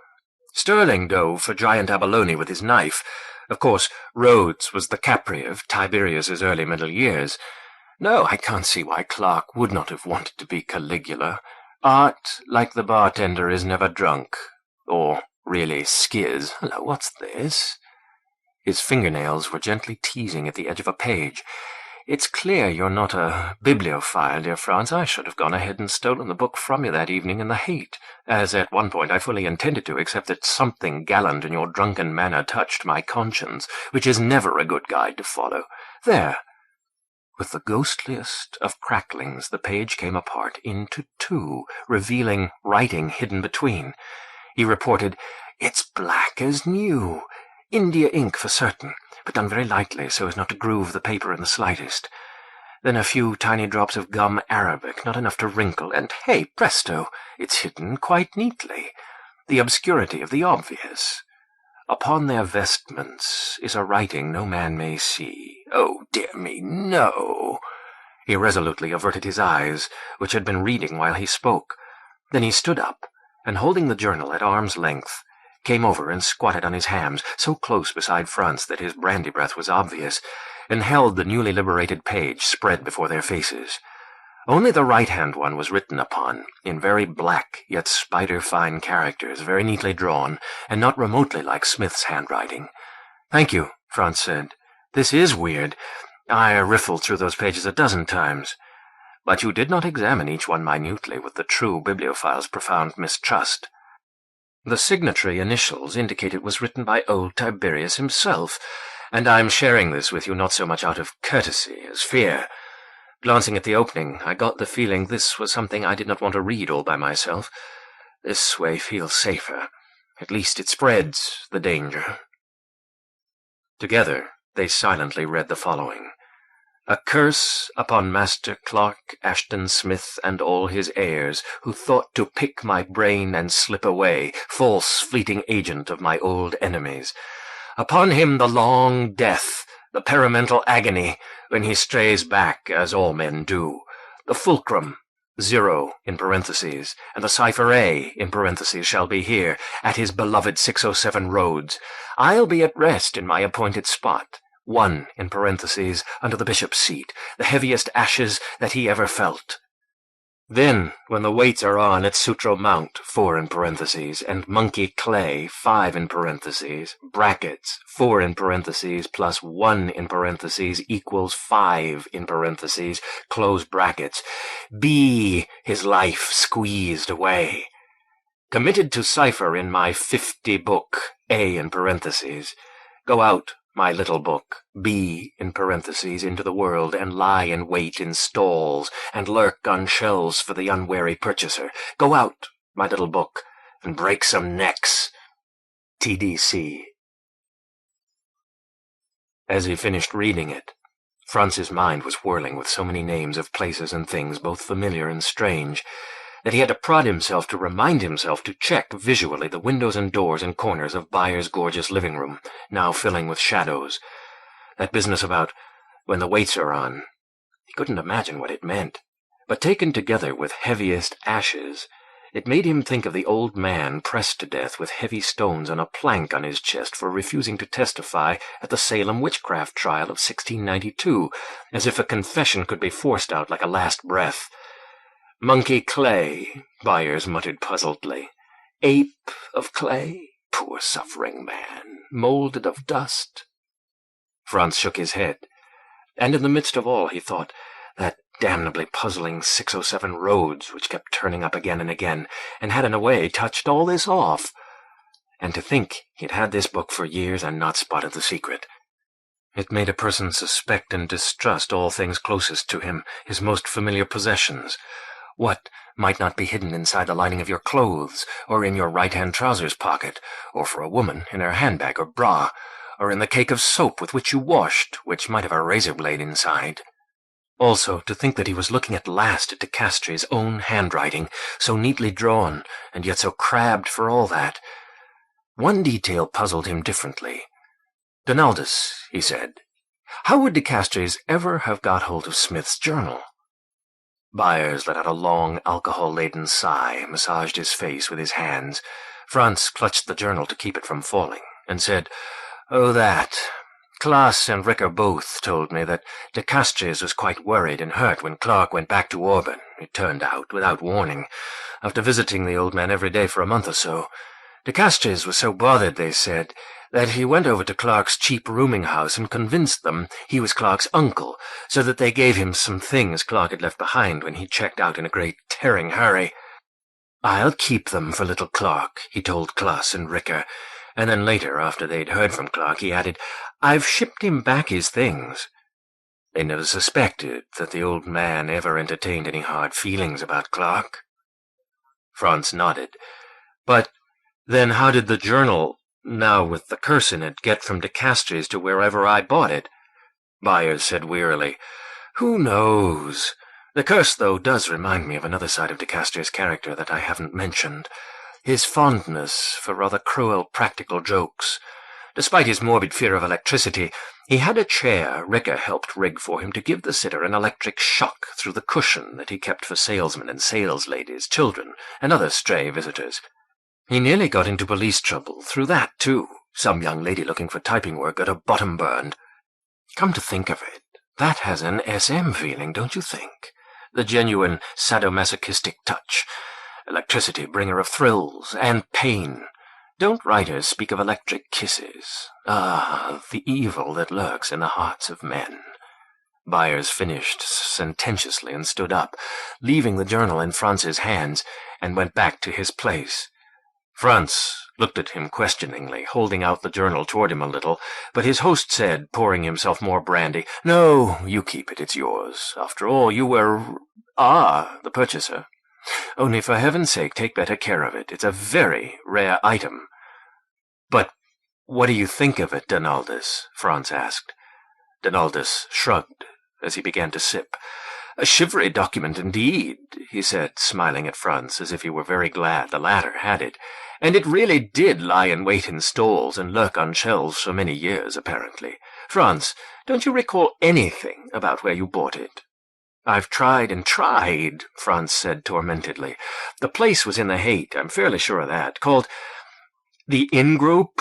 Sterling dove for giant abalone with his knife. Of course, Rhodes was the Capri of Tiberius's early middle years. No, I can't see why Clark would not have wanted to be Caligula. Art, like the bartender, is never drunk. Or, really, skiz. Hello, what's this? His fingernails were gently teasing at the edge of a page. It's clear you're not a bibliophile, dear Franz. I should have gone ahead and stolen the book from you that evening in the hate, as at one point I fully intended to, except that something gallant in your drunken manner touched my conscience, which is never a good guide to follow. There. With the ghostliest of cracklings, the page came apart into two, revealing writing hidden between. He reported, "It's black as new. India ink for certain, but done very lightly so as not to groove the paper in the slightest. Then a few tiny drops of gum arabic, not enough to wrinkle, and hey, presto, it's hidden quite neatly. The obscurity of the obvious. Upon their vestments is a writing no man may see. Oh, dear me, no!" He resolutely averted his eyes, which had been reading while he spoke. Then he stood up, and holding the journal at arm's length, came over and squatted on his hams, so close beside Franz that his brandy breath was obvious, and held the newly liberated page spread before their faces. Only the right-hand one was written upon, in very black yet spider-fine characters, very neatly drawn, and not remotely like Smith's handwriting. "Thank you," Franz said. "This is weird. I riffled through those pages a dozen times. But you did not examine each one minutely with the true bibliophile's profound mistrust. The signatory initials indicate it was written by old Tiberius himself, and I'm sharing this with you not so much out of courtesy as fear. Glancing at the opening, I got the feeling this was something I did not want to read all by myself. This way feels safer. At least it spreads the danger." Together, they silently read the following. "A curse upon Master Clark Ashton Smith and all his heirs, who thought to pick my brain and slip away, false fleeting agent of my old enemies. Upon him the long death, the paramental agony, when he strays back, as all men do. The fulcrum, 0 in parentheses, and the cipher A in parentheses shall be here, at his beloved 607 Rhodes. I'll be at rest in my appointed spot. 1 in parentheses, under the bishop's seat, the heaviest ashes that he ever felt. Then, when the weights are on at Sutro Mount, 4 in parentheses, and Monkey Clay, 5 in parentheses, brackets, 4 in parentheses, plus 1 in parentheses, equals 5 in parentheses, close brackets, be his life squeezed away. Committed to cipher in my 50 book, A in parentheses. Go out, my little book, B in parentheses, into the world, and lie in wait in stalls, and lurk on shelves for the unwary purchaser. Go out, my little book, and break some necks. TDC. As he finished reading it, Franz's mind was whirling with so many names of places and things, both familiar and strange, that he had to prod himself to remind himself to check visually the windows and doors and corners of Byers' gorgeous living room, now filling with shadows. That business about when the weights are on, he couldn't imagine what it meant, but taken together with heaviest ashes, it made him think of the old man pressed to death with heavy stones on a plank on his chest for refusing to testify at the Salem witchcraft trial of 1692, as if a confession could be forced out like a last breath. Monkey clay, Byers muttered puzzledly. Ape of clay, poor suffering man, moulded of dust. Franz shook his head, and in the midst of all he thought, that damnably puzzling 607 Rhodes, which kept turning up again and again, and had in a way touched all this off. And to think he'd had this book for years and not spotted the secret. It made a person suspect and distrust all things closest to him, his most familiar possessions. What might not be hidden inside the lining of your clothes, or in your right-hand trousers pocket, or for a woman in her handbag or bra, or in the cake of soap with which you washed, which might have a razor blade inside. Also, to think that he was looking at last at de Castries' own handwriting, so neatly drawn, and yet so crabbed for all that. One detail puzzled him differently. "Donaldus," he said, "how would de Castries ever have got hold of Smith's journal?" Byers let out a long, alcohol-laden sigh, massaged his face with his hands. Franz clutched the journal to keep it from falling, and said, "Oh, that. Klaas and Ricker both told me that de Castries was quite worried and hurt when Clark went back to Auburn, it turned out, without warning, after visiting the old man every day for a month or so. De Castries was so bothered, they said, that he went over to Clark's cheap rooming house and convinced them he was Clark's uncle, so that they gave him some things Clark had left behind when he checked out in a great tearing hurry. I'll keep them for little Clark, he told Klaas and Ricker, and then later, after they'd heard from Clark, he added, I've shipped him back his things. They never suspected that the old man ever entertained any hard feelings about Clark." Franz nodded. "But then how did the journal, now with the curse in it, get from de Castries to wherever I bought it?" Byers said wearily, "Who knows? The curse, though, does remind me of another side of de Castries' character that I haven't mentioned. His fondness for rather cruel practical jokes. Despite his morbid fear of electricity, he had a chair Ricker helped rig for him to give the sitter an electric shock through the cushion that he kept for salesmen and salesladies, children, and other stray visitors. He nearly got into police trouble through that, too. Some young lady looking for typing work got her bottom burned. Come to think of it, that has an SM feeling, don't you think? The genuine sadomasochistic touch. Electricity, bringer of thrills and pain. Don't writers speak of electric kisses? Ah, the evil that lurks in the hearts of men." Byers finished sententiously and stood up, leaving the journal in Franz's hands, and went back to his place. Franz looked at him questioningly, holding out the journal toward him a little, but his host said, pouring himself more brandy, "No, you keep it, it's yours. After all, you were, the purchaser. Only for heaven's sake, take better care of it. It's a very rare item." "But what do you think of it, Donaldus?" Franz asked. Donaldus shrugged as he began to sip. "A shivery document indeed," he said, smiling at Franz as if he were very glad the latter had it. "And it really did lie in wait in stalls and lurk on shelves for many years, apparently. Franz, don't you recall anything about where you bought it?" "I've tried and tried," Franz said tormentedly. "The place was in the Haight, I'm fairly sure of that, called the In Group,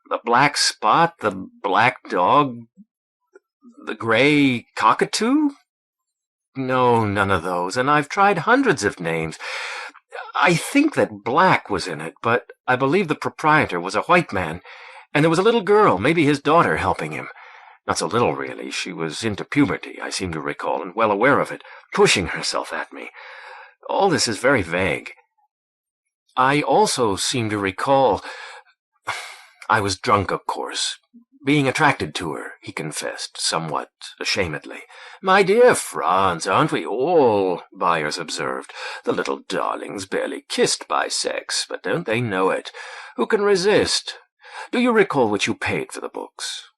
the Black Spot, the Black Dog, the Gray Cockatoo? No, none of those, and I've tried hundreds of names. I think that Black was in it, but I believe the proprietor was a white man, and there was a little girl, maybe his daughter, helping him. Not so little, really. She was into puberty, I seem to recall, and well aware of it, pushing herself at me. All this is very vague. I also seem to recall... I was drunk, of course. Being attracted to her, he confessed, somewhat ashamedly. "My dear Franz, aren't we all?" Byers observed. "The little darling's barely kissed by sex, but don't they know it? Who can resist? Do you recall what you paid for the books?"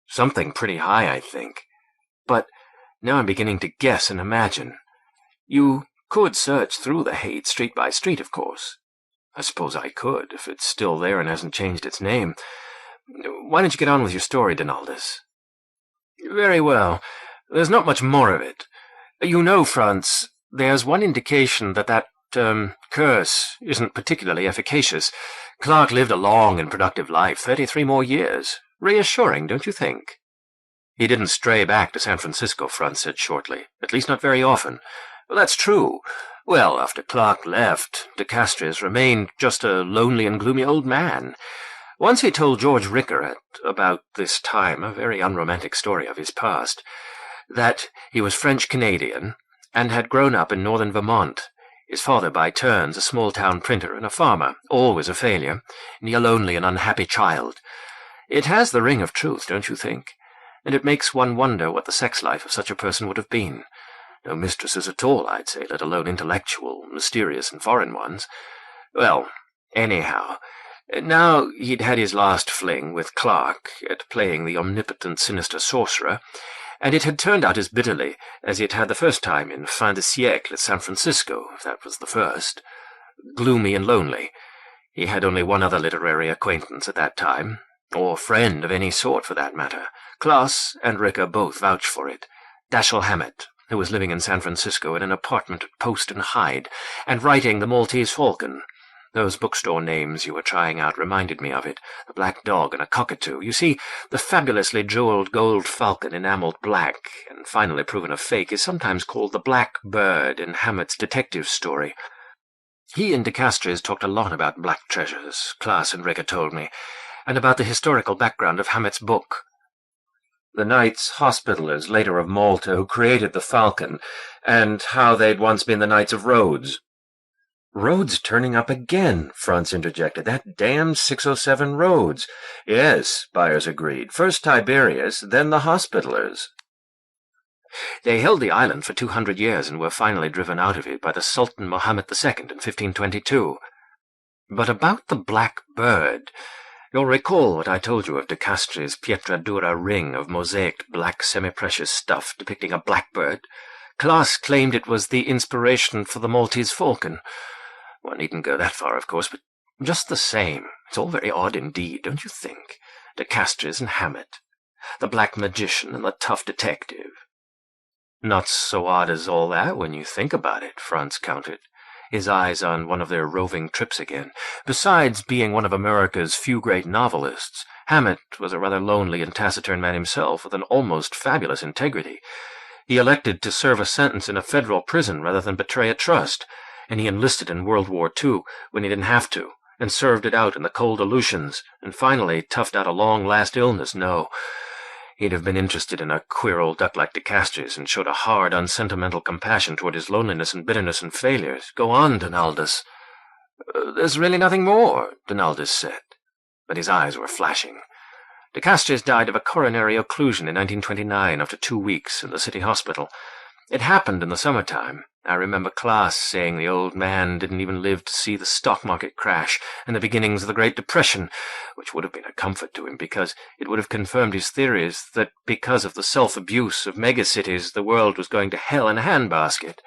"Something pretty high, I think. But now I'm beginning to guess and imagine. You could search through the Haight street by street, of course." "I suppose I could, if it's still there and hasn't changed its name. Why don't you get on with your story, Donaldus?" "Very well. There's not much more of it. You know, Franz, there's one indication that curse isn't particularly efficacious. Clark lived a long and productive life, 33 more years. Reassuring, don't you think?" "He didn't stray back to San Francisco," Franz said shortly. "At least not very often." "Well, that's true. Well, after Clark left, de Castries remained just a lonely and gloomy old man. Once he told George Ricker at about this time a very unromantic story of his past, that he was French-Canadian and had grown up in northern Vermont, his father by turns a small-town printer and a farmer, always a failure, and he a lonely and unhappy child. It has the ring of truth, don't you think? And it makes one wonder what the sex life of such a person would have been. No mistresses at all, I'd say, let alone intellectual, mysterious, and foreign ones. Well, anyhow, now he'd had his last fling with Clark at playing the omnipotent, sinister sorcerer, and it had turned out as bitterly as it had the first time in fin de siècle at San Francisco, if that was the first. Gloomy and lonely. He had only one other literary acquaintance at that time, or friend of any sort for that matter. Klaas and Ricker both vouched for it. Dashiell Hammett, who was living in San Francisco in an apartment at Post and Hyde, and writing The Maltese Falcon. Those bookstore names you were trying out reminded me of it, the black dog and a cockatoo. You see, the fabulously jeweled gold falcon enameled black, and finally proven a fake, is sometimes called the Black Bird in Hammett's detective story. He and de Castries talked a lot about black treasures, Klaas and Ricker told me, and about the historical background of Hammett's book. The Knights Hospitallers, later of Malta, who created the falcon, and how they'd once been the Knights of Rhodes. "Rhodes turning up again," Franz interjected. "That damned 607 Rhodes." "Yes," Byers agreed. "First Tiberius, then the Hospitallers." They held the island for 200 years and were finally driven out of it by the Sultan Mohammed II in 1522. But about the Black Bird, you'll recall what I told you of de Castries' Pietra Dura ring of mosaicked black semi-precious stuff depicting a blackbird. Klaas claimed it was the inspiration for the Maltese Falcon. One needn't go that far, of course, but just the same, it's all very odd indeed, don't you think? De Castries and Hammett, the black magician and the tough detective. "Not so odd as all that when you think about it," Franz countered, his eyes on one of their roving trips again. Besides being one of America's few great novelists, Hammett was a rather lonely and taciturn man himself, with an almost fabulous integrity. He elected to serve a sentence in a federal prison rather than betray a trust, and he enlisted in World War II when he didn't have to, and served it out in the cold Aleutians, and finally toughed out a long last illness. No, he'd have been interested in a queer old duck like de Castries, and showed a hard, unsentimental compassion toward his loneliness and bitterness and failures. "Go on, Donaldus." "There's really nothing more," Donaldus said, but his eyes were flashing. De Castries died of a coronary occlusion in 1929 after 2 weeks in the city hospital. It happened in the summertime. I remember Klaas saying the old man didn't even live to see the stock market crash and the beginnings of the Great Depression, which would have been a comfort to him because it would have confirmed his theories that because of the self-abuse of megacities the world was going to hell in a handbasket.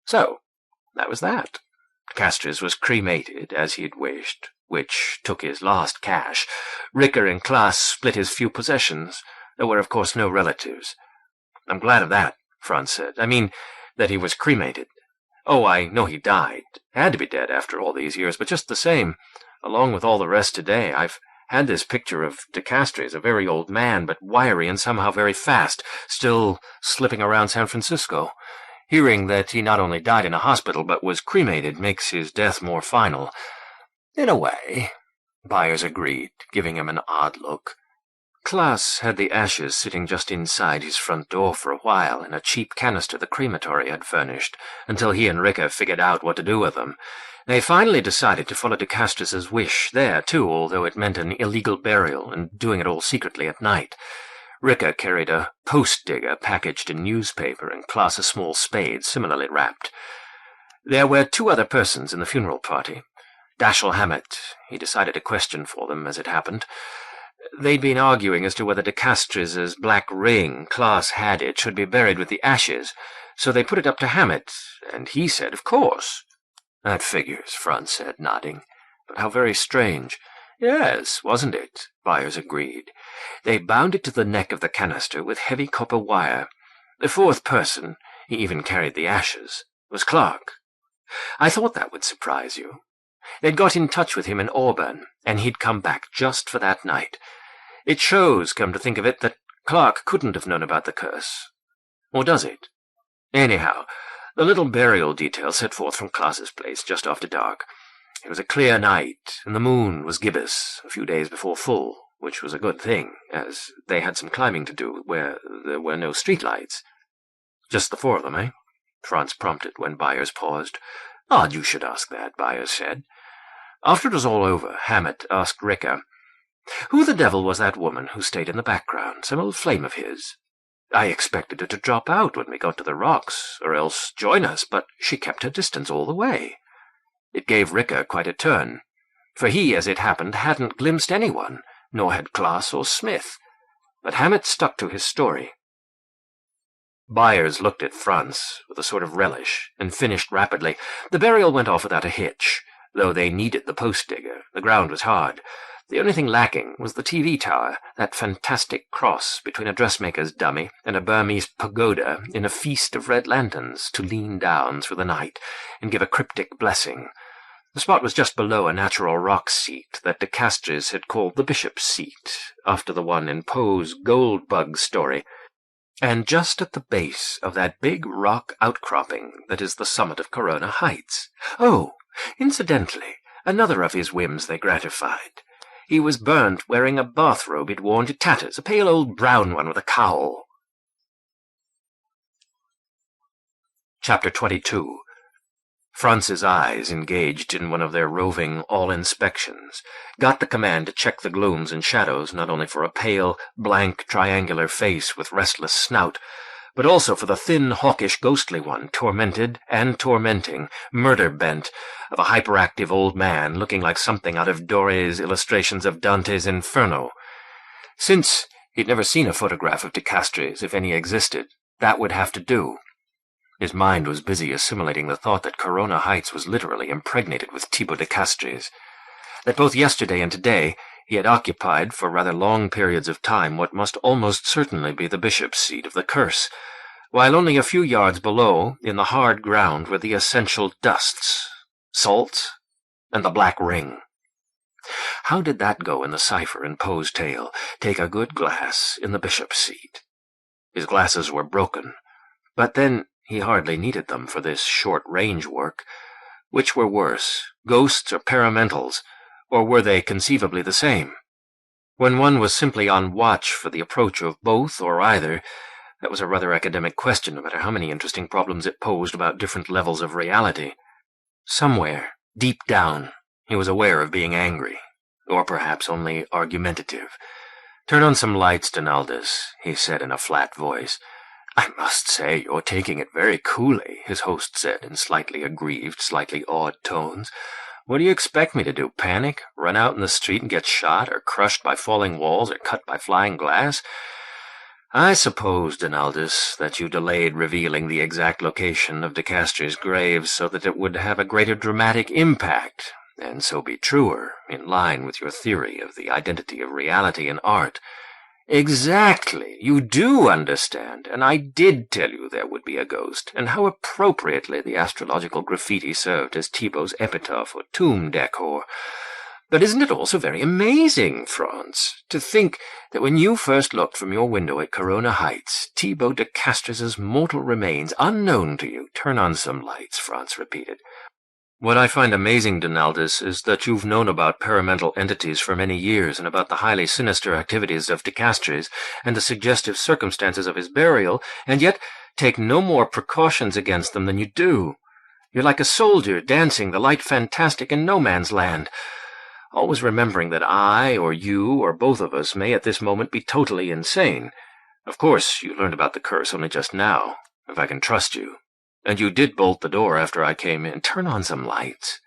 So, that was that. Castries was cremated, as he had wished, which took his last cash. Ricker and Klaas split his few possessions. There were, of course, no relatives. "I'm glad of that," Franz said. "I mean, that he was cremated. Oh, I know he died. Had to be dead after all these years, but just the same, along with all the rest today, I've had this picture of de Castries, a very old man, but wiry and somehow very fast, still slipping around San Francisco. Hearing that he not only died in a hospital, but was cremated, makes his death more final." "In a way," Byers agreed, giving him an odd look. Klaas had the ashes sitting just inside his front door for a while in a cheap canister the crematory had furnished, until he and Ricker figured out what to do with them. They finally decided to follow de Castries' wish there, too, although it meant an illegal burial and doing it all secretly at night. Ricker carried a post-digger packaged in newspaper and Klaas a small spade similarly wrapped. There were 2 other persons in the funeral party. Dashiell Hammett, he decided a question for them as it happened. They'd been arguing as to whether de Castries' black ring, Klaas had it, should be buried with the ashes, so they put it up to Hammett, and he said, "Of course." "That figures," Franz said, nodding. "But how very strange." "Yes, wasn't it?" Byers agreed. They bound it to the neck of the canister with heavy copper wire. The 4th person, he even carried the ashes, was Clark. I thought that would surprise you. They'd got in touch with him in Auburn, and he'd come back just for that night. It shows, come to think of it, that Clark couldn't have known about the curse. Or does it? Anyhow, the little burial detail set forth from Klaas's place just after dark. It was a clear night, and the moon was gibbous a few days before full, which was a good thing, as they had some climbing to do where there were no streetlights. "Just the 4 of them, eh?" Franz prompted when Byers paused. "Odd you should ask that," Byers said. After it was all over, Hammett asked Ricker, "Who the devil was that woman who stayed in the background, some old flame of his? I expected her to drop out when we got to the rocks, or else join us, but she kept her distance all the way." It gave Ricker quite a turn, for he, as it happened, hadn't glimpsed anyone, nor had Klaas or Smith. But Hammett stuck to his story. Byers looked at Franz with a sort of relish, and finished rapidly. "The burial went off without a hitch, though they needed the post-digger. The ground was hard. The only thing lacking was the TV tower, that fantastic cross between a dressmaker's dummy and a Burmese pagoda in a feast of red lanterns to lean down through the night and give a cryptic blessing. The spot was just below a natural rock seat that de Castries had called the Bishop's Seat, after the one in Poe's Gold Bug story, and just at the base of that big rock outcropping that is the summit of Corona Heights. Oh, incidentally, another of his whims they gratified. He was burnt wearing a bathrobe he'd worn to tatters, a pale old brown one with a cowl. Chapter 22. Franz's eyes, engaged in one of their roving all-inspections, got the command to check the glooms and shadows not only for a pale, blank, triangular face with restless snout, but also for the thin, hawkish, ghostly one, tormented and tormenting, murder-bent, of a hyperactive old man looking like something out of Doré's illustrations of Dante's Inferno. Since he'd never seen a photograph of de Castries, if any existed, that would have to do. His mind was busy assimilating the thought that Corona Heights was literally impregnated with Thibaut de Castries, that both yesterday and today he had occupied for rather long periods of time what must almost certainly be the bishop's seat of the curse, while only a few yards below, in the hard ground, were the essential dusts, salt, and the black ring. How did that go in the cipher in Poe's tale, take a good glass in the bishop's seat? His glasses were broken, but then he hardly needed them for this short-range work. Which were worse, ghosts or paramentals, or were they conceivably the same? When one was simply on watch for the approach of both or either, that was a rather academic question, no matter how many interesting problems it posed about different levels of reality. Somewhere, deep down, he was aware of being angry, or perhaps only argumentative. "Turn on some lights, Donaldus," he said in a flat voice. "I must say you're taking it very coolly," his host said in slightly aggrieved, slightly awed tones. "What do you expect me to do, panic? Run out in the street and get shot, or crushed by falling walls, or cut by flying glass? I suppose, Donaldus, that you delayed revealing the exact location of de Castries' grave so that it would have a greater dramatic impact, and so be truer, in line with your theory of the identity of reality and art." "Exactly. You do understand, and I did tell you there would be a ghost, and how appropriately the astrological graffiti served as Thibaut's epitaph or tomb decor. But isn't it also very amazing, Franz, to think that when you first looked from your window at Corona Heights, Thibaut de Castries' mortal remains, unknown to you—" "Turn on some lights," Franz repeated. "What I find amazing, Donaldus, is that you've known about paramental entities for many years and about the highly sinister activities of de Castries and the suggestive circumstances of his burial, and yet take no more precautions against them than you do. You're like a soldier dancing the light fantastic in no man's land, always remembering that I or you or both of us may at this moment be totally insane. Of course, you learned about the curse only just now, if I can trust you. And you did bolt the door after I came in. Turn on some lights."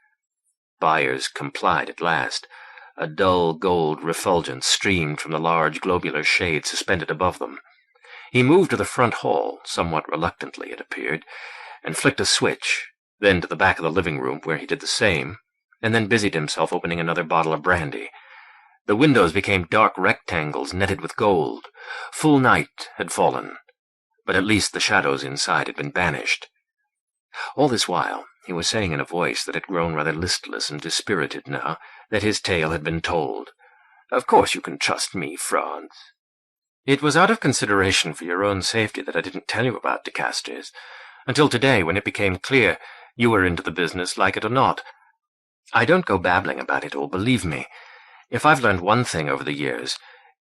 Byers complied at last. A dull gold refulgence streamed from the large globular shade suspended above them. He moved to the front hall, somewhat reluctantly it appeared, and flicked a switch, then to the back of the living room where he did the same, and then busied himself opening another bottle of brandy. The windows became dark rectangles netted with gold. Full night had fallen, but at least the shadows inside had been banished. All this while, he was saying in a voice that had grown rather listless and dispirited now, that his tale had been told. "Of course you can trust me, Franz. It was out of consideration for your own safety that I didn't tell you about de Castries, until today when it became clear you were into the business, like it or not. I don't go babbling about it all, believe me. If I've learned one thing over the years,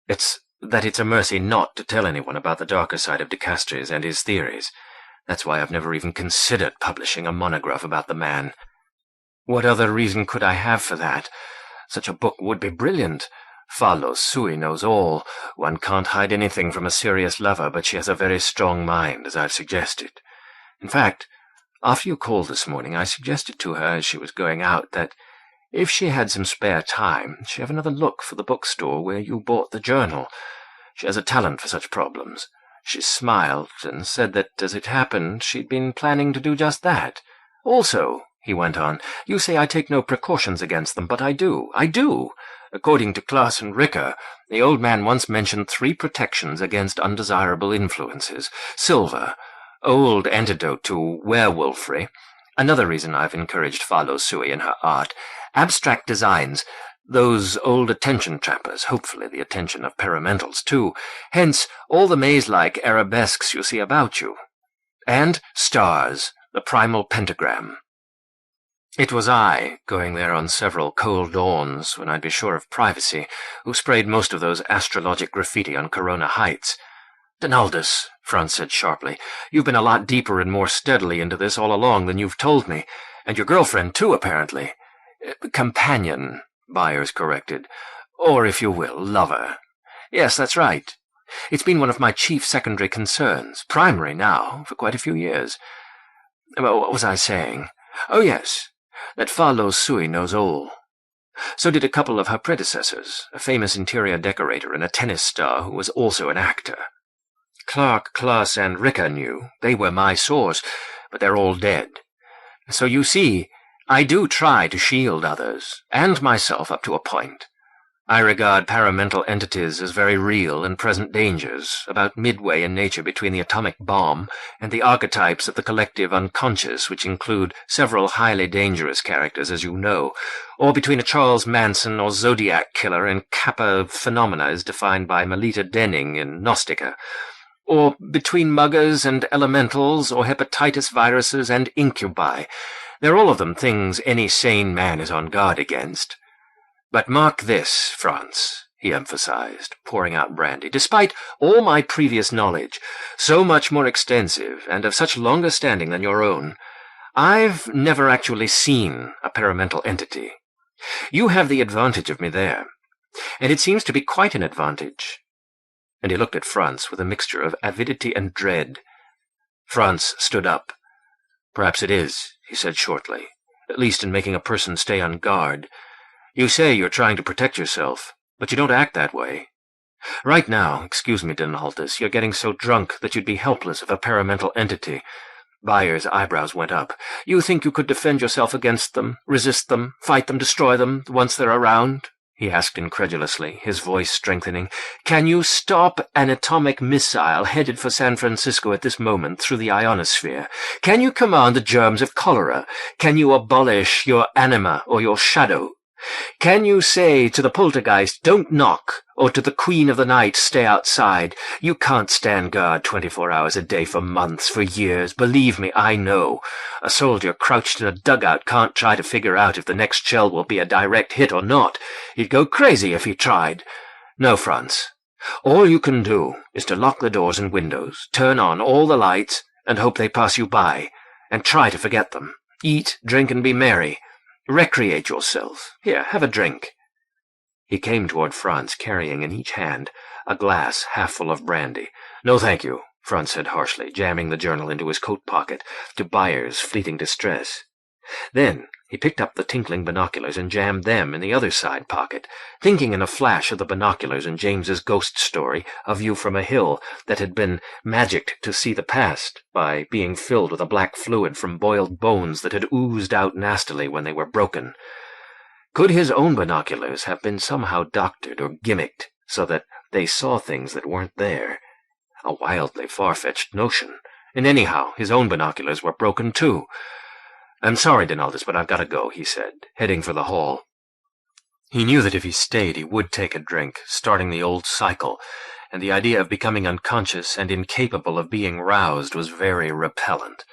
it's that it's a mercy not to tell anyone about the darker side of de Castries and his theories. That's why I've never even considered publishing a monograph about the man. What other reason could I have for that? Such a book would be brilliant. Fallo Sui knows all. One can't hide anything from a serious lover, but she has a very strong mind, as I've suggested. In fact, after you called this morning, I suggested to her as she was going out that if she had some spare time, she'd have another look for the bookstore where you bought the journal. She has a talent for such problems. She smiled and said that, as it happened, she'd been planning to do just that. Also, he went on, you say I take no precautions against them, but I do. I do. According to Klaas and Ricker, the old man once mentioned 3 protections against undesirable influences. Silver, old antidote to werewolfery. Another reason I've encouraged Falo Sui in her art. Abstract designs, those old attention trappers, hopefully the attention of paramentals too. Hence, all the maze-like arabesques you see about you. And stars, the primal pentagram. It was I, going there on several cold dawns when I'd be sure of privacy, who sprayed most of those astrologic graffiti on Corona Heights. "Donaldus," Franz said sharply, "you've been a lot deeper and more steadily into this all along than you've told me. And your girlfriend, too, apparently." "Companion," Byers corrected. "Or, if you will, lover. Yes, that's right. It's been one of my chief secondary concerns, primary now, for quite a few years. What was I saying? Oh, yes, that Falo Sui knows all. So did a couple of her predecessors, a famous interior decorator and a tennis star who was also an actor. Clark, Klaas, and Ricker knew. They were my source, but they're all dead. So you see, I do try to shield others, and myself up to a point. I regard paramental entities as very real and present dangers, about midway in nature between the atomic bomb and the archetypes of the collective unconscious, which include several highly dangerous characters, as you know, or between a Charles Manson or Zodiac killer and Kappa phenomena as defined by Melita Denning in Gnostica, or between muggers and elementals, or hepatitis viruses and incubi. They're all of them things any sane man is on guard against. But mark this, Franz," he emphasized, pouring out brandy, "despite all my previous knowledge, so much more extensive and of such longer standing than your own, I've never actually seen a paramental entity. You have the advantage of me there, and it seems to be quite an advantage." And he looked at Franz with a mixture of avidity and dread. Franz stood up. "Perhaps it is," he said shortly, "at least in making a person stay on guard. You say you're trying to protect yourself, but you don't act that way. Right now, excuse me, Donaldus, you're getting so drunk that you'd be helpless if a paramental entity—" Byers' eyebrows went up. "You think you could defend yourself against them, resist them, fight them, destroy them, once they're around?" he asked incredulously, his voice strengthening. "Can you stop an atomic missile headed for San Francisco at this moment through the ionosphere? Can you command the germs of cholera? Can you abolish your anima or your shadow? Can you say to the poltergeist, 'Don't knock,' or to the queen of the night, 'Stay outside'? You can't stand guard 24 hours a day for months, for years. Believe me, I know. A soldier crouched in a dugout can't try to figure out if the next shell will be a direct hit or not. He'd go crazy if he tried. No, Franz. All you can do is to lock the doors and windows, turn on all the lights, and hope they pass you by, and try to forget them. Eat, drink, and be merry. Recreate yourself. Here, have a drink." He came toward Franz, carrying in each hand a glass half full of brandy. "No, thank you," Franz said harshly, jamming the journal into his coat pocket, to Byers' fleeting distress. Then he picked up the tinkling binoculars and jammed them in the other side pocket, thinking in a flash of the binoculars in James's ghost story, A View from a Hill, that had been magicked to see the past by being filled with a black fluid from boiled bones that had oozed out nastily when they were broken. Could his own binoculars have been somehow doctored or gimmicked so that they saw things that weren't there? A wildly far-fetched notion. And anyhow, his own binoculars were broken too. "I'm sorry, Donaldus, but I've got to go," he said, heading for the hall. He knew that if he stayed, he would take a drink, starting the old cycle, and the idea of becoming unconscious and incapable of being roused was very repellent.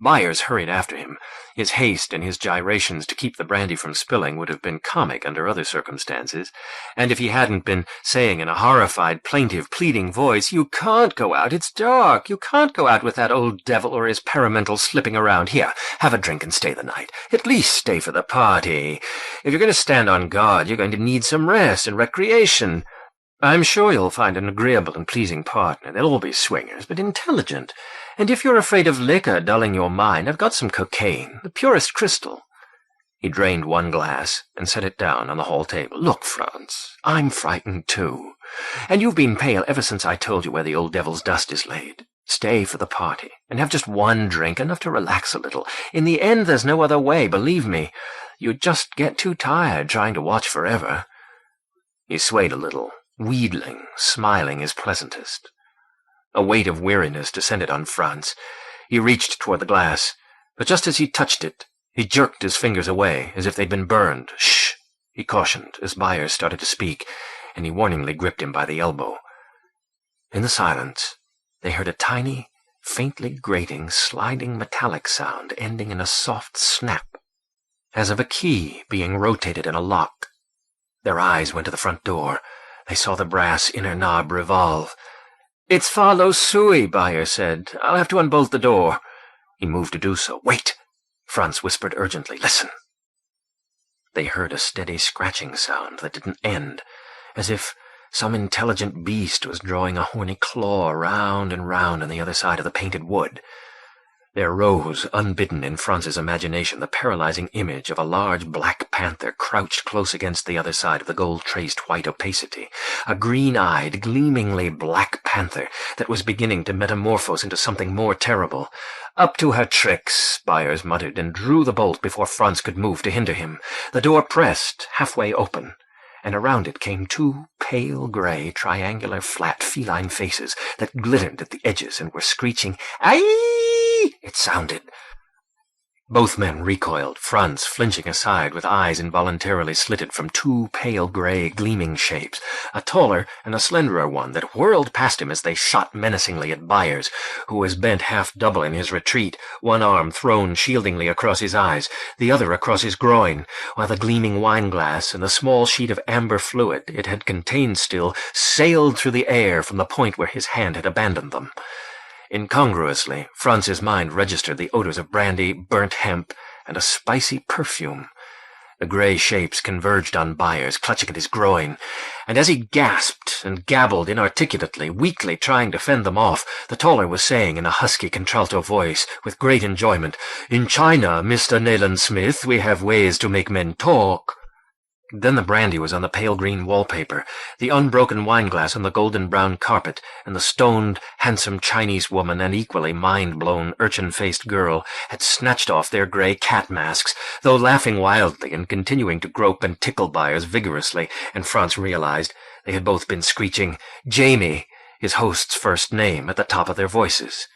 Byers hurried after him. His haste and his gyrations to keep the brandy from spilling would have been comic under other circumstances, and if he hadn't been saying in a horrified, plaintive, pleading voice, "You can't go out, it's dark, you can't go out with that old devil or his paramental slipping around. Here, have a drink and stay the night. At least stay for the party. If you're going to stand on guard, you're going to need some rest and recreation. I'm sure you'll find an agreeable and pleasing partner. They'll all be swingers, but intelligent. And if you're afraid of liquor dulling your mind, I've got some cocaine, the purest crystal." He drained one glass and set it down on the hall table. "Look, Franz, I'm frightened too. And you've been pale ever since I told you where the old devil's dust is laid. Stay for the party, and have just one drink, enough to relax a little. In the end, there's no other way, believe me. You'd just get too tired trying to watch forever. He swayed a little, wheedling, smiling his pleasantest. A weight of weariness descended on Franz. He reached toward the glass, but just as he touched it, he jerked his fingers away, as if they'd been burned. "Shh!" he cautioned, as Byers started to speak, and he warningly gripped him by the elbow. In the silence, they heard a tiny, faintly grating, sliding metallic sound ending in a soft snap, as of a key being rotated in a lock. Their eyes went to the front door. They saw the brass inner knob revolve. "It's Follow Sui," Byers said. "I'll have to unbolt the door." He moved to do so. "Wait!" Franz whispered urgently. "Listen!" They heard a steady scratching sound that didn't end, as if some intelligent beast was drawing a horny claw round and round on the other side of the painted wood. There rose, unbidden in Franz's imagination, the paralyzing image of a large black panther crouched close against the other side of the gold-traced white opacity, a green-eyed, gleamingly black panther that was beginning to metamorphose into something more terrible. "Up to her tricks," Byers muttered, and drew the bolt before Franz could move to hinder him. The door pressed, halfway open, and around it came two pale gray, triangular, flat feline faces that glittered at the edges and were screeching, "Aye!" it sounded. Both men recoiled, Franz flinching aside with eyes involuntarily slitted from two pale gray gleaming shapes, a taller and a slenderer one that whirled past him as they shot menacingly at Byers, who was bent half double in his retreat, one arm thrown shieldingly across his eyes, the other across his groin, while the gleaming wine-glass and the small sheet of amber fluid it had contained still sailed through the air from the point where his hand had abandoned them. Incongruously, Franz's mind registered the odors of brandy, burnt hemp, and a spicy perfume. The gray shapes converged on Byers, clutching at his groin, and as he gasped and gabbled inarticulately, weakly trying to fend them off, the taller was saying in a husky contralto voice, with great enjoyment, "In China, Mr. Nayland Smith, we have ways to make men talk." Then the brandy was on the pale green wallpaper, the unbroken wineglass on the golden-brown carpet, and the stoned, handsome Chinese woman and equally mind-blown, urchin-faced girl had snatched off their gray cat masks, though laughing wildly and continuing to grope and tickle Byers vigorously, and Franz realized they had both been screeching, "Jamie," his host's first name, at the top of their voices.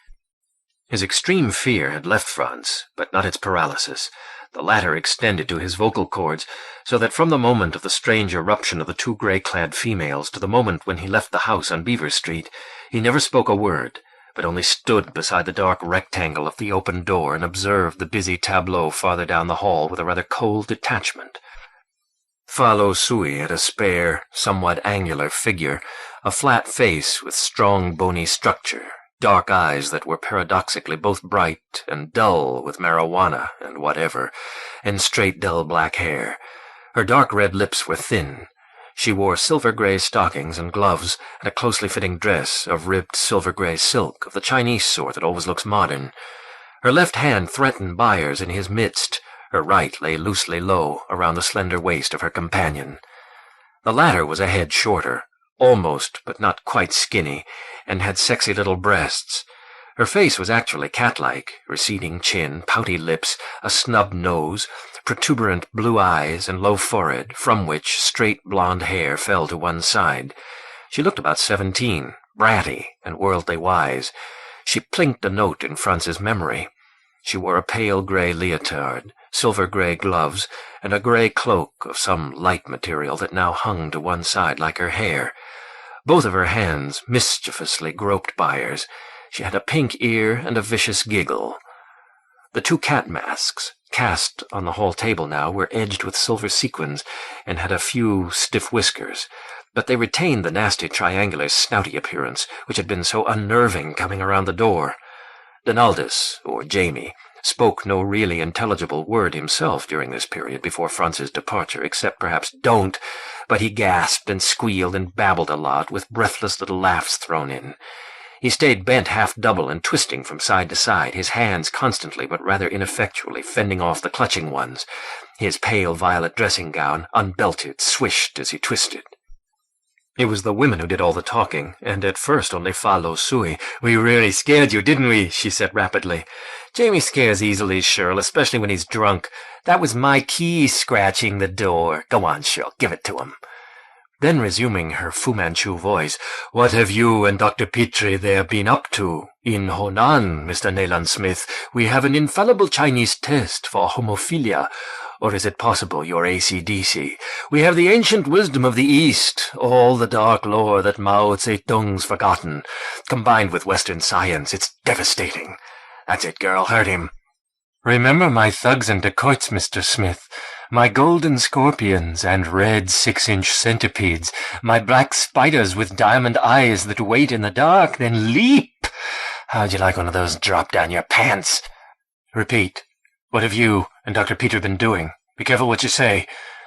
His extreme fear had left Franz, but not its paralysis. The latter extended to his vocal cords, so that from the moment of the strange eruption of the two gray-clad females to the moment when he left the house on Beaver Street, he never spoke a word, but only stood beside the dark rectangle of the open door and observed the busy tableau farther down the hall with a rather cold detachment. Follow Sui had a spare, somewhat angular figure, a flat face with strong bony structure, dark eyes that were paradoxically both bright and dull with marijuana and whatever, and straight dull black hair. Her dark red lips were thin. She wore silver-gray stockings and gloves and a closely-fitting dress of ribbed silver-gray silk of the Chinese sort that always looks modern. Her left hand threatened Byers in his midst. Her right lay loosely low around the slender waist of her companion. The latter was a head shorter, almost but not quite skinny, and had sexy little breasts. Her face was actually cat-like, receding chin, pouty lips, a snub nose, protuberant blue eyes, and low forehead, from which straight blonde hair fell to one side. She looked about 17, bratty and worldly wise. She plinked a note in Franz's memory. She wore a pale gray leotard, silver-gray gloves, and a gray cloak of some light material that now hung to one side like her hair. Both of her hands mischievously groped Byers. She had a pink ear and a vicious giggle. The two cat masks, cast on the hall table now, were edged with silver sequins and had a few stiff whiskers, but they retained the nasty triangular snouty appearance which had been so unnerving coming around the door. Donaldus, or Jamie, spoke no really intelligible word himself during this period before Franz's departure, except perhaps "don't," but he gasped and squealed and babbled a lot, with breathless little laughs thrown in. He stayed bent half-double and twisting from side to side, his hands constantly but rather ineffectually fending off the clutching ones. His pale violet dressing gown, unbelted, swished as he twisted. It was the women who did all the talking, and at first only Follow Sui. "We really scared you, didn't we?" she said rapidly. "Jamie scares easily, Shirl, especially when he's drunk. That was my key scratching the door. Go on, Shirl, give it to him." Then resuming her Fu Manchu voice, "What have you and Dr. Petrie there been up to? In Honan, Mr. Nayland Smith, we have an infallible Chinese test for homophilia. Or is it possible you're AC/DC? We have the ancient wisdom of the East, all the dark lore that Mao Zedong's forgotten. Combined with Western science, it's devastating. That's it, girl, hurt him. Remember my thugs and dacoits, Mr. Smith. My golden scorpions and red 6-inch centipedes, my black spiders with diamond eyes that wait in the dark, then leap. How'd you like one of those drop down your pants? Repeat. What have you and Dr. Peter been doing? Be careful what you say.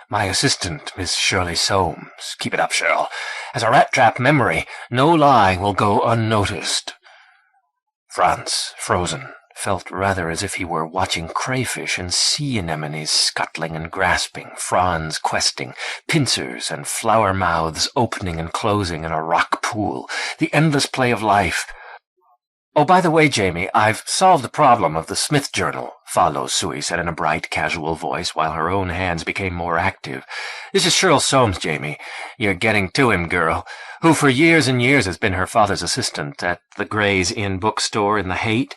My assistant, Miss Shirley Soames. Keep it up, Cheryl. Has a rat-trap memory. No lie will go unnoticed." Franz, frozen, felt rather as if he were watching crayfish and sea anemones scuttling and grasping, fronds questing, pincers and flower mouths opening and closing in a rock pool, the endless play of life. "Oh, by the way, Jamie, I've solved the problem of the Smith Journal," Fa Lo Sui said in a bright, casual voice, while her own hands became more active. "This is Shirl Soames, Jamie. You're getting to him, girl, who for years and years has been her father's assistant at the Gray's Inn bookstore in the Haight.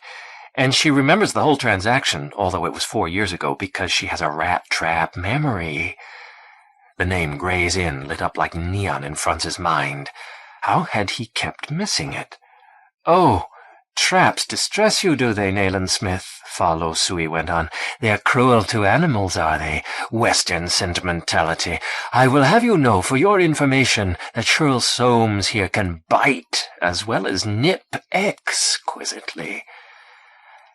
And she remembers the whole transaction, although it was 4 years ago, because she has a rat-trap memory." The name Gray's Inn lit up like neon in Franz's mind. How had he kept missing it? "Oh, traps distress you, do they, Nayland Smith?" Fa Lo Sui went on. "They're cruel to animals, are they? Western sentimentality. I will have you know, for your information, that Shirl Soames here can bite as well as nip exquisitely."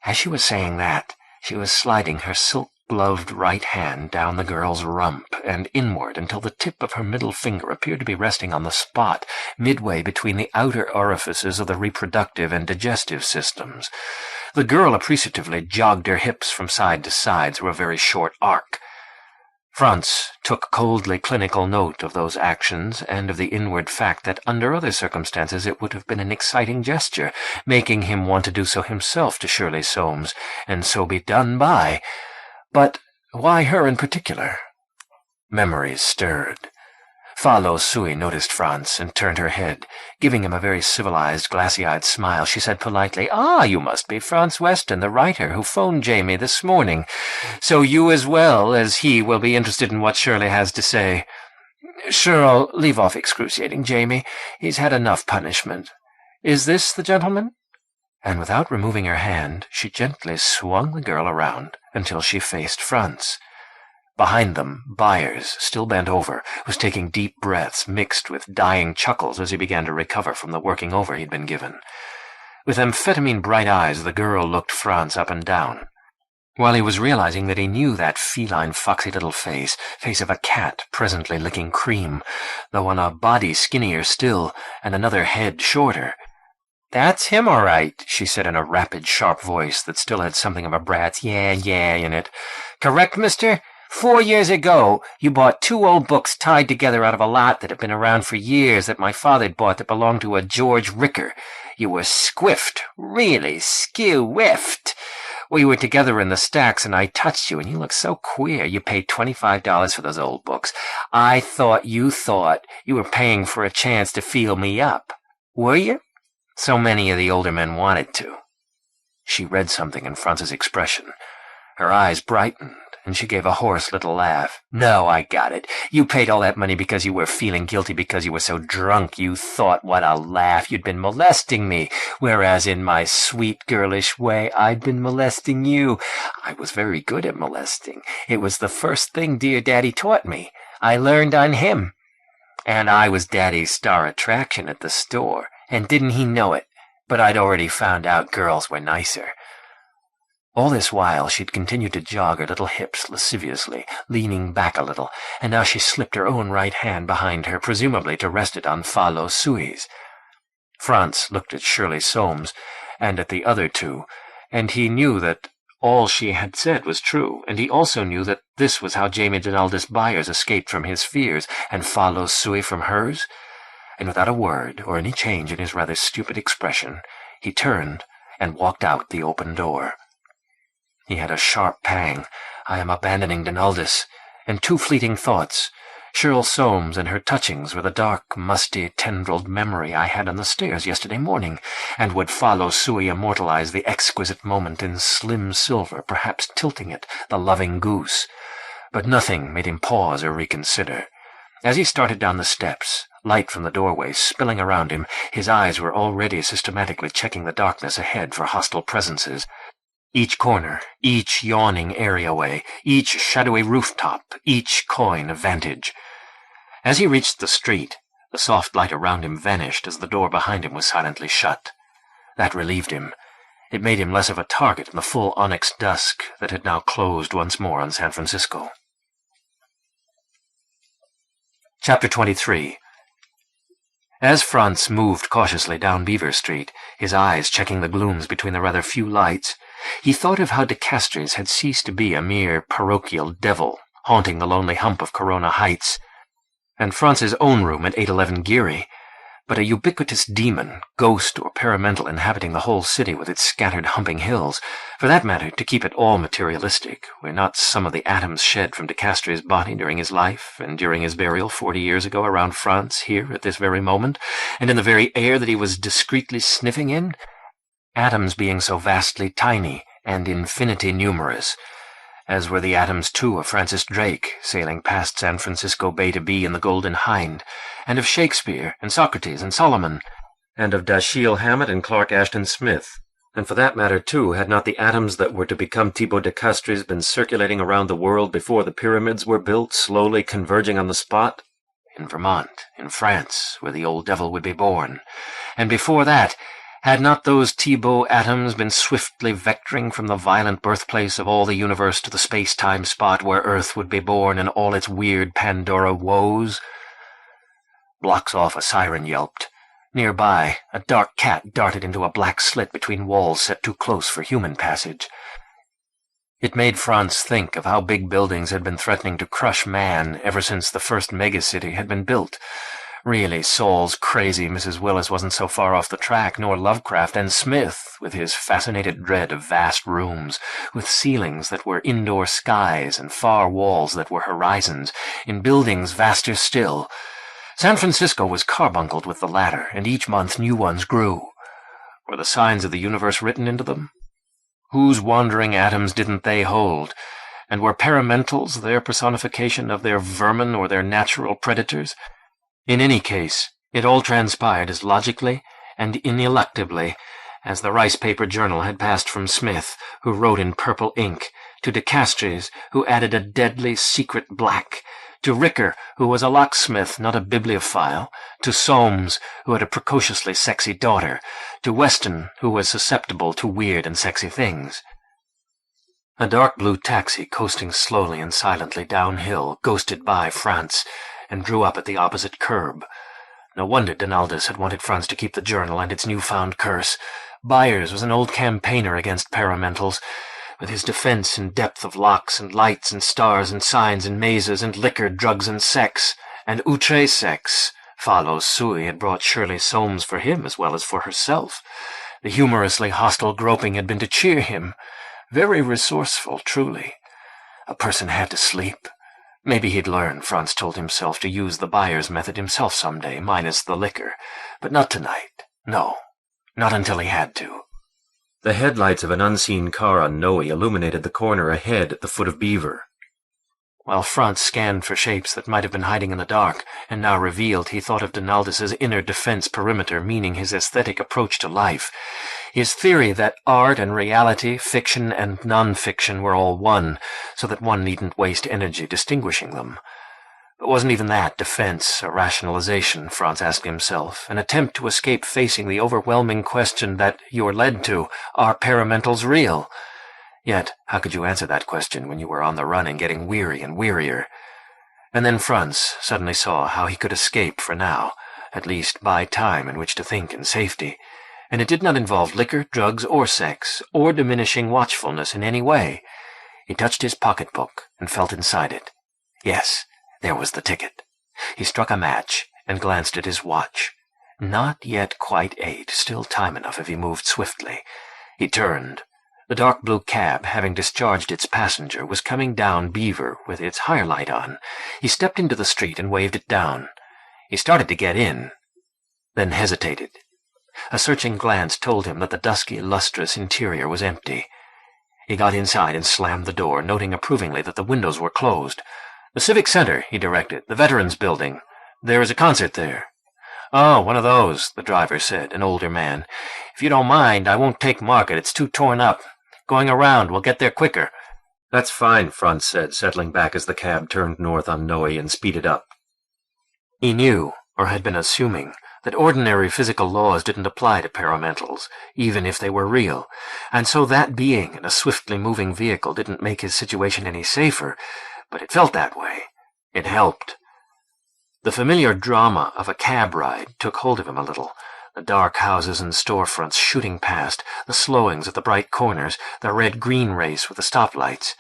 As she was saying that, she was sliding her silk-gloved right hand down the girl's rump and inward until the tip of her middle finger appeared to be resting on the spot midway between the outer orifices of the reproductive and digestive systems. The girl appreciatively jogged her hips from side to side through a very short arc. Franz took coldly clinical note of those actions and of the inward fact that under other circumstances it would have been an exciting gesture, making him want to do so himself to Shirley Soames, and so be done by. But why her in particular? Memories stirred. Fa Lo Sui noticed Franz and turned her head. Giving him a very civilized, glassy-eyed smile, she said politely, "Ah, you must be Franz Weston, the writer who phoned Jamie this morning. So you as well as he will be interested in what Shirley has to say. Shirl, leave off excruciating Jamie. He's had enough punishment. Is this the gentleman?" And without removing her hand, she gently swung the girl around until she faced Franz. Behind them, Byers, still bent over, was taking deep breaths mixed with dying chuckles as he began to recover from the working over he'd been given. With amphetamine-bright eyes, the girl looked Franz up and down, while he was realizing that he knew that feline, foxy little face of a cat presently licking cream, though on a body skinnier still, and another head shorter. "That's him, all right," she said in a rapid, sharp voice that still had something of a brat's yeah in it. "Correct, mister? 4 years ago, you bought 2 old books tied together out of a lot that had been around for years that my father'd bought that belonged to a George Ricker. You were squiffed, really skew-whiffed. We were together in the stacks, and I touched you, and you looked so queer. You paid $25 for those old books. I thought you were paying for a chance to feel me up. Were you? So many of the older men wanted to." She read something in Franz's expression. Her eyes brightened, and she gave a hoarse little laugh. "No, I got it. You paid all that money because you were feeling guilty because you were so drunk you thought, what a laugh, you'd been molesting me, whereas in my sweet girlish way I'd been molesting you. I was very good at molesting. It was the first thing dear Daddy taught me. I learned on him. And I was Daddy's star attraction at the store, and didn't he know it? But I'd already found out girls were nicer." All this while she'd continued to jog her little hips lasciviously, leaning back a little, and now she slipped her own right hand behind her, presumably to rest it on Fa Lo Sui's. Franz looked at Shirley Soames and at the other two, and he knew that all she had said was true, and he also knew that this was how Jamie Donaldus Byers escaped from his fears, and Fa Lo Sui from hers. And without a word or any change in his rather stupid expression, he turned and walked out the open door. He had a sharp pang. I am abandoning Donaldus, and 2 fleeting thoughts. Shirl Soames and her touchings were the dark, musty, tendrilled memory I had on the stairs yesterday morning, and would follow Sui immortalize the exquisite moment in slim silver, perhaps tilting it, the loving goose. But nothing made him pause or reconsider. As he started down the steps, light from the doorway spilling around him, his eyes were already systematically checking the darkness ahead for hostile presences. Each corner, each yawning areaway, each shadowy rooftop, each coign of vantage. As he reached the street, the soft light around him vanished as the door behind him was silently shut. That relieved him. It made him less of a target in the full onyx dusk that had now closed once more on San Francisco. Chapter 23. As Franz moved cautiously down Beaver Street, his eyes checking the glooms between the rather few lights, he thought of how de Castries had ceased to be a mere parochial devil haunting the lonely hump of Corona Heights, and Franz's own room at 811 Geary, but a ubiquitous demon, ghost or paramental inhabiting the whole city with its scattered humping hills. For that matter, to keep it all materialistic, were not some of the atoms shed from de Castries' body during his life and during his burial 40 years ago around France, here at this very moment, and in the very air that he was discreetly sniffing in? Atoms being so vastly tiny and infinity numerous, as were the atoms, too, of Francis Drake, sailing past San Francisco Bay to be in the Golden Hind, and of Shakespeare, and Socrates, and Solomon, and of Dashiell Hammett and Clark Ashton Smith. And for that matter, too, had not the atoms that were to become Thibaut de Castries been circulating around the world before the pyramids were built, slowly converging on the spot? In Vermont, in France, where the old devil would be born. And before that, had not those Thibaut atoms been swiftly vectoring from the violent birthplace of all the universe to the space-time spot where Earth would be born in all its weird Pandora woes? Blocks off, a siren yelped. Nearby, a dark cat darted into a black slit between walls set too close for human passage. It made Franz think of how big buildings had been threatening to crush man ever since the first megacity had been built. Really, Saul's crazy Mrs. Willis wasn't so far off the track, nor Lovecraft, and Smith, with his fascinated dread of vast rooms, with ceilings that were indoor skies and far walls that were horizons, in buildings vaster still. San Francisco was carbuncled with the latter, and each month new ones grew. Were the signs of the universe written into them? Whose wandering atoms didn't they hold? And were paramentals their personification of their vermin or their natural predators? In any case, it all transpired as logically and ineluctably as the rice paper journal had passed from Smith, who wrote in purple ink, to de Castries, who added a deadly secret black, to Ricker, who was a locksmith, not a bibliophile, to Soames, who had a precociously sexy daughter, to Weston, who was susceptible to weird and sexy things. A dark blue taxi coasting slowly and silently downhill ghosted by Franz, and drew up at the opposite curb. No wonder Donaldus had wanted Franz to keep the journal and its newfound curse. Byers was an old campaigner against paramentals, with his defense in depth of locks and lights and stars and signs and mazes and liquor, drugs and sex, and outre sex. Follow Sui had brought Shirley Soames for him as well as for herself. The humorously hostile groping had been to cheer him. Very resourceful, truly. A person had to sleep. Maybe he'd learn, Franz told himself, to use the Byers method himself someday, minus the liquor. But not tonight. No, not until he had to. The headlights of an unseen car on Noe illuminated the corner ahead at the foot of Beaver. While Franz scanned for shapes that might have been hiding in the dark, and now revealed, he thought of Donaldus's inner defense perimeter, meaning his aesthetic approach to life. His theory that art and reality, fiction and non-fiction were all one, so that one needn't waste energy distinguishing them. But wasn't even that defense a rationalization, Franz asked himself, an attempt to escape facing the overwhelming question that you're led to, are paramentals real? Yet, how could you answer that question when you were on the run and getting weary and wearier? And then Franz suddenly saw how he could escape for now, at least buy time in which to think in safety. And it did not involve liquor, drugs, or sex, or diminishing watchfulness in any way. He touched his pocketbook and felt inside it. Yes, there was the ticket. He struck a match and glanced at his watch. Not yet quite 8, still time enough if he moved swiftly. He turned. The dark blue cab, having discharged its passenger, was coming down Beaver with its higher light on. He stepped into the street and waved it down. He started to get in, then hesitated. A searching glance told him that the dusky, lustrous interior was empty. He got inside and slammed the door, noting approvingly that the windows were closed. "The Civic Center," he directed. "The Veterans Building. There is a concert there." "Oh, one of those," the driver said, an older man. "If you don't mind, I won't take Market. It's too torn up. Going around, we'll get there quicker." "That's fine," Frantz said, settling back as the cab turned north on Noe and speeded up. He knew, or had been assuming, that ordinary physical laws didn't apply to paramentals, even if they were real, and so that being in a swiftly moving vehicle didn't make his situation any safer, but it felt that way. It helped. The familiar drama of a cab ride took hold of him a little. The dark houses and storefronts shooting past, the slowings at the bright corners, the red-green race with the stoplights.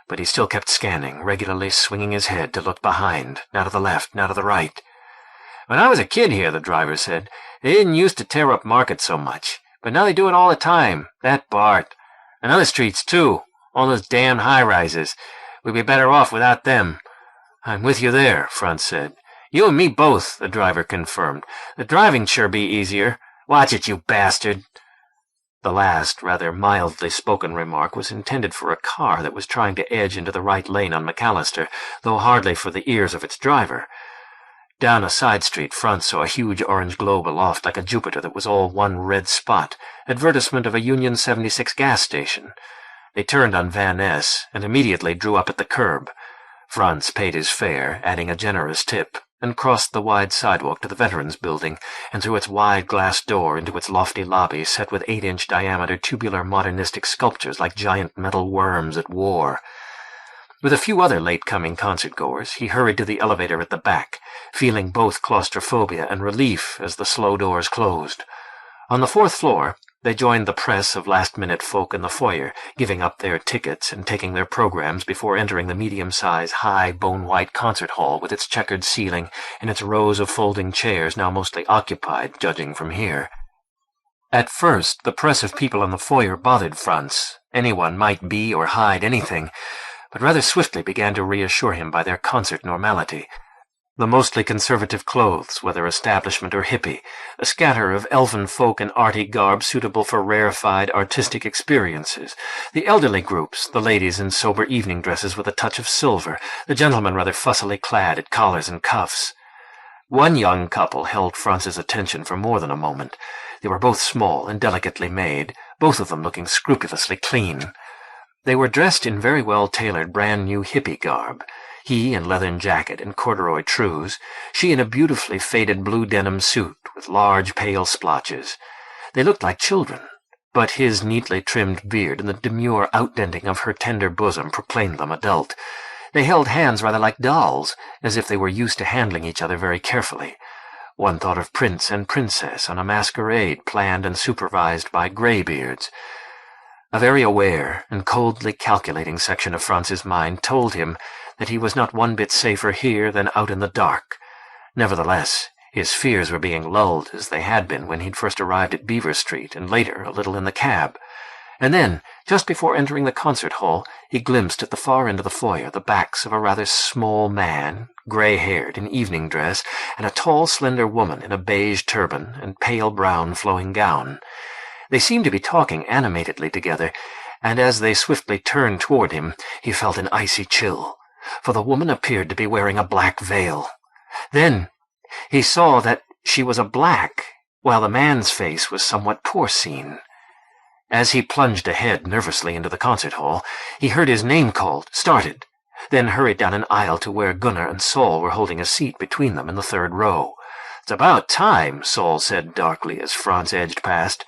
But he still kept scanning, regularly swinging his head to look behind, now to the left, now to the right. "When I was a kid here," the driver said, "they didn't used to tear up Market so much. But now they do it all the time. That BART. And other streets, too. All those damn high-rises. We'd be better off without them." "I'm with you there," Frantz said. "You and me both," the driver confirmed. "The driving'd sure be easier. Watch it, you bastard." The last, rather mildly spoken remark was intended for a car that was trying to edge into the right lane on McAllister, though hardly for the ears of its driver. Down a side street, Frantz saw a huge orange globe aloft like a Jupiter that was all one red spot, advertisement of a Union 76 gas station. They turned on Van Ness and immediately drew up at the curb. Frantz paid his fare, adding a generous tip, and crossed the wide sidewalk to the Veterans Building, and through its wide glass door into its lofty lobby set with 8-inch diameter tubular modernistic sculptures like giant metal worms at war. With a few other late-coming concert-goers, he hurried to the elevator at the back, feeling both claustrophobia and relief as the slow doors closed. On the 4th floor, they joined the press of last-minute folk in the foyer, giving up their tickets and taking their programs before entering the medium-sized, high, bone-white concert hall with its checkered ceiling and its rows of folding chairs now mostly occupied, judging from here. At first, the press of people in the foyer bothered Frantz. Anyone might be or hide anything, but rather swiftly began to reassure him by their concert normality. The mostly conservative clothes, whether establishment or hippie, a scatter of elfin folk in arty garb suitable for rarefied artistic experiences, the elderly groups, the ladies in sober evening dresses with a touch of silver, the gentlemen rather fussily clad at collars and cuffs. One young couple held Frantz's attention for more than a moment. They were both small and delicately made, both of them looking scrupulously clean. They were dressed in very well-tailored brand-new hippie garb, he in leathern jacket and corduroy trews, she in a beautifully faded blue denim suit with large pale splotches. They looked like children, but his neatly trimmed beard and the demure outdenting of her tender bosom proclaimed them adult. They held hands rather like dolls, as if they were used to handling each other very carefully. One thought of prince and princess on a masquerade planned and supervised by greybeards. A very aware and coldly calculating section of Frantz's mind told him that he was not one bit safer here than out in the dark. Nevertheless, his fears were being lulled as they had been when he'd first arrived at Beaver Street and later a little in the cab. And then, just before entering the concert hall, he glimpsed at the far end of the foyer the backs of a rather small man, grey-haired in evening dress, and a tall, slender woman in a beige turban and pale brown flowing gown. They seemed to be talking animatedly together, and as they swiftly turned toward him, he felt an icy chill, for the woman appeared to be wearing a black veil. Then he saw that she was a black, while the man's face was somewhat porcine. As he plunged ahead nervously into the concert hall, he heard his name called, started, then hurried down an aisle to where Gunnar and Saul were holding a seat between them in the third row. "It's about time," Saul said darkly as Frantz edged past.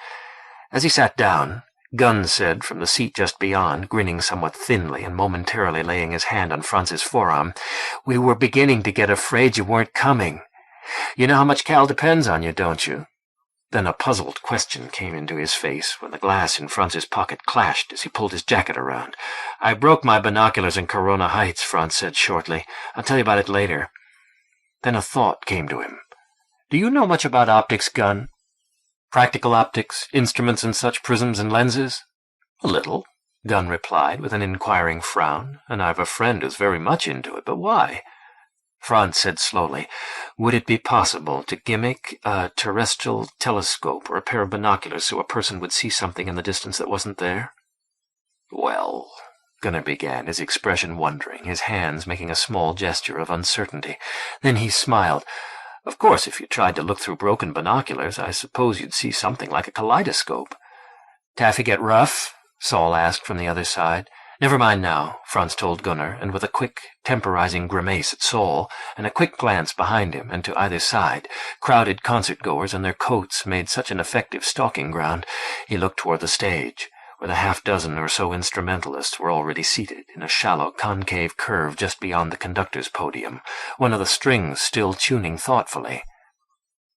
As he sat down, Gunn said from the seat just beyond, grinning somewhat thinly and momentarily laying his hand on Frantz's forearm, "We were beginning to get afraid you weren't coming. You know how much Cal depends on you, don't you?" Then a puzzled question came into his face when the glass in Frantz's pocket clashed as he pulled his jacket around. "I broke my binoculars in Corona Heights," Frantz said shortly. "I'll tell you about it later." Then a thought came to him. "Do you know much about optics, Gunn? Practical optics, instruments and such prisms and lenses?" "A little," Gunn replied with an inquiring frown, "and I've a friend who's very much into it, but why?" Franz said slowly, "Would it be possible to gimmick a terrestrial telescope or a pair of binoculars so a person would see something in the distance that wasn't there?" "Well," Gunnar began, his expression wondering, his hands making a small gesture of uncertainty. Then he smiled. "Of course, if you tried to look through broken binoculars, I suppose you'd see something like a kaleidoscope." "Taffy get rough?" Saul asked from the other side. "Never mind now," Franz told Gunnar, and with a quick, temporizing grimace at Saul, and a quick glance behind him and to either side, crowded concert-goers and their coats made such an effective stalking ground, he looked toward the stage, where the half-dozen or so instrumentalists were already seated in a shallow concave curve just beyond the conductor's podium, one of the strings still tuning thoughtfully.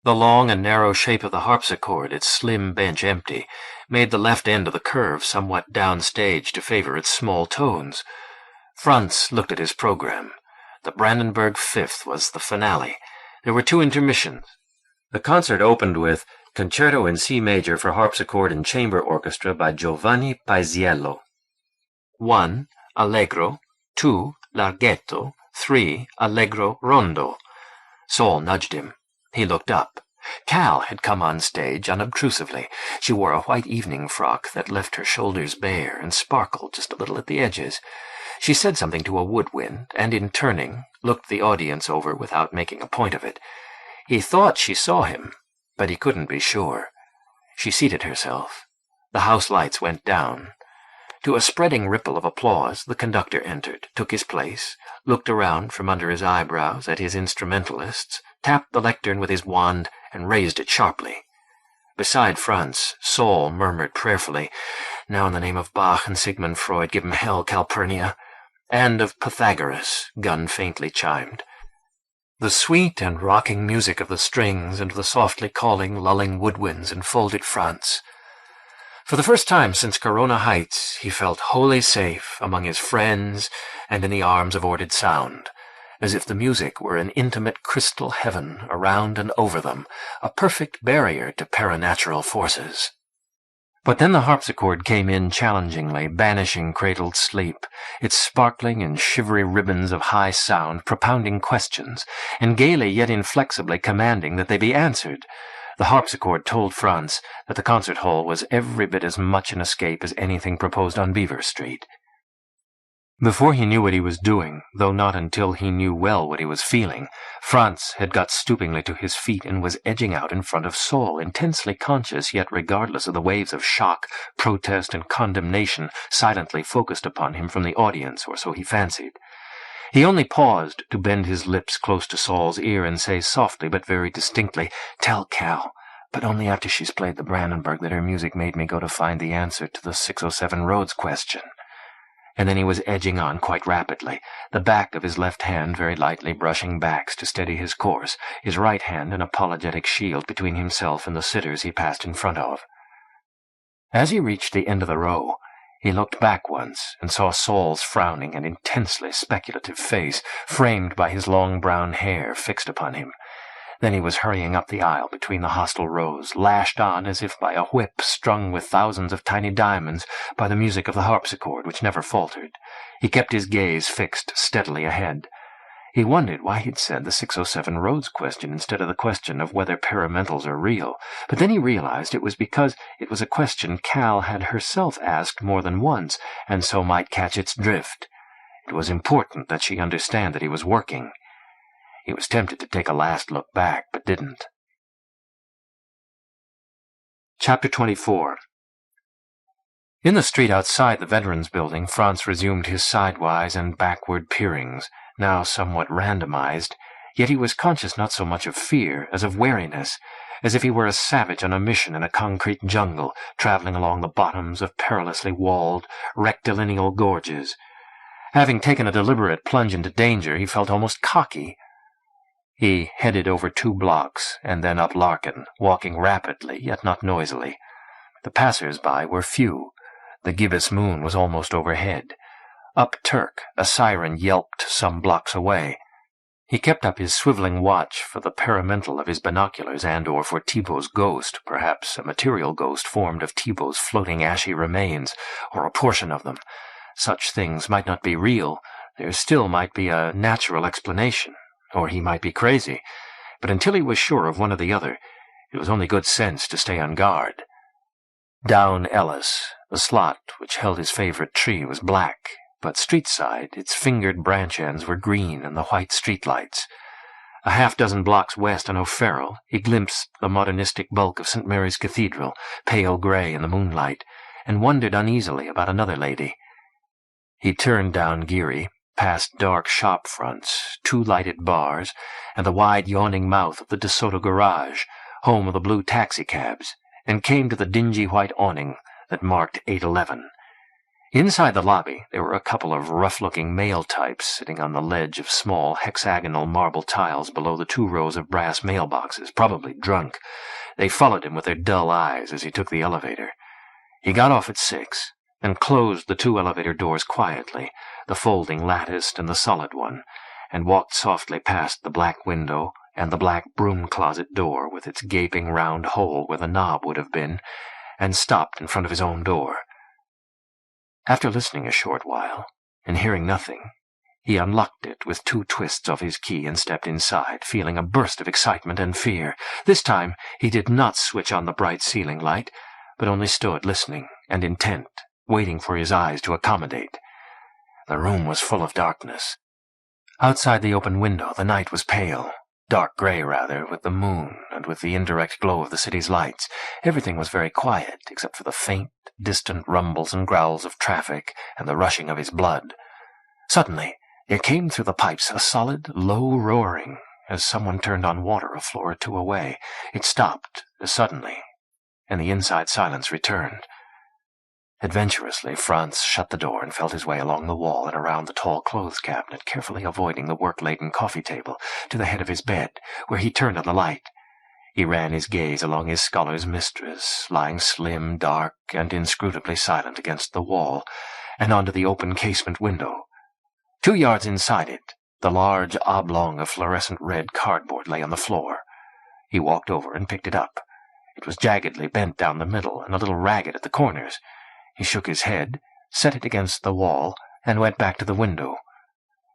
The long and narrow shape of the harpsichord, its slim bench empty, made the left end of the curve somewhat downstage to favor its small tones. Franz looked at his program. The Brandenburg Fifth was the finale. There were 2 intermissions. The concert opened with Concerto in C major for harpsichord and chamber orchestra by Giovanni Paisiello. 1. Allegro. 2. Larghetto. 3. Allegro rondo. Saul nudged him. He looked up. Cal had come on stage unobtrusively. She wore a white evening frock that left her shoulders bare and sparkled just a little at the edges. She said something to a woodwind, and in turning, looked the audience over without making a point of it. He thought she saw him, but he couldn't be sure. She seated herself. The house lights went down. To a spreading ripple of applause, the conductor entered, took his place, looked around from under his eyebrows at his instrumentalists, tapped the lectern with his wand, and raised it sharply. Beside Franz, Saul murmured prayerfully, "Now in the name of Bach and Sigmund Freud, give him hell, Calpurnia." "And of Pythagoras," Gunn faintly chimed. The sweet and rocking music of the strings and the softly calling, lulling woodwinds enfolded Franz. For the first time since Corona Heights, he felt wholly safe among his friends and in the arms of ordered sound, as if the music were an intimate crystal heaven around and over them, a perfect barrier to paranatural forces. But then the harpsichord came in challengingly, banishing cradled sleep, its sparkling and shivery ribbons of high sound propounding questions, and gaily yet inflexibly commanding that they be answered. The harpsichord told Franz that the concert hall was every bit as much an escape as anything proposed on Beaver Street. Before he knew what he was doing, though not until he knew well what he was feeling, Franz had got stoopingly to his feet and was edging out in front of Saul, intensely conscious yet regardless of the waves of shock, protest, and condemnation silently focused upon him from the audience, or so he fancied. He only paused to bend his lips close to Saul's ear and say softly but very distinctly, "Tell Cal, but only after she's played the Brandenburg, that her music made me go to find the answer to the 607 Rhodes question." And then he was edging on quite rapidly, the back of his left hand very lightly brushing backs to steady his course, his right hand an apologetic shield between himself and the sitters he passed in front of. As he reached the end of the row, he looked back once and saw Saul's frowning and intensely speculative face, framed by his long brown hair fixed upon him. Then he was hurrying up the aisle between the hostile rows, lashed on as if by a whip strung with thousands of tiny diamonds, by the music of the harpsichord, which never faltered. He kept his gaze fixed steadily ahead. He wondered why he'd said the 607 Rhodes question instead of the question of whether paramentals are real, but then he realized it was because it was a question Cal had herself asked more than once, and so might catch its drift. It was important that she understand that he was working. He was tempted to take a last look back, but didn't. Chapter 24. In the street outside the Veterans Building, Franz resumed his sidewise and backward peerings, now somewhat randomized, yet he was conscious not so much of fear as of wariness, as if he were a savage on a mission in a concrete jungle, traveling along the bottoms of perilously walled, rectilineal gorges. Having taken a deliberate plunge into danger, he felt almost cocky. He headed over 2 blocks, and then up Larkin, walking rapidly, yet not noisily. The passers-by were few. The gibbous moon was almost overhead. Up Turk, a siren yelped some blocks away. He kept up his swiveling watch for the paramental of his binoculars and/or for Thibault's ghost, perhaps a material ghost formed of Thibault's floating ashy remains, or a portion of them. Such things might not be real. There still might be a natural explanation, or he might be crazy. But until he was sure of one or the other, it was only good sense to stay on guard. Down Ellis, the slot which held his favorite tree was black, but street-side, its fingered branch ends were green in the white streetlights. A half-dozen blocks west on O'Farrell, he glimpsed the modernistic bulk of St. Mary's Cathedral, pale grey in the moonlight, and wondered uneasily about another lady. He turned down Geary, past dark shop fronts, 2 lighted bars, and the wide yawning mouth of the De Soto garage, home of the blue taxicabs, and came to the dingy white awning that marked 811. Inside the lobby, there were a couple of rough-looking male types sitting on the ledge of small hexagonal marble tiles below the 2 rows of brass mailboxes, probably drunk. They followed him with their dull eyes as he took the elevator. He got off at 6 and closed the 2 elevator doors quietly, the folding latticed and the solid one, and walked softly past the black window and the black broom-closet door with its gaping round hole where the knob would have been, and stopped in front of his own door. After listening a short while, and hearing nothing, he unlocked it with 2 twists of his key and stepped inside, feeling a burst of excitement and fear. This time he did not switch on the bright ceiling light, but only stood listening and intent, waiting for his eyes to accommodate. The room was full of darkness. Outside the open window the night was pale, dark grey rather, with the moon and with the indirect glow of the city's lights. Everything was very quiet, except for the faint, distant rumbles and growls of traffic and the rushing of his blood. Suddenly, there came through the pipes a solid, low roaring, as someone turned on water a floor or 2 away. It stopped suddenly, and the inside silence returned. Adventurously, Franz shut the door and felt his way along the wall and around the tall clothes cabinet, carefully avoiding the work-laden coffee table, to the head of his bed, where he turned on the light. He ran his gaze along his scholar's mistress, lying slim, dark, and inscrutably silent against the wall, and onto the open casement window. 2 yards inside it, the large oblong of fluorescent red cardboard lay on the floor. He walked over and picked it up. It was jaggedly bent down the middle and a little ragged at the corners. He shook his head, set it against the wall, and went back to the window.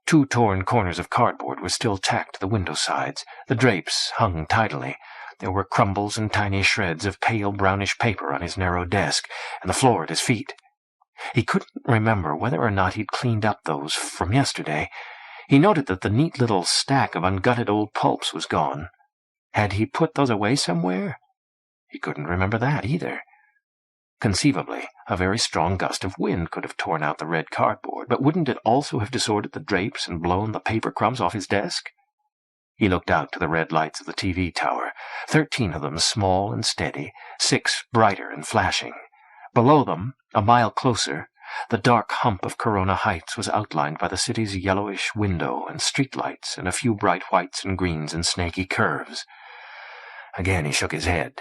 2 torn corners of cardboard were still tacked to the window sides. The drapes hung tidily. There were crumbles and tiny shreds of pale brownish paper on his narrow desk, and the floor at his feet. He couldn't remember whether or not he'd cleaned up those from yesterday. He noted that the neat little stack of ungutted old pulps was gone. Had he put those away somewhere? He couldn't remember that either. Conceivably, a very strong gust of wind could have torn out the red cardboard, but wouldn't it also have disordered the drapes and blown the paper crumbs off his desk? He looked out to the red lights of the TV tower, 13 of them small and steady, 6 brighter and flashing. Below them, a mile closer, the dark hump of Corona Heights was outlined by the city's yellowish window and streetlights and a few bright whites and greens and snaky curves. Again he shook his head.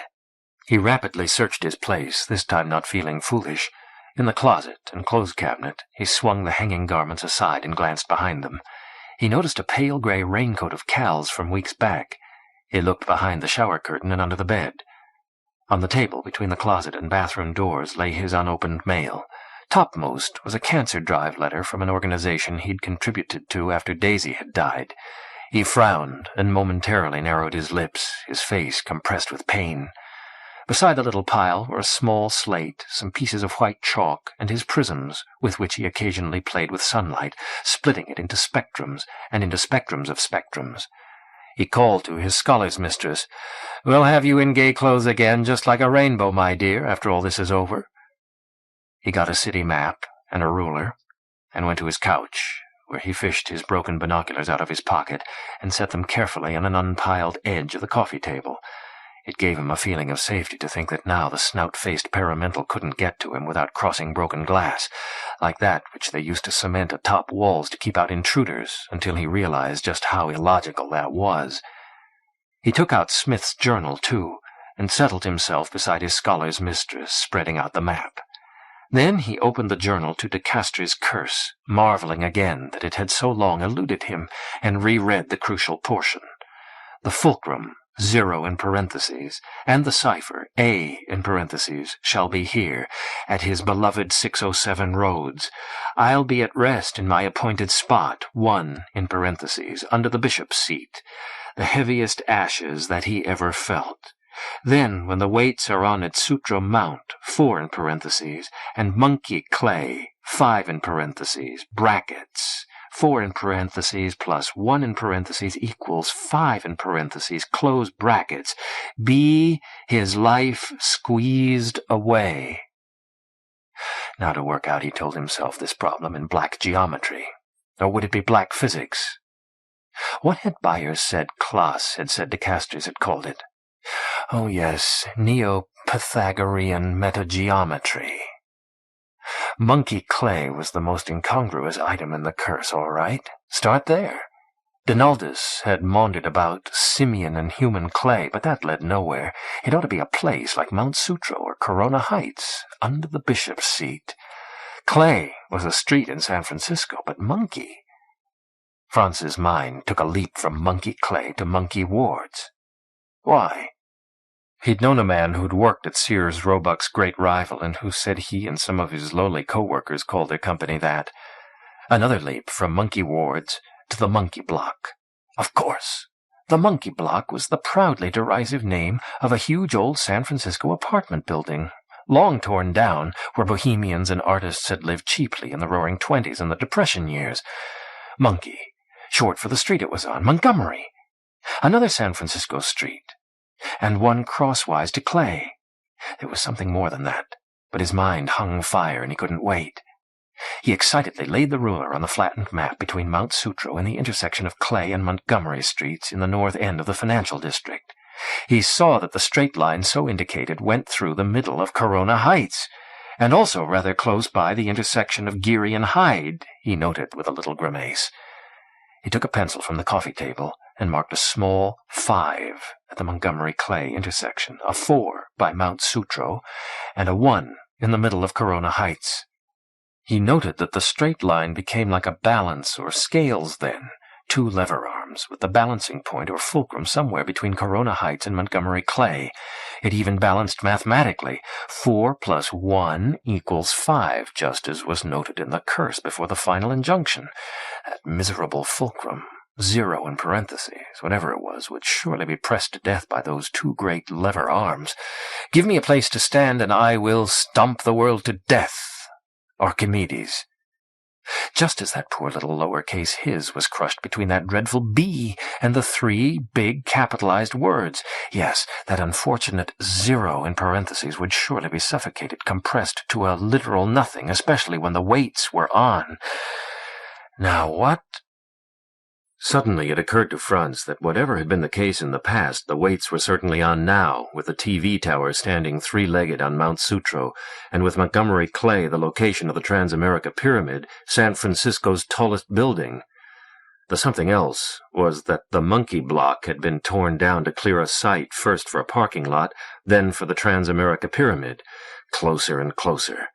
He rapidly searched his place, this time not feeling foolish. In the closet and clothes cabinet, he swung the hanging garments aside and glanced behind them. He noticed a pale grey raincoat of Cal's from weeks back. He looked behind the shower curtain and under the bed. On the table between the closet and bathroom doors lay his unopened mail. Topmost was a cancer drive letter from an organization he'd contributed to after Daisy had died. He frowned and momentarily narrowed his lips, his face compressed with pain. Beside the little pile were a small slate, some pieces of white chalk, and his prisms, with which he occasionally played with sunlight, splitting it into spectrums, and into spectrums of spectrums. He called to his scholar's mistress, "We'll have you in gay clothes again, just like a rainbow, my dear, after all this is over." He got a city map and a ruler, and went to his couch, where he fished his broken binoculars out of his pocket and set them carefully on an unpiled edge of the coffee table. It gave him a feeling of safety to think that now the snout-faced paramental couldn't get to him without crossing broken glass, like that which they used to cement atop walls to keep out intruders, until he realized just how illogical that was. He took out Smith's journal, too, and settled himself beside his scholar's mistress, spreading out the map. Then he opened the journal to De Castries' curse, marveling again that it had so long eluded him, and reread the crucial portion. The fulcrum, 0 in parentheses, and the cipher, A in parentheses, shall be here, at his beloved 607 Rhodes. I'll be at rest in my appointed spot, 1 in parentheses, under the bishop's seat, the heaviest ashes that he ever felt. Then, when the weights are on its Sutro Mount, 4 in parentheses, and monkey clay, 5 in parentheses, brackets, 4 in parentheses plus 1 in parentheses equals 5 in parentheses, close brackets, be his life squeezed away. Now to work out, he told himself, this problem in black geometry. Or would it be black physics? What had Byers said Claus had said De Castries had called it? Oh yes, Neo-Pythagorean metageometry. Monkey clay was the most incongruous item in the curse, all right. Start there. Donaldus had maundered about simian and human clay, but that led nowhere. It ought to be a place like Mount Sutro or Corona Heights, under the bishop's seat. Clay was a street in San Francisco, but monkey... Franz's mind took a leap from monkey clay to monkey wards. Why? He'd known a man who'd worked at Sears Roebuck's great rival and who said he and some of his lowly co-workers called their company that. Another leap from monkey wards to the monkey block. Of course, the monkey block was the proudly derisive name of a huge old San Francisco apartment building, long torn down, where bohemians and artists had lived cheaply in the Roaring Twenties and the Depression years. Monkey, short for the street it was on, Montgomery. Another San Francisco street, and one crosswise to Clay. There was something more than that, but his mind hung fire and he couldn't wait. He excitedly laid the ruler on the flattened map between Mount Sutro and the intersection of Clay and Montgomery streets in the north end of the financial district. He saw that the straight line so indicated went through the middle of Corona Heights, and also rather close by the intersection of Geary and Hyde, he noted with a little grimace. He took a pencil from the coffee table and marked a small 5 at the Montgomery-Clay intersection, a 4 by Mount Sutro, and a 1 in the middle of Corona Heights. He noted that the straight line became like a balance or scales then, 2 lever arms, with the balancing point or fulcrum somewhere between Corona Heights and Montgomery-Clay. It even balanced mathematically. 4 plus 1 equals 5, just as was noted in the curse before the final injunction. That miserable fulcrum, 0 in parentheses, whatever it was, would surely be pressed to death by those 2 great lever arms. Give me a place to stand, and I will stomp the world to death. Archimedes. Just as that poor little lowercase his was crushed between that dreadful B and the 3 big capitalized words. Yes, that unfortunate 0 in parentheses would surely be suffocated, compressed to a literal nothing, especially when the weights were on. Now what? Suddenly it occurred to Franz that whatever had been the case in the past, the weights were certainly on now, with the TV tower standing 3-legged on Mount Sutro, and with Montgomery-Clay the location of the Transamerica Pyramid, San Francisco's tallest building. The something else was that the monkey block had been torn down to clear a site, first for a parking lot, then for the Transamerica Pyramid. Closer and closer.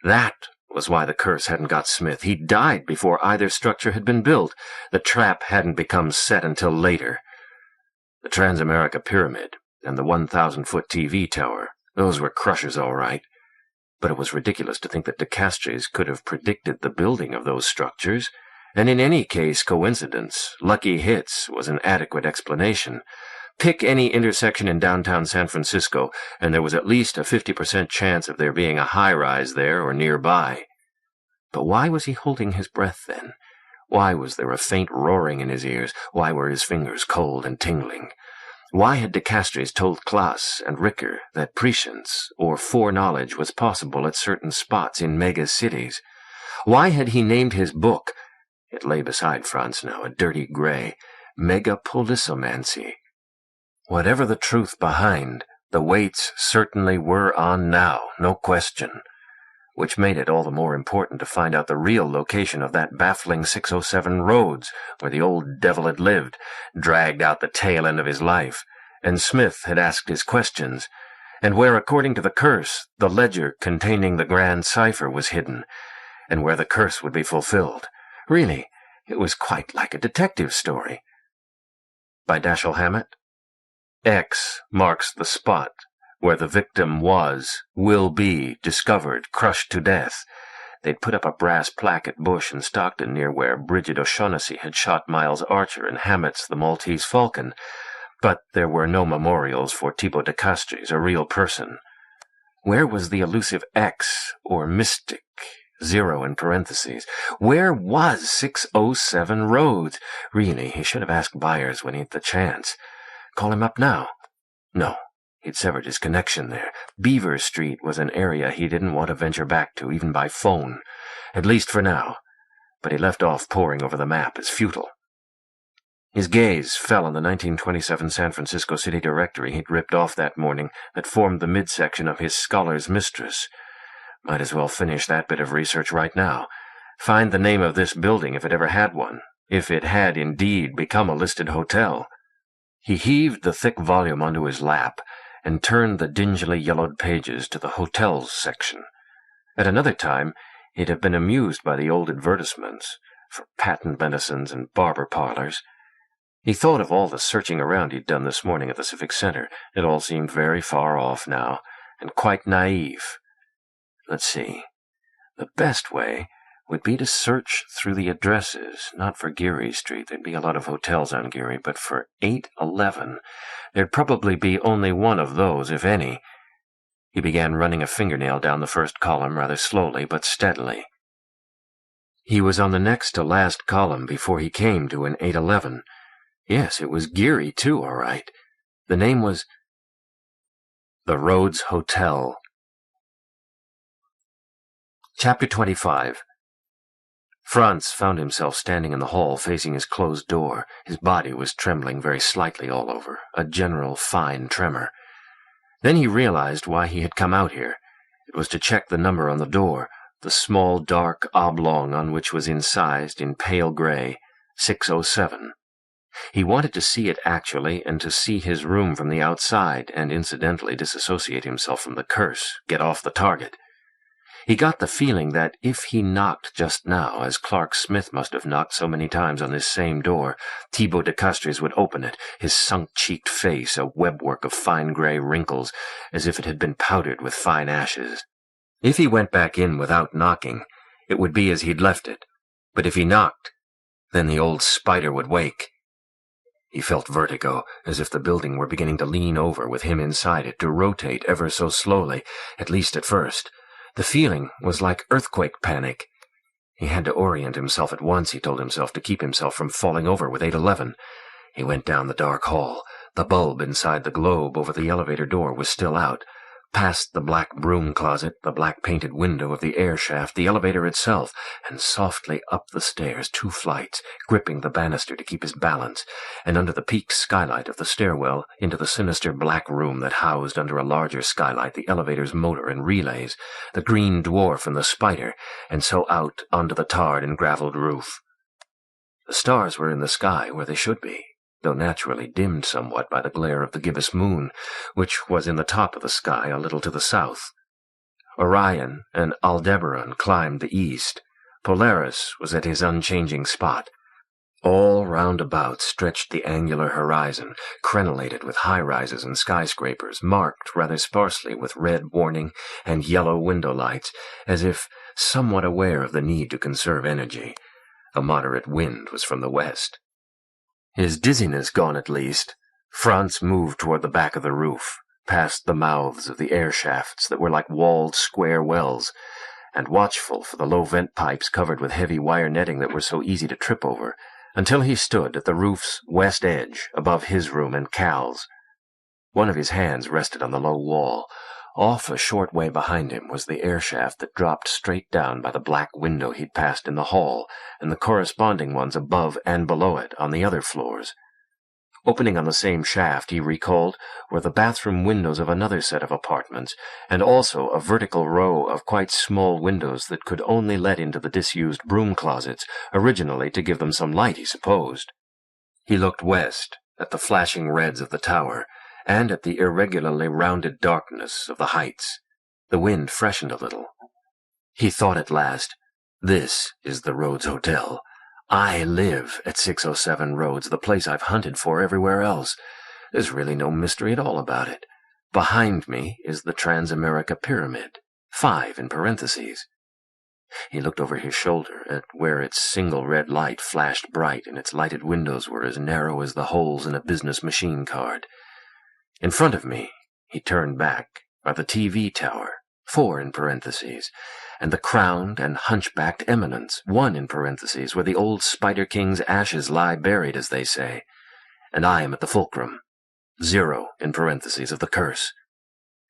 That was why the curse hadn't got Smith. He'd died before either structure had been built. The trap hadn't become set until later. The Transamerica Pyramid and the 1,000-foot TV tower, those were crushers all right. But it was ridiculous to think that De Castries could have predicted the building of those structures, and in any case coincidence, lucky hits, was an adequate explanation. Pick any intersection in downtown San Francisco, and there was at least a 50% chance of there being a high-rise there or nearby. But why was he holding his breath then? Why was there a faint roaring in his ears? Why were his fingers cold and tingling? Why had De Castries told Klaas and Ricker that prescience or foreknowledge was possible at certain spots in mega-cities? Why had he named his book, it lay beside Franz now, a dirty gray, Megapolissomancy? Whatever the truth behind, the weights certainly were on now, no question, which made it all the more important to find out the real location of that baffling 607 Rhodes, where the old devil had lived, dragged out the tail end of his life, and Smith had asked his questions, and where, according to the curse, the ledger containing the grand cipher was hidden, and where the curse would be fulfilled. Really, it was quite like a detective story. By Dashiell Hammett. X marks the spot where the victim will be, discovered, crushed to death. They'd put up a brass plaque at Bush and Stockton near where Bridget O'Shaughnessy had shot Miles Archer and Hammett's the Maltese Falcon, but there were no memorials for Thibaut de Castries, a real person. Where was the elusive X, or mystic, 0 in parentheses? Where was 607 Rhodes? Really, he should have asked Byers when he had the chance. Call him up now. No, he'd severed his connection there. Beaver Street was an area he didn't want to venture back to, even by phone. At least for now. But he left off poring over the map as futile. His gaze fell on the 1927 San Francisco City Directory he'd ripped off that morning that formed the midsection of his Scholar's Mistress. Might as well finish that bit of research right now. Find the name of this building if it ever had one, if it had indeed become a listed hotel. He heaved the thick volume onto his lap and turned the dingily yellowed pages to the hotels section. At another time, he'd have been amused by the old advertisements for patent medicines and barber parlors. He thought of all the searching around he'd done this morning at the Civic Center. It all seemed very far off now, and quite naive. Let's see. The best way would be to search through the addresses, not for Geary Street. There'd be a lot of hotels on Geary, but for 811, there'd probably be only one of those, if any. He began running a fingernail down the first column rather slowly but steadily. He was on the next to last column before he came to an 811. Yes, it was Geary, too, all right. The name was the Rhodes Hotel. Chapter 25. Franz found himself standing in the hall facing his closed door. His body was trembling very slightly all over, a general fine tremor. Then he realized why he had come out here. It was to check the number on the door, the small, dark oblong on which was incised in pale gray, 607. He wanted to see it actually, and to see his room from the outside, and incidentally disassociate himself from the curse, get off the target. He got the feeling that if he knocked just now, as Clark Smith must have knocked so many times on this same door, Thibaut de Castries would open it, his sunk-cheeked face a webwork of fine gray wrinkles, as if it had been powdered with fine ashes. If he went back in without knocking, it would be as he'd left it. But if he knocked, then the old spider would wake. He felt vertigo, as if the building were beginning to lean over with him inside it, to rotate ever so slowly, at least at first. The feeling was like earthquake panic. He had to orient himself at once, he told himself, to keep himself from falling over with 811. He went down the dark hall. The bulb inside the globe over the elevator door was still out. Past the black broom closet, the black painted window of the air shaft, the elevator itself, and softly up the stairs 2 flights, gripping the banister to keep his balance, and under the peaked skylight of the stairwell into the sinister black room that housed under a larger skylight the elevator's motor and relays, the green dwarf and the spider, and so out onto the tarred and graveled roof. The stars were in the sky where they should be, though naturally dimmed somewhat by the glare of the gibbous moon, which was in the top of the sky a little to the south. Orion and Aldebaran climbed the east. Polaris was at his unchanging spot. All round about stretched the angular horizon, crenellated with high-rises and skyscrapers, marked rather sparsely with red warning and yellow window lights, as if somewhat aware of the need to conserve energy. A moderate wind was from the west. His dizziness gone at least, Franz moved toward the back of the roof, past the mouths of the air shafts that were like walled square wells, and watchful for the low vent pipes covered with heavy wire netting that were so easy to trip over, until he stood at the roof's west edge, above his room and Cal's. One of his hands rested on the low wall. Off a short way behind him was the air shaft that dropped straight down by the black window he'd passed in the hall, and the corresponding ones above and below it on the other floors. Opening on the same shaft, he recalled, were the bathroom windows of another set of apartments, and also a vertical row of quite small windows that could only let into the disused broom closets, originally to give them some light, he supposed. He looked west, at the flashing reds of the tower, and at the irregularly rounded darkness of the heights. The wind freshened a little. He thought at last, "This is the Rhodes Hotel. I live at 607 Rhodes, the place I've hunted for everywhere else. There's really no mystery at all about it. Behind me is the Transamerica Pyramid, 5 in parentheses." He looked over his shoulder at where its single red light flashed bright and its lighted windows were as narrow as the holes in a business machine card. In front of me, he turned back, are the TV tower, 4 in parentheses, and the crowned and hunchbacked eminence, 1 in parentheses, where the old Spider King's ashes lie buried, as they say. And I am at the fulcrum, 0 in parentheses of the curse.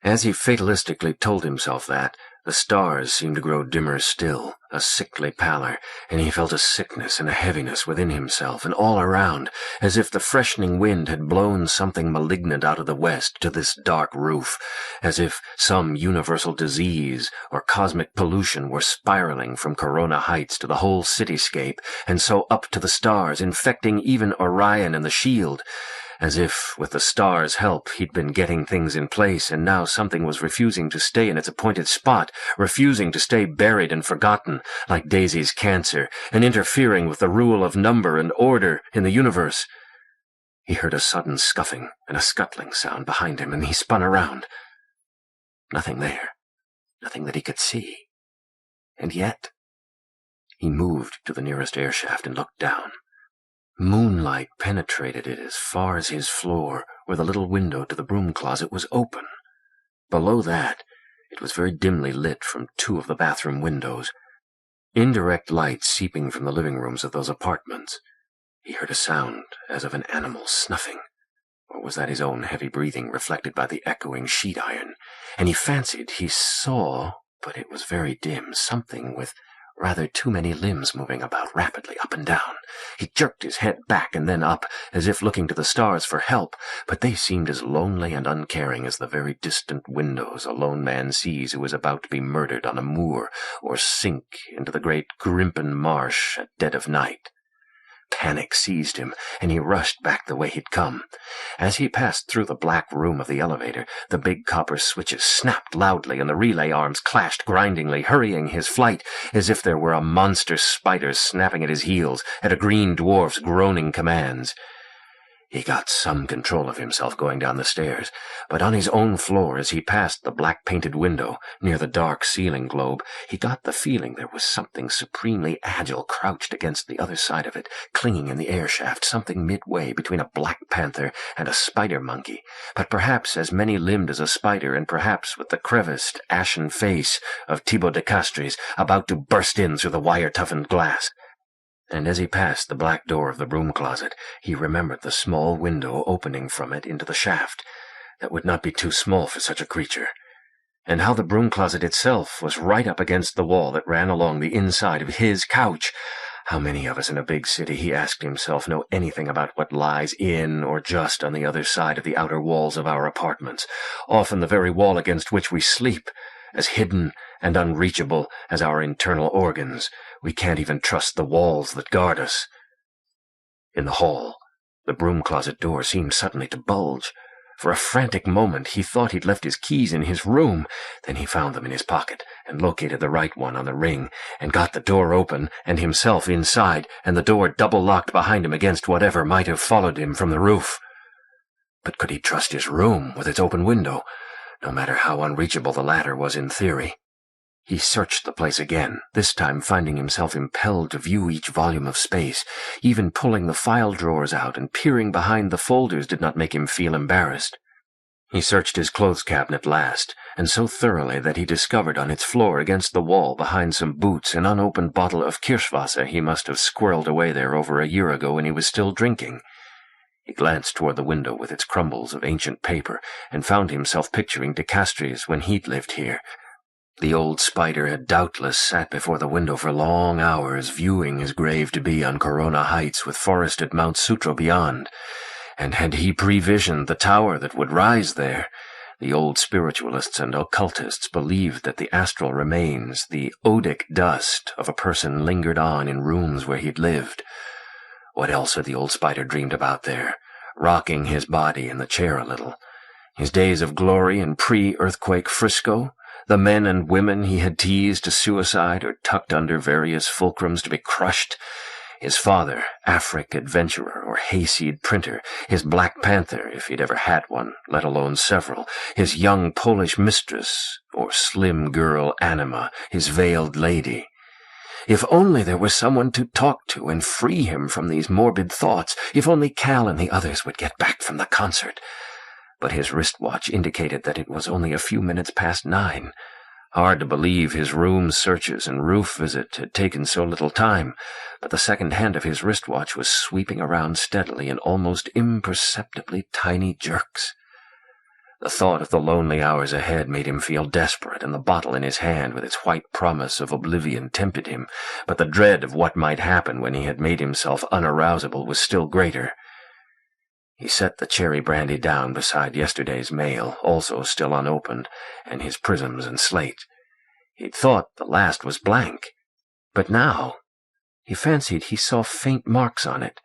As he fatalistically told himself that, the stars seemed to grow dimmer still, a sickly pallor, and he felt a sickness and a heaviness within himself and all around, as if the freshening wind had blown something malignant out of the west to this dark roof, as if some universal disease or cosmic pollution were spiraling from Corona Heights to the whole cityscape, and so up to the stars, infecting even Orion and the Shield, as if, with the stars' help, he'd been getting things in place, and now something was refusing to stay in its appointed spot, refusing to stay buried and forgotten, like Daisy's cancer, and interfering with the rule of number and order in the universe. He heard a sudden scuffing and a scuttling sound behind him, and he spun around. Nothing there. Nothing that he could see. And yet, he moved to the nearest air shaft and looked down. Moonlight penetrated it as far as his floor, where the little window to the broom closet was open. Below that, it was very dimly lit from 2 of the bathroom windows, indirect light seeping from the living rooms of those apartments. He heard a sound as of an animal snuffing, or was that his own heavy breathing reflected by the echoing sheet iron? And he fancied he saw, but it was very dim, something with rather too many limbs moving about rapidly up and down. He jerked his head back and then up, as if looking to the stars for help, but they seemed as lonely and uncaring as the very distant windows a lone man sees who is about to be murdered on a moor or sink into the great Grimpen Marsh at dead of night. Panic seized him, and he rushed back the way he'd come. As he passed through the black room of the elevator, the big copper switches snapped loudly and the relay arms clashed grindingly, hurrying his flight, as if there were a monster spider snapping at his heels, at a green dwarf's groaning commands. He got some control of himself going down the stairs, but on his own floor, as he passed the black-painted window, near the dark ceiling globe, he got the feeling there was something supremely agile crouched against the other side of it, clinging in the air shaft, something midway between a black panther and a spider monkey, but perhaps as many-limbed as a spider, and perhaps with the creviced, ashen face of Thibaut de Castries about to burst in through the wire-toughened glass. And as he passed the black door of the broom closet, he remembered the small window opening from it into the shaft. That would not be too small for such a creature. And how the broom closet itself was right up against the wall that ran along the inside of his couch. How many of us in a big city, he asked himself, know anything about what lies in or just on the other side of the outer walls of our apartments, often the very wall against which we sleep, as hidden and unreachable as our internal organs. We can't even trust the walls that guard us. In the hall, the broom closet door seemed suddenly to bulge. For a frantic moment he thought he'd left his keys in his room. Then he found them in his pocket, and located the right one on the ring, and got the door open, and himself inside, and the door double-locked behind him against whatever might have followed him from the roof. But could he trust his room with its open window, no matter how unreachable the latter was in theory? He searched the place again, this time finding himself impelled to view each volume of space. Even pulling the file drawers out and peering behind the folders did not make him feel embarrassed. He searched his clothes cabinet last, and so thoroughly that he discovered on its floor against the wall behind some boots an unopened bottle of Kirschwasser he must have squirreled away there over a year ago when he was still drinking. He glanced toward the window with its crumbles of ancient paper, and found himself picturing de Castries when he'd lived here. The old spider had doubtless sat before the window for long hours, viewing his grave to be on Corona Heights with forested Mount Sutro beyond. And had he previsioned the tower that would rise there? The old spiritualists and occultists believed that the astral remains, the odic dust of a person lingered on in rooms where he'd lived. What else had the old spider dreamed about there, rocking his body in the chair a little? His days of glory in pre-earthquake Frisco, the men and women he had teased to suicide or tucked under various fulcrums to be crushed, his father, Afric adventurer or hayseed printer, his Black Panther, if he'd ever had one, let alone several, his young Polish mistress, or slim girl Anima, his veiled lady. If only there was someone to talk to and free him from these morbid thoughts, if only Cal and the others would get back from the concert. But his wristwatch indicated that it was only a few minutes past 9. Hard to believe his room searches and roof visit had taken so little time, but the second hand of his wristwatch was sweeping around steadily in almost imperceptibly tiny jerks. The thought of the lonely hours ahead made him feel desperate, and the bottle in his hand with its white promise of oblivion tempted him, but the dread of what might happen when he had made himself unarousable was still greater. He set the cherry brandy down beside yesterday's mail, also still unopened, and his prisms and slate. He'd thought the last was blank, but now he fancied he saw faint marks on it.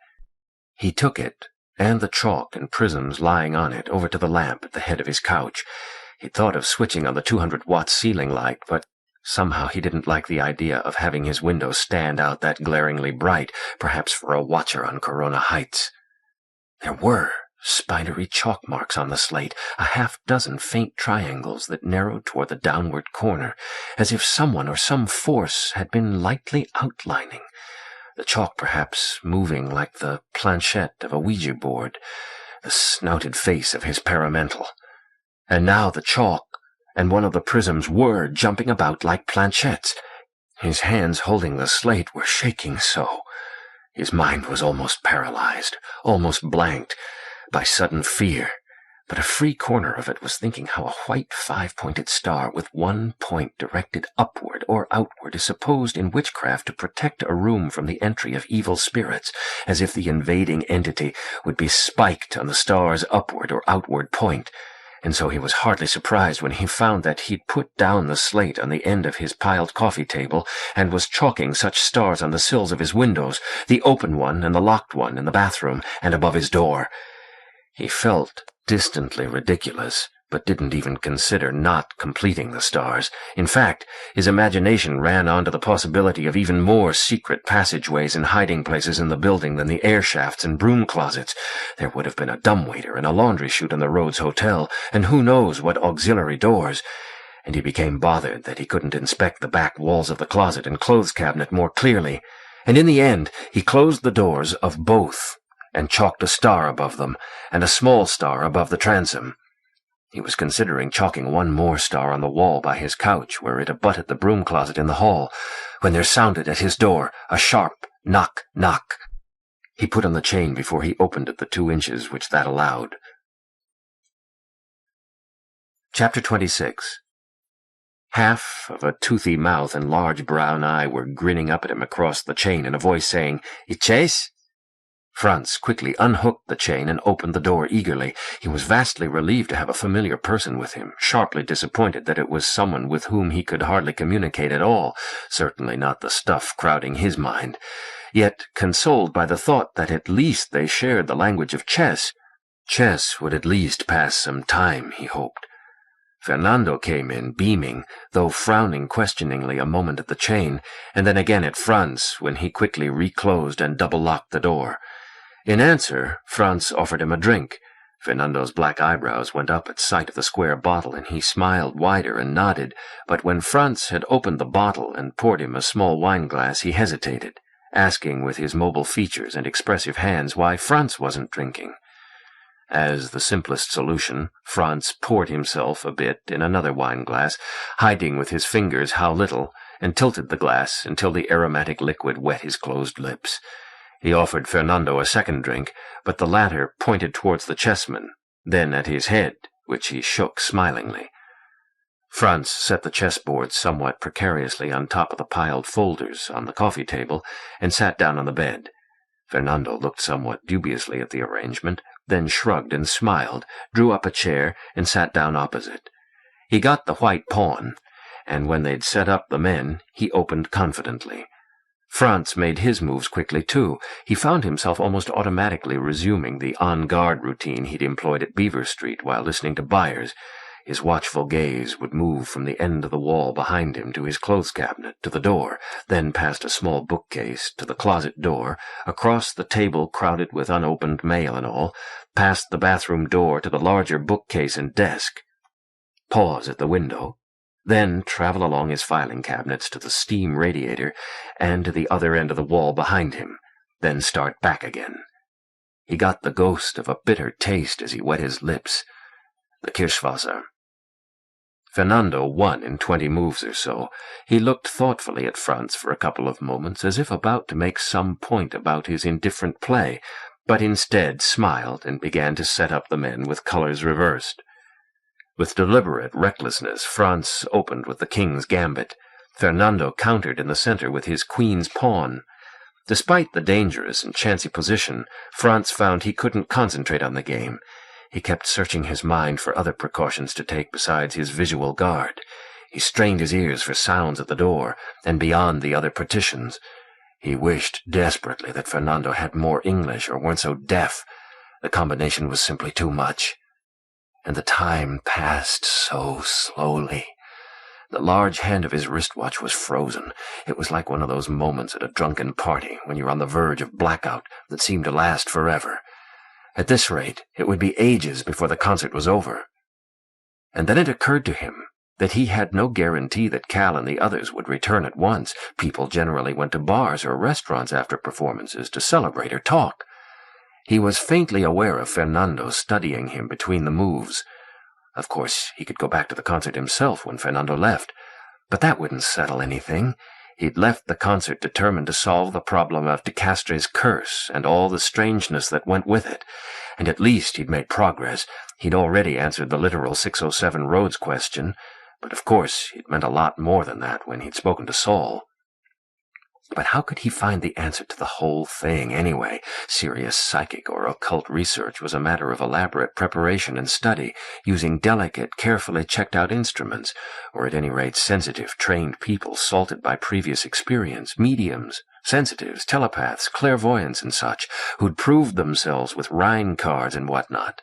He took it, and the chalk and prisms lying on it, over to the lamp at the head of his couch. He'd thought of switching on the 200-watt ceiling light, but somehow he didn't like the idea of having his window stand out that glaringly bright, perhaps for a watcher on Corona Heights. There were spidery chalk marks on the slate, a half-dozen faint triangles that narrowed toward the downward corner, as if someone or some force had been lightly outlining, the chalk perhaps moving like the planchette of a Ouija board, the snouted face of his paramental. And now the chalk and one of the prisms were jumping about like planchettes. His hands holding the slate were shaking so. His mind was almost paralyzed, almost blanked, by sudden fear, but a free corner of it was thinking how a white 5-pointed star with one point directed upward or outward is supposed in witchcraft to protect a room from the entry of evil spirits, as if the invading entity would be spiked on the star's upward or outward point. And so he was hardly surprised when he found that he'd put down the slate on the end of his piled coffee table and was chalking such stars on the sills of his windows, the open one and the locked one in the bathroom and above his door. He felt distantly ridiculous, but didn't even consider not completing the stars. In fact, his imagination ran on to the possibility of even more secret passageways and hiding places in the building than the air shafts and broom closets. There would have been a dumbwaiter and a laundry chute in the Rhodes Hotel, and who knows what auxiliary doors. And he became bothered that he couldn't inspect the back walls of the closet and clothes cabinet more clearly. And in the end, he closed the doors of both and chalked a star above them, and a small star above the transom. He was considering chalking one more star on the wall by his couch, where it abutted the broom closet in the hall, when there sounded at his door a sharp knock, knock. He put on the chain before he opened it the 2 inches which that allowed. Chapter 26. Half of a toothy mouth and large brown eye were grinning up at him across the chain in a voice saying, "Chase?" Franz quickly unhooked the chain and opened the door eagerly. He was vastly relieved to have a familiar person with him, sharply disappointed that it was someone with whom he could hardly communicate at all, certainly not the stuff crowding his mind, yet consoled by the thought that at least they shared the language of chess. Chess would at least pass some time, he hoped. Fernando came in, beaming, though frowning questioningly a moment at the chain, and then again at Franz when he quickly reclosed and double-locked the door. In answer, Franz offered him a drink. Fernando's black eyebrows went up at sight of the square bottle, and he smiled wider and nodded, but when Franz had opened the bottle and poured him a small wine-glass, he hesitated, asking with his mobile features and expressive hands why Franz wasn't drinking. As the simplest solution, Franz poured himself a bit in another wine-glass, hiding with his fingers how little, and tilted the glass until the aromatic liquid wet his closed lips. He offered Fernando a second drink, but the latter pointed towards the chessman, then at his head, which he shook smilingly. Franz set the chessboard somewhat precariously on top of the piled folders on the coffee table and sat down on the bed. Fernando looked somewhat dubiously at the arrangement, then shrugged and smiled, drew up a chair, and sat down opposite. He got the white pawn, and when they'd set up the men, he opened confidently. Franz made his moves quickly, too. He found himself almost automatically resuming the on-guard routine he'd employed at Beaver Street while listening to Byers. His watchful gaze would move from the end of the wall behind him to his clothes cabinet, to the door, then past a small bookcase, to the closet door, across the table crowded with unopened mail and all, past the bathroom door to the larger bookcase and desk. Pause at the window, then travel along his filing cabinets to the steam radiator and to the other end of the wall behind him, then start back again. He got the ghost of a bitter taste as he wet his lips. The Kirschwasser. Fernando won in 20 moves or so. He looked thoughtfully at Franz for a couple of moments, as if about to make some point about his indifferent play, but instead smiled and began to set up the men with colors reversed. With deliberate recklessness, Franz opened with the king's gambit. Fernando countered in the center with his queen's pawn. Despite the dangerous and chancy position, Franz found he couldn't concentrate on the game. He kept searching his mind for other precautions to take besides his visual guard. He strained his ears for sounds at the door and beyond the other partitions. He wished desperately that Fernando had more English or weren't so deaf. The combination was simply too much. And the time passed so slowly. The large hand of his wristwatch was frozen. It was like one of those moments at a drunken party when you're on the verge of blackout that seem to last forever. At this rate, it would be ages before the concert was over. And then it occurred to him that he had no guarantee that Cal and the others would return at once. People generally went to bars or restaurants after performances to celebrate or talk. He was faintly aware of Fernando studying him between the moves. Of course, he could go back to the concert himself when Fernando left, but that wouldn't settle anything. He'd left the concert determined to solve the problem of De Castre's curse and all the strangeness that went with it, and at least he'd made progress. He'd already answered the literal 607 Rhodes question, but of course he'd meant a lot more than that when he'd spoken to Saul. But how could he find the answer to the whole thing, anyway? Serious psychic or occult research was a matter of elaborate preparation and study, using delicate, carefully checked-out instruments, or at any rate sensitive, trained people salted by previous experience, mediums, sensitives, telepaths, clairvoyants and such, who'd proved themselves with Rhine cards and whatnot.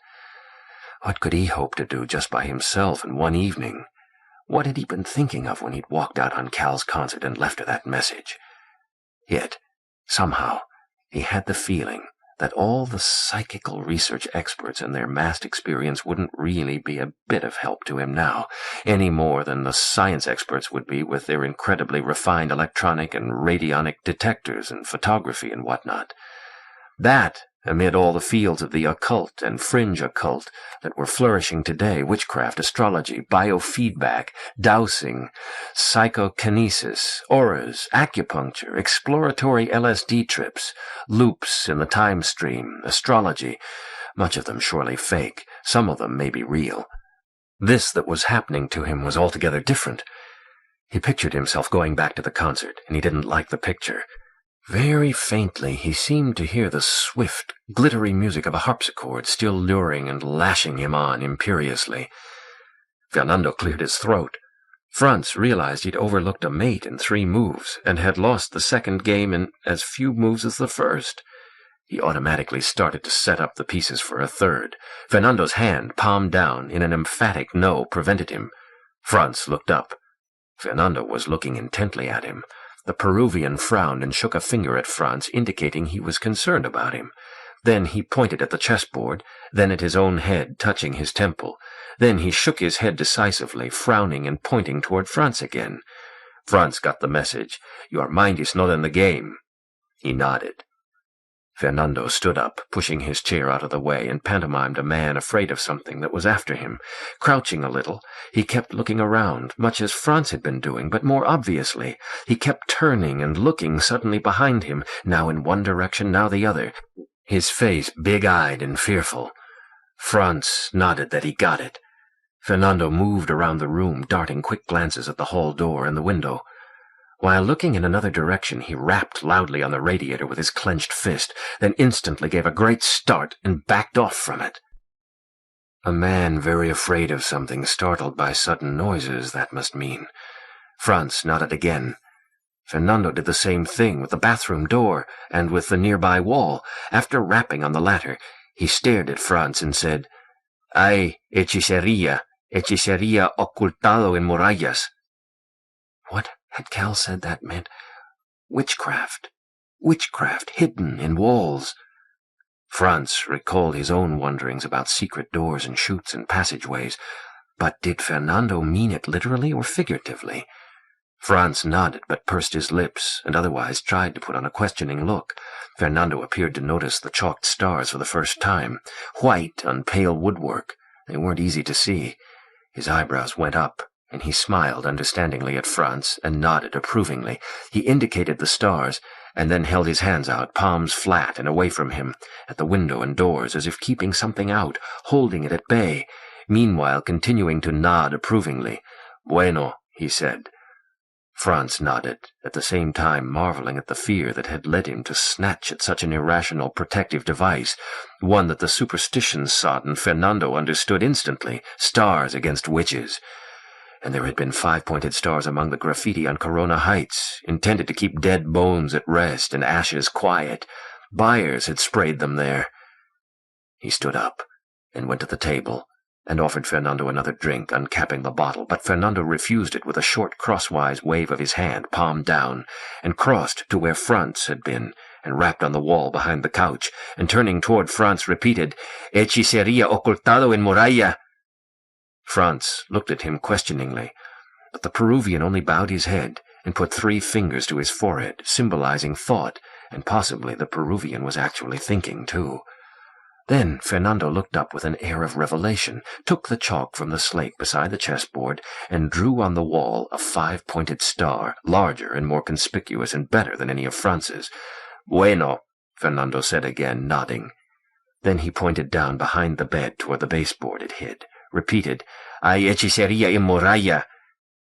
What could he hope to do just by himself in one evening? What had he been thinking of when he'd walked out on Cal's concert and left her that message? Yet, somehow, he had the feeling that all the psychical research experts and their massed experience wouldn't really be a bit of help to him now, any more than the science experts would be with their incredibly refined electronic and radionic detectors and photography and whatnot. That, amid all the fields of the occult and fringe occult that were flourishing today, witchcraft, astrology, biofeedback, dowsing, psychokinesis, auras, acupuncture, exploratory LSD trips, loops in the time stream, astrology, much of them surely fake, some of them maybe real. This that was happening to him was altogether different. He pictured himself going back to the concert, and he didn't like the picture. Very faintly he seemed to hear the swift, glittery music of a harpsichord still luring and lashing him on imperiously. Fernando cleared his throat. Franz realized he'd overlooked a mate in 3 moves, and had lost the second game in as few moves as the first. He automatically started to set up the pieces for a third. Fernando's hand, palm down, in an emphatic no, prevented him. Franz looked up. Fernando was looking intently at him. The Peruvian frowned and shook a finger at Franz, indicating he was concerned about him. Then he pointed at the chessboard, then at his own head, touching his temple. Then he shook his head decisively, frowning and pointing toward Franz again. Franz got the message. Your mind is not in the game. He nodded. Fernando stood up, pushing his chair out of the way, and pantomimed a man afraid of something that was after him. Crouching a little, he kept looking around, much as Franz had been doing, but more obviously. He kept turning and looking suddenly behind him, now in one direction, now the other, his face big-eyed and fearful. Franz nodded that he got it. Fernando moved around the room, darting quick glances at the hall door and the window. While looking in another direction, he rapped loudly on the radiator with his clenched fist, then instantly gave a great start and backed off from it. A man very afraid of something, startled by sudden noises, that must mean. Franz nodded again. Fernando did the same thing with the bathroom door and with the nearby wall. After rapping on the latter, he stared at Franz and said, "Hay hechicería ocultado en murallas." What had Cal said that meant? Witchcraft. Witchcraft hidden in walls. Franz recalled his own wonderings about secret doors and chutes and passageways. But did Fernando mean it literally or figuratively? Franz nodded but pursed his lips and otherwise tried to put on a questioning look. Fernando appeared to notice the chalked stars for the first time, white on pale woodwork. They weren't easy to see. His eyebrows went up, and he smiled understandingly at Franz and nodded approvingly. He indicated the stars, and then held his hands out, palms flat and away from him, at the window and doors, as if keeping something out, holding it at bay, meanwhile continuing to nod approvingly. "Bueno," he said. Franz nodded, at the same time marveling at the fear that had led him to snatch at such an irrational protective device, one that the superstition-sodden Fernando understood instantly, stars against witches. And there had been 5-pointed stars among the graffiti on Corona Heights, intended to keep dead bones at rest and ashes quiet. Buyers had sprayed them there. He stood up and went to the table and offered Fernando another drink, uncapping the bottle, but Fernando refused it with a short crosswise wave of his hand, palm down, and crossed to where Franz had been, and rapped on the wall behind the couch, and turning toward Franz repeated, "Hechicería ocultado en muralla." Franz looked at him questioningly, but the Peruvian only bowed his head and put 3 fingers to his forehead, symbolizing thought, and possibly the Peruvian was actually thinking, too. Then Fernando looked up with an air of revelation, took the chalk from the slate beside the chessboard, and drew on the wall a 5-pointed star, larger and more conspicuous and better than any of Franz's. "Bueno," Fernando said again, nodding. Then he pointed down behind the bed toward the baseboard it hid, repeated, "Hay hechicería en muralla,"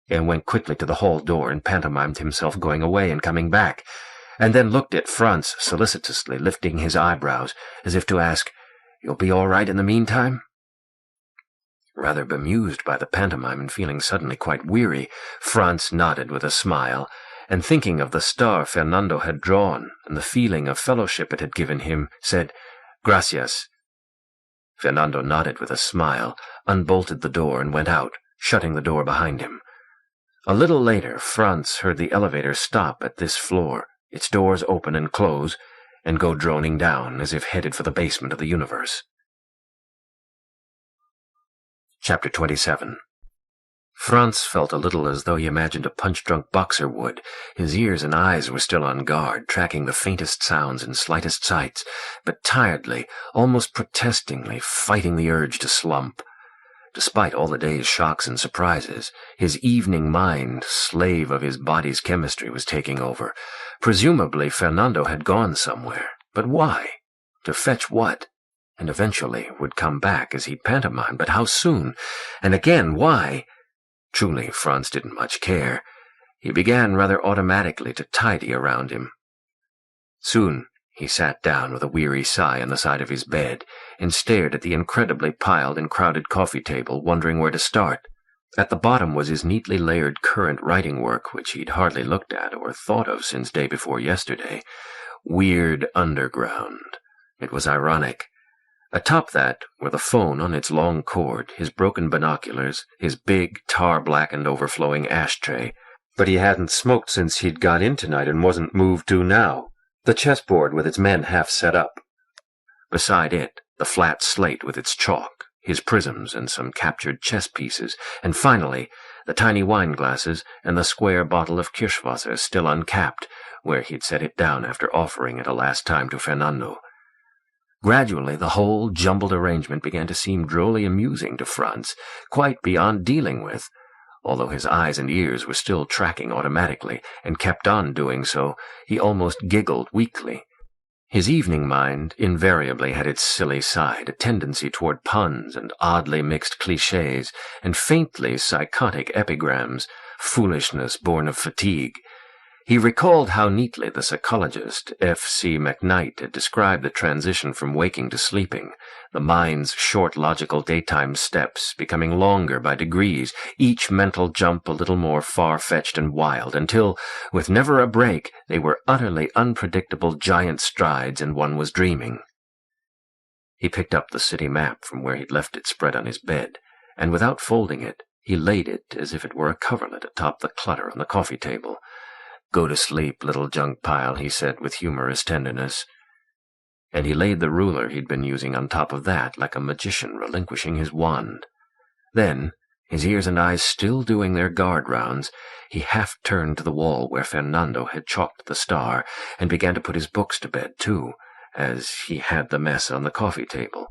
and went quickly to the hall door and pantomimed himself going away and coming back, and then looked at Franz solicitously, lifting his eyebrows, as if to ask, "You'll be all right in the meantime?" Rather bemused by the pantomime and feeling suddenly quite weary, Franz nodded with a smile, and thinking of the star Fernando had drawn and the feeling of fellowship it had given him, said, "Gracias." Fernando nodded with a smile, unbolted the door and went out, shutting the door behind him. A little later, Franz heard the elevator stop at this floor, its doors open and close, and go droning down as if headed for the basement of the universe. Chapter 27. Franz felt a little as though he imagined a punch-drunk boxer would. His ears and eyes were still on guard, tracking the faintest sounds and slightest sights, but tiredly, almost protestingly, fighting the urge to slump. Despite all the day's shocks and surprises, his evening mind, slave of his body's chemistry, was taking over. Presumably Fernando had gone somewhere. But why? To fetch what? And eventually would come back as he'd pantomimed, but how soon? And again, why? Truly, Franz didn't much care. He began rather automatically to tidy around him. Soon he sat down with a weary sigh on the side of his bed and stared at the incredibly piled and crowded coffee table, wondering where to start. At the bottom was his neatly layered current writing work, which he'd hardly looked at or thought of since day before yesterday. Weird Underground. It was ironic. Atop that were the phone on its long cord, his broken binoculars, his big, tar-blackened, overflowing ashtray. But he hadn't smoked since he'd got in tonight and wasn't moved to now. The chessboard with its men half set up. Beside it, the flat slate with its chalk, his prisms and some captured chess pieces, and finally, the tiny wine glasses and the square bottle of Kirschwasser still uncapped, where he'd set it down after offering it a last time to Fernando. Gradually, the whole jumbled arrangement began to seem drolly amusing to Franz, quite beyond dealing with. Although his eyes and ears were still tracking automatically, and kept on doing so, he almost giggled weakly. His evening mind invariably had its silly side, a tendency toward puns and oddly mixed clichés, and faintly psychotic epigrams, foolishness born of fatigue. He recalled how neatly the psychologist F.C. McKnight had described the transition from waking to sleeping, the mind's short logical daytime steps becoming longer by degrees, each mental jump a little more far-fetched and wild, until, with never a break, they were utterly unpredictable giant strides and one was dreaming. He picked up the city map from where he'd left it spread on his bed, and without folding it, he laid it as if it were a coverlet atop the clutter on the coffee table. "Go to sleep, little junk pile," he said with humorous tenderness. And he laid the ruler he'd been using on top of that, like a magician relinquishing his wand. Then, his ears and eyes still doing their guard rounds, he half-turned to the wall where Fernando had chalked the star, and began to put his books to bed, too, as he had the mess on the coffee table.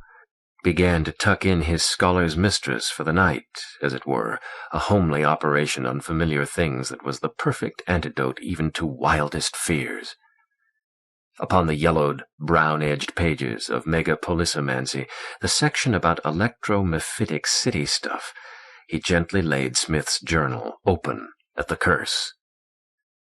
Began to tuck in his scholar's mistress for the night, as it were, a homely operation on familiar things that was the perfect antidote even to wildest fears. Upon the yellowed, brown-edged pages of Megapolisomancy, the section about electromephitic city stuff, he gently laid Smith's journal open at the curse.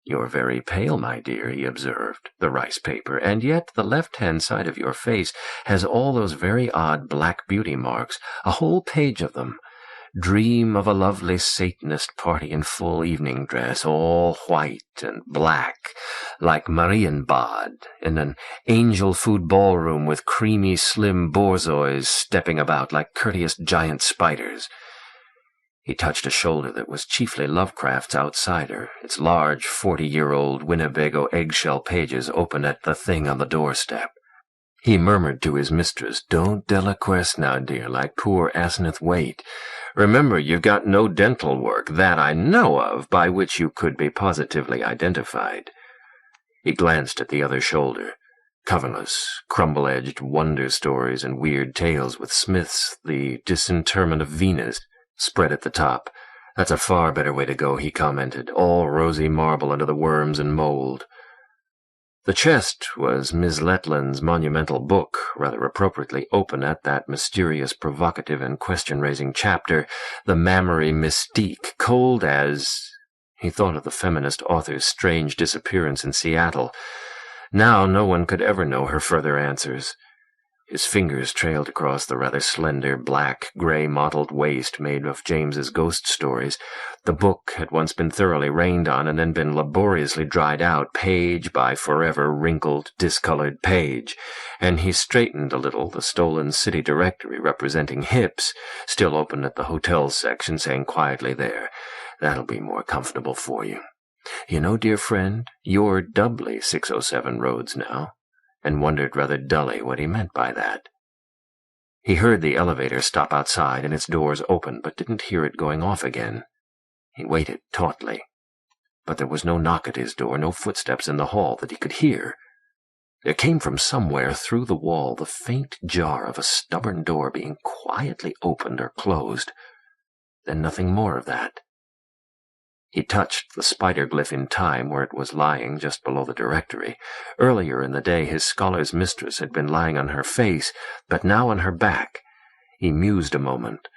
"You're very pale, my dear," he observed, the rice paper, "and yet the left-hand side of your face has all those very odd black beauty marks, a whole page of them. Dream of a lovely Satanist party in full evening dress, all white and black, like Marienbad, in an angel food ballroom with creamy, slim borzois stepping about like courteous giant spiders." He touched a shoulder that was chiefly Lovecraft's outsider, its large 40-year-old Winnebago eggshell pages open at the thing on the doorstep. He murmured to his mistress, "Don't deliquesce now, dear, like poor Asenath Waite. Remember, you've got no dental work, that I know of, by which you could be positively identified." He glanced at the other shoulder. Coverless, crumble-edged wonder stories and weird tales with Smith's The Disinterment of Venus spread at the top. "That's a far better way to go," he commented, "all rosy marble under the worms and mold." The chest was Miss Letland's monumental book, rather appropriately open at that mysterious, provocative, and question-raising chapter, The Mammary Mystique, cold as... He thought of the feminist author's strange disappearance in Seattle. Now no one could ever know her further answers. His fingers trailed across the rather slender, black, gray-mottled waist made of James's ghost stories. The book had once been thoroughly rained on and then been laboriously dried out, page by forever wrinkled, discolored page, and he straightened a little the stolen city directory representing hips, still open at the hotels section, saying quietly there, "That'll be more comfortable for you. You know, dear friend, you're doubly 607 roads now," and wondered rather dully what he meant by that. He heard the elevator stop outside and its doors open, but didn't hear it going off again. He waited tautly. But there was no knock at his door, no footsteps in the hall that he could hear. There came from somewhere through the wall the faint jar of a stubborn door being quietly opened or closed. Then nothing more of that. He touched the spider glyph in time where it was lying just below the directory. Earlier in the day his scholar's mistress had been lying on her face, but now on her back. He mused a moment.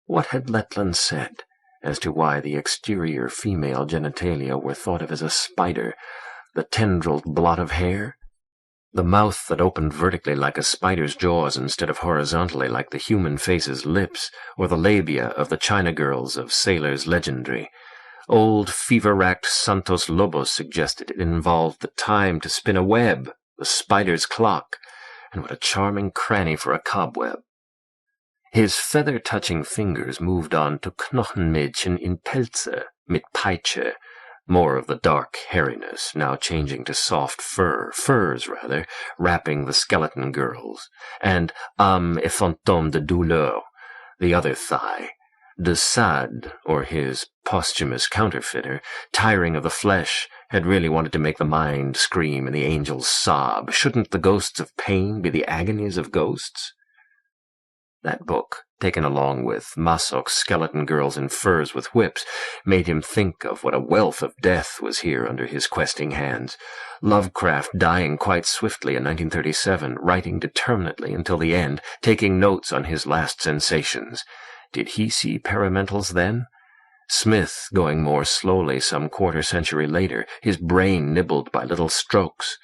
What had Letland said as to why the exterior female genitalia were thought of as a spider, the tendrilled blot of hair? The mouth that opened vertically like a spider's jaws instead of horizontally like the human face's lips, or the labia of the China girls of sailors' legendary. Old fever-racked Santos Lobos suggested it involved the time to spin a web, the spider's clock, and what a charming cranny for a cobweb. His feather-touching fingers moved on to Knochenmädchen in Pelze, mit Peitsche, more of the dark hairiness, now changing to soft furs rather, wrapping the skeleton girls, and âme et fantôme de douleur, the other thigh. De Sade, or his posthumous counterfeiter, tiring of the flesh, had really wanted to make the mind scream and the angels sob. Shouldn't the ghosts of pain be the agonies of ghosts? That book, taken along with Masok's skeleton girls in furs with whips, made him think of what a wealth of death was here under his questing hands. Lovecraft dying quite swiftly in 1937, writing determinately until the end, taking notes on his last sensations. Did he see paramentals then? Smith going more slowly some quarter-century later, his brain nibbled by little strokes.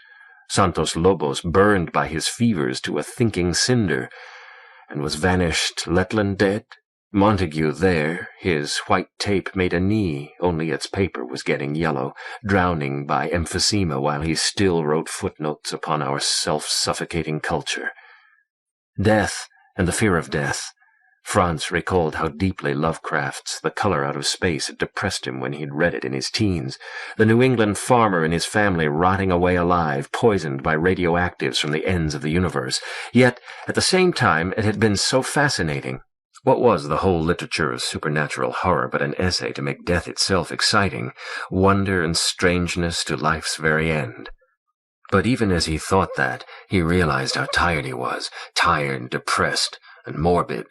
Santos Lobos burned by his fevers to a thinking cinder. And was vanished Letland dead? Montague there, his white tape made a knee, only its paper was getting yellow, drowning by emphysema while he still wrote footnotes upon our self-suffocating culture. Death, and the fear of death. Franz recalled how deeply Lovecraft's The Color Out of Space had depressed him when he'd read it in his teens. The New England farmer and his family rotting away alive, poisoned by radioactives from the ends of the universe. Yet, at the same time, it had been so fascinating. What was the whole literature of supernatural horror but an essay to make death itself exciting, wonder and strangeness to life's very end? But even as he thought that, he realized how tired he was, tired, depressed, and morbid,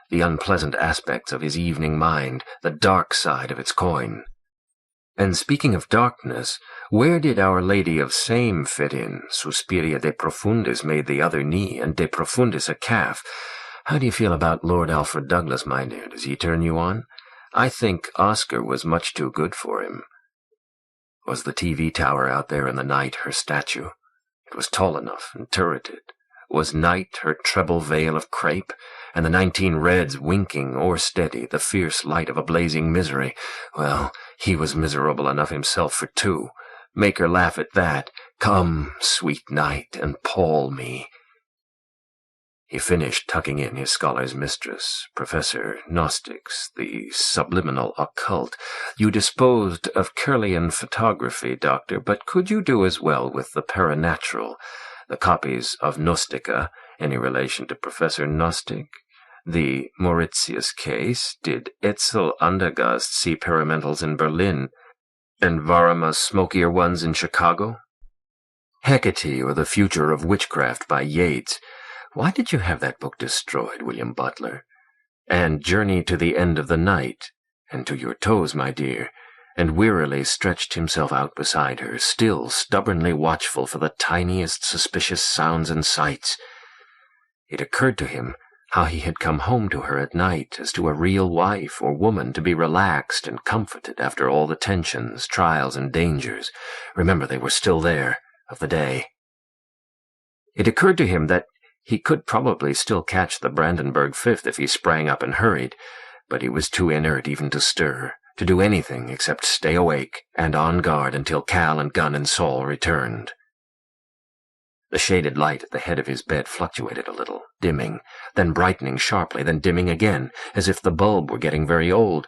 the unpleasant aspects of his evening mind, the dark side of its coin. And speaking of darkness, where did Our Lady of Same fit in? Suspiria de profundis made the other knee, and de profundis a calf. How do you feel about Lord Alfred Douglas, my dear? Does he turn you on? I think Oscar was much too good for him. Was the TV tower out there in the night her statue? It was tall enough and turreted. Was night her treble veil of crape? And the 19 Reds winking or steady, the fierce light of a blazing misery? Well, he was miserable enough himself for two. Make her laugh at that. Come, sweet night, and pall me. He finished tucking in his scholar's mistress, Professor Gnostics, the subliminal occult. You disposed of Curlian photography, Doctor, but could you do as well with the paranatural? The copies of Gnostica, any relation to Professor Gnostic? The Mauritius case? Did Etzel Andergast see paramentals in Berlin, and Varama's smokier ones in Chicago? Hecate, or The Future of Witchcraft by Yeats. Why did you have that book destroyed, William Butler? And Journey to the End of the Night, and to your toes, my dear, and wearily stretched himself out beside her, still stubbornly watchful for the tiniest suspicious sounds and sights. It occurred to him how he had come home to her at night as to a real wife or woman, to be relaxed and comforted after all the tensions, trials, and dangers. Remember, they were still there, of the day. It occurred to him that he could probably still catch the Brandenburg Fifth if he sprang up and hurried, but he was too inert even to stir, to do anything except stay awake and on guard until Cal and Gunn and Saul returned. The shaded light at the head of his bed fluctuated a little, dimming, then brightening sharply, then dimming again, as if the bulb were getting very old,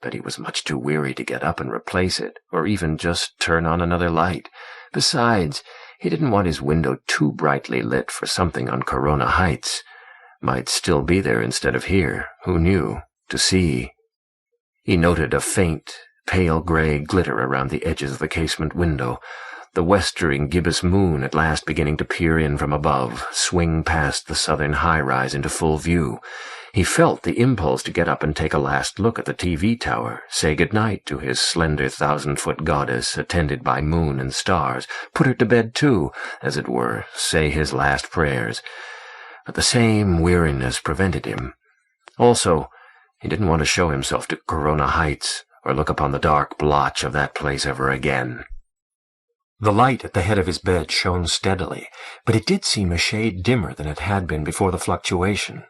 but he was much too weary to get up and replace it, or even just turn on another light. Besides, he didn't want his window too brightly lit, for something on Corona Heights might still be there instead of here. Who knew? To see. He noted a faint, pale gray glitter around the edges of the casement window, the westering gibbous moon at last beginning to peer in from above, swing past the southern high-rise into full view. He felt the impulse to get up and take a last look at the TV tower, say good-night to his slender 1,000-foot goddess attended by moon and stars, put her to bed too, as it were, say his last prayers. But the same weariness prevented him. Also, he didn't want to show himself to Corona Heights, or look upon the dark blotch of that place ever again. The light at the head of his bed shone steadily, but it did seem a shade dimmer than it had been before the fluctuation.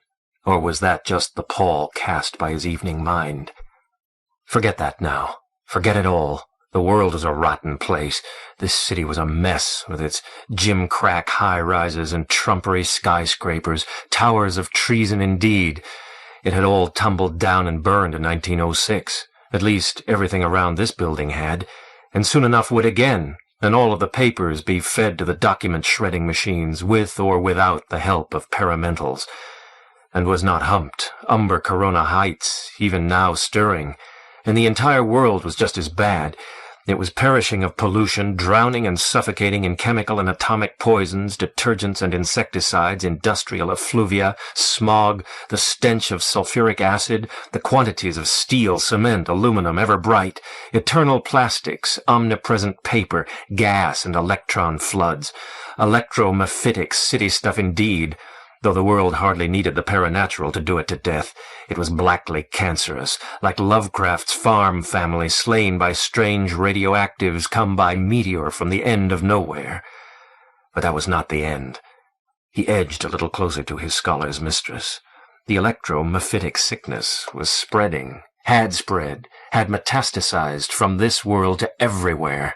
Or was that just the pall cast by his evening mind? Forget that now. Forget it all. The world was a rotten place. This city was a mess, with its gimcrack high-rises and trumpery skyscrapers, towers of treason indeed. It had all tumbled down and burned in 1906. At least everything around this building had, and soon enough would again, and all of the papers be fed to the document-shredding machines, with or without the help of paramentals. And was not humped, umber Corona Heights, even now stirring, and the entire world was just as bad. It was perishing of pollution, drowning and suffocating in chemical and atomic poisons, detergents and insecticides, industrial effluvia, smog, the stench of sulfuric acid, the quantities of steel, cement, aluminum, ever bright, eternal plastics, omnipresent paper, gas and electron floods, electromephitic city stuff indeed. Though the world hardly needed the paranatural to do it to death, it was blackly cancerous, like Lovecraft's farm family slain by strange radioactives come by meteor from the end of nowhere. But that was not the end. He edged a little closer to his scholar's mistress. The electromephitic sickness was spreading, had spread, had metastasized from this world to everywhere.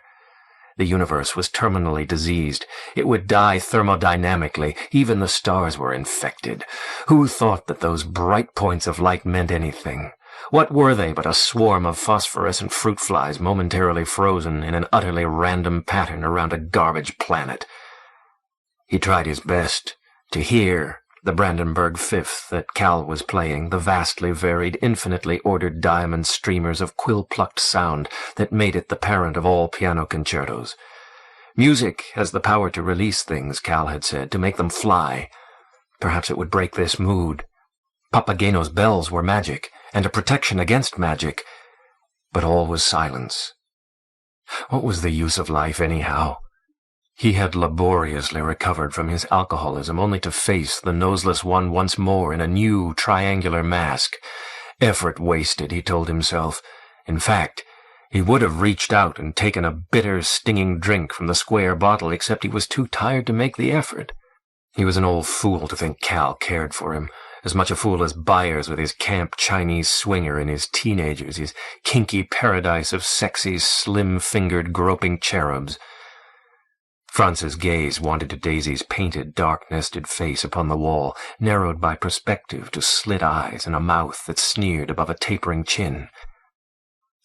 The universe was terminally diseased. It would die thermodynamically. Even the stars were infected. Who thought that those bright points of light meant anything? What were they but a swarm of phosphorescent fruit flies momentarily frozen in an utterly random pattern around a garbage planet? He tried his best to hear the Brandenburg Fifth that Cal was playing, the vastly varied, infinitely ordered diamond streamers of quill-plucked sound that made it the parent of all piano concertos. Music has the power to release things, Cal had said, to make them fly. Perhaps it would break this mood. Papageno's bells were magic, and a protection against magic. But all was silence. What was the use of life, anyhow? He had laboriously recovered from his alcoholism only to face the noseless one once more in a new triangular mask. Effort wasted, he told himself. In fact, he would have reached out and taken a bitter, stinging drink from the square bottle, except he was too tired to make the effort. He was an old fool to think Cal cared for him, as much a fool as Byers with his camp Chinese swinger and his teenagers, his kinky paradise of sexy, slim-fingered, groping cherubs. Franz's gaze wandered to Daisy's painted, dark-nested face upon the wall, narrowed by perspective to slit eyes and a mouth that sneered above a tapering chin.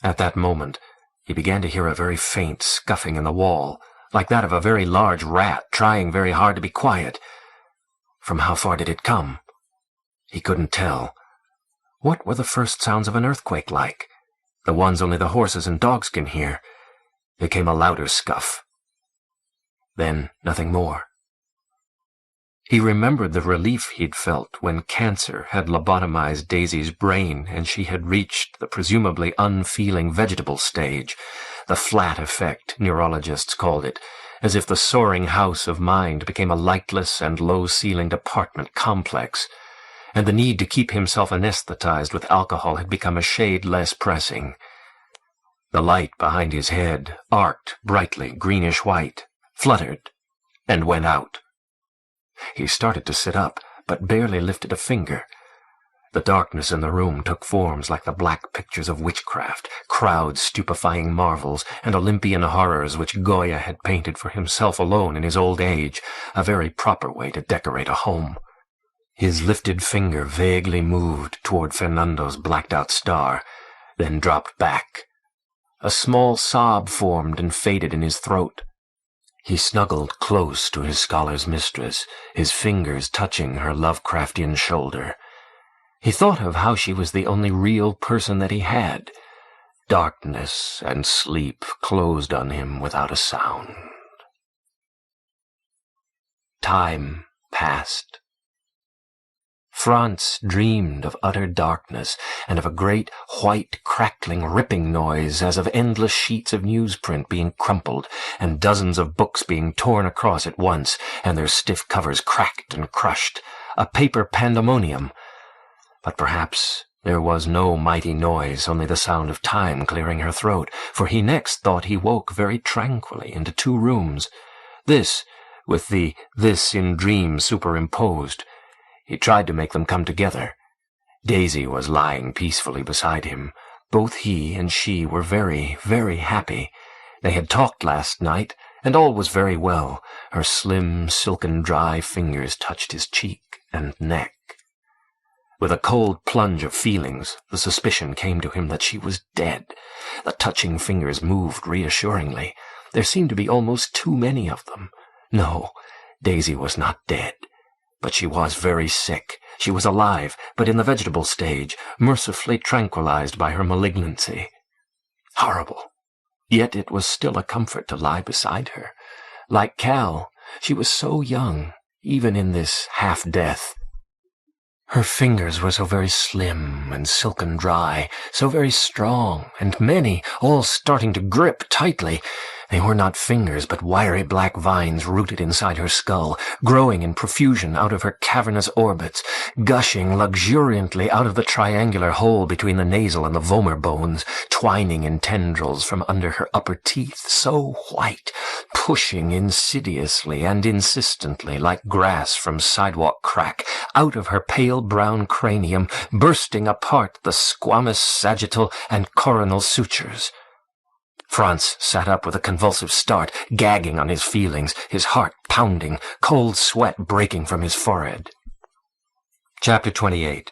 At that moment, he began to hear a very faint scuffing in the wall, like that of a very large rat trying very hard to be quiet. From how far did it come? He couldn't tell. What were the first sounds of an earthquake like? The ones only the horses and dogs can hear. There came a louder scuff. Then nothing more. He remembered the relief he'd felt when cancer had lobotomized Daisy's brain and she had reached the presumably unfeeling vegetable stage, the flat effect, neurologists called it, as if the soaring house of mind became a lightless and low-ceilinged apartment complex, and the need to keep himself anesthetized with alcohol had become a shade less pressing. The light behind his head arced brightly greenish-white, fluttered, and went out. He started to sit up, but barely lifted a finger. The darkness in the room took forms like the black pictures of witchcraft, crowd-stupefying marvels, and Olympian horrors which Goya had painted for himself alone in his old age, a very proper way to decorate a home. His lifted finger vaguely moved toward Fernando's blacked-out star, then dropped back. A small sob formed and faded in his throat. He snuggled close to his scholar's mistress, his fingers touching her Lovecraftian shoulder. He thought of how she was the only real person that he had. Darkness and sleep closed on him without a sound. Time passed. Franz dreamed of utter darkness and of a great, white, crackling, ripping noise as of endless sheets of newsprint being crumpled and dozens of books being torn across at once and their stiff covers cracked and crushed, a paper pandemonium. But perhaps there was no mighty noise, only the sound of time clearing her throat, for he next thought he woke very tranquilly into two rooms. This, with the this in dreams superimposed. He tried to make them come together. Daisy was lying peacefully beside him. Both he and she were very, very happy. They had talked last night, and all was very well. Her slim, silken, dry fingers touched his cheek and neck. With a cold plunge of feelings, the suspicion came to him that she was dead. The touching fingers moved reassuringly. There seemed to be almost too many of them. No, Daisy was not dead. But she was very sick. She was alive, but in the vegetable stage, mercifully tranquilized by her malignancy. Horrible. Yet it was still a comfort to lie beside her. Like Cal, she was so young, even in this half-death. Her fingers were so very slim and silken dry, so very strong, and many, all starting to grip tightly, They were not fingers, but wiry black vines rooted inside her skull, growing in profusion out of her cavernous orbits, gushing luxuriantly out of the triangular hole between the nasal and the vomer bones, twining in tendrils from under her upper teeth, so white, pushing insidiously and insistently like grass from sidewalk crack, out of her pale brown cranium, bursting apart the squamous sagittal and coronal sutures. Franz sat up with a convulsive start, gagging on his feelings, his heart pounding, cold sweat breaking from his forehead. Chapter 28.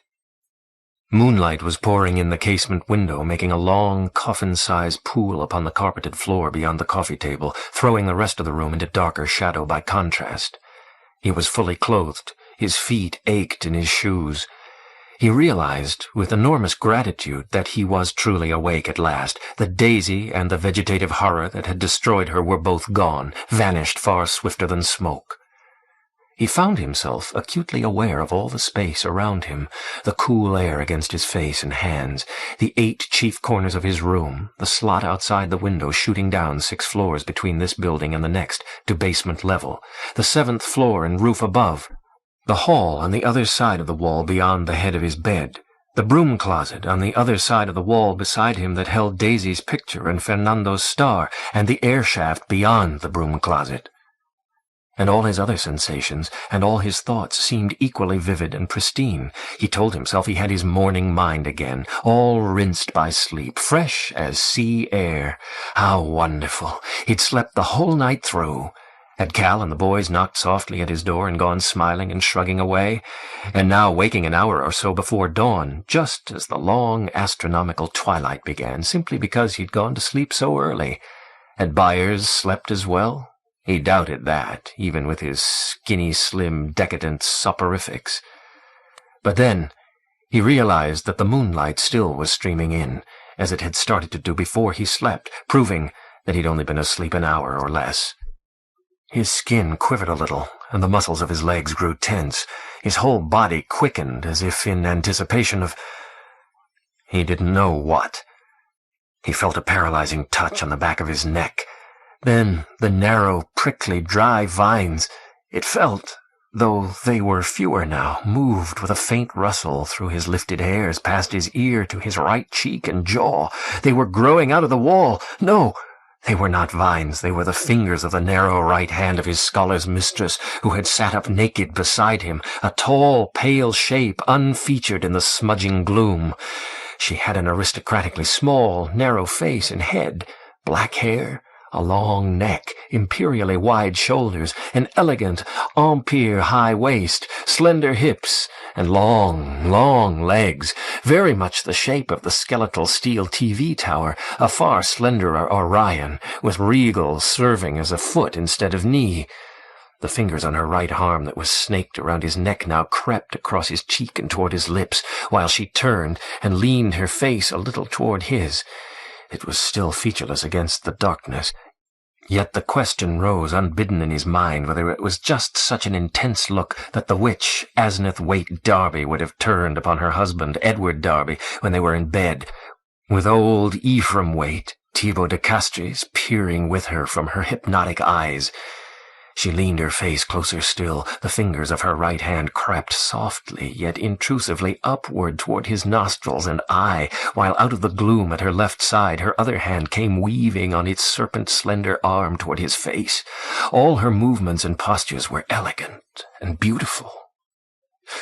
Moonlight was pouring in the casement window, making a long, coffin-sized pool upon the carpeted floor beyond the coffee table, throwing the rest of the room into darker shadow by contrast. He was fully clothed. His feet ached in his shoes. He realized, with enormous gratitude, that he was truly awake at last. The daisy and the vegetative horror that had destroyed her were both gone, vanished far swifter than smoke. He found himself acutely aware of all the space around him, the cool air against his face and hands, the 8 chief corners of his room, the slot outside the window shooting down 6 floors between this building and the next to basement level, the 7th floor and roof above, the hall on the other side of the wall beyond the head of his bed, the broom closet on the other side of the wall beside him that held Daisy's picture and Fernando's star, and the air shaft beyond the broom closet. And all his other sensations and all his thoughts seemed equally vivid and pristine. He told himself he had his morning mind again, all rinsed by sleep, fresh as sea air. How wonderful! He'd slept the whole night through. Had Cal and the boys knocked softly at his door and gone smiling and shrugging away? And now waking an hour or so before dawn, just as the long astronomical twilight began, simply because he'd gone to sleep so early. Had Byers slept as well? He doubted that, even with his skinny, slim, decadent soporifics. But then he realized that the moonlight still was streaming in, as it had started to do before he slept, proving that he'd only been asleep an hour or less. His skin quivered a little, and the muscles of his legs grew tense. His whole body quickened, as if in anticipation of... he didn't know what. He felt a paralyzing touch on the back of his neck. Then the narrow, prickly, dry vines, it felt, though they were fewer now, moved with a faint rustle through his lifted hairs past his ear to his right cheek and jaw. They were growing out of the wall. No! They were not vines, they were the fingers of the narrow right hand of his scholar's mistress, who had sat up naked beside him, a tall, pale shape unfeatured in the smudging gloom. She had an aristocratically small, narrow face and head, black hair, a long neck, imperially wide shoulders, an elegant, empire high waist, slender hips, and long, long legs, very much the shape of the skeletal steel TV tower, a far slenderer Orion, with regal serving as a foot instead of knee. The fingers on her right arm that was snaked around his neck now crept across his cheek and toward his lips, while she turned and leaned her face a little toward his. It was still featureless against the darkness. Yet the question rose unbidden in his mind whether it was just such an intense look that the witch Asneth Waite Darby would have turned upon her husband, Edward Darby, when they were in bed, with old Ephraim Waite, Thibaut de Castries, peering with her from her hypnotic eyes. She leaned her face closer still. The fingers of her right hand crept softly, yet intrusively upward toward his nostrils and eye, while out of the gloom at her left side her other hand came weaving on its serpent-slender arm toward his face. All her movements and postures were elegant and beautiful.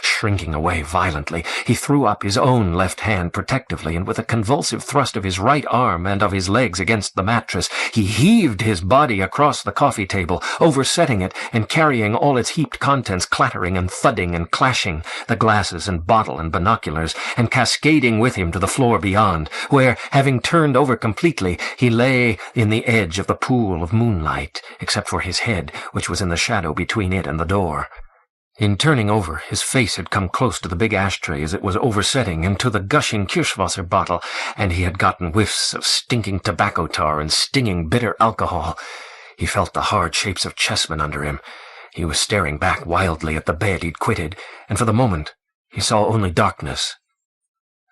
Shrinking away violently, he threw up his own left hand protectively, and with a convulsive thrust of his right arm and of his legs against the mattress, he heaved his body across the coffee table, oversetting it and carrying all its heaped contents clattering and thudding and clashing, the glasses and bottle and binoculars, and cascading with him to the floor beyond, where, having turned over completely, he lay in the edge of the pool of moonlight, except for his head, which was in the shadow between it and the door. In turning over, his face had come close to the big ashtray as it was oversetting and to the gushing Kirschwasser bottle, and he had gotten whiffs of stinking tobacco tar and stinging bitter alcohol. He felt the hard shapes of chessmen under him. He was staring back wildly at the bed he'd quitted, and for the moment he saw only darkness.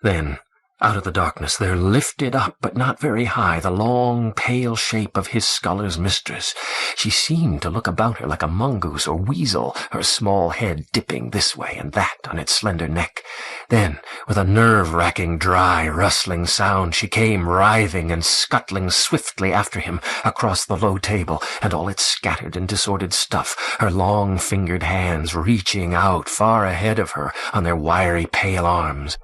Then Out of the darkness there lifted up, but not very high, the long, pale shape of his scholar's mistress. She seemed to look about her like a mongoose or weasel, her small head dipping this way and that on its slender neck. Then, with a nerve-wracking, dry, rustling sound, she came writhing and scuttling swiftly after him across the low table and all its scattered and disordered stuff, her long-fingered hands reaching out far ahead of her on their wiry, pale arms.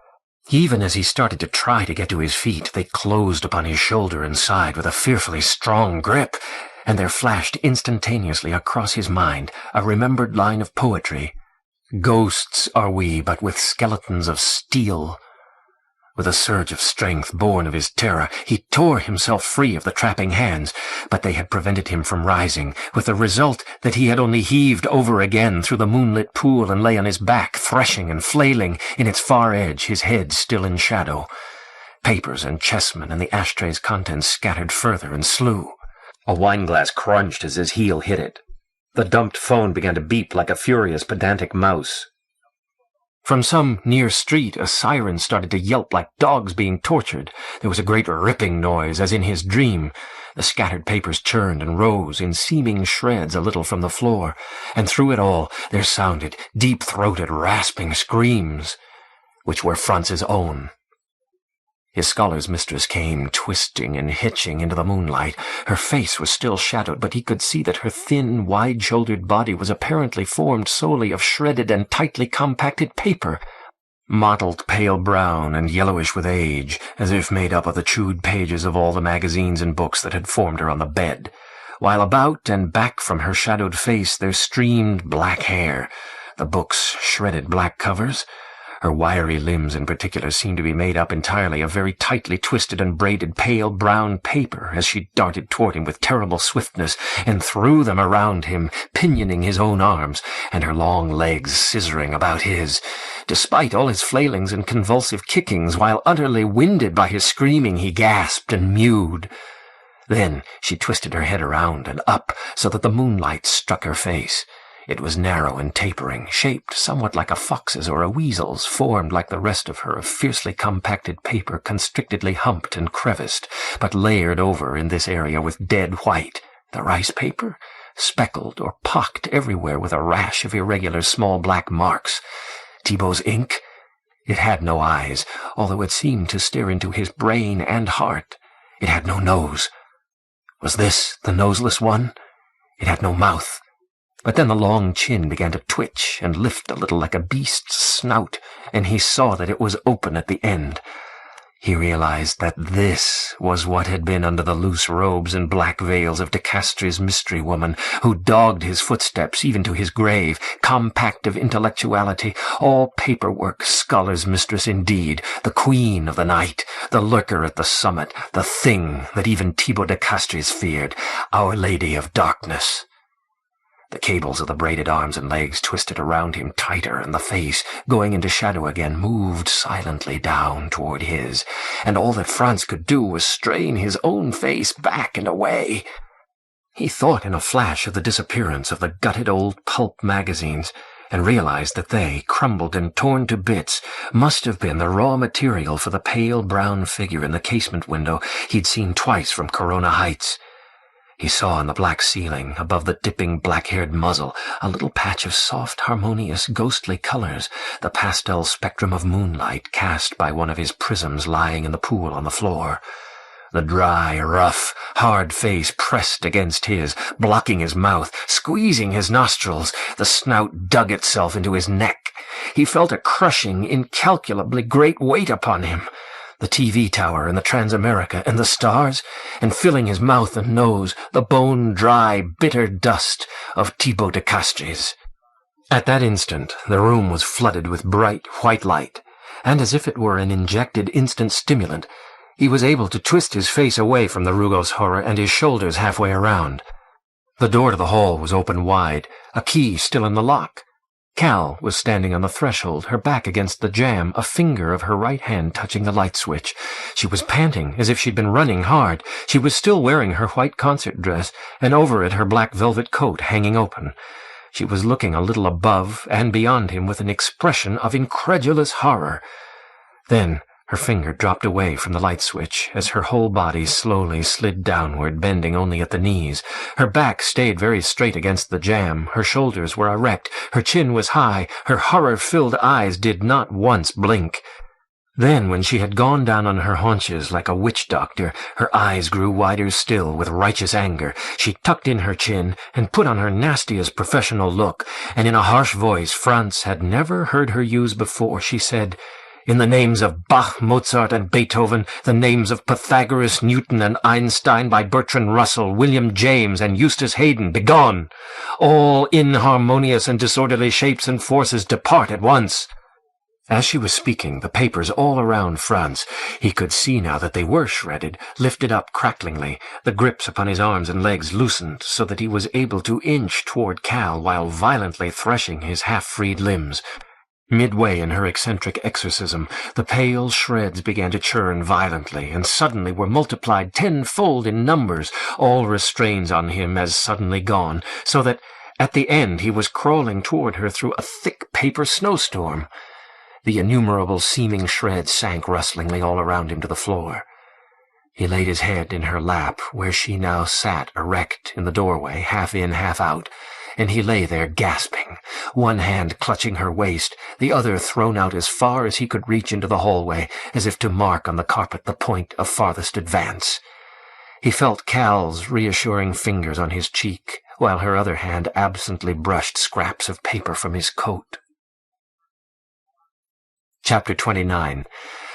Even as he started to try to get to his feet, they closed upon his shoulder and side with a fearfully strong grip, and there flashed instantaneously across his mind a remembered line of poetry. "Ghosts are we, but with skeletons of steel." With a surge of strength born of his terror, he tore himself free of the trapping hands, but they had prevented him from rising, with the result that he had only heaved over again through the moonlit pool and lay on his back, threshing and flailing in its far edge, his head still in shadow. Papers and chessmen and the ashtray's contents scattered further and slew. A wineglass crunched as his heel hit it. The dumped phone began to beep like a furious, pedantic mouse. From some near street, a siren started to yelp like dogs being tortured. There was a great ripping noise, as in his dream. The scattered papers churned and rose in seeming shreds a little from the floor, and through it all there sounded deep-throated, rasping screams, which were Franz's own. His scholar's mistress came twisting and hitching into the moonlight. Her face was still shadowed, but he could see that her thin, wide-shouldered body was apparently formed solely of shredded and tightly compacted paper, mottled pale brown and yellowish with age, as if made up of the chewed pages of all the magazines and books that had formed her on the bed, while about and back from her shadowed face there streamed black hair, the books' shredded black covers. Her wiry limbs in particular seemed to be made up entirely of very tightly twisted and braided pale brown paper as she darted toward him with terrible swiftness and threw them around him, pinioning his own arms, and her long legs scissoring about his. Despite all his flailings and convulsive kickings, while utterly winded by his screaming, he gasped and mewed. Then she twisted her head around and up so that the moonlight struck her face. It was narrow and tapering, shaped somewhat like a fox's or a weasel's, formed like the rest of her of fiercely compacted paper, constrictedly humped and creviced, but layered over in this area with dead white. The rice paper? Speckled or pocked everywhere with a rash of irregular small black marks. Thibault's ink? It had no eyes, although it seemed to stare into his brain and heart. It had no nose. Was this the noseless one? It had no mouth. But then the long chin began to twitch and lift a little like a beast's snout, and he saw that it was open at the end. He realized that this was what had been under the loose robes and black veils of De Castries' mystery woman, who dogged his footsteps even to his grave, compact of intellectuality, all paperwork, scholar's mistress indeed, the queen of the night, the lurker at the summit, the thing that even Thibault de Castries feared, Our Lady of Darkness. The cables of the braided arms and legs twisted around him tighter, and the face, going into shadow again, moved silently down toward his, and all that Franz could do was strain his own face back and away. He thought in a flash of the disappearance of the gutted old pulp magazines, and realized that they, crumbled and torn to bits, must have been the raw material for the pale brown figure in the casement window he'd seen twice from Corona Heights. He saw on the black ceiling, above the dipping black-haired muzzle, a little patch of soft, harmonious, ghostly colors, the pastel spectrum of moonlight cast by one of his prisms lying in the pool on the floor. The dry, rough, hard face pressed against his, blocking his mouth, squeezing his nostrils. The snout dug itself into his neck. He felt a crushing, incalculably great weight upon him. The TV tower and the Transamerica and the stars, and filling his mouth and nose, the bone-dry, bitter dust of Thibault de Castries. At that instant, the room was flooded with bright, white light, and as if it were an injected instant stimulant, he was able to twist his face away from the Rugos horror and his shoulders halfway around. The door to the hall was open wide, a key still in the lock. Cal was standing on the threshold, her back against the jamb, a finger of her right hand touching the light switch. She was panting, as if she'd been running hard. She was still wearing her white concert dress, and over it her black velvet coat hanging open. She was looking a little above and beyond him with an expression of incredulous horror. Then Her finger dropped away from the light switch as her whole body slowly slid downward, bending only at the knees. Her back stayed very straight against the jamb. Her shoulders were erect. Her chin was high. Her horror-filled eyes did not once blink. Then, when she had gone down on her haunches like a witch doctor, her eyes grew wider still with righteous anger. She tucked in her chin and put on her nastiest professional look, and in a harsh voice Franz had never heard her use before, she said, "In the names of Bach, Mozart, and Beethoven, the names of Pythagoras, Newton, and Einstein, by Bertrand Russell, William James, and Eustace Haydn, begone! All inharmonious and disorderly shapes and forces depart at once!" As she was speaking, the papers all around Franz, he could see now that they were shredded, lifted up cracklingly. The grips upon his arms and legs loosened so that he was able to inch toward Cal while violently threshing his half-freed limbs. Midway in her eccentric exorcism, the pale shreds began to churn violently, and suddenly were multiplied tenfold in numbers, all restraints on him as suddenly gone, so that at the end he was crawling toward her through a thick paper snowstorm. The innumerable seeming shreds sank rustlingly all around him to the floor. He laid his head in her lap, where she now sat erect in the doorway, half in, half out, and he lay there gasping, one hand clutching her waist, the other thrown out as far as he could reach into the hallway, as if to mark on the carpet the point of farthest advance. He felt Cal's reassuring fingers on his cheek, while her other hand absently brushed scraps of paper from his coat. Chapter 29.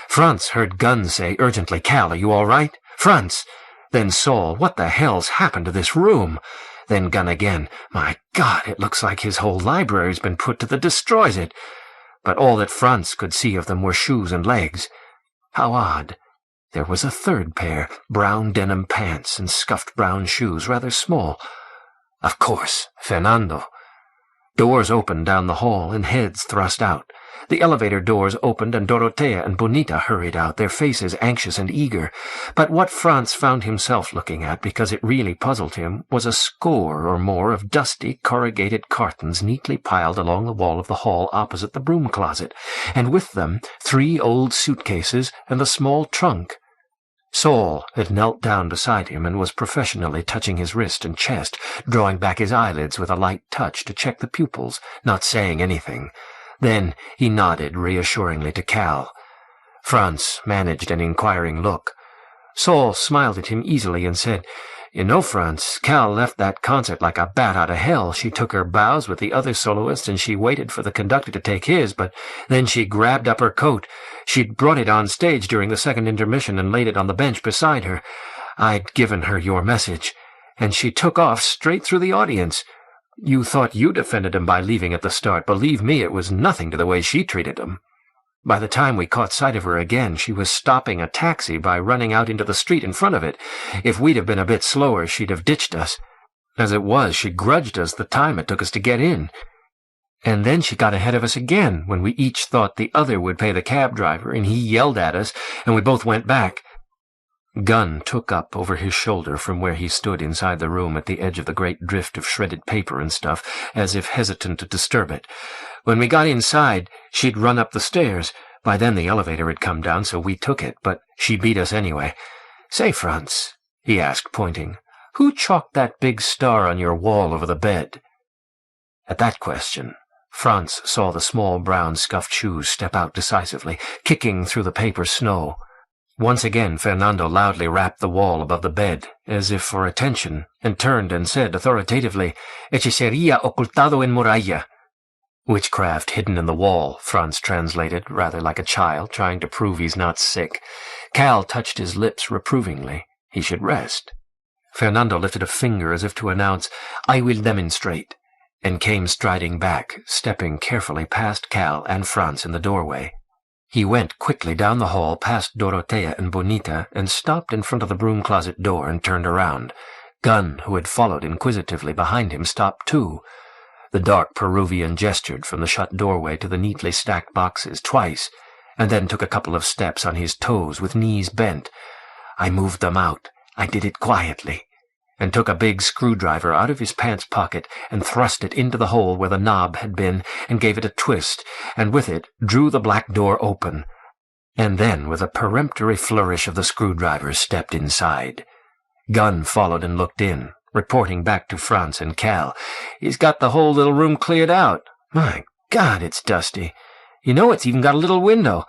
Franz heard Gunn say urgently, "Cal, are you all right? Franz!" Then Saul, "What the hell's happened to this room?" Then Gunn again, "My God, it looks like his whole library's been put to the destroys it." But all that Franz could see of them were shoes and legs. How odd. There was a third pair, brown denim pants and scuffed brown shoes, rather small. Of course, Fernando. Doors opened down the hall and heads thrust out. The elevator doors opened and Dorothea and Bonita hurried out, their faces anxious and eager. But what Franz found himself looking at, because it really puzzled him, was a score or more of dusty, corrugated cartons neatly piled along the wall of the hall opposite the broom closet, and with them 3 old suitcases and a small trunk. Saul had knelt down beside him and was professionally touching his wrist and chest, drawing back his eyelids with a light touch to check the pupils, not saying anything. Then he nodded reassuringly to Cal. Franz managed an inquiring look. Saul smiled at him easily and said, "You know, Franz, Cal left that concert like a bat out of hell. She took her bows with the other soloists and she waited for the conductor to take his, but then she grabbed up her coat. She'd brought it on stage during the second intermission and laid it on the bench beside her. I'd given her your message, and she took off straight through the audience. You thought you'd offended him by leaving at the start. Believe me, it was nothing to the way she treated him. By the time we caught sight of her again, she was stopping a taxi by running out into the street in front of it. If we'd have been a bit slower, she'd have ditched us. As it was, she grudged us the time it took us to get in. And then she got ahead of us again, when we each thought the other would pay the cab driver, and he yelled at us, and we both went back." Gunn took up over his shoulder from where he stood inside the room at the edge of the great drift of shredded paper and stuff, as if hesitant to disturb it. "When we got inside, she'd run up the stairs. By then the elevator had come down, so we took it, but she beat us anyway. Say, Franz," he asked, pointing, "who chalked that big star on your wall over the bed?" At that question, Franz saw the small brown scuffed shoes step out decisively, kicking through the paper snow. Once again Fernando loudly rapped the wall above the bed, as if for attention, and turned and said authoritatively, "Hechicería ocultado en muralla." "Witchcraft hidden in the wall," Franz translated, rather like a child trying to prove he's not sick. Cal touched his lips reprovingly. He should rest. Fernando lifted a finger as if to announce, "I will demonstrate," and came striding back, stepping carefully past Cal and Franz in the doorway. He went quickly down the hall past Dorothea and Bonita and stopped in front of the broom closet door and turned around. Gunn, who had followed inquisitively behind him, stopped too. The dark Peruvian gestured from the shut doorway to the neatly stacked boxes twice, and then took a couple of steps on his toes with knees bent. "I moved them out. I did it quietly," and took a big screwdriver out of his pants pocket and thrust it into the hole where the knob had been and gave it a twist, and with it drew the black door open. and then, with a peremptory flourish of the screwdriver, stepped inside. Gunn followed and looked in, reporting back to Franz and Cal. "He's got the whole little room cleared out. My God, it's dusty. You know, it's even got a little window.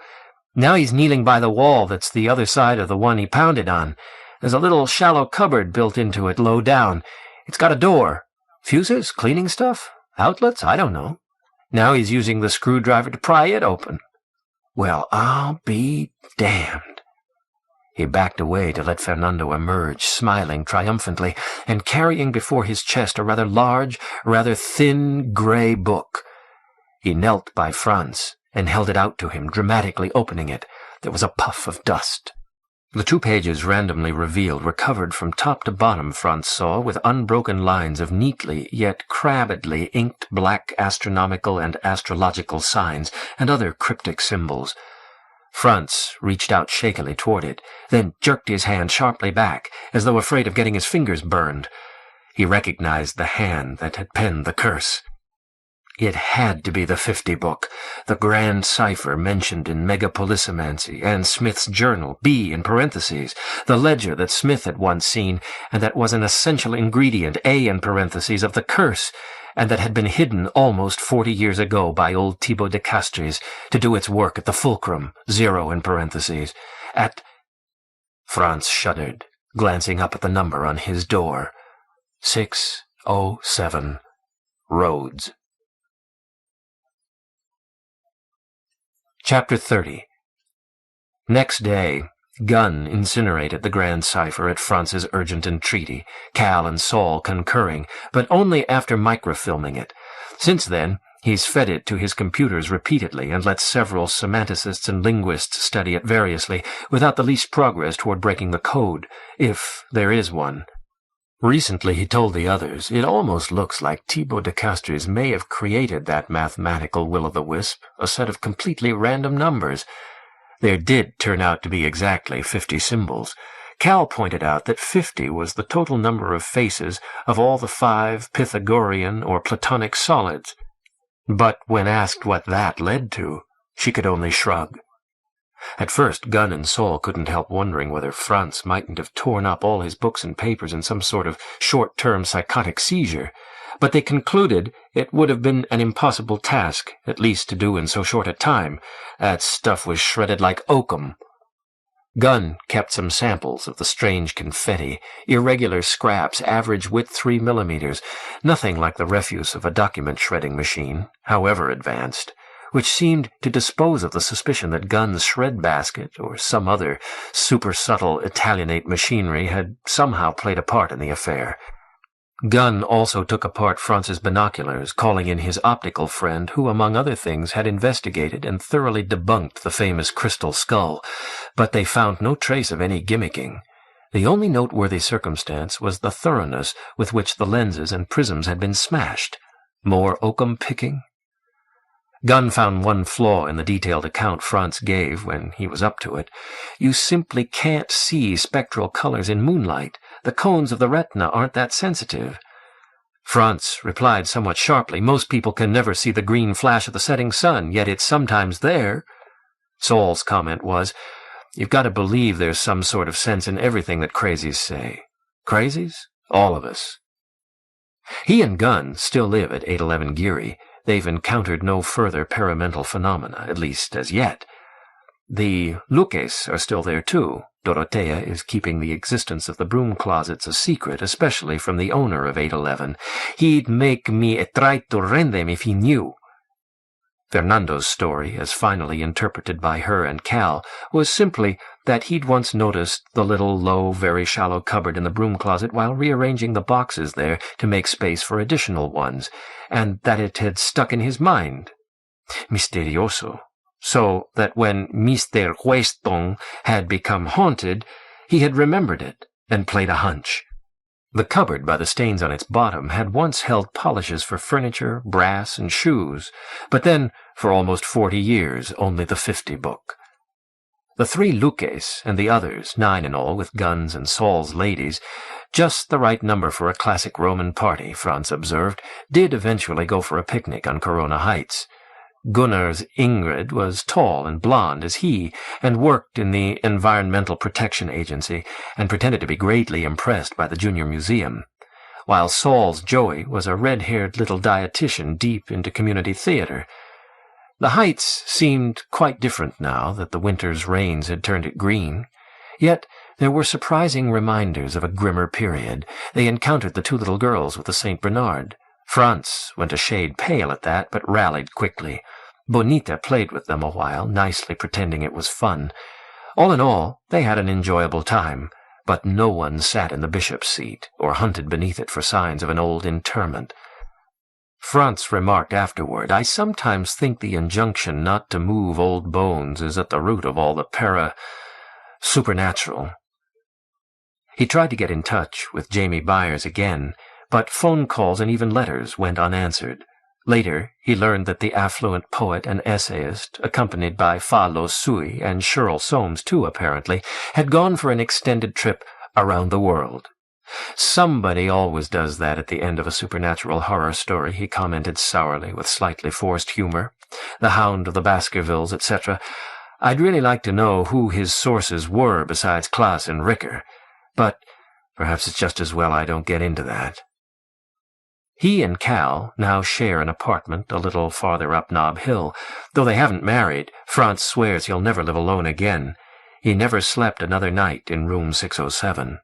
Now he's kneeling by the wall that's the other side of the one he pounded on. There's a little shallow cupboard built into it low down. It's got a door. Fuses? Cleaning stuff? Outlets? I don't know. Now he's using the screwdriver to pry it open. Well, I'll be damned." He backed away to let Fernando emerge, smiling triumphantly, and carrying before his chest a rather large, rather thin, gray book. He knelt by Franz and held it out to him, dramatically opening it. There was a puff of dust. The 2 pages randomly revealed were covered from top to bottom, Franz saw, with unbroken lines of neatly yet crabbedly inked black astronomical and astrological signs and other cryptic symbols. Franz reached out shakily toward it, then jerked his hand sharply back, as though afraid of getting his fingers burned. He recognized the hand that had penned the curse. It had to be the 50 book, the grand cipher mentioned in Megapolissomancy and Smith's journal, B in parentheses, the ledger that Smith had once seen, and that was an essential ingredient, A in parentheses, of the curse, and that had been hidden almost 40 years ago by old Thibaut de Castries to do its work at the fulcrum, 0 in parentheses, at... Franz shuddered, glancing up at the number on his door. 607 Rhodes. Chapter 30. Next day, Gunn incinerated the grand cipher at Franz's urgent entreaty, Cal and Saul concurring, but only after microfilming it. Since then, he's fed it to his computers repeatedly and let several semanticists and linguists study it variously, without the least progress toward breaking the code, if there is one. Recently he told the others, it almost looks like Thibaut de Castries may have created that mathematical will-o'-the-wisp, a set of completely random numbers. There did turn out to be exactly 50 symbols. Cal pointed out that 50 was the total number of faces of all the 5 Pythagorean or Platonic solids. But when asked what that led to, she could only shrug. At first, Gunn and Saul couldn't help wondering whether Franz mightn't have torn up all his books and papers in some sort of short-term psychotic seizure, but they concluded it would have been an impossible task, at least to do in so short a time. That stuff was shredded like oakum. Gunn kept some samples of the strange confetti, irregular scraps, average width 3 millimeters, nothing like the refuse of a document-shredding machine, however advanced, which seemed to dispose of the suspicion that Gunn's shred basket or some other super-subtle Italianate machinery had somehow played a part in the affair. Gunn also took apart Franz's binoculars, calling in his optical friend, who, among other things, had investigated and thoroughly debunked the famous crystal skull, but they found no trace of any gimmicking. The only noteworthy circumstance was the thoroughness with which the lenses and prisms had been smashed. More oakum-picking? Gunn found one flaw in the detailed account Franz gave when he was up to it. You simply can't see spectral colors in moonlight. The cones of the retina aren't that sensitive. Franz replied somewhat sharply, most people can never see the green flash of the setting sun, yet it's sometimes there. Saul's comment was, you've got to believe there's some sort of sense in everything that crazies say. Crazies? All of us. He and Gunn still live at 811 Geary. They've encountered no further paramental phenomena, at least as yet. The Luques are still there, too. Dorotea is keeping the existence of the broom closets a secret, especially from the owner of 811. He'd make me try to rend them if he knew. Fernando's story, as finally interpreted by her and Cal, was simply that he'd once noticed the little, low, very shallow cupboard in the broom closet while rearranging the boxes there to make space for additional ones, and that it had stuck in his mind. Misterioso. So that when Mr. Hueston had become haunted, he had remembered it and played a hunch. The cupboard, by the stains on its bottom, had once held polishes for furniture, brass, and shoes, but then, for almost 40 years, only the 50 book. The 3 Luques and the others, 9 in all, with Gunn's and Saul's ladies, just the right number for a classic Roman party, Franz observed, did eventually go for a picnic on Corona Heights. Gunnar's Ingrid was tall and blonde as he, and worked in the Environmental Protection Agency, and pretended to be greatly impressed by the Junior Museum, while Saul's Joey was a red-haired little dietitian deep into community theater. The Heights seemed quite different now that the winter's rains had turned it green. Yet there were surprising reminders of a grimmer period. They encountered the two little girls with the St. Bernard. Franz went a shade pale at that, but rallied quickly. Bonita played with them a while, nicely pretending it was fun. All in all, they had an enjoyable time, but no one sat in the bishop's seat or hunted beneath it for signs of an old interment. Franz remarked afterward, "I sometimes think the injunction not to move old bones is at the root of all the supernatural." He tried to get in touch with Jamie Byers again, but phone calls and even letters went unanswered. Later, he learned that the affluent poet and essayist, accompanied by Fa Lo Sui and Sherrill Soames too apparently, had gone for an extended trip around the world. "Somebody always does that at the end of a supernatural horror story," he commented sourly with slightly forced humor. "The Hound of the Baskervilles, etc. I'd really like to know who his sources were besides Klaas and Ricker, but perhaps it's just as well I don't get into that." He and Cal now share an apartment a little farther up Nob Hill. Though they haven't married, Franz swears he'll never live alone again. He never slept another night in room 607.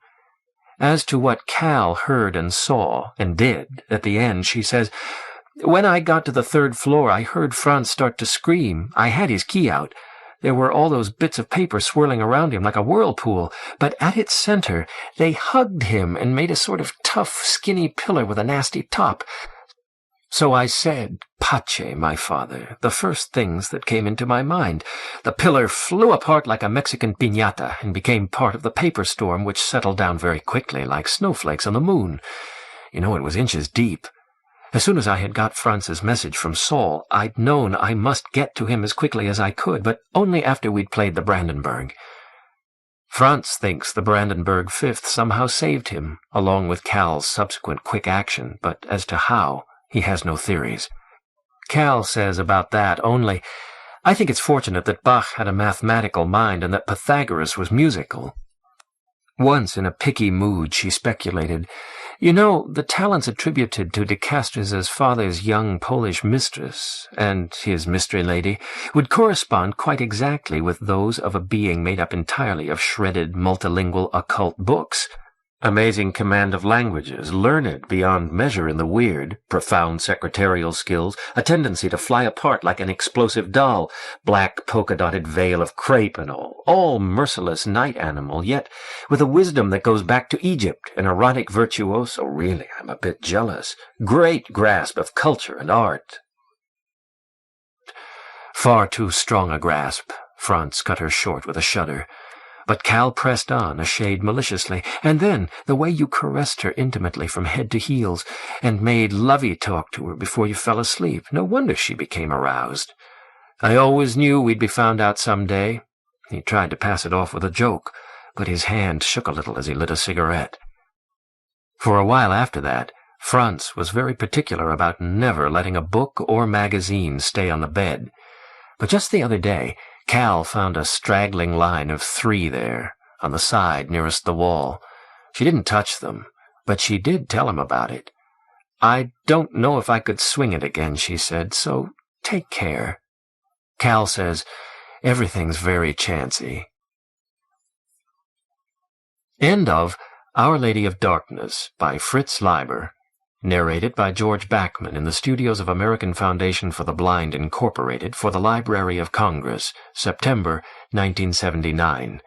As to what Cal heard and saw and did at the end, she says, "When I got to the third floor, I heard Franz start to scream. I had his key out. There were all those bits of paper swirling around him like a whirlpool, but at its center they hugged him and made a sort of tough, skinny pillar with a nasty top. So I said, 'Pace, my father,' the first things that came into my mind. The pillar flew apart like a Mexican piñata and became part of the paper storm, which settled down very quickly like snowflakes on the moon. You know, it was inches deep. As soon as I had got Franz's message from Saul, I'd known I must get to him as quickly as I could, but only after we'd played the Brandenburg." Franz thinks the Brandenburg Fifth somehow saved him, along with Cal's subsequent quick action, but as to how, he has no theories. Cal says about that only, "I think it's fortunate that Bach had a mathematical mind and that Pythagoras was musical." Once, in a picky mood, she speculated, "You know, the talents attributed to De Castres's father's young Polish mistress, and his mystery lady, would correspond quite exactly with those of a being made up entirely of shredded, multilingual occult books. Amazing command of languages, learned beyond measure in the weird, profound secretarial skills, a tendency to fly apart like an explosive doll, black polka-dotted veil of crepe and all merciless night animal, yet with a wisdom that goes back to Egypt, an erotic virtuoso, really, I'm a bit jealous, great grasp of culture and art." "Far too strong a grasp," Franz cut her short with a shudder. But Cal pressed on, a shade maliciously, "And then the way you caressed her intimately from head to heels, and made lovey talk to her before you fell asleep. No wonder she became aroused. I always knew we'd be found out some day." He tried to pass it off with a joke, but his hand shook a little as he lit a cigarette. For a while after that, Franz was very particular about never letting a book or magazine stay on the bed. But just the other day, Cal found a straggling line of 3 there, on the side nearest the wall. She didn't touch them, but she did tell him about it. "I don't know if I could swing it again," she said, "so take care." Cal says, "Everything's very chancy." End of Our Lady of Darkness by Fritz Leiber. Narrated by George Backman in the studios of American Foundation for the Blind, Incorporated, for the Library of Congress, September 1979.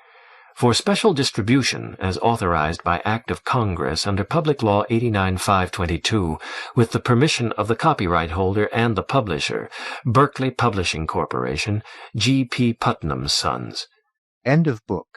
For special distribution, as authorized by Act of Congress under Public Law 89-522, with the permission of the copyright holder and the publisher, Berkeley Publishing Corporation, G. P. Putnam's Sons. End of book.